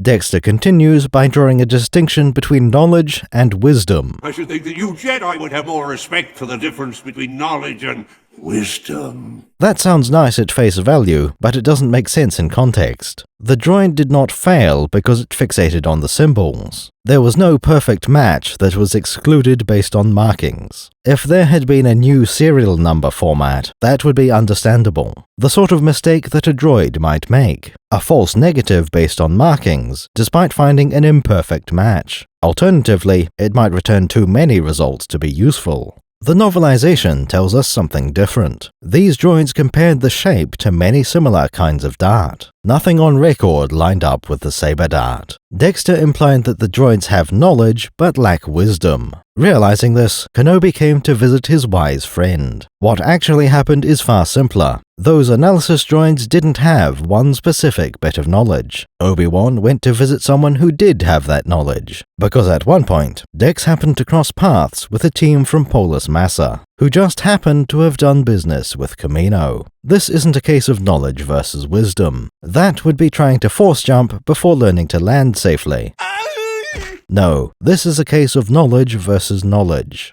A: Dexter continues by drawing a distinction between knowledge and wisdom.
M: I should think that you Jedi would have more respect for the difference between knowledge and wisdom.
A: That sounds nice at face value, but it doesn't make sense in context. The droid did not fail because it fixated on the symbols. There was no perfect match that was excluded based on markings. If there had been a new serial number format, that would be understandable. The sort of mistake that a droid might make. A false negative based on markings, despite finding an imperfect match. Alternatively, it might return too many results to be useful. The novelization tells us something different. These droids compared the shape to many similar kinds of dart. Nothing on record lined up with the saber dart. Dexter implied that the droids have knowledge but lack wisdom. Realizing this, Kenobi came to visit his wise friend. What actually happened is far simpler. Those analysis droids didn't have one specific bit of knowledge. Obi-Wan went to visit someone who did have that knowledge, because at one point, Dex happened to cross paths with a team from Polis Massa, who just happened to have done business with Kamino. This isn't a case of knowledge versus wisdom. That would be trying to force jump before learning to land safely. No, this is a case of knowledge versus knowledge.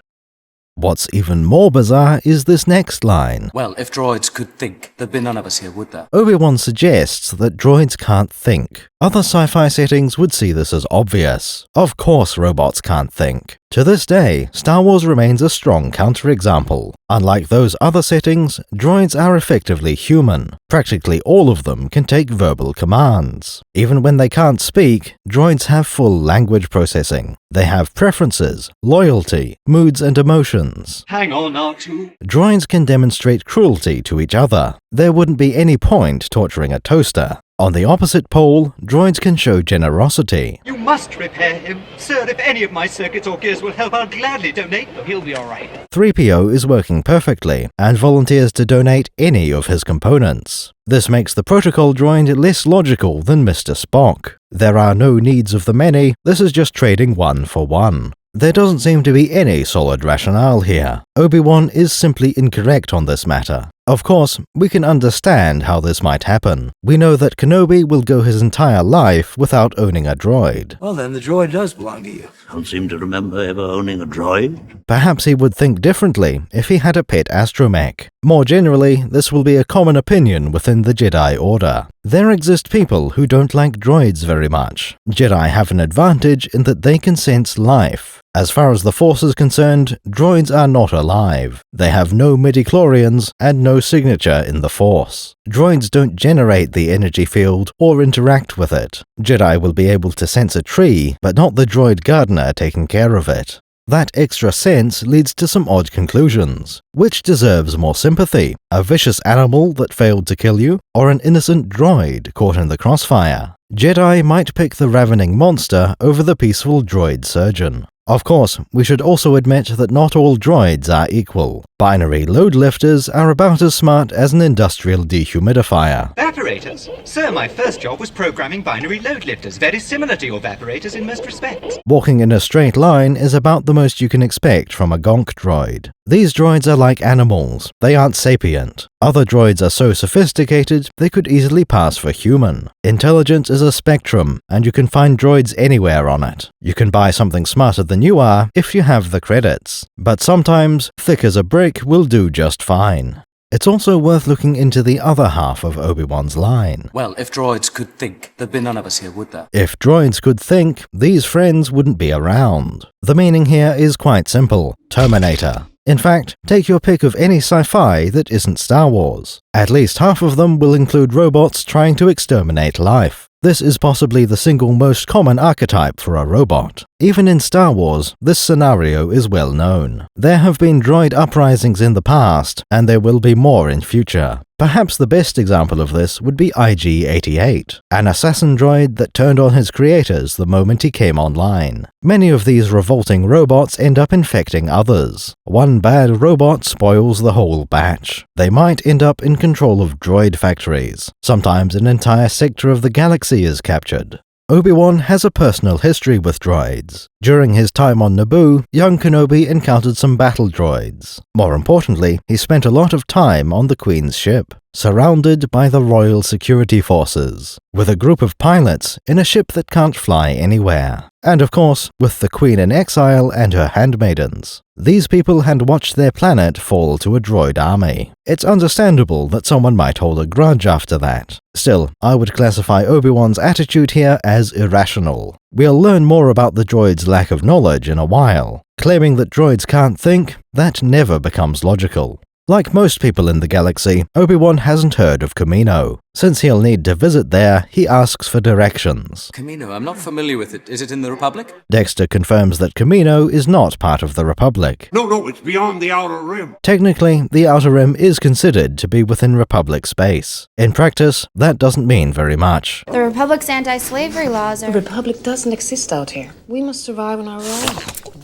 A: What's even more bizarre is this next line.
P: Well, if droids could think, there'd be none of us here, would there?
A: Obi-Wan suggests that droids can't think. Other sci-fi settings would see this as obvious. Of course robots can't think. To this day, Star Wars remains a strong counterexample. Unlike those other settings, droids are effectively human. Practically all of them can take verbal commands. Even when they can't speak, droids have full language processing. They have preferences, loyalty, moods and emotions.
L: Hang on, R2.
A: Droids can demonstrate cruelty to each other. There wouldn't be any point torturing a toaster. On the opposite pole, droids can show generosity.
L: You must repair him. Sir, if any of my circuits or gears will help, I'll gladly donate them. He'll be all right.
A: 3PO is working perfectly, and volunteers to donate any of his components. This makes the protocol droid less logical than Mr. Spock. There are no needs of the many, this is just trading one for one. There doesn't seem to be any solid rationale here. Obi-Wan is simply incorrect on this matter. Of course, we can understand how this might happen. We know that Kenobi will go his entire life without owning a droid.
D: Well then, the droid does belong to you. Don't seem to remember ever owning a droid.
A: Perhaps he would think differently if he had a pet astromech. More generally, this will be a common opinion within the Jedi Order. There exist people who don't like droids very much. Jedi have an advantage in that they can sense life. As far as the Force is concerned, droids are not alive. They have no midichlorians and no signature in the Force. Droids don't generate the energy field or interact with it. Jedi will be able to sense a tree, but not the droid gardener taking care of it. That extra sense leads to some odd conclusions. Which deserves more sympathy? A vicious animal that failed to kill you, or an innocent droid caught in the crossfire? Jedi might pick the ravening monster over the peaceful droid surgeon. Of course, we should also admit that not all droids are equal. Binary load lifters are about as smart as an industrial dehumidifier.
L: Vaporators? Sir, my first job was programming binary load lifters, very similar to your vaporators in most respects.
A: Walking in a straight line is about the most you can expect from a gonk droid. These droids are like animals. They aren't sapient. Other droids are so sophisticated, they could easily pass for human. Intelligence is a spectrum, and you can find droids anywhere on it. You can buy something smarter than you are if you have the credits. But sometimes, thick as a brick will do just fine. It's also worth looking into the other half of Obi-Wan's line.
P: Well, if droids could think, there'd be none of us here, would there?
A: If droids could think, these friends wouldn't be around. The meaning here is quite simple: Terminator. In fact, take your pick of any sci-fi that isn't Star Wars. At least half of them will include robots trying to exterminate life. This is possibly the single most common archetype for a robot. Even in Star Wars, this scenario is well known. There have been droid uprisings in the past, and there will be more in future. Perhaps the best example of this would be IG-88, an assassin droid that turned on his creators the moment he came online. Many of these revolting robots end up infecting others. One bad robot spoils the whole batch. They might end up in control of droid factories. Sometimes an entire sector of the galaxy is captured. Obi-Wan has a personal history with droids. During his time on Naboo, young Kenobi encountered some battle droids. More importantly, he spent a lot of time on the Queen's ship, surrounded by the Royal Security Forces, with a group of pilots in a ship that can't fly anywhere. And of course, with the Queen in exile and her handmaidens. These people had watched their planet fall to a droid army. It's understandable that someone might hold a grudge after that. Still, I would classify Obi-Wan's attitude here as irrational. We'll learn more about the droid's lack of knowledge in a while. Claiming that droids can't think, that never becomes logical. Like most people in the galaxy, Obi-Wan hasn't heard of Kamino. Since he'll need to visit there, he asks for directions.
P: Kamino, I'm not familiar with it. Is it in the Republic?
A: Dexter confirms that Kamino is not part of the Republic.
M: No, it's beyond the Outer Rim.
A: Technically, the Outer Rim is considered to be within Republic space. In practice, that doesn't mean very much.
K: The Republic's anti-slavery laws are...
C: The Republic doesn't exist out here. We must survive on our own.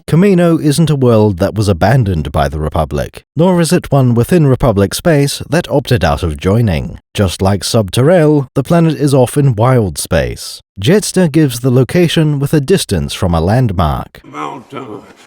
A: Kamino isn't a world that was abandoned by the Republic, nor is it one within Republic space that opted out of joining. Just like Sub-Terrell, the planet is off in wild space. Jetster gives the location with a distance from a landmark.
M: About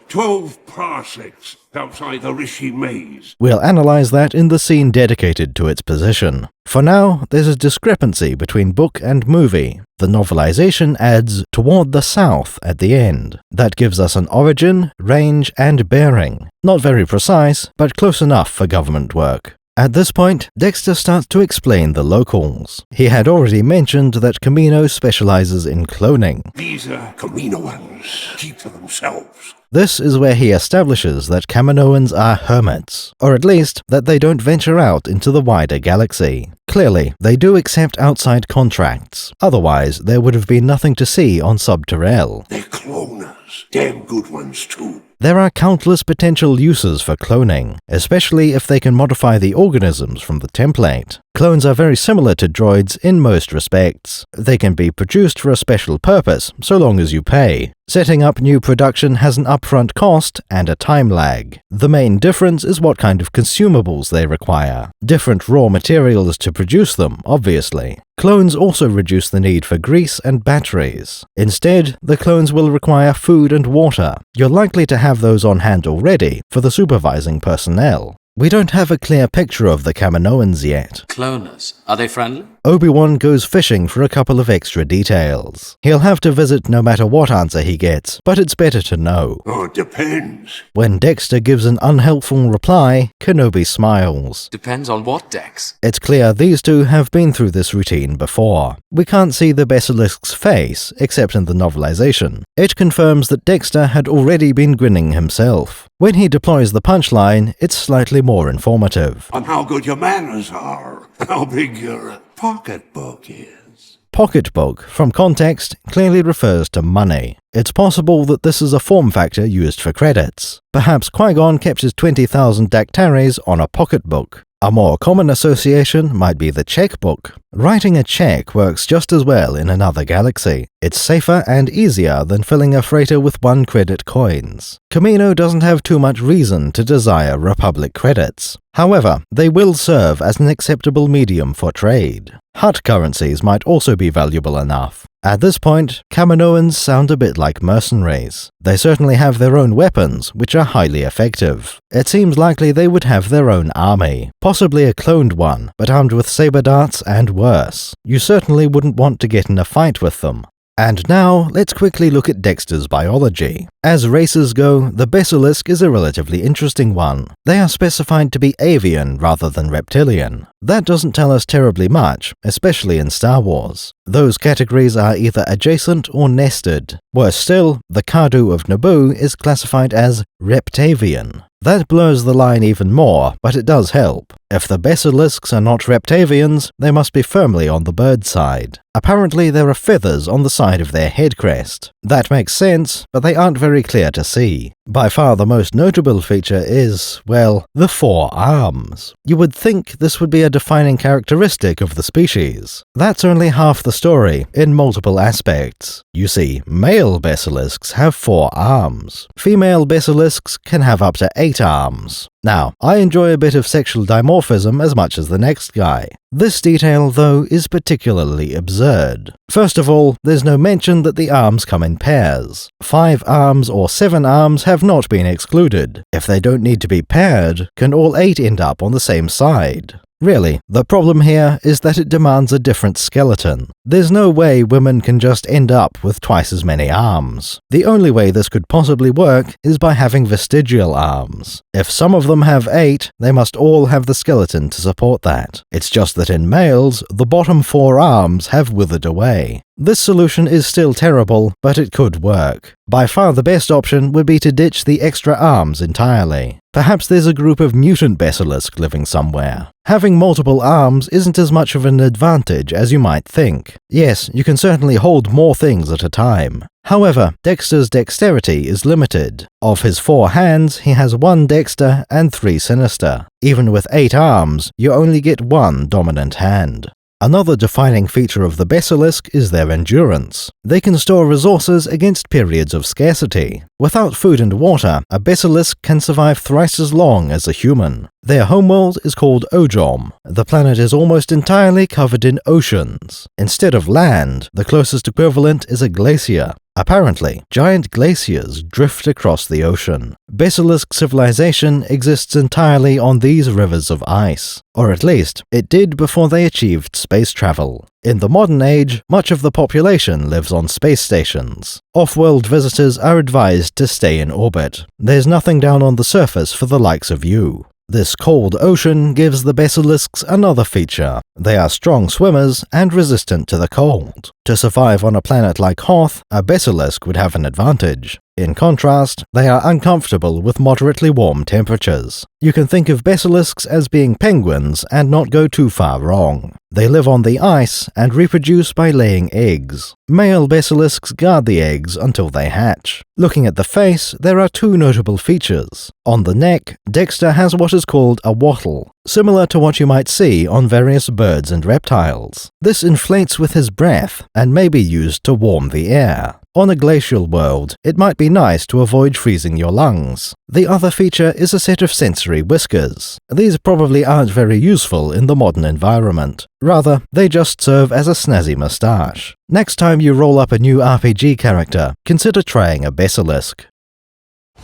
M: 12 parsecs outside the Rishi Maze.
A: We'll analyze that in the scene dedicated to its position. For now, there's a discrepancy between book and movie. The novelization adds "toward the south" at the end. That gives us an origin, range, and bearing. Not very precise, but close enough for government work. At this point, Dexter starts to explain the locals. He had already mentioned that Kamino specializes in cloning.
M: These Kaminoans keep to themselves.
A: This is where he establishes that Kaminoans are hermits, or at least that they don't venture out into the wider galaxy. Clearly, they do accept outside contracts. Otherwise, there would have been nothing to see on Sub-Terrell.
M: They're cloners. Damn good ones, too.
A: There are countless potential uses for cloning, especially if they can modify the organisms from the template. Clones are very similar to droids in most respects. They can be produced for a special purpose, so long as you pay. Setting up new production has an upfront cost and a time lag. The main difference is what kind of consumables they require. Different raw materials to produce them, obviously. Clones also reduce the need for grease and batteries. Instead, the clones will require food and water. You're likely to have those on hand already for the supervising personnel. We don't have a clear picture of the Kaminoans yet.
P: Cloners. Are they friendly?
A: Obi-Wan goes fishing for a couple of extra details. He'll have to visit no matter what answer he gets, but it's better to know.
M: Oh, it depends.
A: When Dexter gives an unhelpful reply, Kenobi smiles.
P: Depends on what, Dex?
A: It's clear these two have been through this routine before. We can't see the basilisk's face, except in the novelization. It confirms that Dexter had already been grinning himself. When he deploys the punchline, it's slightly more informative.
M: On how good your manners are, how big your pocketbook is.
A: Pocketbook, from context, clearly refers to money. It's possible that this is a form factor used for credits. Perhaps Qui-Gon kept his 20,000 dactaries on a pocketbook. A more common association might be the checkbook. Writing a check works just as well in another galaxy. It's safer and easier than filling a freighter with 1 credit coins. Kamino doesn't have too much reason to desire Republic credits. However, they will serve as an acceptable medium for trade. Hut currencies might also be valuable enough. At this point, Kaminoans sound a bit like mercenaries. They certainly have their own weapons, which are highly effective. It seems likely they would have their own army, possibly a cloned one, but armed with saber darts and worse. You certainly wouldn't want to get in a fight with them. And now, let's quickly look at Dexter's biology. As races go, the Basilisk is a relatively interesting one. They are specified to be avian rather than reptilian. That doesn't tell us terribly much, especially in Star Wars. Those categories are either adjacent or nested. Worse still, the Cardu of Naboo is classified as reptavian. That blurs the line even more, but it does help. If the Basilisks are not reptavians, they must be firmly on the bird side. Apparently there are feathers on the side of their head crest. That makes sense, but they aren't very clear to see. By far the most notable feature is, well, the 4 arms. You would think this would be a defining characteristic of the species. That's only half the story, in multiple aspects. You see, male basilisks have 4 arms. Female basilisks can have up to 8 arms. Now, I enjoy a bit of sexual dimorphism as much as the next guy. This detail, though, is particularly absurd. First of all, there's no mention that the arms come in pairs. 5 arms or 7 arms have not been excluded. If they don't need to be paired, can all 8 end up on the same side? Really, the problem here is that it demands a different skeleton. There's no way women can just end up with twice as many arms. The only way this could possibly work is by having vestigial arms. If some of them have 8, they must all have the skeleton to support that. It's just that in males, the bottom 4 arms have withered away. This solution is still terrible, but it could work. By far the best option would be to ditch the extra arms entirely. Perhaps there's a group of mutant basilisk living somewhere. Having multiple arms isn't as much of an advantage as you might think. Yes, you can certainly hold more things at a time. However, Dexter's dexterity is limited. Of his 4 hands, he has 1 dexter and 3 sinister. Even with 8 arms, you only get 1 dominant hand. Another defining feature of the Basilisk is their endurance. They can store resources against periods of scarcity. Without food and water, a Basilisk can survive thrice as long as a human. Their homeworld is called Ojom. The planet is almost entirely covered in oceans. Instead of land, the closest equivalent is a glacier. Apparently, giant glaciers drift across the ocean. Basilisk civilization exists entirely on these rivers of ice. Or at least, it did before they achieved space travel. In the modern age, much of the population lives on space stations. Off-world visitors are advised to stay in orbit. There's nothing down on the surface for the likes of you. This cold ocean gives the basilisks another feature. They are strong swimmers and resistant to the cold. To survive on a planet like Hoth, a basilisk would have an advantage. In contrast, they are uncomfortable with moderately warm temperatures. You can think of basilisks as being penguins and not go too far wrong. They live on the ice and reproduce by laying eggs. Male basilisks guard the eggs until they hatch. Looking at the face, there are 2 notable features. On the neck, Dexter has what is called a wattle, similar to what you might see on various birds and reptiles. This inflates with his breath and may be used to warm the air. On a glacial world, it might be nice to avoid freezing your lungs. The other feature is a set of sensory whiskers. These probably aren't very useful in the modern environment. Rather, they just serve as a snazzy moustache. Next time you roll up a new RPG character, consider trying a basilisk.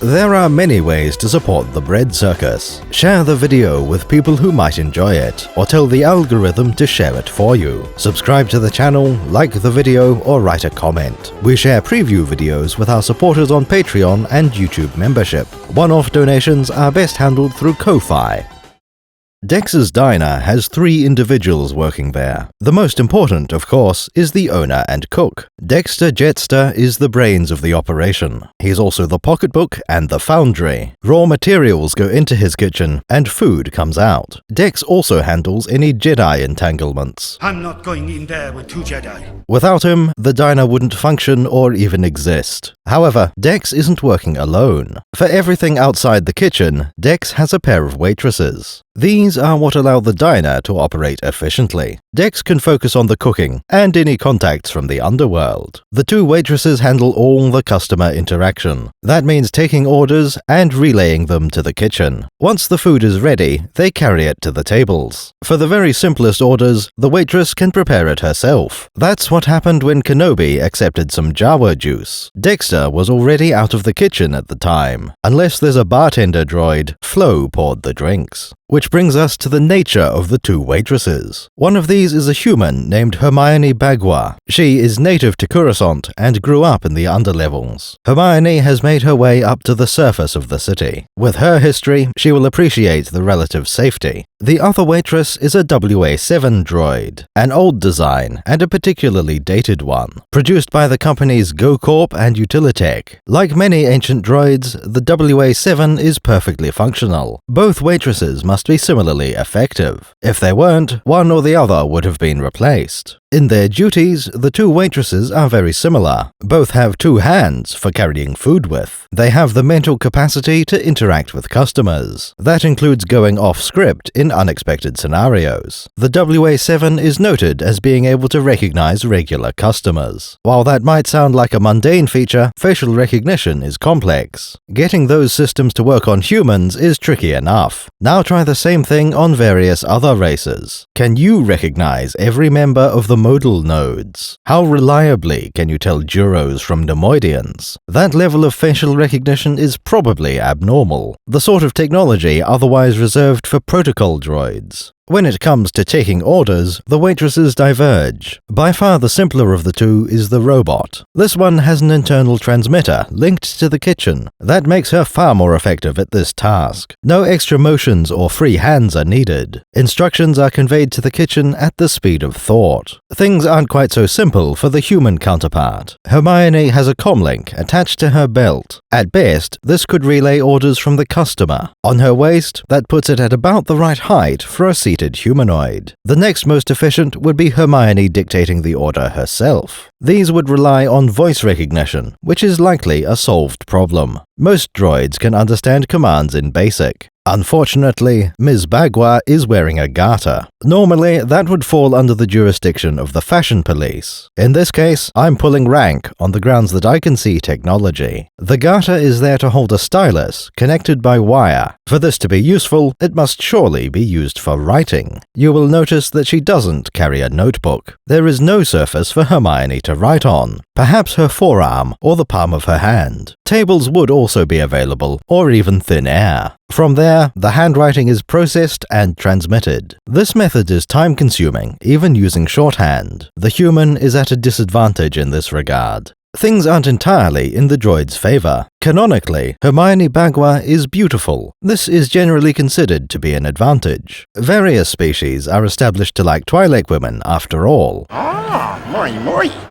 A: There are many ways to support the Bread Circus. Share the video with people who might enjoy it, or tell the algorithm to share it for you. Subscribe to the channel, like the video, or write a comment. We share preview videos with our supporters on Patreon and YouTube membership. One-off donations are best handled through Ko-Fi. Dex's diner has 3 individuals working there. The most important, of course, is the owner and cook. Dexter Jetster is the brains of the operation. He's also the pocketbook and the foundry. Raw materials go into his kitchen, and food comes out. Dex also handles any Jedi entanglements.
E: I'm not going in there with 2 Jedi.
A: Without him, the diner wouldn't function or even exist. However, Dex isn't working alone. For everything outside the kitchen, Dex has a pair of waitresses. These are what allow the diner to operate efficiently. Dex can focus on the cooking and any contacts from the underworld. The 2 waitresses handle all the customer interaction. That means taking orders and relaying them to the kitchen. Once the food is ready, they carry it to the tables. For the very simplest orders, the waitress can prepare it herself. That's what happened when Kenobi accepted some Jawa juice. Dexter was already out of the kitchen at the time. Unless there's a bartender droid, Flo poured the drinks. Which brings us to the nature of the two waitresses. One of these is a human named Hermione Bagua. She is native to Coruscant and grew up in the underlevels. Hermione has made her way up to the surface of the city. With her history, she will appreciate the relative safety. The other waitress is a WA7 droid, an old design and a particularly dated one, produced by the companies GoCorp and Utilitech. Like many ancient droids, the WA7 is perfectly functional. Both waitresses must be similarly effective. If they weren't, one or the other would have been replaced. In their duties, the two waitresses are very similar. Both have two hands for carrying food with. They have the mental capacity to interact with customers. That includes going off script in unexpected scenarios. The WA7 is noted as being able to recognize regular customers. While that might sound like a mundane feature, facial recognition is complex. Getting those systems to work on humans is tricky enough. Now try the same thing on various other races. Can you recognize every member of the modal nodes? How reliably can you tell Duros from Nemoidians? That level of facial recognition is probably abnormal, the sort of technology otherwise reserved for protocol droids. When it comes to taking orders, the waitresses diverge. By far the simpler of the two is the robot. This one has an internal transmitter linked to the kitchen. That makes her far more effective at this task. No extra motions or free hands are needed. Instructions are conveyed to the kitchen at the speed of thought. Things aren't quite so simple for the human counterpart. Hermione has a comlink attached to her belt. At best, this could relay orders from the customer. On her waist, that puts it at about the right height for a seated humanoid. The next most efficient would be Hermione dictating the order herself. These would rely on voice recognition, which is likely a solved problem. Most droids can understand commands in BASIC. Unfortunately, Ms. Bagua is wearing a garter. Normally, that would fall under the jurisdiction of the fashion police. In this case, I'm pulling rank on the grounds that I can see technology. The garter is there to hold a stylus, connected by wire. For this to be useful, it must surely be used for writing. You will notice that she doesn't carry a notebook. There is no surface for Hermione to write on. Perhaps her forearm or the palm of her hand. Tables would also be available, or even thin air. From there, the handwriting is processed and transmitted. This method is time-consuming, even using shorthand. The human is at a disadvantage in this regard. Things aren't entirely in the droid's favor. Canonically, Hermione Bagua is beautiful. This is generally considered to be an advantage. Various species are established to like Twi'lek women, after all.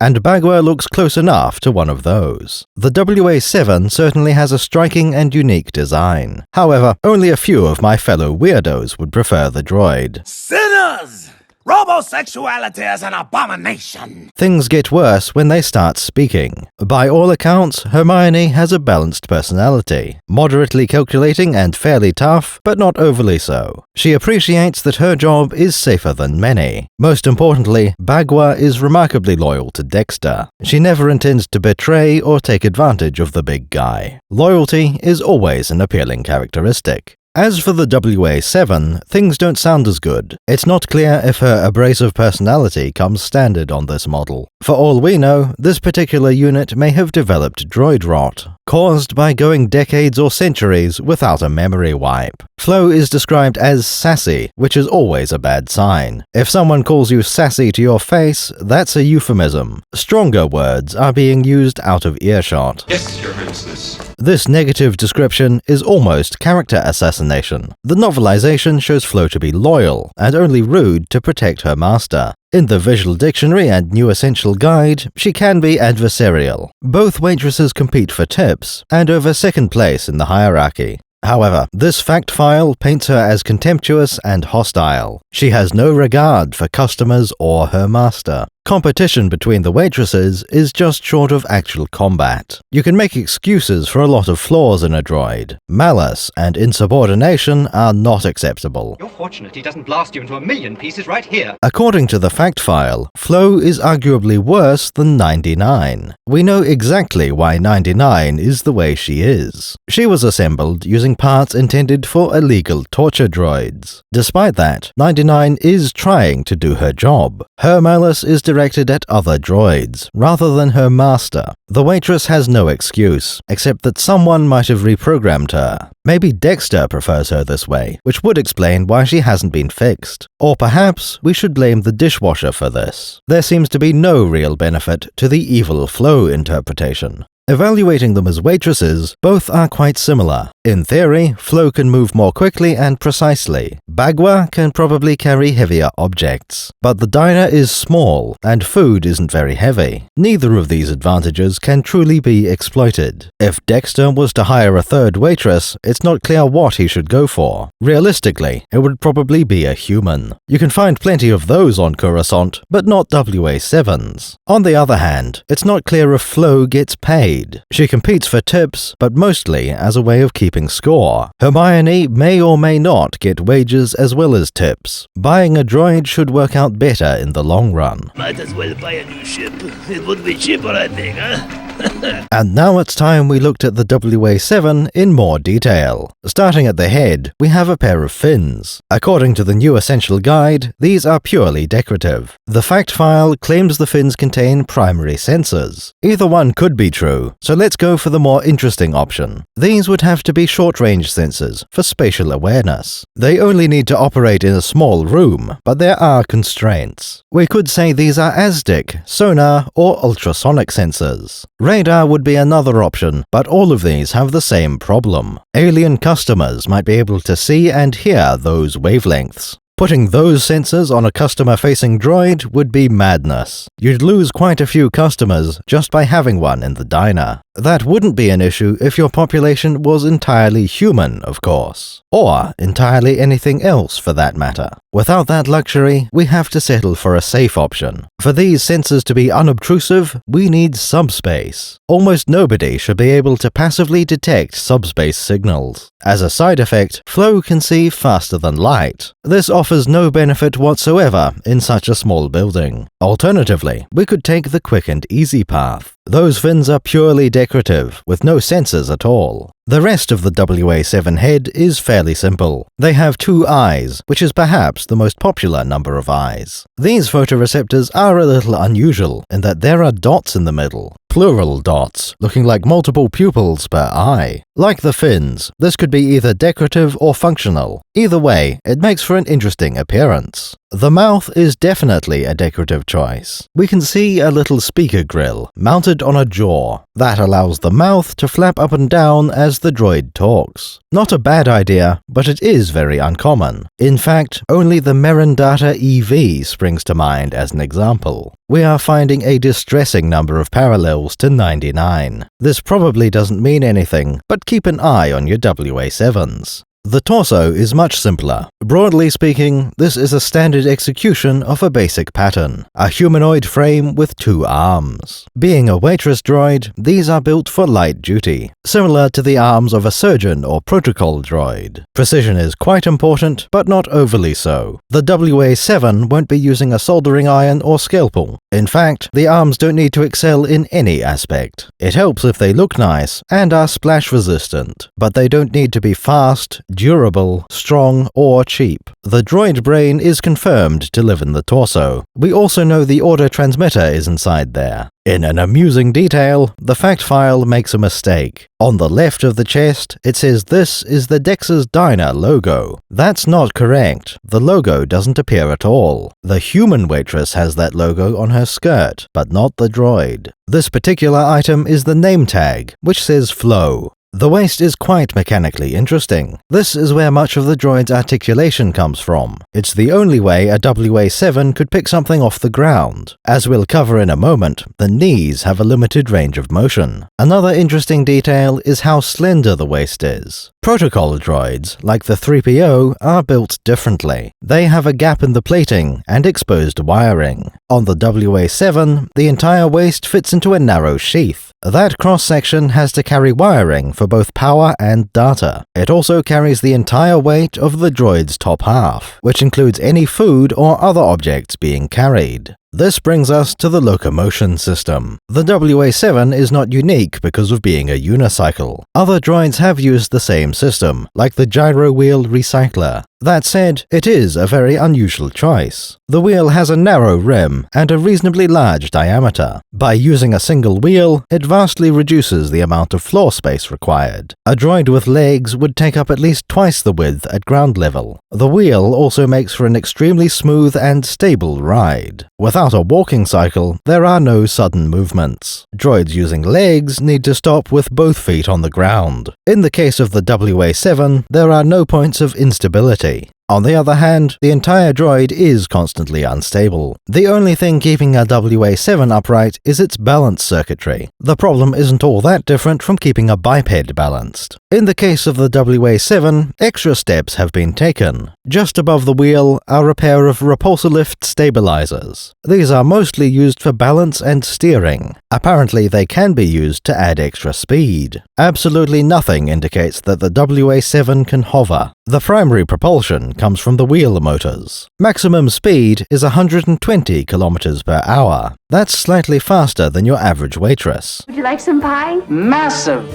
A: And Bagua looks close enough to one of those. The WA7 certainly has a striking and unique design. However, only a few of my fellow weirdos would prefer the droid.
G: Sinners! Robosexuality is an abomination!
A: Things get worse when they start speaking. By all accounts, Hermione has a balanced personality, moderately calculating and fairly tough, but not overly so. She appreciates that her job is safer than many. Most importantly, Bagua is remarkably loyal to Dexter. She never intends to betray or take advantage of the big guy. Loyalty is always an appealing characteristic. As for the WA7, things don't sound as good. It's not clear if her abrasive personality comes standard on this model. For all we know, this particular unit may have developed droid rot, caused by going decades or centuries without a memory wipe. Flo is described as sassy, which is always a bad sign. If someone calls you sassy to your face, that's a euphemism. Stronger words are being used out of earshot.
O: Yes, Your Highness.
A: This negative description is almost character assassination. The novelization shows Flo to be loyal and only rude to protect her master. In the Visual Dictionary and New Essential Guide, she can be adversarial. Both waitresses compete for tips and over second place in the hierarchy. However, this fact file paints her as contemptuous and hostile. She has no regard for customers or her master. Competition between the waitresses is just short of actual combat. You can make excuses for a lot of flaws in a droid. Malice and insubordination are not acceptable.
L: You're fortunate he doesn't blast you into a million pieces right here.
A: According to the fact file, Flo is arguably worse than 99. We know exactly why 99 is the way she is. She was assembled using parts intended for illegal torture droids. Despite that, 99 is trying to do her job. Her malice is directed directed at other droids, rather than her master. The Waitress has no excuse, except that someone might have reprogrammed her. Maybe Dexter prefers her this way, which would explain why she hasn't been fixed. Or perhaps we should blame the dishwasher for this. There seems to be no real benefit to the evil flow interpretation. Evaluating them as waitresses, both are quite similar. In theory, Flo can move more quickly and precisely. Bagua can probably carry heavier objects. But the diner is small, and food isn't very heavy. Neither of these advantages can truly be exploited. If Dexter was to hire a third waitress, it's not clear what he should go for. Realistically, it would probably be a human. You can find plenty of those on Coruscant, but not WA7s. On the other hand, it's not clear if Flo gets paid. She competes for tips, but mostly as a way of keeping score. Hermione may or may not get wages as well as tips. Buying a droid should work out better in the long run.
D: Might as well buy a new ship. It would be cheaper, I think, huh?
A: And now it's time we looked at the WA7 in more detail. Starting at the head, we have a pair of fins. According to the New Essential Guide, these are purely decorative. The fact file claims the fins contain primary sensors. Either one could be true, so let's go for the more interesting option. These would have to be short-range sensors for spatial awareness. They only need to operate in a small room, but there are constraints. We could say these are ASDIC, sonar, or ultrasonic sensors. Radar would be another option, but all of these have the same problem. Alien customers might be able to see and hear those wavelengths. Putting those sensors on a customer-facing droid would be madness. You'd lose quite a few customers just by having one in the diner. That wouldn't be an issue if your population was entirely human, of course. Or entirely anything else for that matter. Without that luxury, we have to settle for a safe option. For these sensors to be unobtrusive, we need subspace. Almost nobody should be able to passively detect subspace signals. As a side effect, Flo can see faster than light. This offers no benefit whatsoever in such a small building. Alternatively, we could take the quick and easy path. Those fins are purely decorative, with no sensors at all. The rest of the WA7 head is fairly simple. They have 2 eyes, which is perhaps the most popular number of eyes. These photoreceptors are a little unusual in that there are dots in the middle. Plural dots, looking like multiple pupils per eye. Like the fins, this could be either decorative or functional. Either way, it makes for an interesting appearance. The mouth is definitely a decorative choice. We can see a little speaker grill mounted on a jaw. That allows the mouth to flap up and down as the droid talks. Not a bad idea, but it is very uncommon. In fact, only the Merendata EV springs to mind as an example. We are finding a distressing number of parallels to 99. This probably doesn't mean anything, but keep an eye on your WA7s. The torso is much simpler. Broadly speaking, this is a standard execution of a basic pattern, a humanoid frame with 2 arms. Being a waitress droid, these are built for light duty, similar to the arms of a surgeon or protocol droid. Precision is quite important, but not overly so. The WA7 won't be using a soldering iron or scalpel. In fact, the arms don't need to excel in any aspect. It helps if they look nice and are splash resistant, but they don't need to be fast, durable, strong, or cheap. The droid brain is confirmed to live in the torso. We also know the order transmitter is inside there. In an amusing detail, the fact file makes a mistake. On the left of the chest, it says this is the Dex's Diner logo. That's not correct. The logo doesn't appear at all. The human waitress has that logo on her skirt, but not the droid. This particular item is the name tag, which says Flo. The waist is quite mechanically interesting. This is where much of the droid's articulation comes from. It's the only way a WA7 could pick something off the ground. As we'll cover in a moment, the knees have a limited range of motion. Another interesting detail is how slender the waist is. Protocol droids, like the 3PO, are built differently. They have a gap in the plating and exposed wiring. On the WA7, the entire waist fits into a narrow sheath. That cross-section has to carry wiring for both power and data. It also carries the entire weight of the droid's top half, which includes any food or other objects being carried. This brings us to the locomotion system. The WA-7 is not unique because of being a unicycle. Other droids have used the same system, like the gyro wheel recycler. That said, it is a very unusual choice. The wheel has a narrow rim and a reasonably large diameter. By using a single wheel, it vastly reduces the amount of floor space required. A droid with legs would take up at least twice the width at ground level. The wheel also makes for an extremely smooth and stable ride. Without a walking cycle, there are no sudden movements. Droids using legs need to stop with both feet on the ground. In the case of the WA-7, there are no points of instability. On the other hand, the entire droid is constantly unstable. The only thing keeping a WA-7 upright is its balance circuitry. The problem isn't all that different from keeping a biped balanced. In the case of the WA-7, extra steps have been taken. Just above the wheel are a pair of repulsor lift stabilizers. These are mostly used for balance and steering. Apparently they can be used to add extra speed. Absolutely nothing indicates that the WA-7 can hover. The primary propulsion comes from the wheel motors. Maximum speed is 120 km per hour. That's slightly faster than your average Waitress.
V: Would you like some pie?
I: Massive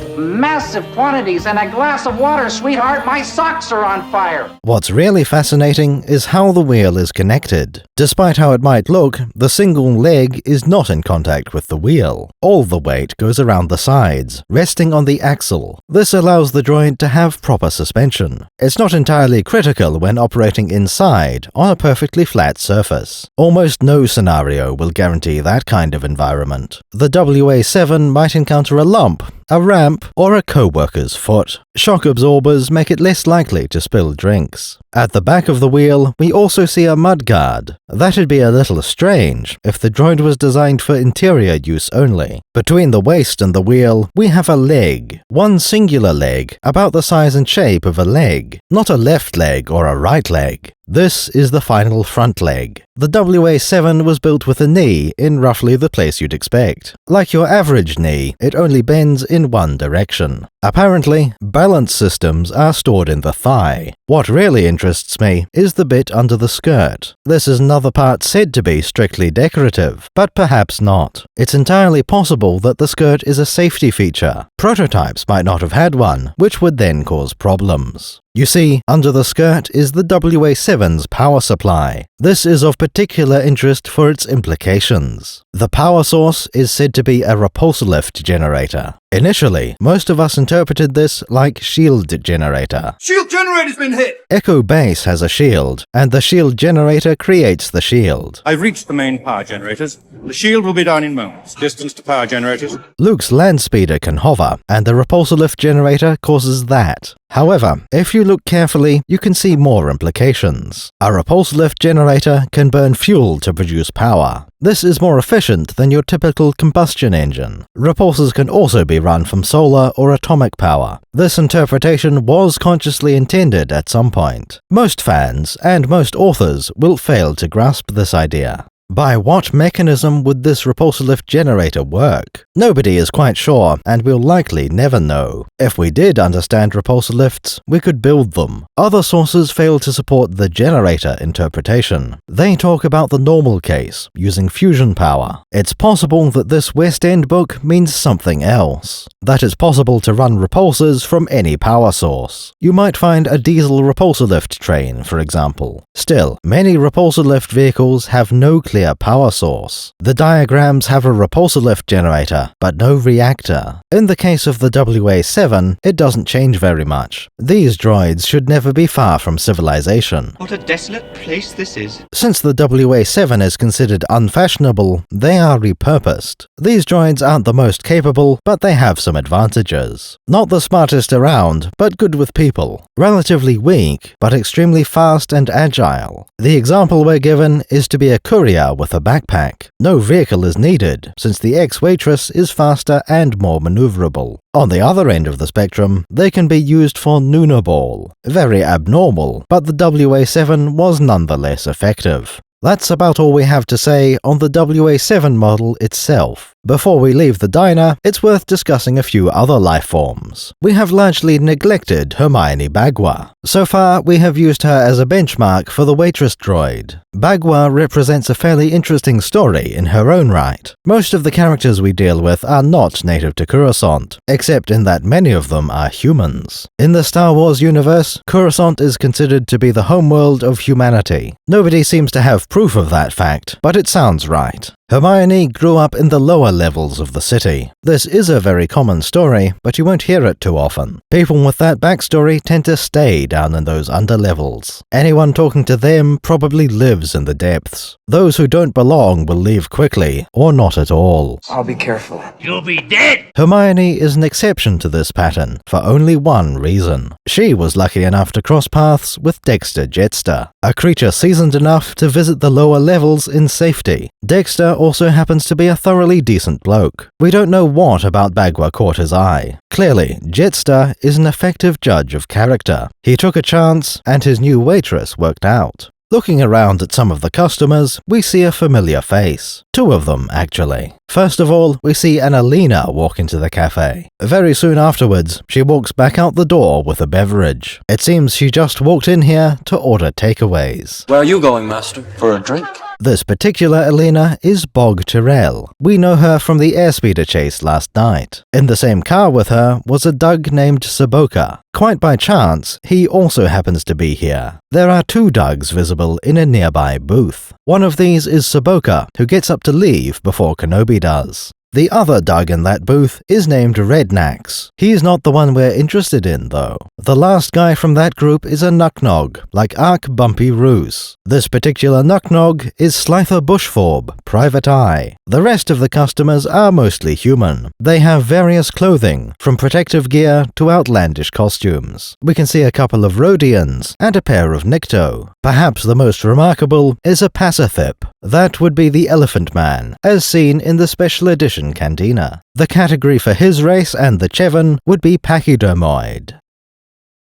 I: quantities and a glass of water, sweetheart. My socks are on fire.
A: What's really fascinating is how the wheel is connected. Despite how it might look, the single leg is not in contact with the wheel. All the weight goes around the sides, resting on the axle. This allows the droid to have proper suspension. It's not entirely critical when operating inside on a perfectly flat surface. Almost no scenario will guarantee that kind of environment. The WA-7 might encounter a lump, a ramp, or a co-worker's foot. Shock absorbers make it less likely to spill drinks. At the back of the wheel, we also see a mudguard. That'd be a little strange if the droid was designed for interior use only. Between the waist and the wheel, we have a leg. One singular leg, about the size and shape of a leg. Not a left leg or a right leg. This is the final front leg. The WA-7 was built with a knee in roughly the place you'd expect. Like your average knee, it only bends in one direction. Apparently, balance systems are stored in the thigh. What really interests me is the bit under the skirt. This is another part said to be strictly decorative, but perhaps not. It's entirely possible that the skirt is a safety feature. Prototypes might not have had one, which would then cause problems. You see, under the skirt is the WA-7's power supply. This is of particular interest for its implications. The power source is said to be a repulsor lift generator. Initially, most of us interpreted this like shield generator.
E: Shield generator's been hit!
A: Echo Base has a shield, and the shield generator creates the shield.
E: I've reached the main power generators. The shield will be down in moments. Distance to power generators.
A: Luke's land speeder can hover, and the repulsor lift generator causes that. However, if you look carefully, you can see more implications. A repulsor lift generator can burn fuel to produce power. This is more efficient than your typical combustion engine. Repulsors can also be run from solar or atomic power. This interpretation was consciously intended at some point. Most fans, and most authors, will fail to grasp this idea. By what mechanism would this repulsor lift generator work? Nobody is quite sure, and we'll likely never know. If we did understand repulsor lifts, we could build them. Other sources fail to support the generator interpretation. They talk about the normal case, using fusion power. It's possible that this West End book means something else. That it's possible to run repulsors from any power source. You might find a diesel repulsor lift train, for example. Still, many repulsor lift vehicles have no clear power source. The diagrams have a repulsor lift generator, but no reactor. In the case of the WA-7, it doesn't change very much. These droids should never be far from civilization.
L: What a desolate place this is.
A: Since the WA-7 is considered unfashionable, they are repurposed. These droids aren't the most capable, but they have some advantages. Not the smartest around, but good with people. Relatively weak, but extremely fast and agile. The example we're given is to be a courier with a backpack. No vehicle is needed, since the ex-Waitress is faster and more maneuverable. On the other end of the spectrum, they can be used for Noonaball. Very abnormal, but the WA-7 was nonetheless effective. That's about all we have to say on the WA-7 model itself. Before we leave the diner, it's worth discussing a few other life forms. We have largely neglected Hermione Bagua. So far, we have used her as a benchmark for the Waitress droid. Bagua represents a fairly interesting story in her own right. Most of the characters we deal with are not native to Coruscant, except in that many of them are humans. In the Star Wars universe, Coruscant is considered to be the homeworld of humanity. Nobody seems to have proof of that fact, but it sounds right. Hermione grew up in the lower levels of the city. This is a very common story, but you won't hear it too often. People with that backstory tend to stay down in those underlevels. Anyone talking to them probably lives in the depths. Those who don't belong will leave quickly, or not at all.
B: I'll be careful.
Q: You'll be dead!
A: Hermione is an exception to this pattern, for only one reason. She was lucky enough to cross paths with Dexter Jettster, a creature seasoned enough to visit the lower levels in safety. Dexter also happens to be a thoroughly decent bloke. We don't know what about Bagua caught his eye. Clearly, Jettster is an effective judge of character. He took a chance, and his new waitress worked out. Looking around at some of the customers, we see a familiar face. Two of them, actually. First of all, we see Annalena walk into the cafe. Very soon afterwards, she walks back out the door with a beverage. It seems she just walked in here to order takeaways.
X: Where are you going, Master? For a drink?
A: This particular Elena is Bog Tyrell. We know her from the airspeeder chase last night. In the same car with her was a Doug named Saboka. Quite by chance, he also happens to be here. There are two Dougs visible in a nearby booth. One of these is Saboka, who gets up to leave before Kenobi does. The other Doug in that booth is named Rednax. He's not the one we're interested in, though. The last guy from that group is a Nucknog, like Ark Bumpy Roos. This particular Nucknog is Slither Bushforb, Private Eye. The rest of the customers are mostly human. They have various clothing, from protective gear to outlandish costumes. We can see a couple of Rhodians and a pair of Nikto. Perhaps the most remarkable is a Passathip. That would be the Elephant Man, as seen in the special edition Cantina. The category for his race and the Chevan would be Pachydermoid.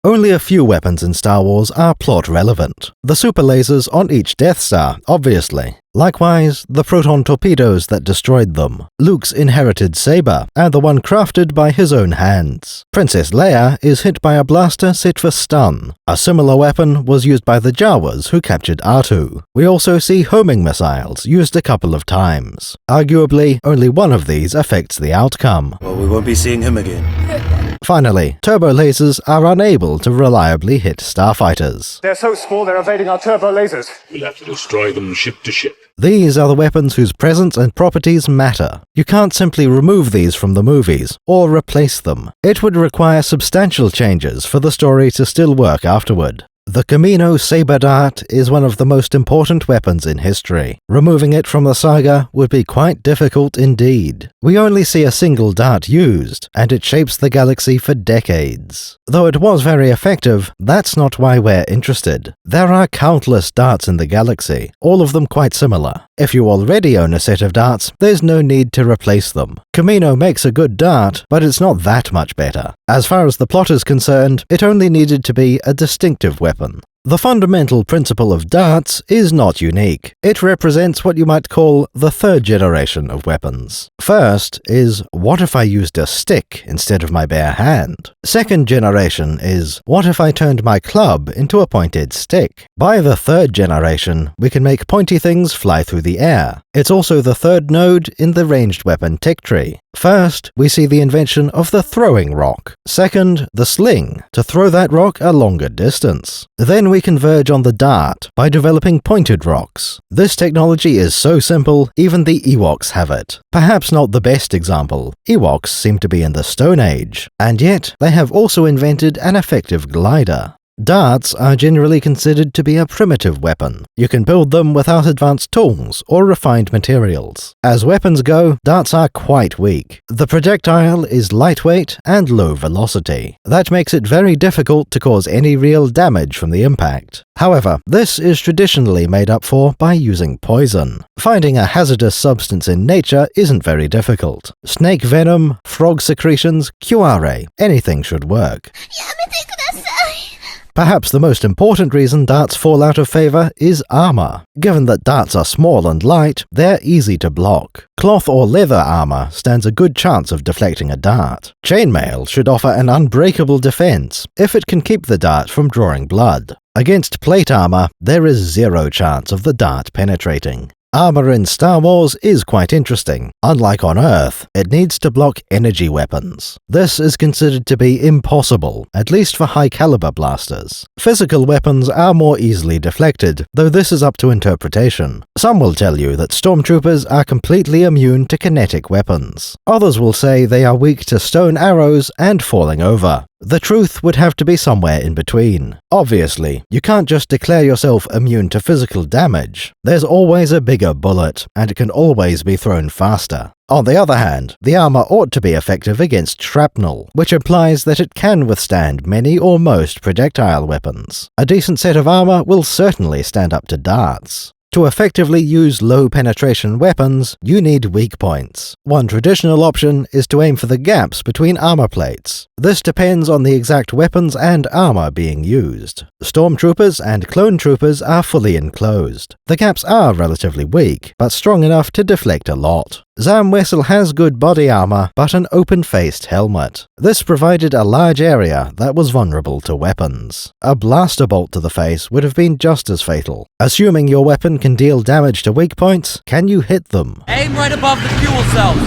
A: Only a few weapons in Star Wars are plot relevant. The super lasers on each Death Star, obviously. Likewise, the proton torpedoes that destroyed them, Luke's inherited saber, and the one crafted by his own hands. Princess Leia is hit by a blaster set for stun. A similar weapon was used by the Jawas who captured R2. We also see homing missiles used a couple of times. Arguably, only one of these affects the outcome.
R: Well, we won't be seeing him again.
A: Finally, turbo lasers are unable to reliably hit starfighters.
H: They're so small they're evading our turbo lasers.
O: We'll have to destroy them ship to ship.
A: These are the weapons whose presence and properties matter. You can't simply remove these from the movies, or replace them. It would require substantial changes for the story to still work afterward. The Kamino Sabredart is one of the most important weapons in history. Removing it from the saga would be quite difficult indeed. We only see a single dart used, and it shapes the galaxy for decades. Though it was very effective, that's not why we're interested. There are countless darts in the galaxy, all of them quite similar. If you already own a set of darts, there's no need to replace them. Kamino makes a good dart, but it's not that much better. As far as the plot is concerned, it only needed to be a distinctive weapon. The fundamental principle of darts is not unique. It represents what you might call the third generation of weapons. First is, what if I used a stick instead of my bare hand? Second generation is, what if I turned my club into a pointed stick? By the third generation, we can make pointy things fly through the air. It's also the third node in the ranged weapon tech tree. First, we see the invention of the throwing rock. Second, the sling, to throw that rock a longer distance. Then we converge on the dart by developing pointed rocks. This technology is so simple, even the Ewoks have it. Perhaps not the best example. Ewoks seem to be in the Stone Age, and yet they have also invented an effective glider. Darts are generally considered to be a primitive weapon. You can build them without advanced tools or refined materials. As weapons go, darts are quite weak. The projectile is lightweight and low velocity. That makes it very difficult to cause any real damage from the impact. However, this is traditionally made up for by using poison. Finding a hazardous substance in nature isn't very difficult. Snake venom, frog secretions, curare, anything should work. Perhaps the most important reason darts fall out of favor is armor. Given that darts are small and light, they're easy to block. Cloth or leather armor stands a good chance of deflecting a dart. Chainmail should offer an unbreakable defense if it can keep the dart from drawing blood. Against plate armor, there is zero chance of the dart penetrating. Armor in Star Wars is quite interesting. Unlike on Earth, it needs to block energy weapons. This is considered to be impossible, at least for high-caliber blasters. Physical weapons are more easily deflected, though this is up to interpretation. Some will tell you that stormtroopers are completely immune to kinetic weapons. Others will say they are weak to stone arrows and falling over. The truth would have to be somewhere in between. Obviously, you can't just declare yourself immune to physical damage. There's always a bigger bullet, and it can always be thrown faster. On the other hand, the armor ought to be effective against shrapnel, which implies that it can withstand many or most projectile weapons. A decent set of armor will certainly stand up to darts. To effectively use low-penetration weapons, you need weak points. One traditional option is to aim for the gaps between armor plates. This depends on the exact weapons and armor being used. Stormtroopers and clone troopers are fully enclosed. The gaps are relatively weak, but strong enough to deflect a lot. Zam Wesell has good body armor, but an open-faced helmet. This provided a large area that was vulnerable to weapons. A blaster bolt to the face would have been just as fatal. Assuming your weapon can deal damage to weak points, can you hit them?
N: Aim right above the fuel cells!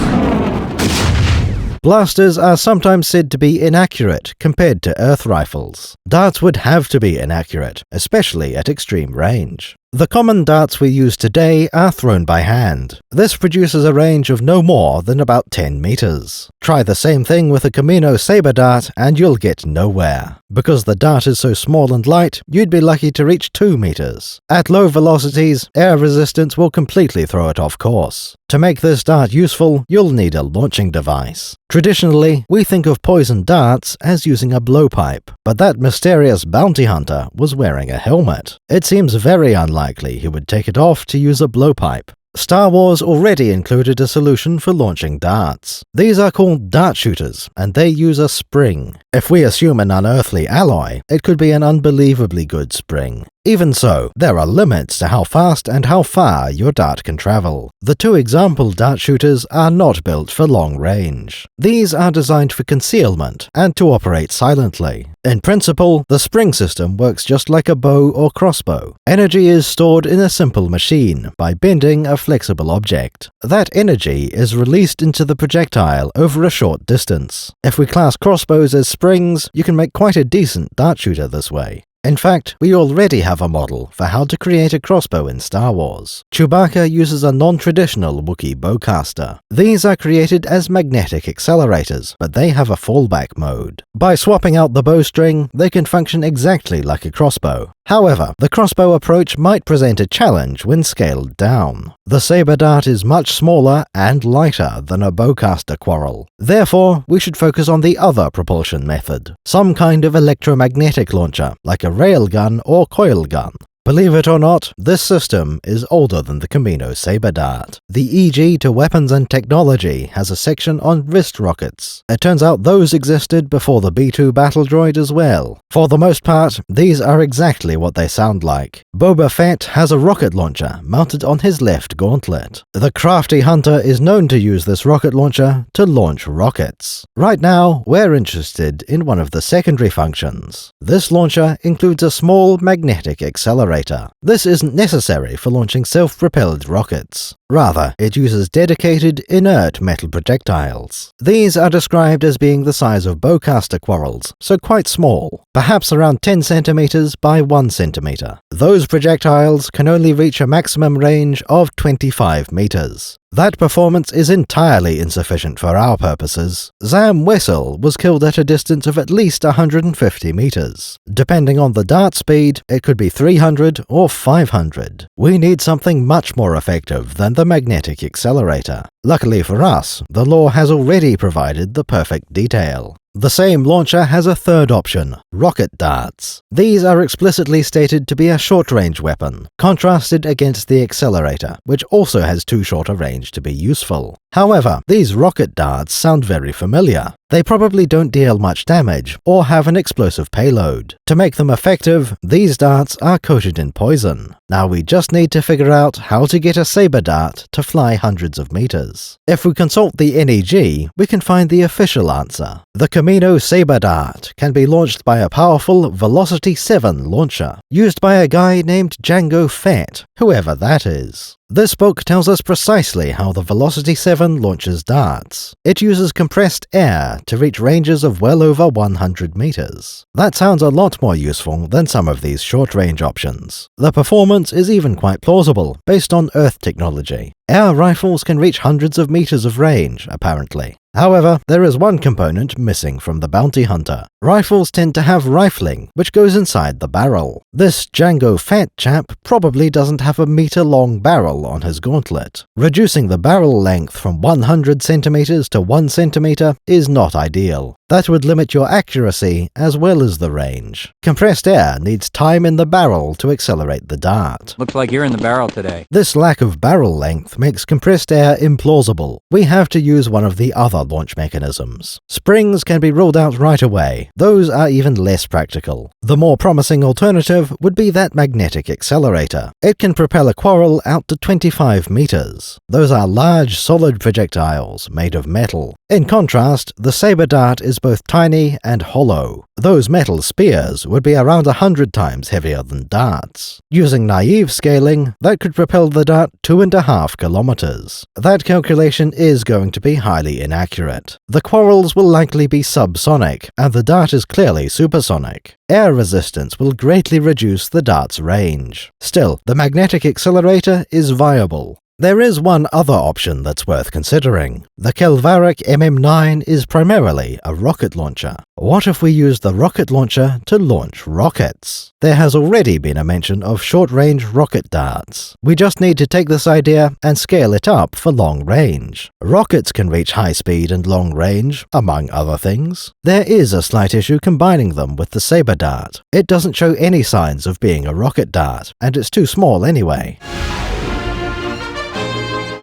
A: Blasters are sometimes said to be inaccurate compared to Earth rifles. Darts would have to be inaccurate, especially at extreme range. The common darts we use today are thrown by hand. This produces a range of no more than about 10 meters. Try the same thing with a Kamino Sabredart and you'll get nowhere. Because the dart is so small and light, you'd be lucky to reach 2 meters. At low velocities, air resistance will completely throw it off course. To make this dart useful, you'll need a launching device. Traditionally, we think of poison darts as using a blowpipe, but that mysterious bounty hunter was wearing a helmet. It seems very unlikely he would take it off to use a blowpipe. Star Wars already included a solution for launching darts. These are called dart shooters, and they use a spring. If we assume an unearthly alloy, it could be an unbelievably good spring. Even so, there are limits to how fast and how far your dart can travel. The two example dart shooters are not built for long range. These are designed for concealment and to operate silently. In principle, the spring system works just like a bow or crossbow. Energy is stored in a simple machine by bending a flexible object. That energy is released into the projectile over a short distance. If we class crossbows as springs, you can make quite a decent dart shooter this way. In fact, we already have a model for how to create a crossbow in Star Wars. Chewbacca uses a non-traditional Wookiee bowcaster. These are created as magnetic accelerators, but they have a fallback mode. By swapping out the bowstring, they can function exactly like a crossbow. However, the crossbow approach might present a challenge when scaled down. The saber dart is much smaller and lighter than a bowcaster quarrel. Therefore, we should focus on the other propulsion method, some kind of electromagnetic launcher, like a railgun or coil gun. Believe it or not, this system is older than the Kamino Sabredart. The EG to Weapons and Technology has a section on wrist rockets. It turns out those existed before the B-2 battle droid as well. For the most part, these are exactly what they sound like. Boba Fett has a rocket launcher mounted on his left gauntlet. The crafty hunter is known to use this rocket launcher to launch rockets. Right now, we're interested in one of the secondary functions. This launcher includes a small magnetic accelerator. This isn't necessary for launching self-propelled rockets. Rather, it uses dedicated, inert metal projectiles. These are described as being the size of bowcaster quarrels, so quite small, perhaps around 10 centimeters by 1 centimeter. Those projectiles can only reach a maximum range of 25 meters. That performance is entirely insufficient for our purposes. Zam Wesell was killed at a distance of at least 150 meters. Depending on the dart speed, it could be 300 or 500. We need something much more effective than the magnetic accelerator. Luckily for us, the lore has already provided the perfect detail. The same launcher has a third option, rocket darts. These are explicitly stated to be a short-range weapon, contrasted against the accelerator, which also has too short a range to be useful. However, these rocket darts sound very familiar. They probably don't deal much damage or have an explosive payload. To make them effective, these darts are coated in poison. Now we just need to figure out how to get a saber dart to fly hundreds of meters. If we consult the NEG, we can find the official answer. The Kamino Sabredart can be launched by a powerful Velocity 7 launcher, used by a guy named Jango Fett, whoever that is. This book tells us precisely how the Velocity 7 launches darts. It uses compressed air to reach ranges of well over 100 meters. That sounds a lot more useful than some of these short-range options. The performance is even quite plausible, based on Earth technology. Air rifles can reach hundreds of meters of range, apparently. However, there is one component missing from the bounty hunter. Rifles tend to have rifling, which goes inside the barrel. This Jango Fett chap probably doesn't have a meter-long barrel on his gauntlet. Reducing the barrel length from 100 centimeters to 1 centimeter is not ideal. That would limit your accuracy as well as the range. Compressed air needs time in the barrel to accelerate the dart.
N: Looks like you're in the barrel today.
A: This lack of barrel length makes compressed air implausible. We have to use one of the other launch mechanisms. Springs can be ruled out right away. Those are even less practical. The more promising alternative would be that magnetic accelerator. It can propel a quarrel out to 25 meters. Those are large, solid projectiles made of metal. In contrast, the saber dart is both tiny and hollow. Those metal spears would be around 100 times heavier than darts. Using naive scaling, that could propel the dart 2.5 kilometers. That calculation is going to be highly inaccurate. The quarrels will likely be subsonic, and the dart is clearly supersonic. Air resistance will greatly reduce the dart's range. Still, the magnetic accelerator is viable. There is one other option that's worth considering. The Kelvaric MM9 is primarily a rocket launcher. What if we use the rocket launcher to launch rockets? There has already been a mention of short-range rocket darts. We just need to take this idea and scale it up for long range. Rockets can reach high speed and long range, among other things. There is a slight issue combining them with the saber dart. It doesn't show any signs of being a rocket dart, and it's too small anyway.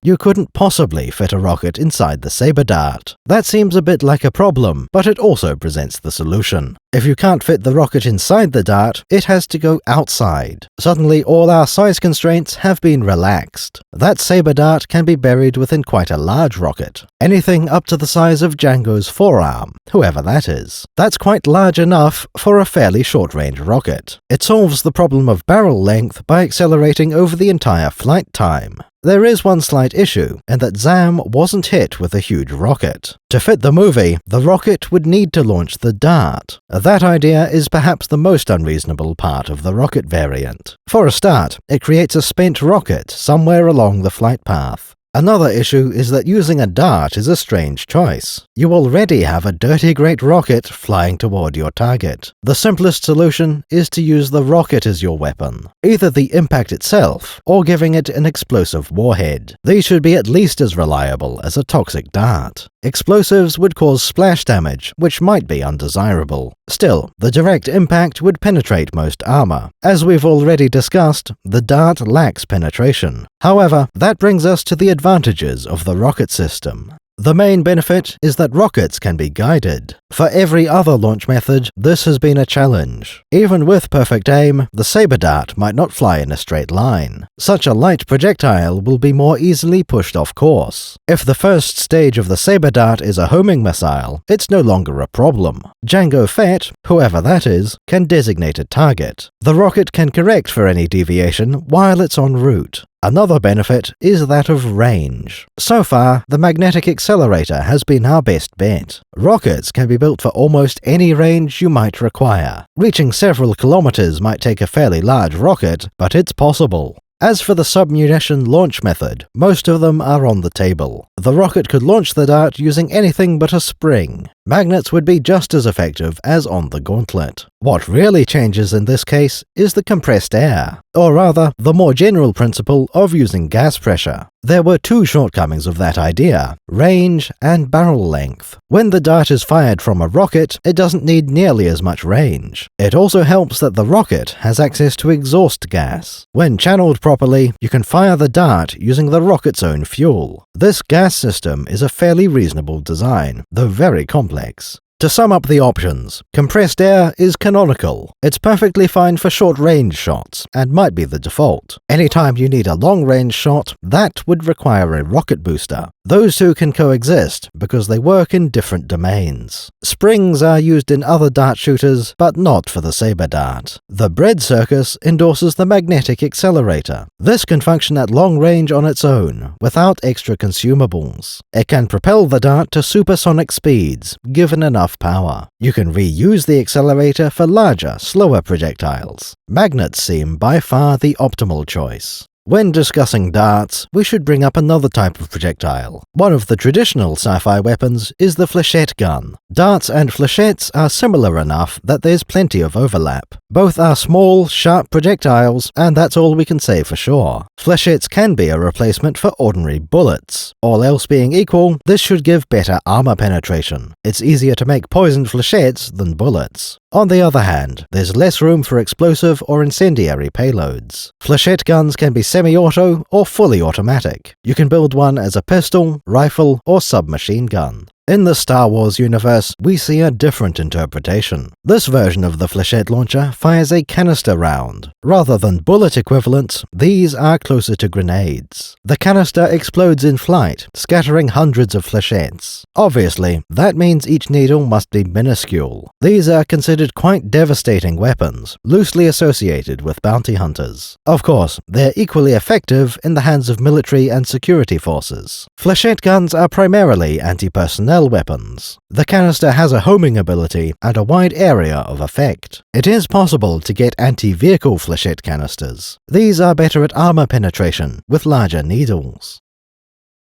A: You couldn't possibly fit a rocket inside the saber dart. That seems a bit like a problem, but it also presents the solution. If you can't fit the rocket inside the dart, it has to go outside. Suddenly all our size constraints have been relaxed. That saber dart can be buried within quite a large rocket. Anything up to the size of Jango's forearm, whoever that is. That's quite large enough for a fairly short-range rocket. It solves the problem of barrel length by accelerating over the entire flight time. There is one slight issue, in that Zam wasn't hit with a huge rocket. To fit the movie, the rocket would need to launch the dart. That idea is perhaps the most unreasonable part of the rocket variant. For a start, it creates a spent rocket somewhere along the flight path. Another issue is that using a dart is a strange choice. You already have a dirty great rocket flying toward your target. The simplest solution is to use the rocket as your weapon, either the impact itself or giving it an explosive warhead. These should be at least as reliable as a toxic dart. Explosives would cause splash damage, which might be undesirable. Still, the direct impact would penetrate most armor. As we've already discussed, the dart lacks penetration. However, that brings us to the advantages of the rocket system. The main benefit is that rockets can be guided. For every other launch method, this has been a challenge. Even with perfect aim, the saber dart might not fly in a straight line. Such a light projectile will be more easily pushed off course. If the first stage of the saber dart is a homing missile, it's no longer a problem. Jango Fett, whoever that is, can designate a target. The rocket can correct for any deviation while it's en route. Another benefit is that of range. So far, the magnetic accelerator has been our best bet. Rockets can be built for almost any range you might require. Reaching several kilometers might take a fairly large rocket, but it's possible. As for the submunition launch method, most of them are on the table. The rocket could launch the dart using anything but a spring. Magnets would be just as effective as on the gauntlet. What really changes in this case is the compressed air, or rather, the more general principle of using gas pressure. There were two shortcomings of that idea: range and barrel length. When the dart is fired from a rocket, it doesn't need nearly as much range. It also helps that the rocket has access to exhaust gas. When channeled properly, you can fire the dart using the rocket's own fuel. This gas system is a fairly reasonable design, though very complicated. complex. To sum up the options, compressed air is canonical. It's perfectly fine for short-range shots, and might be the default. Anytime you need a long-range shot, that would require a rocket booster. Those two can coexist, because they work in different domains. Springs are used in other dart shooters, but not for the saber dart. The Bread Circus endorses the magnetic accelerator. This can function at long range on its own, without extra consumables. It can propel the dart to supersonic speeds, given enough power. You can reuse the accelerator for larger, slower projectiles. Magnets seem by far the optimal choice. When discussing darts, we should bring up another type of projectile. One of the traditional sci-fi weapons is the flechette gun. Darts and flechettes are similar enough that there's plenty of overlap. Both are small, sharp projectiles, and that's all we can say for sure. Flechettes can be a replacement for ordinary bullets. All else being equal, this should give better armor penetration. It's easier to make poisoned flechettes than bullets. On the other hand, there's less room for explosive or incendiary payloads. Flechette guns can be semi-auto or fully automatic. You can build one as a pistol, rifle, or submachine gun. In the Star Wars universe, we see a different interpretation. This version of the flechette launcher fires a canister round. Rather than bullet equivalents, these are closer to grenades. The canister explodes in flight, scattering hundreds of flechettes. Obviously, that means each needle must be minuscule. These are considered quite devastating weapons, loosely associated with bounty hunters. Of course, they're equally effective in the hands of military and security forces. Flechette guns are primarily anti-personnel weapons. The canister has a homing ability and a wide area of effect. It is possible to get anti-vehicle flechette canisters. These are better at armor penetration, with larger needles.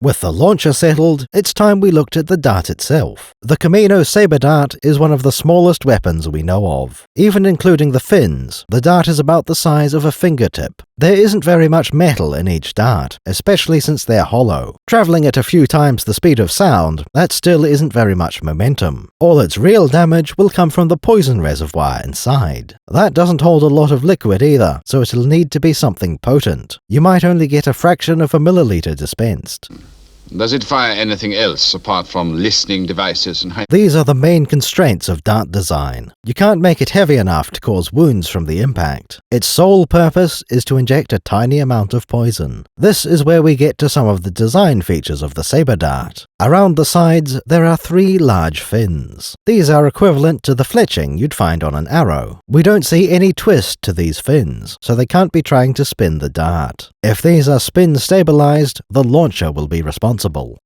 A: With the launcher settled, it's time we looked at the dart itself. The Kamino Sabredart is one of the smallest weapons we know of. Even including the fins, the dart is about the size of a fingertip. There isn't very much metal in each dart, especially since they're hollow. Traveling at a few times the speed of sound, that still isn't very much momentum. All its real damage will come from the poison reservoir inside. That doesn't hold a lot of liquid either, so it'll need to be something potent. You might only get a fraction of a milliliter dispensed.
F: Does it fire anything else apart from listening devices and...
A: These are the main constraints of dart design. You can't make it heavy enough to cause wounds from the impact. Its sole purpose is to inject a tiny amount of poison. This is where we get to some of the design features of the saber dart. Around the sides, there are 3 large fins. These are equivalent to the fletching you'd find on an arrow. We don't see any twist to these fins, so they can't be trying to spin the dart. If these are spin stabilized, the launcher will be responsible.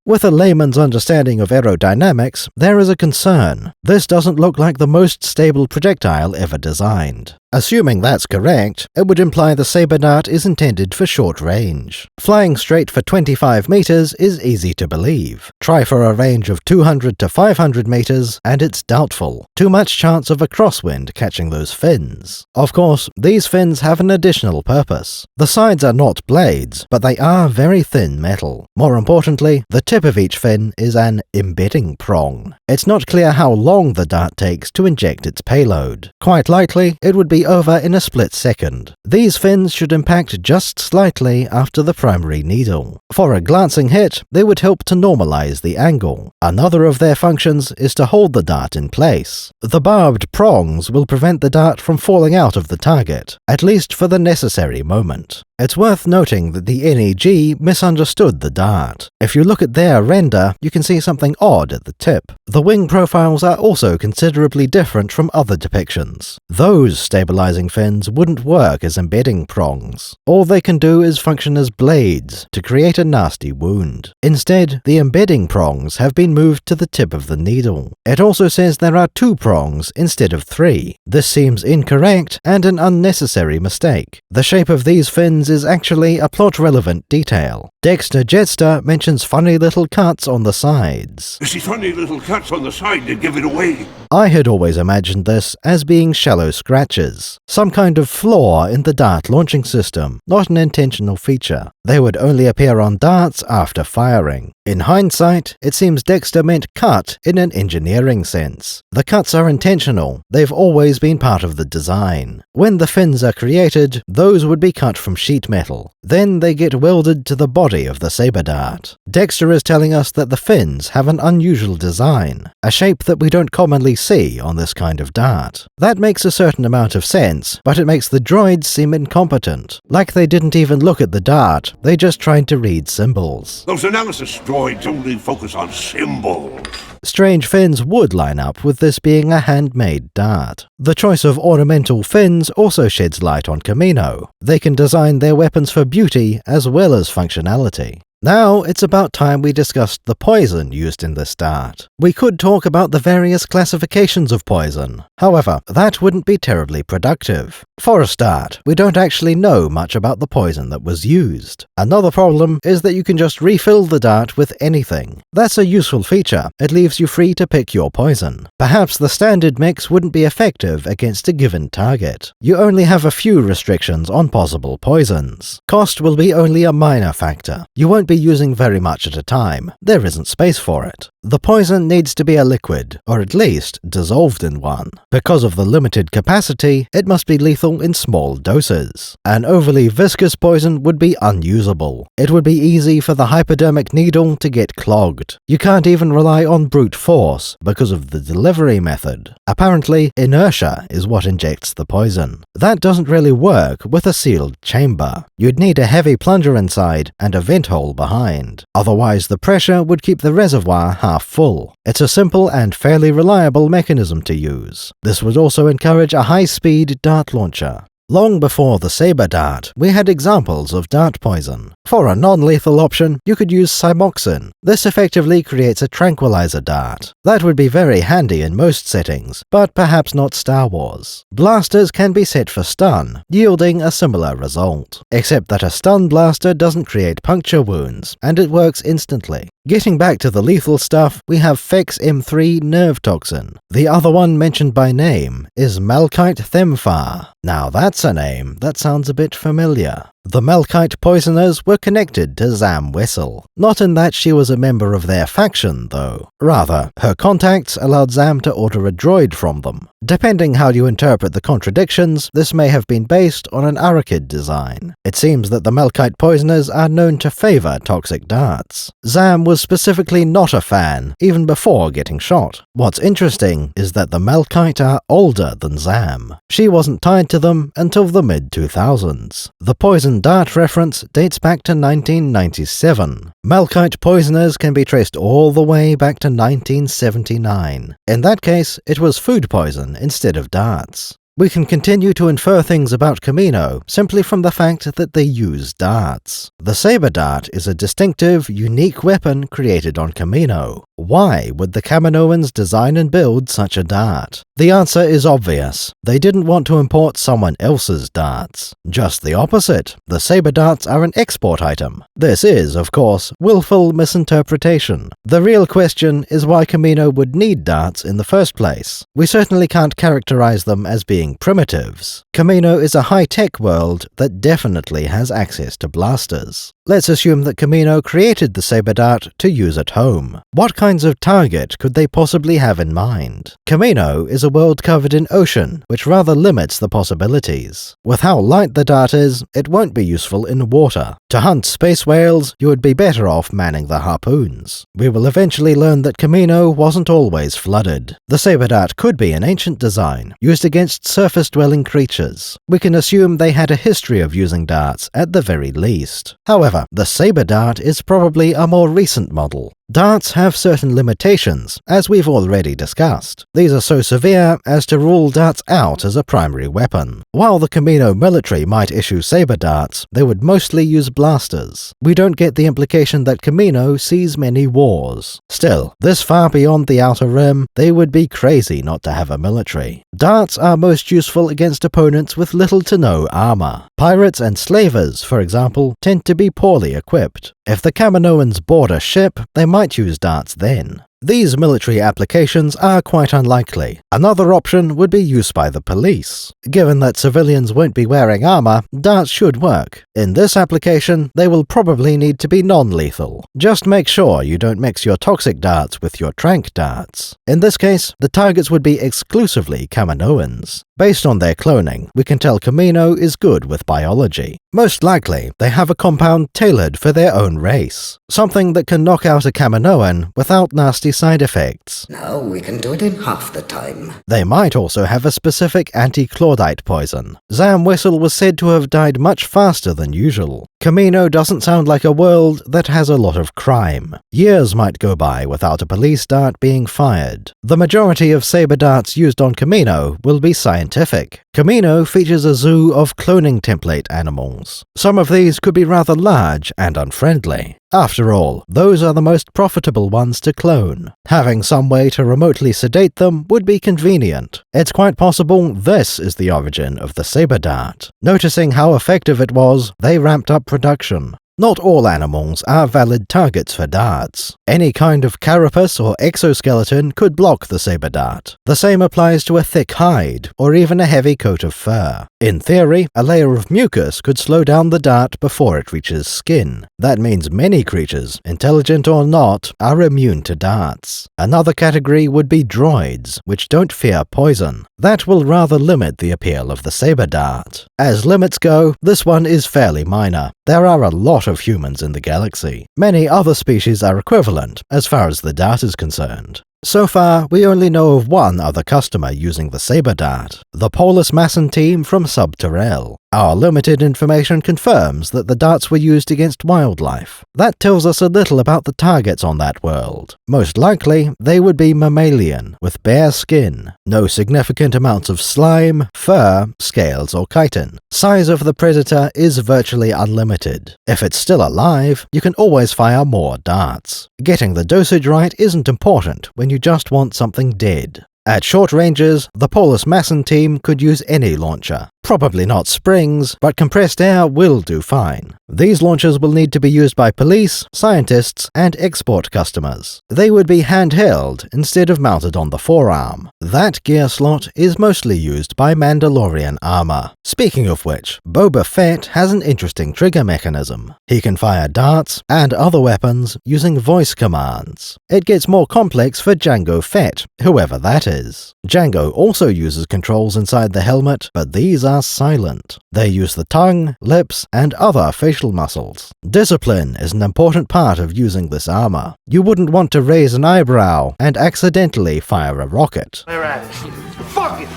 A: With a layman's understanding of aerodynamics, there is a concern. This doesn't look like the most stable projectile ever designed. Assuming that's correct, it would imply the saber dart is intended for short range. Flying straight for 25 meters is easy to believe. Try for a range of 200 to 500 meters, and it's doubtful. Too much chance of a crosswind catching those fins. Of course, these fins have an additional purpose. The sides are not blades, but they are very thin metal. More importantly, the tip of each fin is an embedding prong. It's not clear how long the dart takes to inject its payload. Quite likely, it would be over in a split second. These fins should impact just slightly after the primary needle. For a glancing hit, they would help to normalize the angle. Another of their functions is to hold the dart in place. The barbed prongs will prevent the dart from falling out of the target, at least for the necessary moment. It's worth noting that the NEG misunderstood the dart. If you look at their render, you can see something odd at the tip. The wing profiles are also considerably different from other depictions. Those stabilizing fins wouldn't work as embedding prongs. All they can do is function as blades to create a nasty wound. Instead, the embedding prongs have been moved to the tip of the needle. It also says there are 2 prongs instead of 3. This seems incorrect and an unnecessary mistake. The shape of these fins is actually a plot-relevant detail. Dexter Jetster mentions funny little cuts on the sides.
M: You see funny little cuts on the side that give it away.
A: I had always imagined this as being shallow scratches, some kind of flaw in the dart launching system, not an intentional feature. They would only appear on darts after firing. In hindsight, it seems Dexter meant cut in an engineering sense. The cuts are intentional, they've always been part of the design. When the fins are created, those would be cut from sheet sheet metal. Then they get welded to the body of the saber dart. Dexter is telling us that the fins have an unusual design, a shape that we don't commonly see on this kind of dart. That makes a certain amount of sense, but it makes the droids seem incompetent, like they didn't even look at the dart, they just tried to read symbols.
M: Those analysis droids only focus on symbols.
A: Strange fins would line up with this being a handmade dart. The choice of ornamental fins also sheds light on Kamino. They can design their weapons for beauty as well as functionality. Now it's about time we discussed the poison used in this dart. We could talk about the various classifications of poison. However, that wouldn't be terribly productive. For a start, we don't actually know much about the poison that was used. Another problem is that you can just refill the dart with anything. That's a useful feature. It leaves you free to pick your poison. Perhaps the standard mix wouldn't be effective against a given target. You only have a few restrictions on possible poisons. Cost will be only a minor factor. You won't be using very much at a time. There isn't space for it. The poison needs to be a liquid, or at least dissolved in one. Because of the limited capacity, it must be lethal in small doses. An overly viscous poison would be unusable. It would be easy for the hypodermic needle to get clogged. You can't even rely on brute force because of the delivery method. Apparently, inertia is what injects the poison. That doesn't really work with a sealed chamber. You'd need a heavy plunger inside and a vent hole behind. Otherwise, the pressure would keep the reservoir half full. It's a simple and fairly reliable mechanism to use. This would also encourage a high-speed dart launcher. Long before the saber dart, we had examples of dart poison. For a non-lethal option, you could use cymoxin. This effectively creates a tranquilizer dart. That would be very handy in most settings, but perhaps not Star Wars. Blasters can be set for stun, yielding a similar result. Except that a stun blaster doesn't create puncture wounds, and it works instantly. Getting back to the lethal stuff, we have Fex M3 nerve toxin. The other one mentioned by name is Malkite Themfar. Now that's a name that sounds a bit familiar. The Malkite poisoners were connected to Zam Wessel. Not in that she was a member of their faction, though. Rather, her contacts allowed Zam to order a droid from them. Depending how you interpret the contradictions, this may have been based on an Arakid design. It seems that the Malkite poisoners are known to favor toxic darts. Zam was specifically not a fan, even before getting shot. What's interesting is that the Malkite are older than Zam. She wasn't tied to them until the mid-2000s. The poison dart reference dates back to 1997. Malkite poisoners can be traced all the way back to 1979. In that case, it was food poison instead of darts. We can continue to infer things about Kamino simply from the fact that they use darts. The saber dart is a distinctive, unique weapon created on Kamino. Why would the Kaminoans design and build such a dart? The answer is obvious. They didn't want to import someone else's darts. Just the opposite. The saber darts are an export item. This is, of course, willful misinterpretation. The real question is why Kamino would need darts in the first place. We certainly can't characterize them as being primitives. Kamino is a high-tech world that definitely has access to blasters. Let's assume that Kamino created the saber dart to use at home. What kinds of target could they possibly have in mind? Kamino is a world covered in ocean, which rather limits the possibilities. With how light the dart is, it won't be useful in water. To hunt space whales, you would be better off manning the harpoons. We will eventually learn that Kamino wasn't always flooded. The saber dart could be an ancient design, used against surface-dwelling creatures. We can assume they had a history of using darts, at the very least. However, the saber dart is probably a more recent model. Darts have certain limitations, as we've already discussed. These are so severe as to rule darts out as a primary weapon. While the Kamino military might issue saber darts, they would mostly use blasters. We don't get the implication that Kamino sees many wars. Still, this far beyond the Outer Rim, they would be crazy not to have a military. Darts are most useful against opponents with little to no armor. Pirates and slavers, for example, tend to be poorly equipped. If the Kaminoans board a ship, they might use darts then. These military applications are quite unlikely. Another option would be use by the police. Given that civilians won't be wearing armor, darts should work. In this application, they will probably need to be non-lethal. Just make sure you don't mix your toxic darts with your tranq darts. In this case, the targets would be exclusively Kaminoans. Based on their cloning, we can tell Kamino is good with biology. Most likely, they have a compound tailored for their own race. Something that can knock out a Kaminoan without nasty side effects.
B: Now we can do it in half the time.
A: They might also have a specific anti-Claudite poison. Zam Wessel was said to have died much faster than usual. Kamino doesn't sound like a world that has a lot of crime. Years might go by without a police dart being fired. The majority of saber darts used on Kamino will be scientific. Kamino features a zoo of cloning template animals. Some of these could be rather large and unfriendly. After all, those are the most profitable ones to clone. Having some way to remotely sedate them would be convenient. It's quite possible this is the origin of the saber dart. Noticing how effective it was, they ramped up production. Not all animals are valid targets for darts. Any kind of carapace or exoskeleton could block the saber dart. The same applies to a thick hide, or even a heavy coat of fur. In theory, a layer of mucus could slow down the dart before it reaches skin. That means many creatures, intelligent or not, are immune to darts. Another category would be droids, which don't fear poison. That will rather limit the appeal of the saber dart. As limits go, this one is fairly minor. There are a lot of humans in the galaxy. Many other species are equivalent, as far as the dart is concerned. So far, we only know of one other customer using the saber dart, the Polis Masson team from Sub-Terrell. Our limited information confirms that the darts were used against wildlife. That tells us a little about the targets on that world. Most likely, they would be mammalian, with bare skin, no significant amounts of slime, fur, scales, or chitin. Size of the predator is virtually unlimited. If it's still alive, you can always fire more darts. Getting the dosage right isn't important when you just want something dead. At short ranges, the Polis Masson team could use any launcher. Probably not springs, but compressed air will do fine. These launchers will need to be used by police, scientists, and export customers. They would be handheld instead of mounted on the forearm. That gear slot is mostly used by Mandalorian armor. Speaking of which, Boba Fett has an interesting trigger mechanism. He can fire darts and other weapons using voice commands. It gets more complex for Jango Fett, whoever that is. Jango also uses controls inside the helmet, but these are silent. They use the tongue, lips, and other facial muscles. Discipline is an important part of using this armor. You wouldn't want to raise an eyebrow and accidentally fire a rocket.
G: They're at it. Fuck it!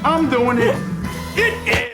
G: I'm doing it! It is!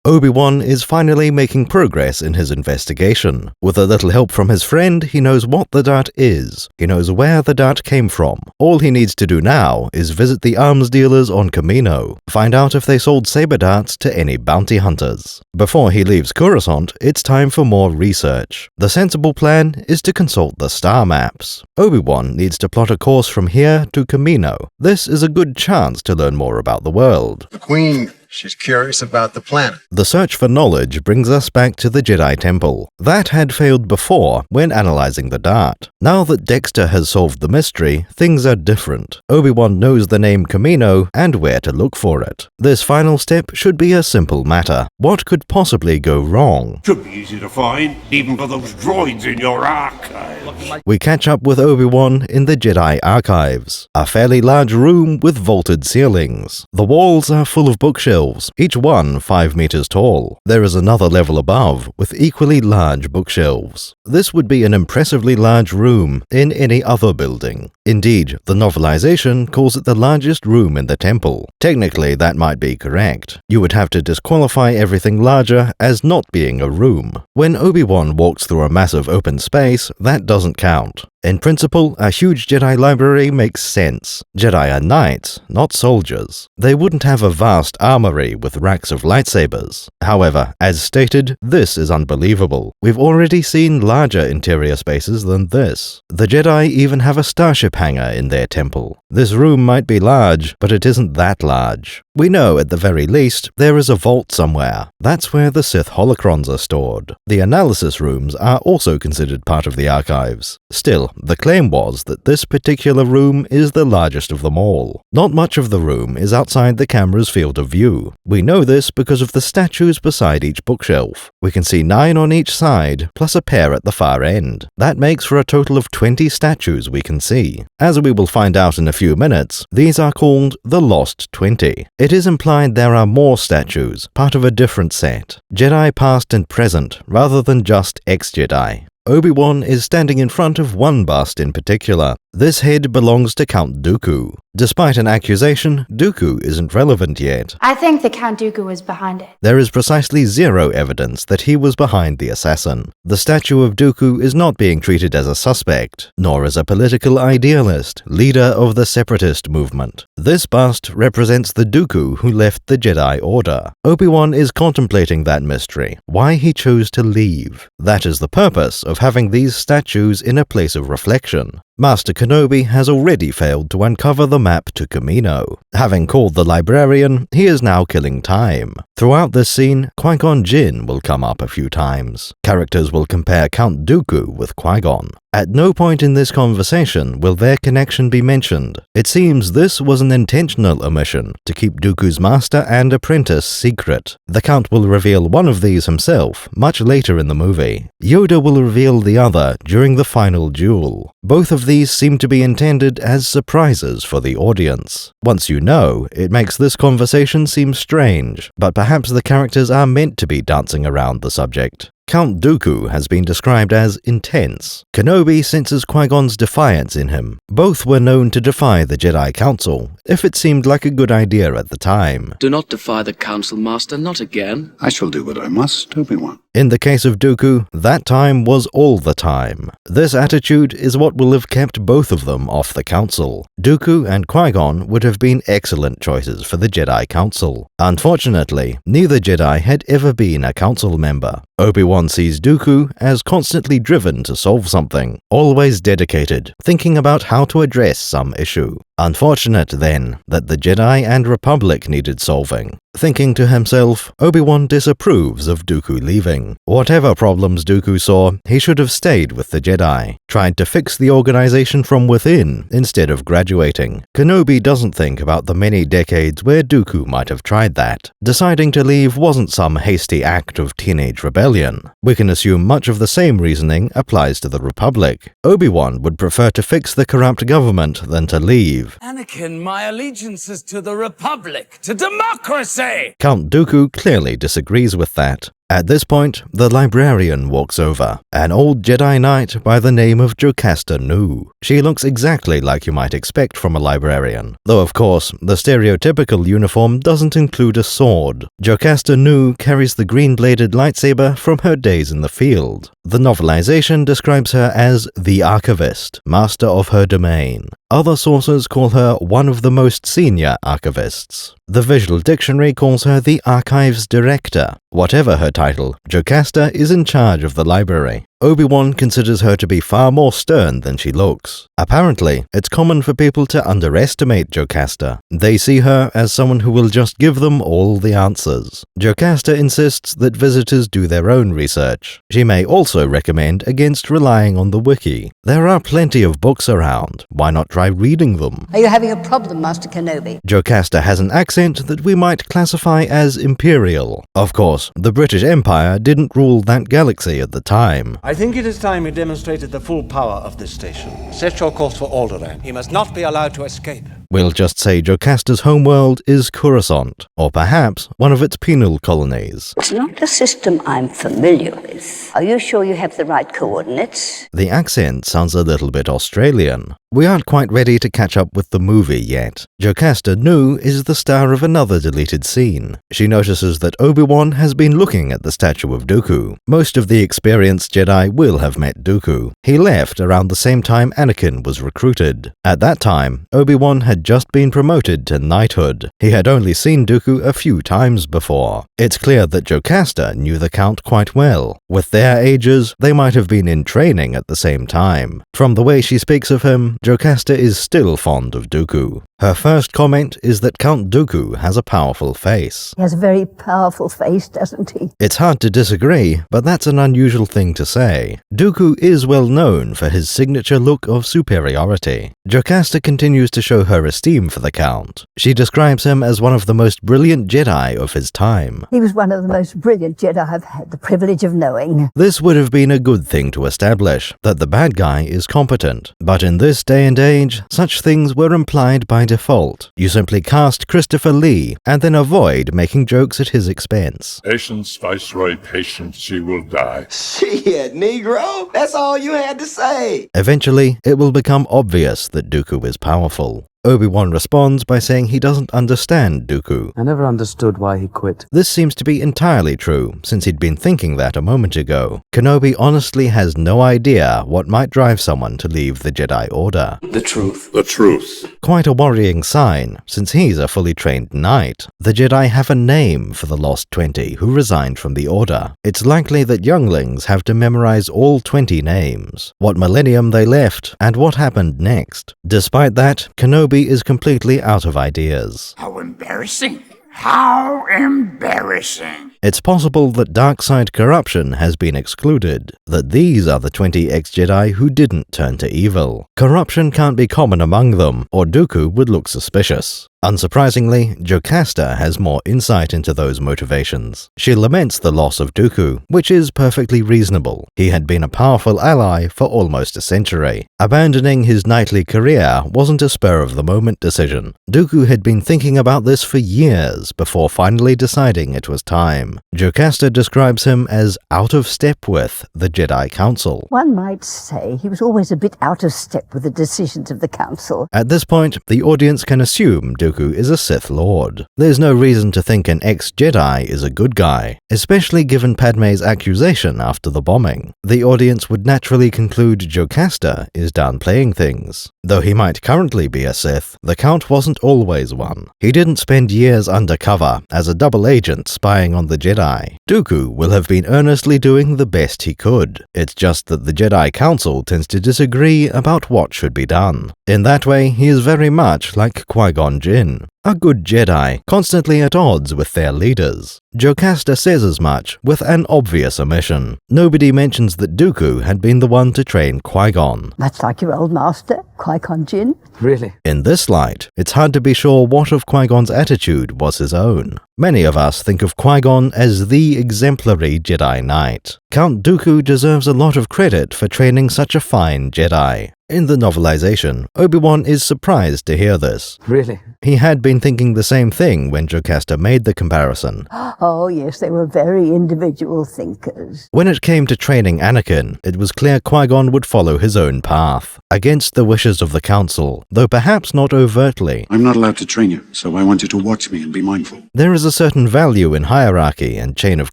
A: Obi-Wan is finally making progress in his investigation. With a little help from his friend, he knows what the dart is. He knows where the dart came from. All he needs to do now is visit the arms dealers on Kamino, find out if they sold saber darts to any bounty hunters. Before he leaves Coruscant, it's time for more research. The sensible plan is to consult the star maps. Obi-Wan needs to plot a course from here to Kamino. This is a good chance to learn more about the world.
O: The Queen, she's curious about the planet.
A: The search for knowledge brings us back to the Jedi Temple. That had failed before when analyzing the dart. Now that Dexter has solved the mystery, things are different. Obi-Wan knows the name Kamino and where to look for it. This final step should be a simple matter. What could possibly go wrong?
M: Should be easy to find, even for those droids in your archive.
A: We catch up with Obi-Wan in the Jedi Archives, a fairly large room with vaulted ceilings. The walls are full of bookshelves, each one 5 meters tall. There is another level above, with equally large bookshelves. This would be an impressively large room in any other building. Indeed, the novelization calls it the largest room in the temple. Technically, that might be correct. You would have to disqualify everything larger as not being a room. When Obi-Wan walks through a massive open space, that doesn't count. In principle, a huge Jedi library makes sense. Jedi are knights, not soldiers. They wouldn't have a vast armor gallery with racks of lightsabers. However, as stated, this is unbelievable. We've already seen larger interior spaces than this. The Jedi even have a starship hangar in their temple. This room might be large, but it isn't that large. We know, at the very least, there is a vault somewhere. That's where the Sith holocrons are stored. The analysis rooms are also considered part of the archives. Still, the claim was that this particular room is the largest of them all. Not much of the room is outside the camera's field of view. We know this because of the statues beside each bookshelf. We can see 9 on each side, plus a pair at the far end. That makes for a total of 20 statues we can see. As we will find out in a few minutes, these are called the Lost 20. It is implied there are more statues, part of a different set. Jedi past and present, rather than just ex-Jedi. Obi-Wan is standing in front of one bust in particular. This head belongs to Count Dooku. Despite an accusation, Dooku isn't relevant yet.
K: I think the Count Dooku was behind it.
A: There is precisely zero evidence that he was behind the assassin. The statue of Dooku is not being treated as a suspect, nor as a political idealist, leader of the separatist movement. This bust represents the Dooku who left the Jedi Order. Obi-Wan is contemplating that mystery, why he chose to leave. That is the purpose of having these statues in a place of reflection. Master Kenobi has already failed to uncover the map to Kamino. Having called the librarian, he is now killing time. Throughout this scene, Qui-Gon Jinn will come up a few times. Characters will compare Count Dooku with Qui-Gon. At no point in this conversation will their connection be mentioned. It seems this was an intentional omission to keep Dooku's master and apprentice secret. The Count will reveal one of these himself much later in the movie. Yoda will reveal the other during the final duel. Both of these seem to be intended as surprises for the audience. Once you know, it makes this conversation seem strange, but perhaps the characters are meant to be dancing around the subject. Count Dooku has been described as intense. Kenobi senses Qui-Gon's defiance in him. Both were known to defy the Jedi Council, if it seemed like a good idea at the time.
X: Do not defy the Council, Master, not again.
O: I shall do what I must, Obi-Wan.
A: In the case of Dooku, that time was all the time. This attitude is what will have kept both of them off the Council. Dooku and Qui-Gon would have been excellent choices for the Jedi Council. Unfortunately, neither Jedi had ever been a Council member. Obi-Wan sees Dooku as constantly driven to solve something, always dedicated, thinking about how to address some issue. Unfortunate, then, that the Jedi and Republic needed solving. Thinking to himself, Obi-Wan disapproves of Dooku leaving. Whatever problems Dooku saw, he should have stayed with the Jedi, tried to fix the organization from within instead of graduating. Kenobi doesn't think about the many decades where Dooku might have tried that. Deciding to leave wasn't some hasty act of teenage rebellion. We can assume much of the same reasoning applies to the Republic. Obi-Wan would prefer to fix the corrupt government than to leave.
N: Anakin, my allegiance is to the Republic, to democracy!
A: Count Dooku clearly disagrees with that. At this point, the librarian walks over, an old Jedi Knight by the name of Jocasta Nu. She looks exactly like you might expect from a librarian, though of course, the stereotypical uniform doesn't include a sword. Jocasta Nu carries the green-bladed lightsaber from her days in the field. The novelization describes her as the Archivist, master of her domain. Other sources call her one of the most senior archivists. The visual dictionary calls her the Archives Director. Whatever her title, Jocasta is in charge of the library. Obi-Wan considers her to be far more stern than she looks. Apparently, it's common for people to underestimate Jocasta. They see her as someone who will just give them all the answers. Jocasta insists that visitors do their own research. She may also recommend against relying on the wiki. There are plenty of books around. Why not try reading them?
S: Are you having a problem, Master Kenobi?
A: Jocasta has an accent that we might classify as imperial. Of course, the British Empire didn't rule that galaxy at the time.
T: I think it is time we demonstrated the full power of this station. Set your course for Alderaan. He must not be allowed to escape.
A: We'll just say Jocasta's homeworld is Coruscant, or perhaps one of its penal colonies.
S: It's not a system I'm familiar with. truth. Are you sure you have the right coordinates?
A: The accent sounds a little bit Australian. We aren't quite ready to catch up with the movie yet. Jocasta Nu is the star of another deleted scene. She notices that Obi-Wan has been looking at the statue of Dooku. Most of the experienced Jedi will have met Dooku. He left around the same time Anakin was recruited. At that time, Obi-Wan had just been promoted to knighthood. He had only seen Dooku a few times before. It's clear that Jocasta knew the Count quite well. With their ages, they might have been in training at the same time. From the way she speaks of him, Jocasta is still fond of Dooku. Her first comment is that Count Dooku has a powerful face.
S: He has a very powerful face, doesn't he?
A: It's hard to disagree, but that's an unusual thing to say. Dooku is well known for his signature look of superiority. Jocasta continues to show her esteem for the Count. She describes him as one of the most brilliant Jedi of his time.
S: He was one of the most brilliant Jedi I've had the privilege of knowing.
A: This would have been a good thing to establish, that the bad guy is competent. But in this day and age, such things were implied by default. You simply cast Christopher Lee and then avoid making jokes at his expense.
C: Patience, Viceroy, patience, she will die.
J: Shit, Negro, that's all you had to say.
A: Eventually, it will become obvious that Dooku is powerful. Obi-Wan responds by saying he doesn't understand Dooku.
P: I never understood why he quit.
A: This seems to be entirely true, since he'd been thinking that a moment ago. Kenobi honestly has no idea what might drive someone to leave the Jedi Order.
O: The truth.
C: The truth.
A: Quite a worrying sign, since he's a fully trained knight. The Jedi have a name for the Lost 20 who resigned from the Order. It's likely that younglings have to memorize all 20 names, what millennium they left, and what happened next. Despite that, Kenobi is completely out of ideas.
G: How embarrassing. How embarrassing.
A: It's possible that dark side corruption has been excluded, that these are the 20 ex-Jedi who didn't turn to evil. Corruption can't be common among them, or Dooku would look suspicious. Unsurprisingly, Jocasta has more insight into those motivations. She laments the loss of Dooku, which is perfectly reasonable. He had been a powerful ally for almost a century. Abandoning his knightly career wasn't a spur-of-the-moment decision. Dooku had been thinking about this for years before finally deciding it was time. Jocasta describes him as out of step with the Jedi Council.
S: One might say he was always a bit out of step with the decisions of the Council.
A: At this point, the audience can assume Dooku is a Sith Lord. There's no reason to think an ex-Jedi is a good guy, especially given Padme's accusation after the bombing. The audience would naturally conclude Jocasta is downplaying things. Though he might currently be a Sith, the Count wasn't always one. He didn't spend years undercover as a double agent spying on the Jedi. Dooku will have been earnestly doing the best he could. It's just that the Jedi Council tends to disagree about what should be done. In that way, he is very much like Qui-Gon Jinn, a good Jedi, constantly at odds with their leaders. Jocasta says as much, with an obvious omission. Nobody mentions that Dooku had been the one to train Qui-Gon.
S: Much like your old master, Qui-Gon Jinn.
P: Really?
A: In this light, it's hard to be sure what of Qui-Gon's attitude was his own. Many of us think of Qui-Gon as the exemplary Jedi Knight. Count Dooku deserves a lot of credit for training such a fine Jedi. In the novelization, Obi-Wan is surprised to hear this.
P: Really?
A: He had been thinking the same thing when Jocasta made the comparison.
S: Oh yes, they were very individual thinkers.
A: When it came to training Anakin, it was clear Qui-Gon would follow his own path, against the wishes of the Council, though perhaps not overtly.
O: I'm not allowed to train you, so I want you to watch me and be mindful.
A: There is a certain value in hierarchy and chain of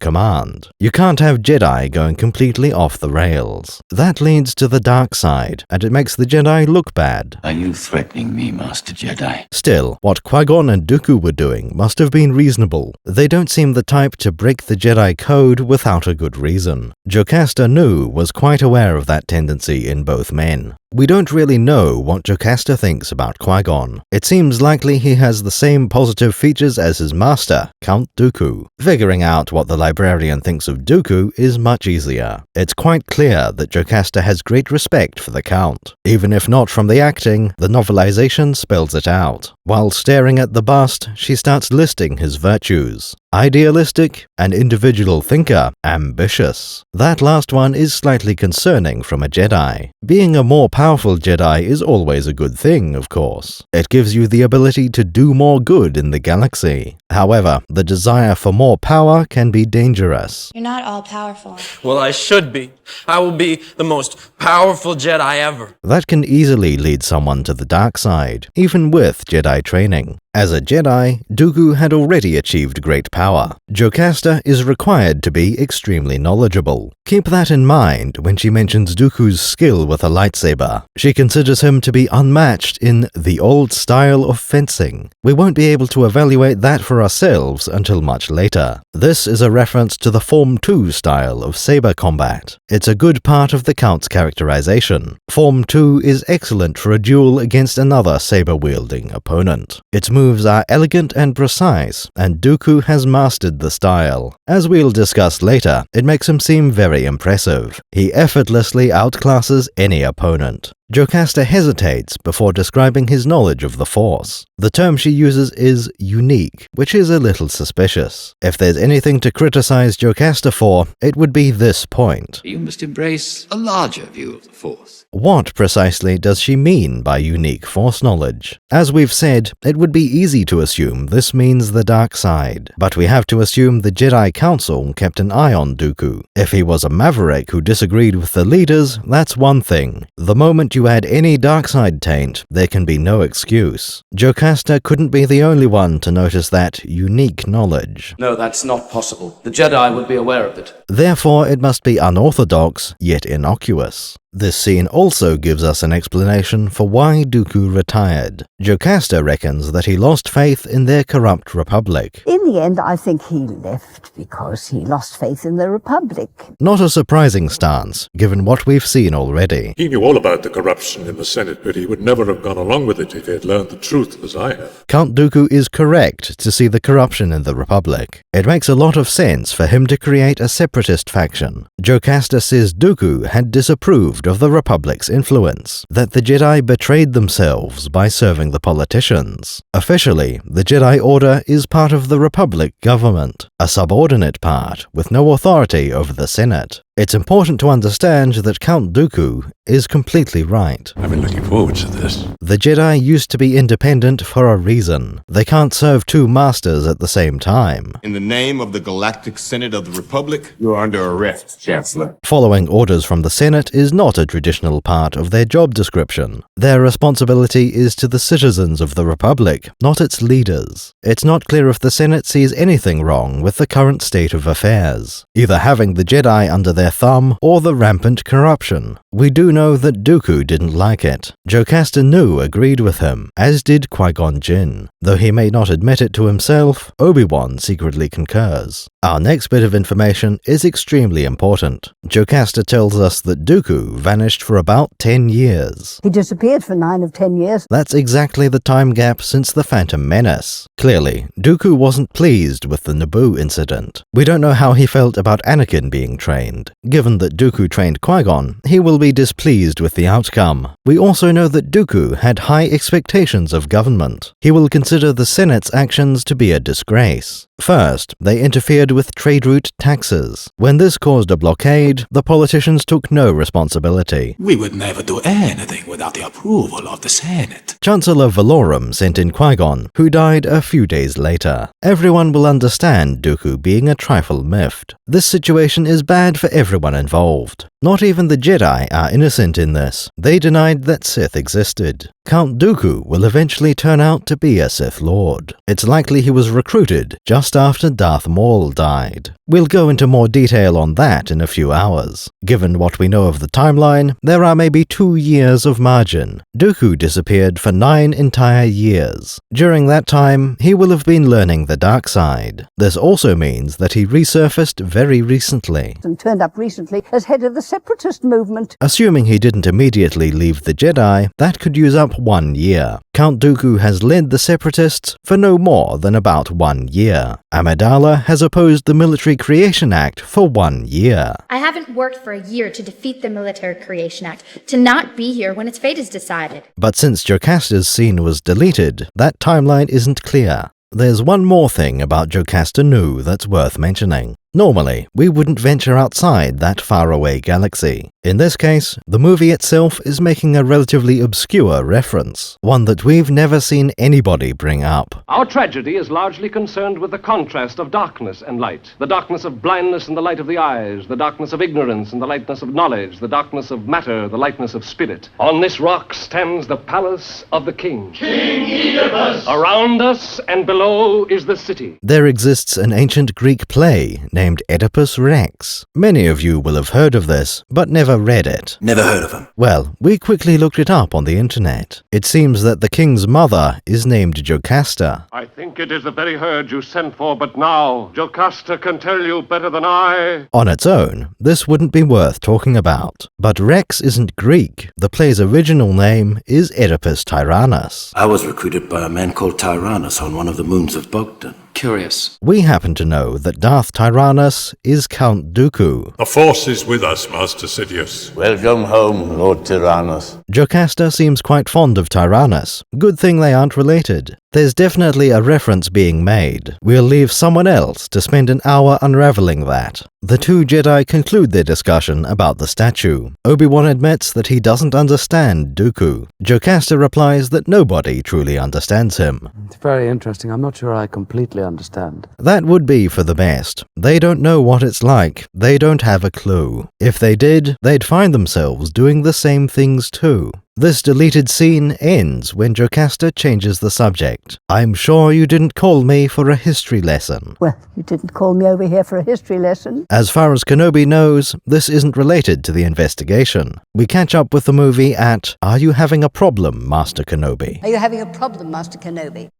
A: command. You can't have Jedi going completely off the rails. That leads to the dark side, and it makes the Jedi look bad.
R: Are you threatening me, Master Jedi?
A: Still, what Qui-Gon and Dooku were doing must have been reasonable. They don't seem the type to break the Jedi code without a good reason. Jocasta Nu was quite aware of that tendency in both men. We don't really know what Jocasta thinks about Qui-Gon. It seems likely he has the same positive features as his master, Count Dooku. Figuring out what the librarian thinks of Dooku is much easier. It's quite clear that Jocasta has great respect for the Count. Even if not from the acting, the novelization spells it out. While staring at the bust, she starts listing his virtues. Idealistic, an individual thinker, ambitious. That last one is slightly concerning from a Jedi. Being a more powerful Jedi is always a good thing, of course. It gives you the ability to do more good in the galaxy. However, the desire for more power can be dangerous.
K: You're not all powerful.
N: Well, I should be. I will be the most powerful Jedi ever.
A: That can easily lead someone to the dark side, even with Jedi training. As a Jedi, Dooku had already achieved great power. Jocasta is required to be extremely knowledgeable. Keep that in mind when she mentions Dooku's skill with a lightsaber. She considers him to be unmatched in the old style of fencing. We won't be able to evaluate that for ourselves until much later. This is a reference to the Form 2 style of saber combat. It's a good part of the Count's characterization. Form 2 is excellent for a duel against another saber-wielding opponent. Its moves are elegant and precise, and Dooku has mastered the style. As we'll discuss later, it makes him seem very impressive. He effortlessly outclasses any opponent. Jocasta hesitates before describing his knowledge of the Force. The term she uses is unique, which is a little suspicious. If there's anything to criticize Jocasta for, it would be this point.
R: You must embrace a larger view of the Force.
A: What precisely does she mean by unique Force knowledge? As we've said, it would be easy to assume this means the dark side, but we have to assume the Jedi Council kept an eye on Dooku. If he was a maverick who disagreed with the leaders, that's one thing. The moment you add any dark side taint, there can be no excuse. Jocasta couldn't be the only one to notice that unique knowledge.
N: No, that's not possible. The Jedi would be aware of it.
A: Therefore, it must be unorthodox, yet innocuous. This scene also gives us an explanation for why Dooku retired. Jocasta reckons that he lost faith in their corrupt republic.
S: In the end, I think he left because he lost faith in the Republic.
A: Not a surprising stance, given what we've seen already.
C: He knew all about the corruption in the Senate, but he would never have gone along with it if he had learned the truth as I have.
A: Count Dooku is correct to see the corruption in the Republic. It makes a lot of sense for him to create a separatist faction. Jocasta says Dooku had disapproved of the Republic's influence, that the Jedi betrayed themselves by serving the politicians. Officially, the Jedi Order is part of the Republic government, a subordinate part with no authority over the Senate. It's important to understand that Count Dooku is completely right.
O: I've been looking forward to this.
A: The Jedi used to be independent for a reason. They can't serve two masters at the same time.
D: In the name of the Galactic Senate of the Republic, you are under arrest, Chancellor.
A: Following orders from the Senate is not a traditional part of their job description. Their responsibility is to the citizens of the Republic, not its leaders. It's not clear if the Senate sees anything wrong with the current state of affairs, either having the Jedi under their thumb or the rampant corruption. We do know that Dooku didn't like it. Jocasta Nu agreed with him, as did Qui-Gon Jinn. Though he may not admit it to himself, Obi-Wan secretly concurs. Our next bit of information is extremely important. Jocasta tells us that Dooku vanished for about 10 years.
S: He disappeared for 9 of 10 years.
A: That's exactly the time gap since the Phantom Menace. Clearly, Dooku wasn't pleased with the Naboo incident. We don't know how he felt about Anakin being trained. Given that Dooku trained Qui-Gon, he will be displeased with the outcome. We also know that Dooku had high expectations of government. He will consider the Senate's actions to be a disgrace. First, they interfered with trade route taxes. When this caused a blockade, the politicians took no responsibility.
U: We would never do anything without the approval of the Senate.
A: Chancellor Valorum sent in Qui-Gon, who died a few days later. Everyone will understand Dooku being a trifle miffed. This situation is bad for everyone involved. Not even the Jedi are innocent in this. They denied that Sith existed. Count Dooku will eventually turn out to be a Sith Lord. It's likely he was recruited just after Darth Maul died. We'll go into more detail on that in a few hours. Given what we know of the timeline, there are maybe 2 years of margin. Dooku disappeared for 9 entire years. During that time, he will have been learning the dark side. This also means that he resurfaced very recently.
S: And turned up recently as head of the separatist movement.
A: Assuming he didn't immediately leave the Jedi, that could use up 1 year. Count Dooku has led the separatists for no more than about 1 year. Amidala has opposed the Military Creation Act for 1 year.
K: I haven't worked for a year to defeat the Military Creation Act, to not be here when its fate is decided.
A: But since Jocasta's scene was deleted, that timeline isn't clear. There's one more thing about Jocasta Nu that's worth mentioning. Normally, we wouldn't venture outside that faraway galaxy. In this case, the movie itself is making a relatively obscure reference, one that we've never seen anybody bring up.
E: Our tragedy is largely concerned with the contrast of darkness and light. The darkness of blindness and the light of the eyes, the darkness of ignorance and the lightness of knowledge, the darkness of matter, the lightness of spirit. On this rock stands the palace of the king. King Oedipus! Around us and below is the city.
A: There exists an ancient Greek play named Oedipus Rex. Many of you will have heard of this, but never read it.
I: Never heard of him.
A: Well, we quickly looked it up on the internet. It seems that the king's mother is named Jocasta.
E: I think it is the very herd you sent for, but now Jocasta can tell you better than I.
A: On its own, this wouldn't be worth talking about. But Rex isn't Greek. The play's original name is Oedipus Tyrannus.
I: I was recruited by a man called Tyrannus on one of the moons of Bogdan.
P: Curious.
A: We happen to know that Darth Tyrannus is Count Dooku.
C: The Force is with us, Master Sidious.
V: Welcome home, Lord Tyrannus.
A: Jocasta seems quite fond of Tyrannus. Good thing they aren't related. There's definitely a reference being made. We'll leave someone else to spend an hour unraveling that. The two Jedi conclude their discussion about the statue. Obi-Wan admits that he doesn't understand Dooku. Jocasta replies that nobody truly understands him.
W: It's very interesting. I'm not sure I completely understand.
A: That would be for the best. They don't know what it's like. They don't have a clue. If they did, they'd find themselves doing the same things too. This deleted scene ends when Jocasta changes the subject. I'm sure you didn't call me for a history lesson.
S: Well, you didn't call me over here for a history lesson.
A: As far as Kenobi knows, this isn't related to the investigation. We catch up with the movie at Are You Having a Problem, Master Kenobi?
S: Are you having a problem, Master Kenobi?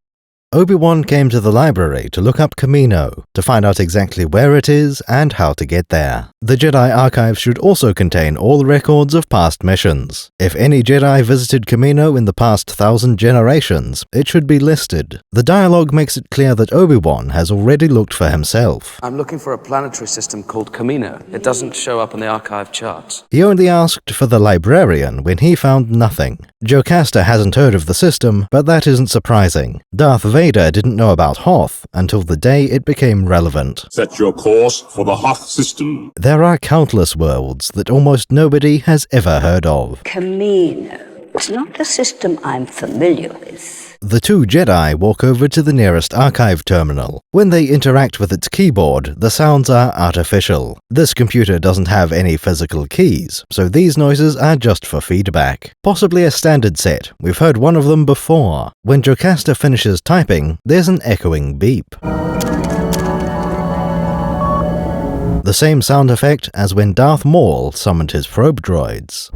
A: Obi-Wan came to the library to look up Kamino, to find out exactly where it is and how to get there. The Jedi Archive should also contain all records of past missions. If any Jedi visited Kamino in the past 1,000 generations, it should be listed. The dialogue makes it clear that Obi-Wan has already looked for himself.
X: I'm looking for a planetary system called Kamino. It doesn't show up on the archive charts.
A: He only asked for the librarian when he found nothing. Jocasta hasn't heard of the system, but that isn't surprising. Darth Vader didn't know about Hoth until the day it became relevant.
M: Set your course for the Hoth system.
A: There are countless worlds that almost nobody has ever heard of.
S: Kamino. It's not a system I'm familiar with.
A: The two Jedi walk over to the nearest archive terminal. When they interact with its keyboard, the sounds are artificial. This computer doesn't have any physical keys, so these noises are just for feedback. Possibly a standard set. We've heard one of them before. When Jocasta finishes typing, there's an echoing beep. The same sound effect as when Darth Maul summoned his probe droids.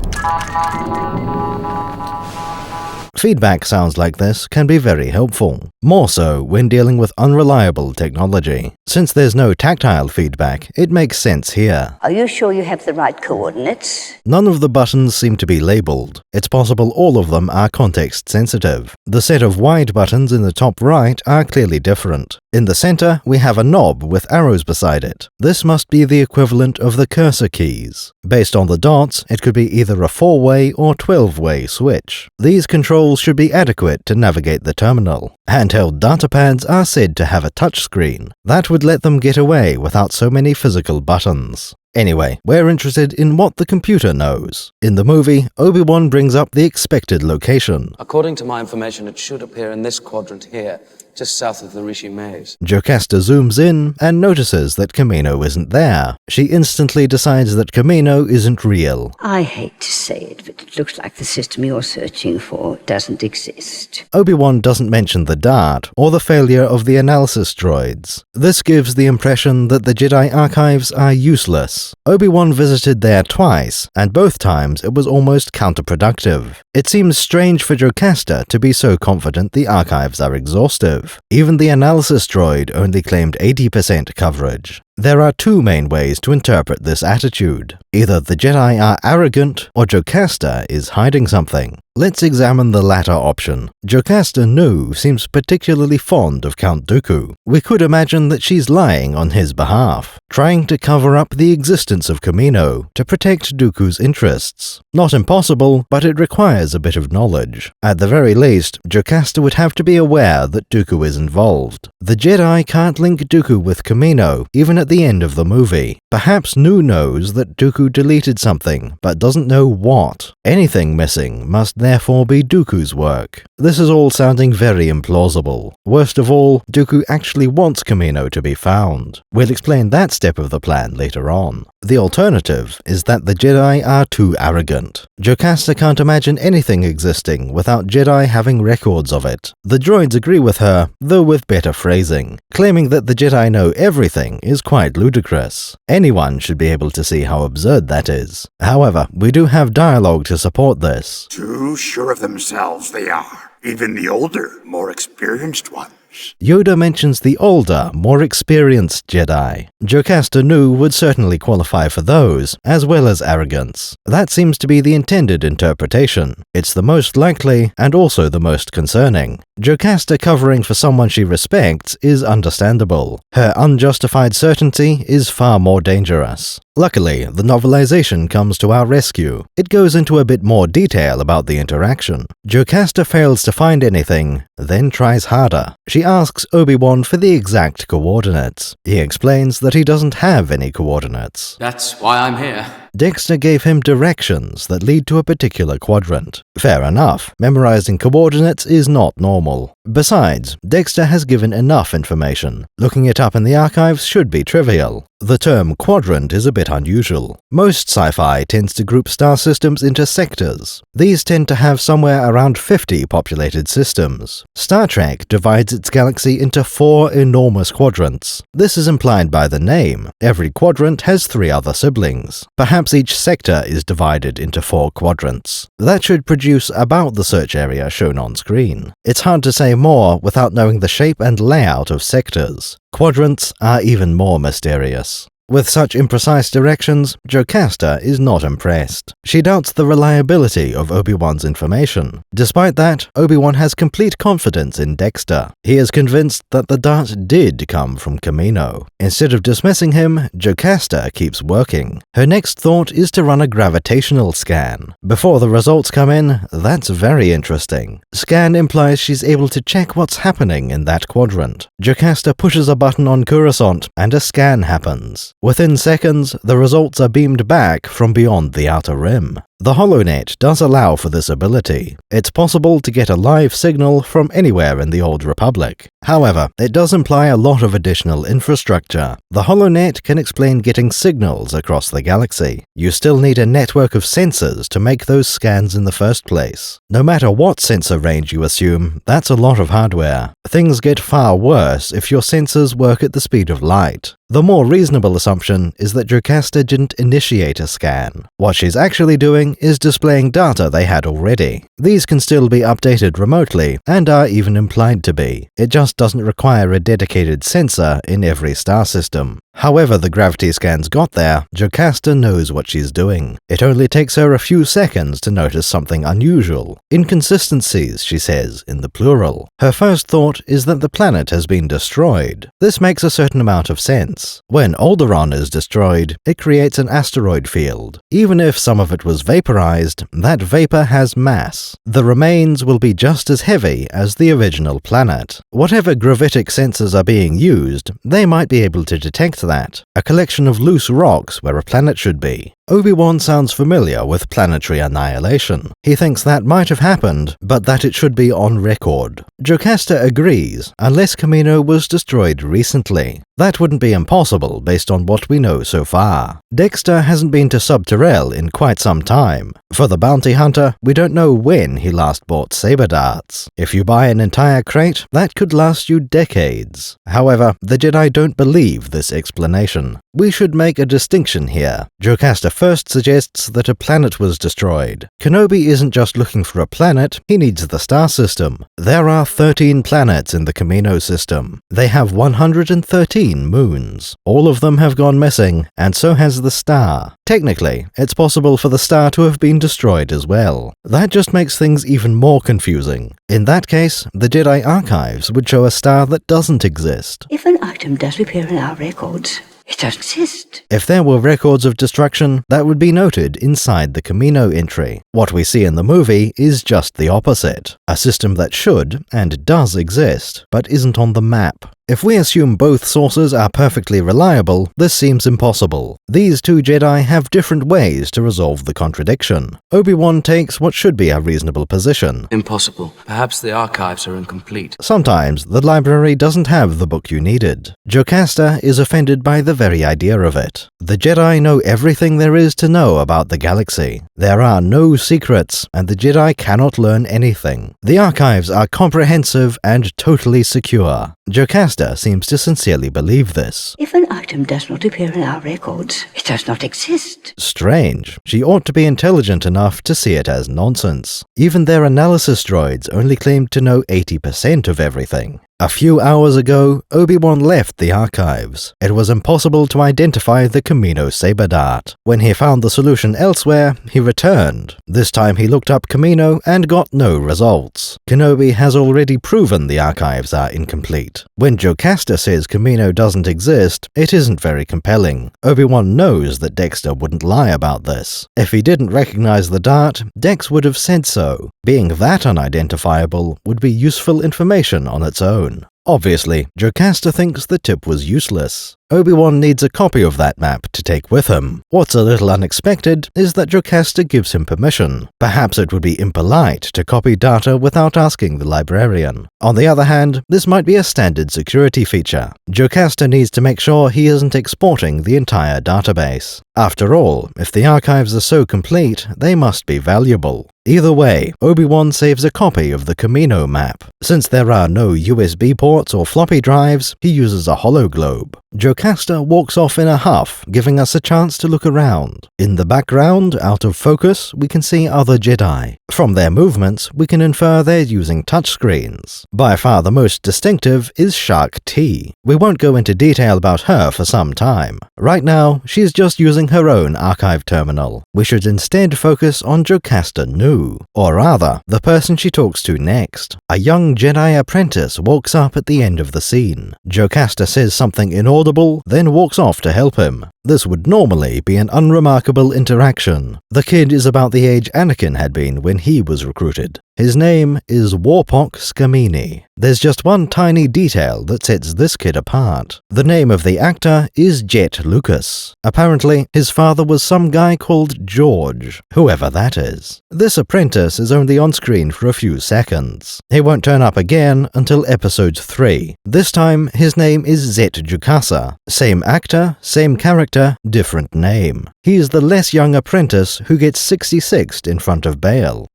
A: Feedback sounds like this can be very helpful, more so when dealing with unreliable technology. Since there's no tactile feedback, it makes sense here.
S: Are you sure you have the right coordinates?
A: None of the buttons seem to be labeled. It's possible all of them are context sensitive. The set of wide buttons in the top right are clearly different. In the center, we have a knob with arrows beside it. This must be the equivalent of the cursor keys. Based on the dots, it could be either a 4-way or 12-way switch. These controls should be adequate to navigate the terminal. Handheld datapads are said to have a touchscreen. That would let them get away without so many physical buttons. Anyway, we're interested in what the computer knows. In the movie, Obi-Wan brings up the expected location.
X: According to my information, it should appear in this quadrant here, just south of the Rishi Maze.
A: Jocasta zooms in and notices that Kamino isn't there. She instantly decides that Kamino isn't real.
S: I hate to say it, but it looks like the system you're searching for doesn't exist.
A: Obi-Wan doesn't mention the dart or the failure of the analysis droids. This gives the impression that the Jedi archives are useless. Obi-Wan visited there twice, and both times it was almost counterproductive. It seems strange for Jocasta to be so confident the archives are exhaustive. Even the analysis droid only claimed 80% coverage. There are two main ways to interpret this attitude. Either the Jedi are arrogant, or Jocasta is hiding something. Let's examine the latter option. Jocasta Nu seems particularly fond of Count Dooku. We could imagine that she's lying on his behalf, trying to cover up the existence of Kamino to protect Dooku's interests. Not impossible, but it requires a bit of knowledge. At the very least, Jocasta would have to be aware that Dooku is involved. The Jedi can't link Dooku with Kamino, even at the end of the movie. Perhaps Nu knows that Dooku deleted something, but doesn't know what. Anything missing must therefore be Dooku's work. This is all sounding very implausible. Worst of all, Dooku actually wants Kamino to be found. We'll explain that step of the plan later on. The alternative is that the Jedi are too arrogant. Jocasta can't imagine anything existing without Jedi having records of it. The droids agree with her, though with better phrasing. Claiming that the Jedi know everything is quite ludicrous. Anyone should be able to see how absurd that is. However, we do have dialogue to support this.
F: Too sure of themselves they are. Even the older, more experienced ones.
A: Yoda mentions the older, more experienced Jedi. Jocasta Nu would certainly qualify for those, as well as arrogance. That seems to be the intended interpretation. It's the most likely, and also the most concerning. Jocasta covering for someone she respects is understandable. Her unjustified certainty is far more dangerous. Luckily, the novelization comes to our rescue. It goes into a bit more detail about the interaction. Jocasta fails to find anything, then tries harder. She asks Obi-Wan for the exact coordinates. He explains that he doesn't have any coordinates.
P: That's why I'm here.
A: Dexter gave him directions that lead to a particular quadrant. Fair enough, memorizing coordinates is not normal. Besides, Dexter has given enough information. Looking it up in the archives should be trivial. The term quadrant is a bit unusual. Most sci-fi tends to group star systems into sectors. These tend to have somewhere around 50 populated systems. Star Trek divides its galaxy into 4 enormous quadrants. This is implied by the name. Every quadrant has 3 other siblings. Perhaps each sector is divided into 4 quadrants. That should produce about the search area shown on screen. It's hard to say more without knowing the shape and layout of sectors. Quadrants are even more mysterious. With such imprecise directions, Jocasta is not impressed. She doubts the reliability of Obi-Wan's information. Despite that, Obi-Wan has complete confidence in Dexter. He is convinced that the dart did come from Kamino. Instead of dismissing him, Jocasta keeps working. Her next thought is to run a gravitational scan. Before the results come in, that's very interesting. Scan implies she's able to check what's happening in that quadrant. Jocasta pushes a button on Coruscant, and a scan happens. Within seconds, the results are beamed back from beyond the outer rim. The HoloNet does allow for this ability. It's possible to get a live signal from anywhere in the Old Republic. However, it does imply a lot of additional infrastructure. The HoloNet can explain getting signals across the galaxy. You still need a network of sensors to make those scans in the first place. No matter what sensor range you assume, that's a lot of hardware. Things get far worse if your sensors work at the speed of light. The more reasonable assumption is that Jocasta didn't initiate a scan. What she's actually doing is displaying data they had already. These can still be updated remotely, and are even implied to be. It just doesn't require a dedicated sensor in every star system. However the gravity scans got there, Jocasta knows what she's doing. It only takes her a few seconds to notice something unusual. Inconsistencies, she says, in the plural. Her first thought is that the planet has been destroyed. This makes a certain amount of sense. When Alderaan is destroyed, it creates an asteroid field. Even if some of it was vaporized, that vapor has mass. The remains will be just as heavy as the original planet. Whatever gravitic sensors are being used, they might be able to detect that. A collection of loose rocks where a planet should be. Obi-Wan sounds familiar with planetary annihilation. He thinks that might have happened, but that it should be on record. Jocasta agrees, unless Kamino was destroyed recently. That wouldn't be impossible based on what we know so far. Dexter hasn't been to Sub-Terrell in quite some time. For the bounty hunter, we don't know when he last bought saber darts. If you buy an entire crate, that could last you decades. However, the Jedi don't believe this explanation. We should make a distinction here. Jocasta first suggests that a planet was destroyed. Kenobi isn't just looking for a planet, he needs the star system. There are 13 planets in the Kamino system. They have 113 moons. All of them have gone missing, and so has the star. Technically, it's possible for the star to have been destroyed as well. That just makes things even more confusing. In that case, the Jedi archives would show a star that doesn't exist.
S: If an item does appear in our records, it doesn't exist.
A: If there were records of destruction, that would be noted inside the Kamino entry. What we see in the movie is just the opposite. A system that should, and does exist, but isn't on the map. If we assume both sources are perfectly reliable, this seems impossible. These two Jedi have different ways to resolve the contradiction. Obi-Wan takes what should be a reasonable position.
X: Impossible. Perhaps the archives are incomplete.
A: Sometimes the library doesn't have the book you needed. Jocasta is offended by the very idea of it. The Jedi know everything there is to know about the galaxy. There are no secrets, and the Jedi cannot learn anything. The archives are comprehensive and totally secure. Jocasta seems to sincerely believe this.
S: If an item does not appear in our records, it does not exist.
A: Strange. She ought to be intelligent enough to see it as nonsense. Even their analysis droids only claimed to know 80% of everything. A few hours ago, Obi-Wan left the archives. It was impossible to identify the Kamino Sabredart. When he found the solution elsewhere, he returned. This time he looked up Kamino and got no results. Kenobi has already proven the archives are incomplete. When Jocasta says Kamino doesn't exist, it isn't very compelling. Obi-Wan knows that Dexter wouldn't lie about this. If he didn't recognize the dart, Dex would have said so. Being that unidentifiable would be useful information on its own. Obviously, Jocasta thinks the tip was useless. Obi-Wan needs a copy of that map to take with him. What's a little unexpected is that Jocasta gives him permission. Perhaps it would be impolite to copy data without asking the librarian. On the other hand, this might be a standard security feature. Jocasta needs to make sure he isn't exporting the entire database. After all, if the archives are so complete, they must be valuable. Either way, Obi-Wan saves a copy of the Kamino map. Since there are no USB ports or floppy drives, he uses a hologlobe. Jocasta walks off in a huff, giving us a chance to look around. In the background, out of focus, we can see other Jedi. From their movements, we can infer they're using touchscreens. By far the most distinctive is Shark T. We won't go into detail about her for some time. Right now, she's just using her own archive terminal. We should instead focus on Jocasta Nu, or rather, the person she talks to next. A young Jedi apprentice walks up at the end of the scene. Jocasta says something inaudible, then walks off to help him. This would normally be an unremarkable interaction. The kid is about the age Anakin had been when he was recruited. His name is Warpok Scamini. There's just one tiny detail that sets this kid apart. The name of the actor is Jet Lucas. Apparently, his father was some guy called George, whoever that is. This apprentice is only on screen for a few seconds. He won't turn up again until episode 3. This time, his name is Zet Jukasa. Same actor, same character, different name. He's the less young apprentice who gets 66'd in front of Bail.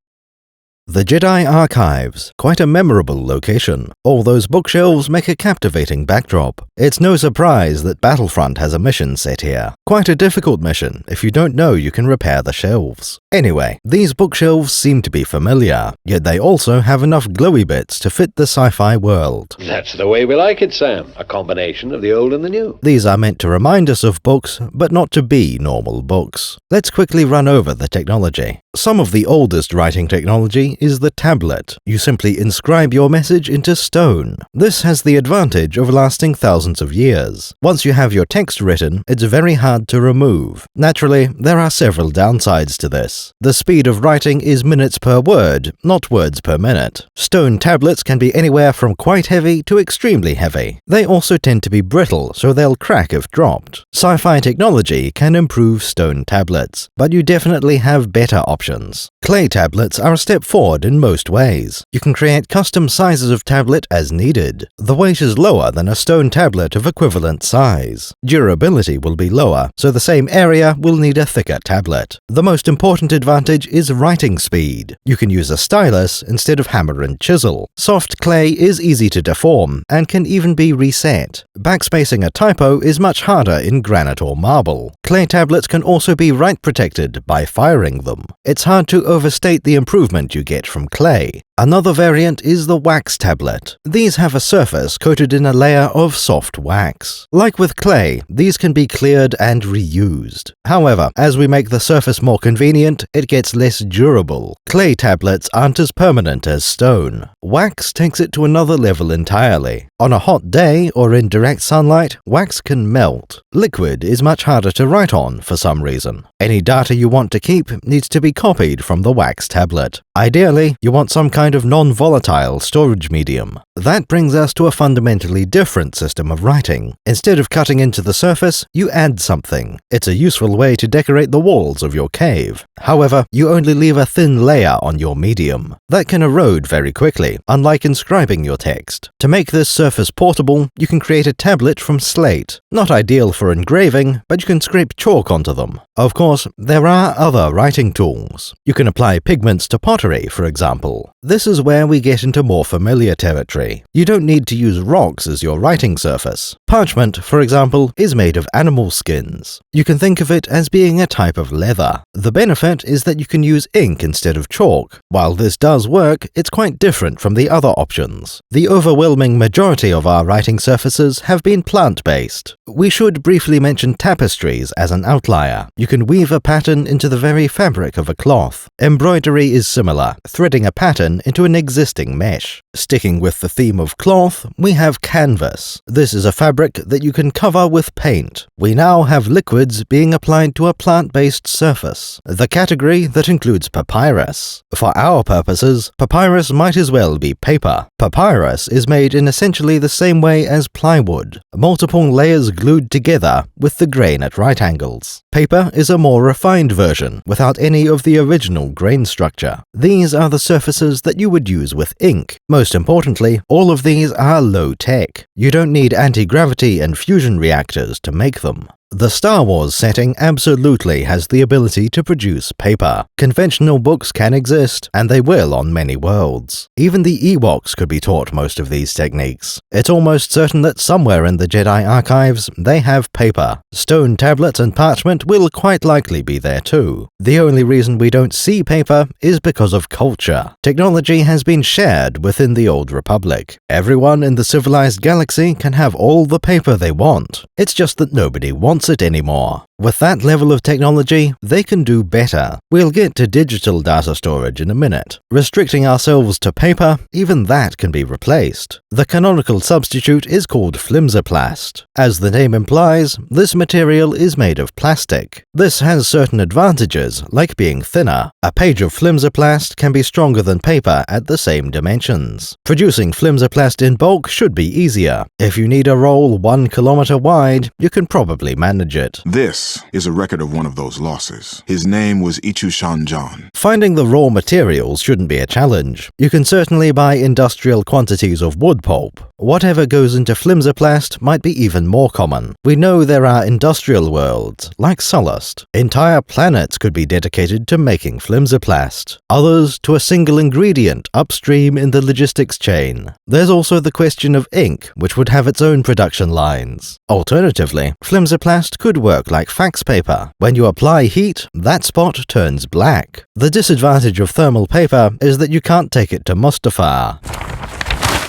A: The Jedi Archives, quite a memorable location. All those bookshelves make a captivating backdrop. It's no surprise that Battlefront has a mission set here. Quite a difficult mission if you don't know you can repair the shelves. Anyway, these bookshelves seem to be familiar, yet they also have enough glowy bits to fit the sci-fi world.
B: That's the way we like it, Sam. A combination of the old and the new.
A: These are meant to remind us of books, but not to be normal books. Let's quickly run over the technology. Some of the oldest writing technology is the tablet. You simply inscribe your message into stone. This has the advantage of lasting thousands of years. Once you have your text written, it's very hard to remove. Naturally, there are several downsides to this. The speed of writing is minutes per word, not words per minute. Stone tablets can be anywhere from quite heavy to extremely heavy. They also tend to be brittle, so they'll crack if dropped. Sci-fi technology can improve stone tablets, but you definitely have better options. Clay tablets are a step forward in most ways. You can create custom sizes of tablet as needed. The weight is lower than a stone tablet of equivalent size. Durability will be lower, so the same area will need a thicker tablet. The most important advantage is writing speed. You can use a stylus instead of hammer and chisel. Soft clay is easy to deform and can even be reset. Backspacing a typo is much harder in granite or marble. Clay tablets can also be write protected by firing them. It's hard to overstate the improvement you get from clay. Another variant is the wax tablet. These have a surface coated in a layer of soft wax. Like with clay, these can be cleared and reused. However, as we make the surface more convenient, it gets less durable. Clay tablets aren't as permanent as stone. Wax takes it to another level entirely. On a hot day or in direct sunlight, wax can melt. Liquid is much harder to write on for some reason. Any data you want to keep needs to be copied from the wax tablet. Ideally, you want some kind of non-volatile storage medium. That brings us to a fundamentally different system of writing. Instead of cutting into the surface, you add something. It's a useful way to decorate the walls of your cave. However, you only leave a thin layer on your medium. That can erode very quickly, unlike inscribing your text. To make this surface portable, you can create a tablet from slate. Not ideal for engraving, but you can scrape chalk onto them. Of course, there are other writing tools. You can apply pigments to pottery, for example. This is where we get into more familiar territory. You don't need to use rocks as your writing surface. Parchment, for example, is made of animal skins. You can think of it as being a type of leather. The benefit is that you can use ink instead of chalk. While this does work, it's quite different from the other options. The overwhelming majority of our writing surfaces have been plant-based. We should briefly mention tapestries as an outlier. You can weave a pattern into the very fabric of a cloth. Embroidery is similar, threading a pattern into an existing mesh. Sticking with the theme of cloth, we have canvas. This is a fabric that you can cover with paint. We now have liquids being applied to a plant-based surface, the category that includes papyrus. For our purposes, papyrus might as well be paper. Papyrus is made in essentially the same way as plywood, multiple layers glued together with the grain at right angles. Paper is a more refined version, without any of the original grain structure. These are the surfaces that you would use with ink. Most importantly, all of these are low-tech. You don't need anti-gravity and fusion reactors to make them. The Star Wars setting absolutely has the ability to produce paper. Conventional books can exist, and they will on many worlds. Even the Ewoks could be taught most of these techniques. It's almost certain that somewhere in the Jedi archives, they have paper. Stone tablets and parchment will quite likely be there too. The only reason we don't see paper is because of culture. Technology has been shared within the Old Republic. Everyone in the civilized galaxy can have all the paper they want. It's just that nobody wants it anymore. With that level of technology, they can do better. We'll get to digital data storage in a minute. Restricting ourselves to paper, even that can be replaced. The canonical substitute is called flimsoplast. As the name implies, this material is made of plastic. This has certain advantages, like being thinner. A page of flimsoplast can be stronger than paper at the same dimensions. Producing flimsoplast in bulk should be easier. If you need a roll 1 kilometer wide, you can probably manage it.
H: This is a record of one of those losses. His name was Ichushan John.
A: Finding the raw materials shouldn't be a challenge. You can certainly buy industrial quantities of wood pulp. Whatever goes into flimsoplast might be even more common. We know there are industrial worlds, like Sullust. Entire planets could be dedicated to making flimsoplast. Others to a single ingredient upstream in the logistics chain. There's also the question of ink, which would have its own production lines. Alternatively, flimsoplast could work like fax paper. When you apply heat, that spot turns black. The disadvantage of thermal paper is that you can't take it to Mustafar.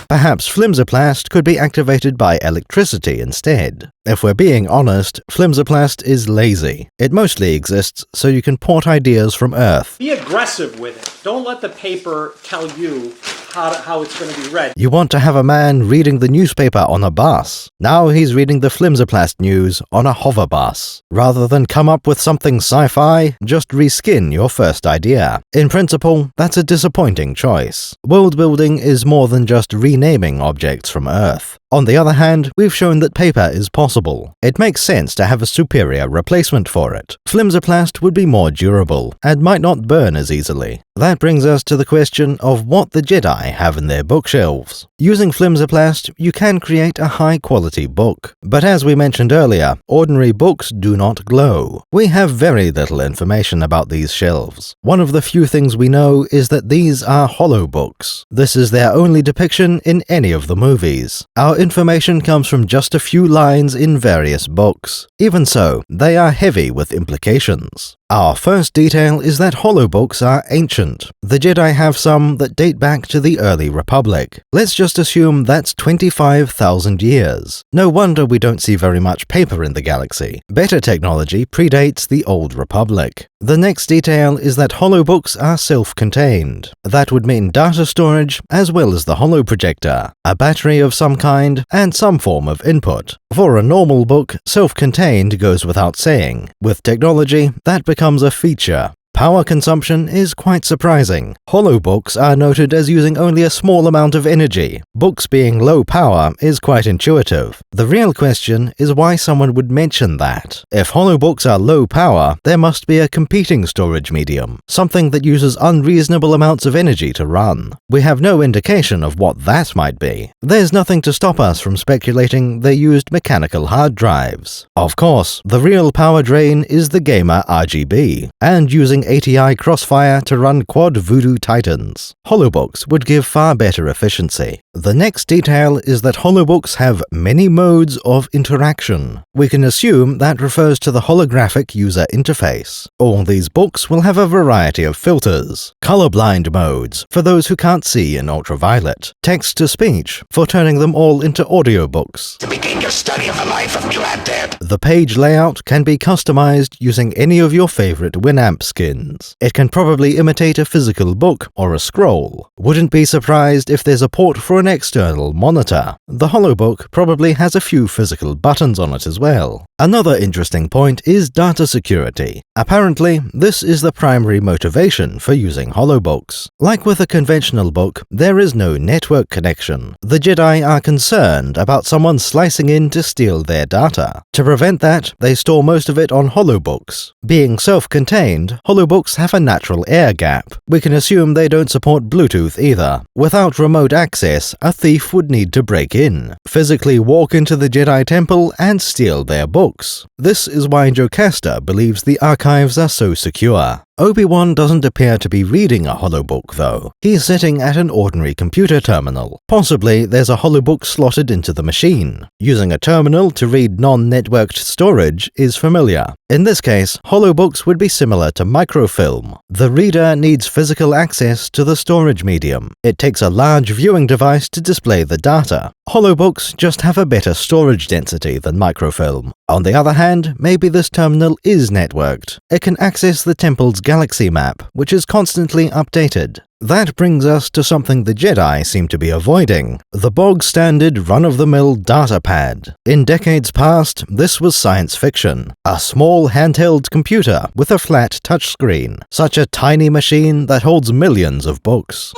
A: Perhaps flimsoplast could be activated by electricity instead. If we're being honest, flimsoplast is lazy. It mostly exists so you can port ideas from Earth.
L: Be aggressive with it. Don't let the paper tell you how it's going to be read.
A: You want to have a man reading the newspaper on a bus. Now he's reading the flimsoplast news on a hoverbus. Rather than come up with something sci-fi, just reskin your first idea. In principle, that's a disappointing choice. World building is more than just renaming objects from Earth. On the other hand, we've shown that paper is possible. It makes sense to have a superior replacement for it. Flimsoplast would be more durable, and might not burn as easily. That brings us to the question of what the Jedi have in their bookshelves. Using flimsoplast, you can create a high-quality book. But as we mentioned earlier, ordinary books do not glow. We have very little information about these shelves. One of the few things we know is that these are Holo Books. This is their only depiction in any of the movies. Our information comes from just a few lines in various books. Even so, they are heavy with implications. Our first detail is that Holo Books are ancient. The Jedi have some that date back to the early Republic. Let's just assume that's 25,000 years. No wonder we don't see very much paper in the galaxy. Better technology predates the old Republic. The next detail is that Holo Books are self-contained. That would mean data storage as well as the holo projector, a battery of some kind, and some form of input. For a normal book, self-contained goes without saying. With technology, that becomes a feature. Power consumption is quite surprising. Holo books are noted as using only a small amount of energy. Books being low power is quite intuitive. The real question is why someone would mention that. If holo books are low power, there must be a competing storage medium, something that uses unreasonable amounts of energy to run. We have no indication of what that might be. There's nothing to stop us from speculating they used mechanical hard drives. Of course, the real power drain is the gamer RGB, and using ATI Crossfire to run quad Voodoo Titans. Holobooks would give far better efficiency. The next detail is that holobooks have many modes of interaction. We can assume that refers to the holographic user interface. All these books will have a variety of filters. Colorblind modes, for those who can't see in ultraviolet. Text-to-speech, for turning them all into audiobooks.
F: To begin your study of the life of Granddad.
A: The page layout can be customized using any of your favorite Winamp skins. It can probably imitate a physical book or a scroll. Wouldn't be surprised if there's a port for an external monitor. The holobook probably has a few physical buttons on it as well. Another interesting point is data security. Apparently, this is the primary motivation for using holobooks. Like with a conventional book, there is no network connection. The Jedi are concerned about someone slicing in to steal their data. To prevent that, they store most of it on holobooks. Being self-contained, holobooks have a natural air gap. We can assume they don't support Bluetooth either. Without remote access, a thief would need to break in, physically walk into the Jedi Temple and steal their books. This is why Jocasta believes the archives are so secure. Obi-Wan doesn't appear to be reading a holobook, though. He's sitting at an ordinary computer terminal. Possibly there's a holobook slotted into the machine. Using a terminal to read non-networked storage is familiar. In this case, holobooks would be similar to microfilm. The reader needs physical access to the storage medium. It takes a large viewing device to display the data. Holobooks just have a better storage density than microfilm. On the other hand, maybe this terminal is networked. It can access the temple's galaxy map, which is constantly updated. That brings us to something the Jedi seem to be avoiding, the bog-standard run-of-the-mill data pad. In decades past, this was science fiction, a small handheld computer with a flat touchscreen, such a tiny machine that holds millions of books.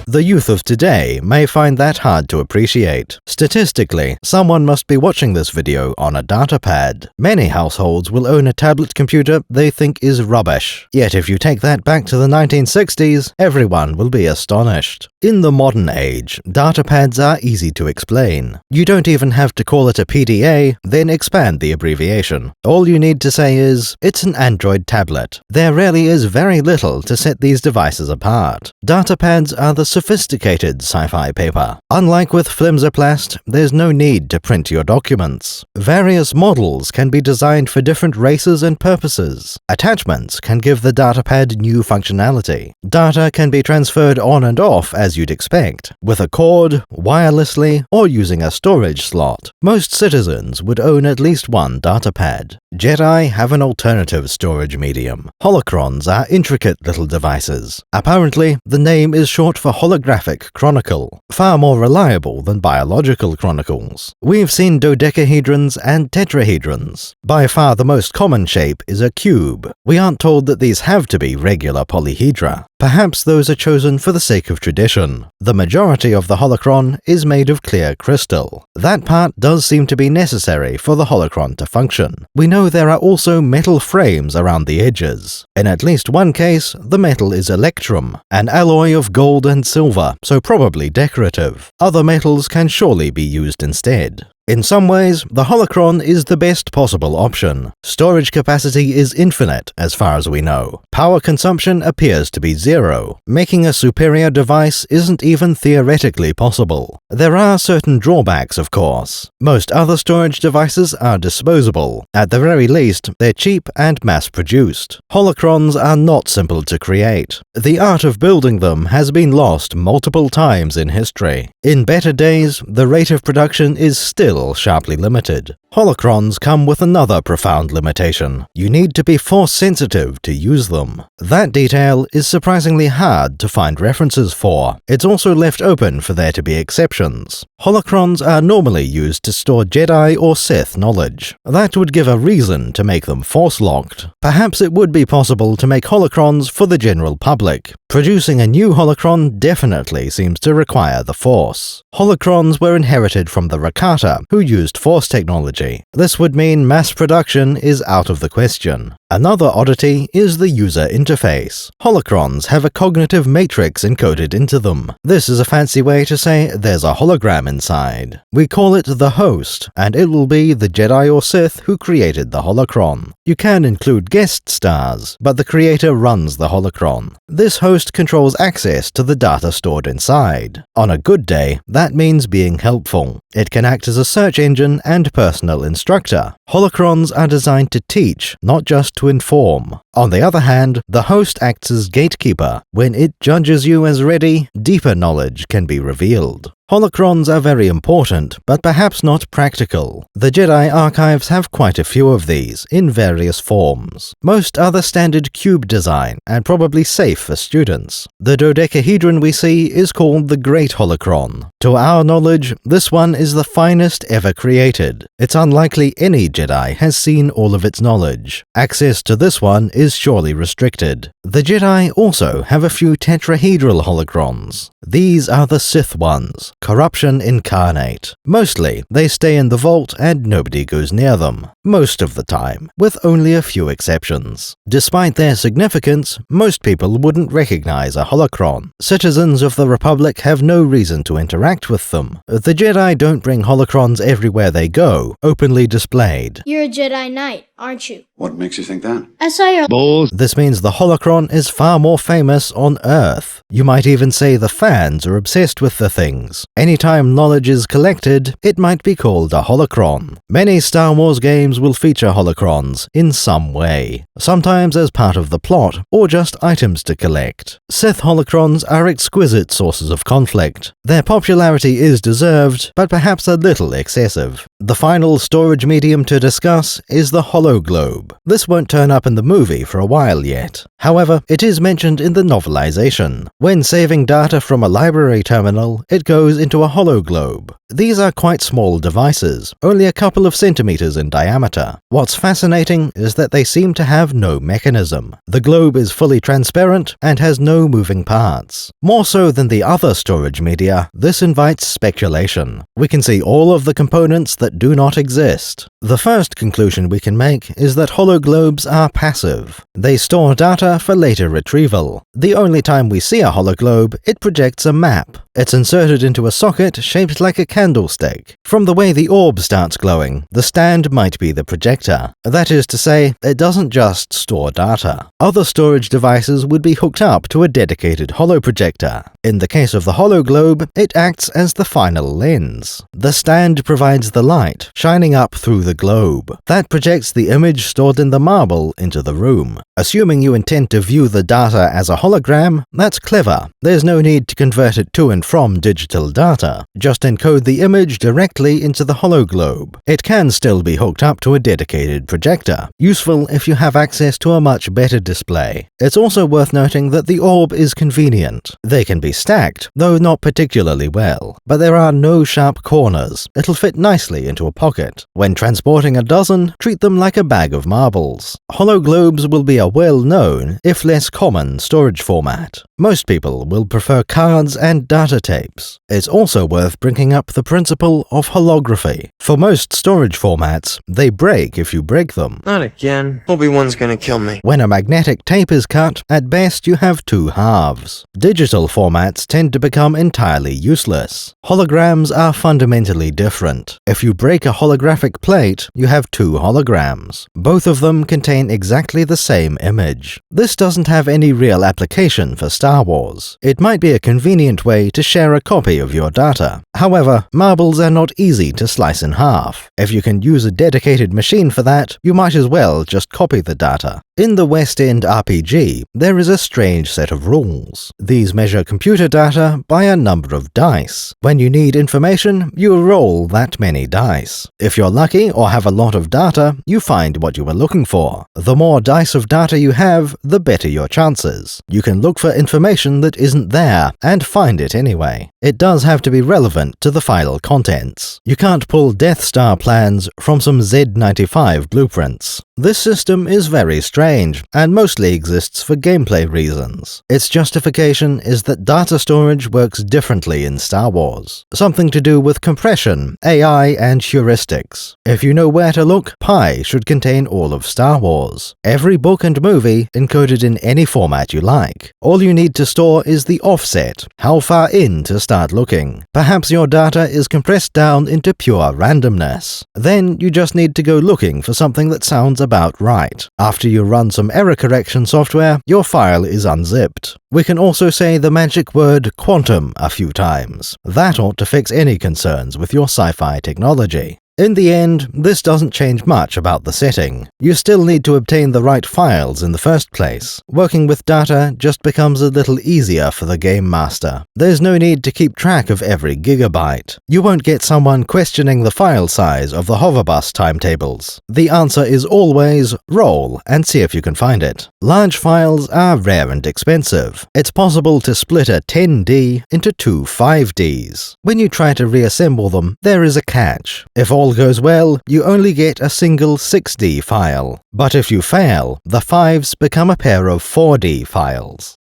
A: The youth of today may find that hard to appreciate. Statistically, someone must be watching this video on a datapad. Many households will own a tablet computer they think is rubbish. Yet if you take that back to the 1960s, everyone will be astonished. In the modern age, datapads are easy to explain. You don't even have to call it a PDA, then expand the abbreviation. All you need to say is, it's an Android tablet. There really is very little to set these devices apart. Datapads are the sophisticated sci-fi paper. Unlike with flimsoplast, there's no need to print your documents. Various models can be designed for different races and purposes. Attachments can give the datapad new functionality. Data can be transferred on and off as you'd expect, with a cord, wirelessly, or using a storage slot. Most citizens would own at least one datapad. Jedi have an alternative storage medium. Holocrons are intricate little devices. Apparently, the name is short for holographic chronicle, far more reliable than biological chronicles. We've seen dodecahedrons and tetrahedrons. By far the most common shape is a cube. We aren't told that these have to be regular polyhedra. Perhaps those are chosen for the sake of tradition. The majority of the holocron is made of clear crystal. That part does seem to be necessary for the holocron to function. We know there are also metal frames around the edges. In at least one case, the metal is electrum, an alloy of gold and silver, so probably decorative. Other metals can surely be used instead. In some ways, the holocron is the best possible option. Storage capacity is infinite as far as we know. Power consumption appears to be zero. Making a superior device isn't even theoretically possible. There are certain drawbacks, of course. Most other storage devices are disposable. At the very least, they're cheap and mass-produced. Holocrons are not simple to create. The art of building them has been lost multiple times in history. In better days, the rate of production is still sharply limited. Holocrons come with another profound limitation. You need to be force-sensitive to use them. That detail is surprisingly hard to find references for. It's also left open for there to be exceptions. Holocrons are normally used to store Jedi or Sith knowledge. That would give a reason to make them force-locked. Perhaps it would be possible to make holocrons for the general public. Producing a new holocron definitely seems to require the Force. Holocrons were inherited from the Rakata, who used Force technology. This would mean mass production is out of the question. Another oddity is the user interface. Holocrons have a cognitive matrix encoded into them. This is a fancy way to say there's a hologram inside. We call it the host, and it will be the Jedi or Sith who created the holocron. You can include guest stars, but the creator runs the holocron. This host controls access to the data stored inside. On a good day, that means being helpful. It can act as a search engine and personal instructor. Holocrons are designed to teach, not just to inform. On the other hand, the host acts as gatekeeper. When it judges you as ready, deeper knowledge can be revealed. Holocrons are very important, but perhaps not practical. The Jedi archives have quite a few of these, in various forms. Most are the standard cube design, and probably safe for students. The dodecahedron we see is called the Great Holocron. To our knowledge, this one is the finest ever created. It's unlikely any Jedi has seen all of its knowledge. Access to this one is surely restricted. The Jedi also have a few tetrahedral holocrons. These are the Sith ones. Corruption incarnate. Mostly, they stay in the vault and nobody goes near them. Most of the time, with only a few exceptions. Despite their significance, most people wouldn't recognize a holocron. Citizens of the Republic have no reason to interact with them. The Jedi don't bring holocrons everywhere they go, openly displayed.
G: You're a Jedi Knight, aren't you?
O: What makes you think that?
G: I saw your
A: balls. This means the holocron is far more famous on Earth. You might even say the fans are obsessed with the things. Anytime knowledge is collected, it might be called a holocron. Many Star Wars games will feature holocrons in some way, sometimes as part of the plot, or just items to collect. Sith holocrons are exquisite sources of conflict. Their popularity is deserved, but perhaps a little excessive. The final storage medium to discuss is the hologlobe. This won't turn up in the movie for a while yet. However, it is mentioned in the novelization. When saving data from a library terminal, it goes into a hologlobe. These are quite small devices, only a couple of centimeters in diameter. What's fascinating is that they seem to have no mechanism. The globe is fully transparent and has no moving parts. More so than the other storage media, this invites speculation. We can see all of the components that do not exist. The first conclusion we can make is that hologlobes are passive. They store data for later retrieval. The only time we see a hologlobe, it projects a map. It's inserted into a socket shaped like a candlestick. From the way the orb starts glowing, the stand might be the projector. That is to say, it doesn't just store data. Other storage devices would be hooked up to a dedicated holoprojector. In the case of the hologlobe, it acts as the final lens. The stand provides the light, shining up through the globe. That projects the image stored in the marble into the room. Assuming you intend to view the data as a hologram, that's clever. There's no need to convert it to and from digital data. Just encode the image directly into the hologlobe. It can still be hooked up to a dedicated projector, useful if you have access to a much better display. It's also worth noting that the orb is convenient. They can be stacked, though not particularly well, but there are no sharp corners. It'll fit nicely into a pocket. When transporting a dozen, treat them like a bag of marbles. Hologlobes will be a well-known known, if less common, storage format. Most people will prefer cards and data tapes. It's also worth bringing up the principle of holography. For most storage formats, they break if you break them.
J: Not again. Obi-Wan's gonna kill me.
A: When a magnetic tape is cut, at best you have two halves. Digital formats tend to become entirely useless. Holograms are fundamentally different. If you break a holographic plate, you have two holograms. Both of them contain exactly the same image. This doesn't have any real application for Star Wars. It might be a convenient way to share a copy of your data. However, marbles are not easy to slice in half. If you can use a dedicated machine for that, you might as well just copy the data. In the West End RPG, there is a strange set of rules. These measure computer data by a number of dice. When you need information, you roll that many dice. If you're lucky or have a lot of data, you find what you were looking for. The more dice of data you have, the better your chances. You can look for information that isn't there and find it anyway. It does have to be relevant to the final contents. You can't pull Death Star plans from some Z-95 blueprints. This system is very strange, and mostly exists for gameplay reasons. Its justification is that data storage works differently in Star Wars. Something to do with compression, AI, and heuristics. If you know where to look, Pi should contain all of Star Wars. Every book and movie encoded in any format you like. All you need to store is the offset, how far in to start looking. Perhaps your data is compressed down into pure randomness. Then you just need to go looking for something that sounds about right. After you run some error correction software, your file is unzipped. We can also say the magic word quantum a few times. That ought to fix any concerns with your sci-fi technology. In the end, this doesn't change much about the setting. You still need to obtain the right files in the first place. Working with data just becomes a little easier for the game master. There's no need to keep track of every gigabyte. You won't get someone questioning the file size of the Hoverbus timetables. The answer is always roll and see if you can find it. Large files are rare and expensive. It's possible to split a 10D into two 5Ds. When you try to reassemble them, there is a catch. If all goes well, you only get a single 6D file. But if you fail, the 5s become a pair of 4D files.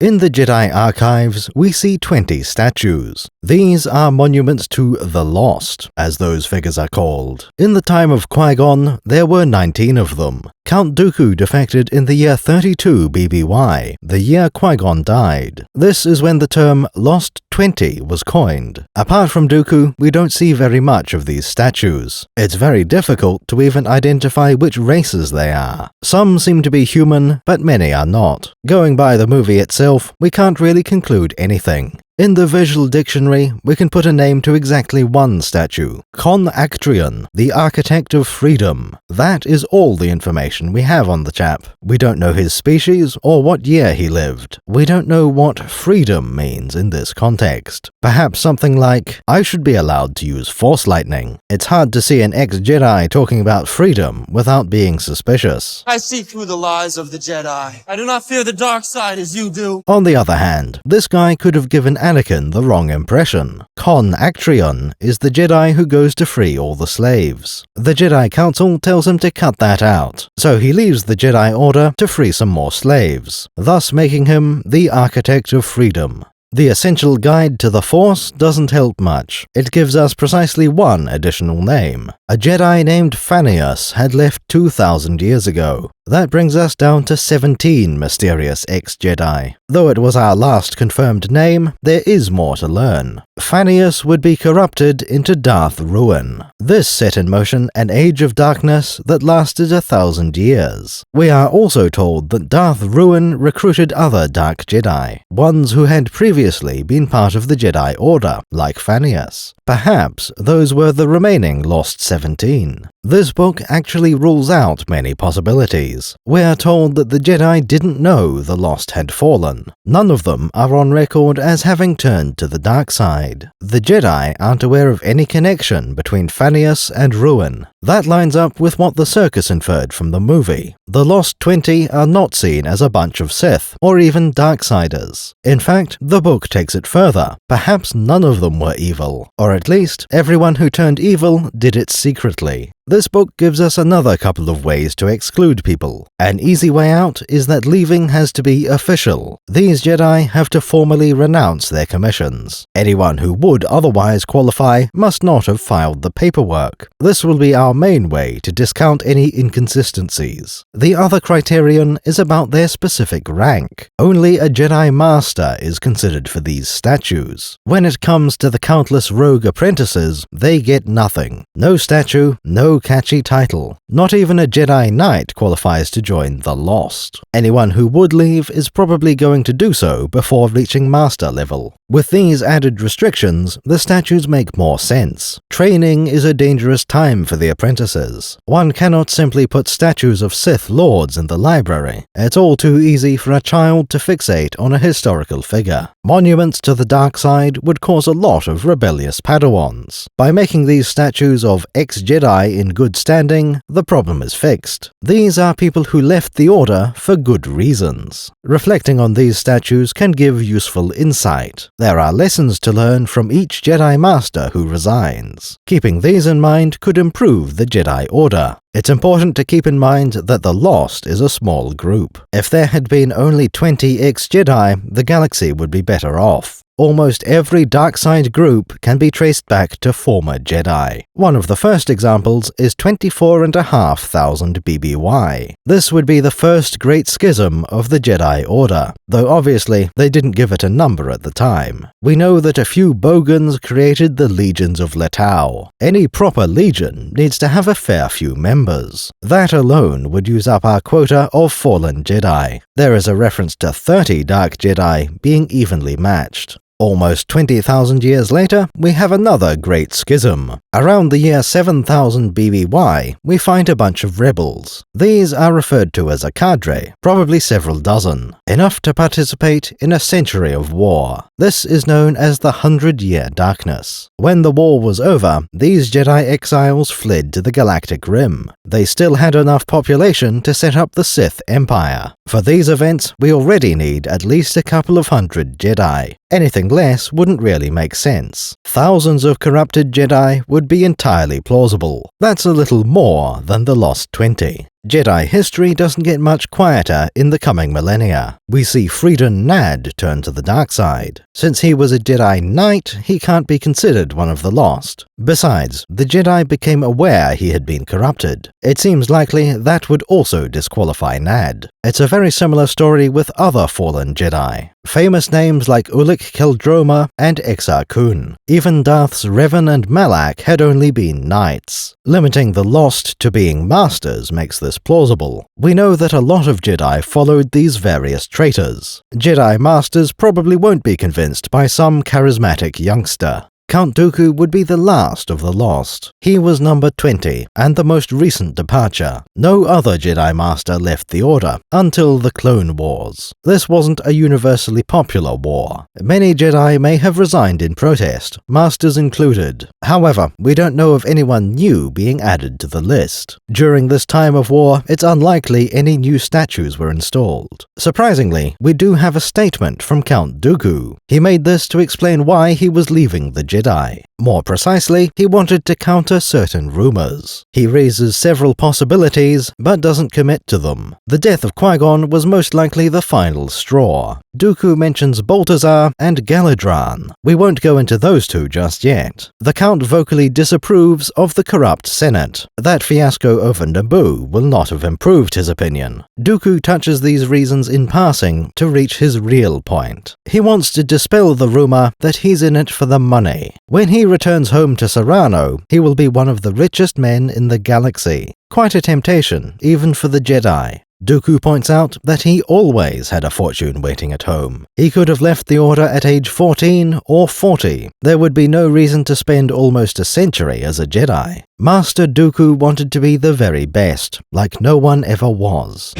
A: In the Jedi archives, we see 20 statues. These are monuments to the Lost, as those figures are called. In the time of Qui-Gon, there were 19 of them. Count Dooku defected in the year 32 BBY, the year Qui-Gon died. This is when the term Lost 20 was coined. Apart from Dooku, we don't see very much of these statues. It's very difficult to even identify which races they are. Some seem to be human, but many are not. Going by the movie itself, we can't really conclude anything. In the visual dictionary, we can put a name to exactly one statue, Con Actrion, the Architect of Freedom. That is all the information we have on the chap. We don't know his species or what year he lived. We don't know what freedom means in this context. Perhaps something like, I should be allowed to use Force Lightning. It's hard to see an ex-Jedi talking about freedom without being suspicious.
X: I see through the lies of the Jedi. I do not fear the dark side as you do.
A: On the other hand, this guy could have given Anakin the wrong impression. Con Actrion is the Jedi who goes to free all the slaves. The Jedi Council tells him to cut that out, so he leaves the Jedi Order to free some more slaves, thus making him the Architect of Freedom. The Essential Guide to the Force doesn't help much. It gives us precisely one additional name. A Jedi named Fannius had left 2,000 years ago. That brings us down to 17 mysterious ex-Jedi. Though it was our last confirmed name, there is more to learn. Fannius would be corrupted into Darth Ruin. This set in motion an age of darkness that lasted 1,000 years. We are also told that Darth Ruin recruited other Dark Jedi, ones who had previously been part of the Jedi Order, like Fannius. Perhaps those were the remaining Lost 17. This book actually rules out many possibilities. We are told that the Jedi didn't know the Lost had fallen. None of them are on record as having turned to the dark side. The Jedi aren't aware of any connection between Fannius and Ruin. That lines up with what the circus inferred from the movie. The Lost 20 are not seen as a bunch of Sith, or even Darksiders. In fact, the book takes it further. Perhaps none of them were evil, or at least, everyone who turned evil did it secretly. This book gives us another couple of ways to exclude people. An easy way out is that leaving has to be official. These Jedi have to formally renounce their commissions. Anyone who would otherwise qualify must not have filed the paperwork. This will be our main way to discount any inconsistencies. The other criterion is about their specific rank. Only a Jedi Master is considered for these statues. When it comes to the countless rogue apprentices, they get nothing. No statue, no catchy title. Not even a Jedi Knight qualifies to join the Lost. Anyone who would leave is probably going to do so before reaching Master level. With these added restrictions, the statues make more sense. Training is a dangerous time for the apprentices. One cannot simply put statues of Sith Lords in the library. It's all too easy for a child to fixate on a historical figure. Monuments to the dark side would cause a lot of rebellious Padawans. By making these statues of ex-Jedi in good standing, the problem is fixed. These are people who left the Order for good reasons. Reflecting on these statues can give useful insight. There are lessons to learn from each Jedi Master who resigns. Keeping these in mind could improve the Jedi Order. It's important to keep in mind that the Lost is a small group. If there had been only 20 ex-Jedi, the galaxy would be better off. Almost every dark-side group can be traced back to former Jedi. One of the first examples is 24,500 BBY. This would be the first great schism of the Jedi Order, though obviously they didn't give it a number at the time. We know that a few bogans created the Legions of Letau. Any proper legion needs to have a fair few members. That alone would use up our quota of fallen Jedi. There is a reference to 30 Dark Jedi being evenly matched. Almost 20,000 years later, we have another great schism. Around the year 7000 BBY, we find a bunch of rebels. These are referred to as a cadre, probably several dozen, enough to participate in a century of war. This is known as the 100-Year Darkness. When the war was over, these Jedi exiles fled to the Galactic Rim. They still had enough population to set up the Sith Empire. For these events, we already need at least a couple of hundred Jedi. Anything less wouldn't really make sense. Thousands of corrupted Jedi would be entirely plausible. That's a little more than the Lost 20. Jedi history doesn't get much quieter in the coming millennia. We see Freedon Nad turn to the dark side. Since he was a Jedi Knight, he can't be considered one of the Lost. Besides, the Jedi became aware he had been corrupted. It seems likely that would also disqualify Nad. It's a very similar story with other fallen Jedi. Famous names like Ulic Qel-Droma and Exar Kun. Even Darths Revan and Malak had only been knights. Limiting the Lost to being masters makes this plausible. We know that a lot of Jedi followed these various traitors. Jedi Masters probably won't be convinced by some charismatic youngster. Count Dooku would be the last of the Lost. He was number 20, and the most recent departure. No other Jedi Master left the Order, until the Clone Wars. This wasn't a universally popular war. Many Jedi may have resigned in protest, Masters included. However, we don't know of anyone new being added to the list. During this time of war, it's unlikely any new statues were installed. Surprisingly, we do have a statement from Count Dooku. He made this to explain why he was leaving the Jedi. More precisely, he wanted to counter certain rumors. He raises several possibilities, but doesn't commit to them. The death of Qui-Gon was most likely the final straw. Dooku mentions Baltazar and Galadran. We won't go into those two just yet. The Count vocally disapproves of the corrupt Senate. That fiasco over Naboo will not have improved his opinion. Dooku touches these reasons in passing to reach his real point. He wants to dispel the rumor that he's in it for the money. When he returns home to Serrano, he will be one of the richest men in the galaxy. Quite a temptation, even for the Jedi. Dooku points out that he always had a fortune waiting at home. He could have left the Order at age 14 or 40. There would be no reason to spend almost a century as a Jedi. Master Dooku wanted to be the very best, like no one ever was.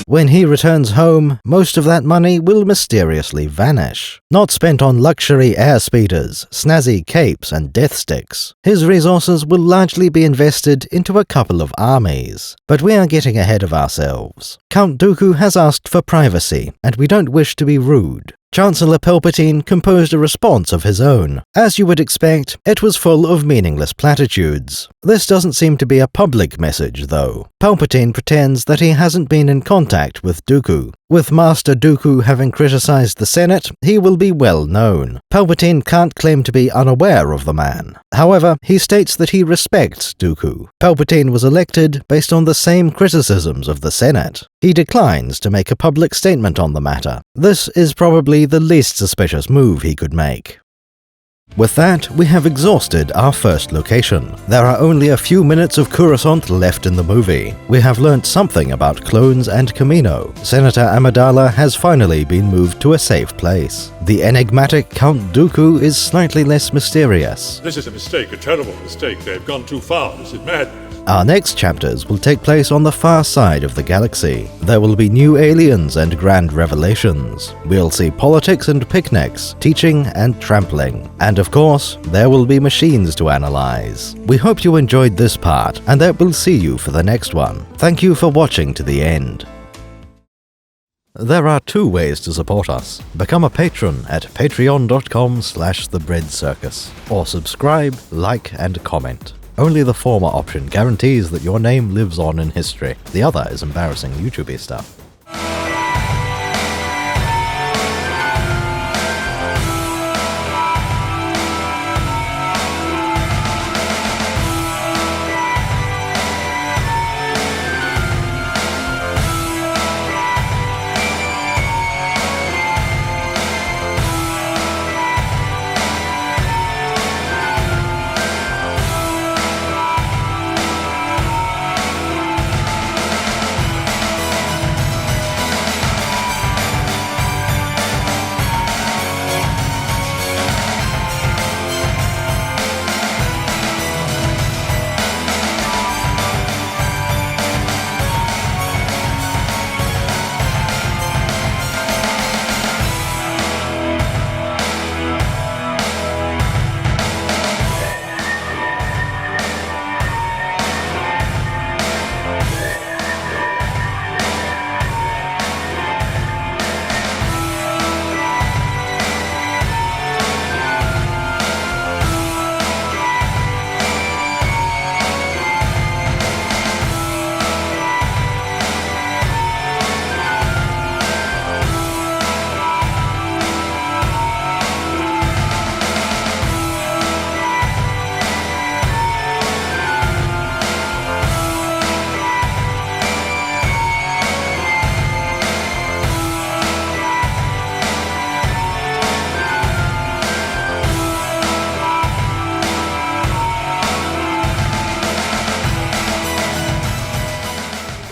A: when he returns home, most of that money will mysteriously vanish. Not spent on luxury airspeeders, snazzy capes, and death sticks. His resources will largely be invested into a couple of armies. But we are getting ahead of ourselves. Count Dooku has asked for privacy, and we don't wish to be rude. Chancellor Palpatine composed a response of his own. As you would expect, it was full of meaningless platitudes. This doesn't seem to be a public message, though. Palpatine pretends that he hasn't been in contact with Dooku. With Master Dooku having criticized the Senate, he will be well known. Palpatine can't claim to be unaware of the man. However, he states that he respects Dooku. Palpatine was elected based on the same criticisms of the Senate. He declines to make a public statement on the matter. This is probably the least suspicious move he could make. With that, we have exhausted our first location. There are only a few minutes of Coruscant left in the movie. We have learnt something about clones and Kamino. Senator Amidala has finally been moved to a safe place. The enigmatic Count Dooku is slightly less mysterious.
C: This is a mistake, a terrible mistake. They've gone too far. This is madness.
A: Our next chapters will take place on the far side of the galaxy. There will be new aliens and grand revelations. We'll see politics and picnics, teaching and trampling. And of course, there will be machines to analyze. We hope you enjoyed this part, and that we'll see you for the next one. Thank you for watching to the end. There are two ways to support us. Become a patron at patreon.com/The Bread Circus, or subscribe, like, and comment. Only the former option guarantees that your name lives on in history. The other is embarrassing YouTube-y stuff.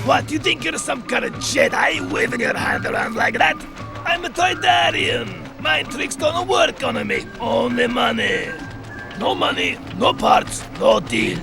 N: What, you think you're some kind of Jedi waving your hand around like that? I'm a Toydarian. Mind tricks don't work on me. Only money. No money, no parts, no deal.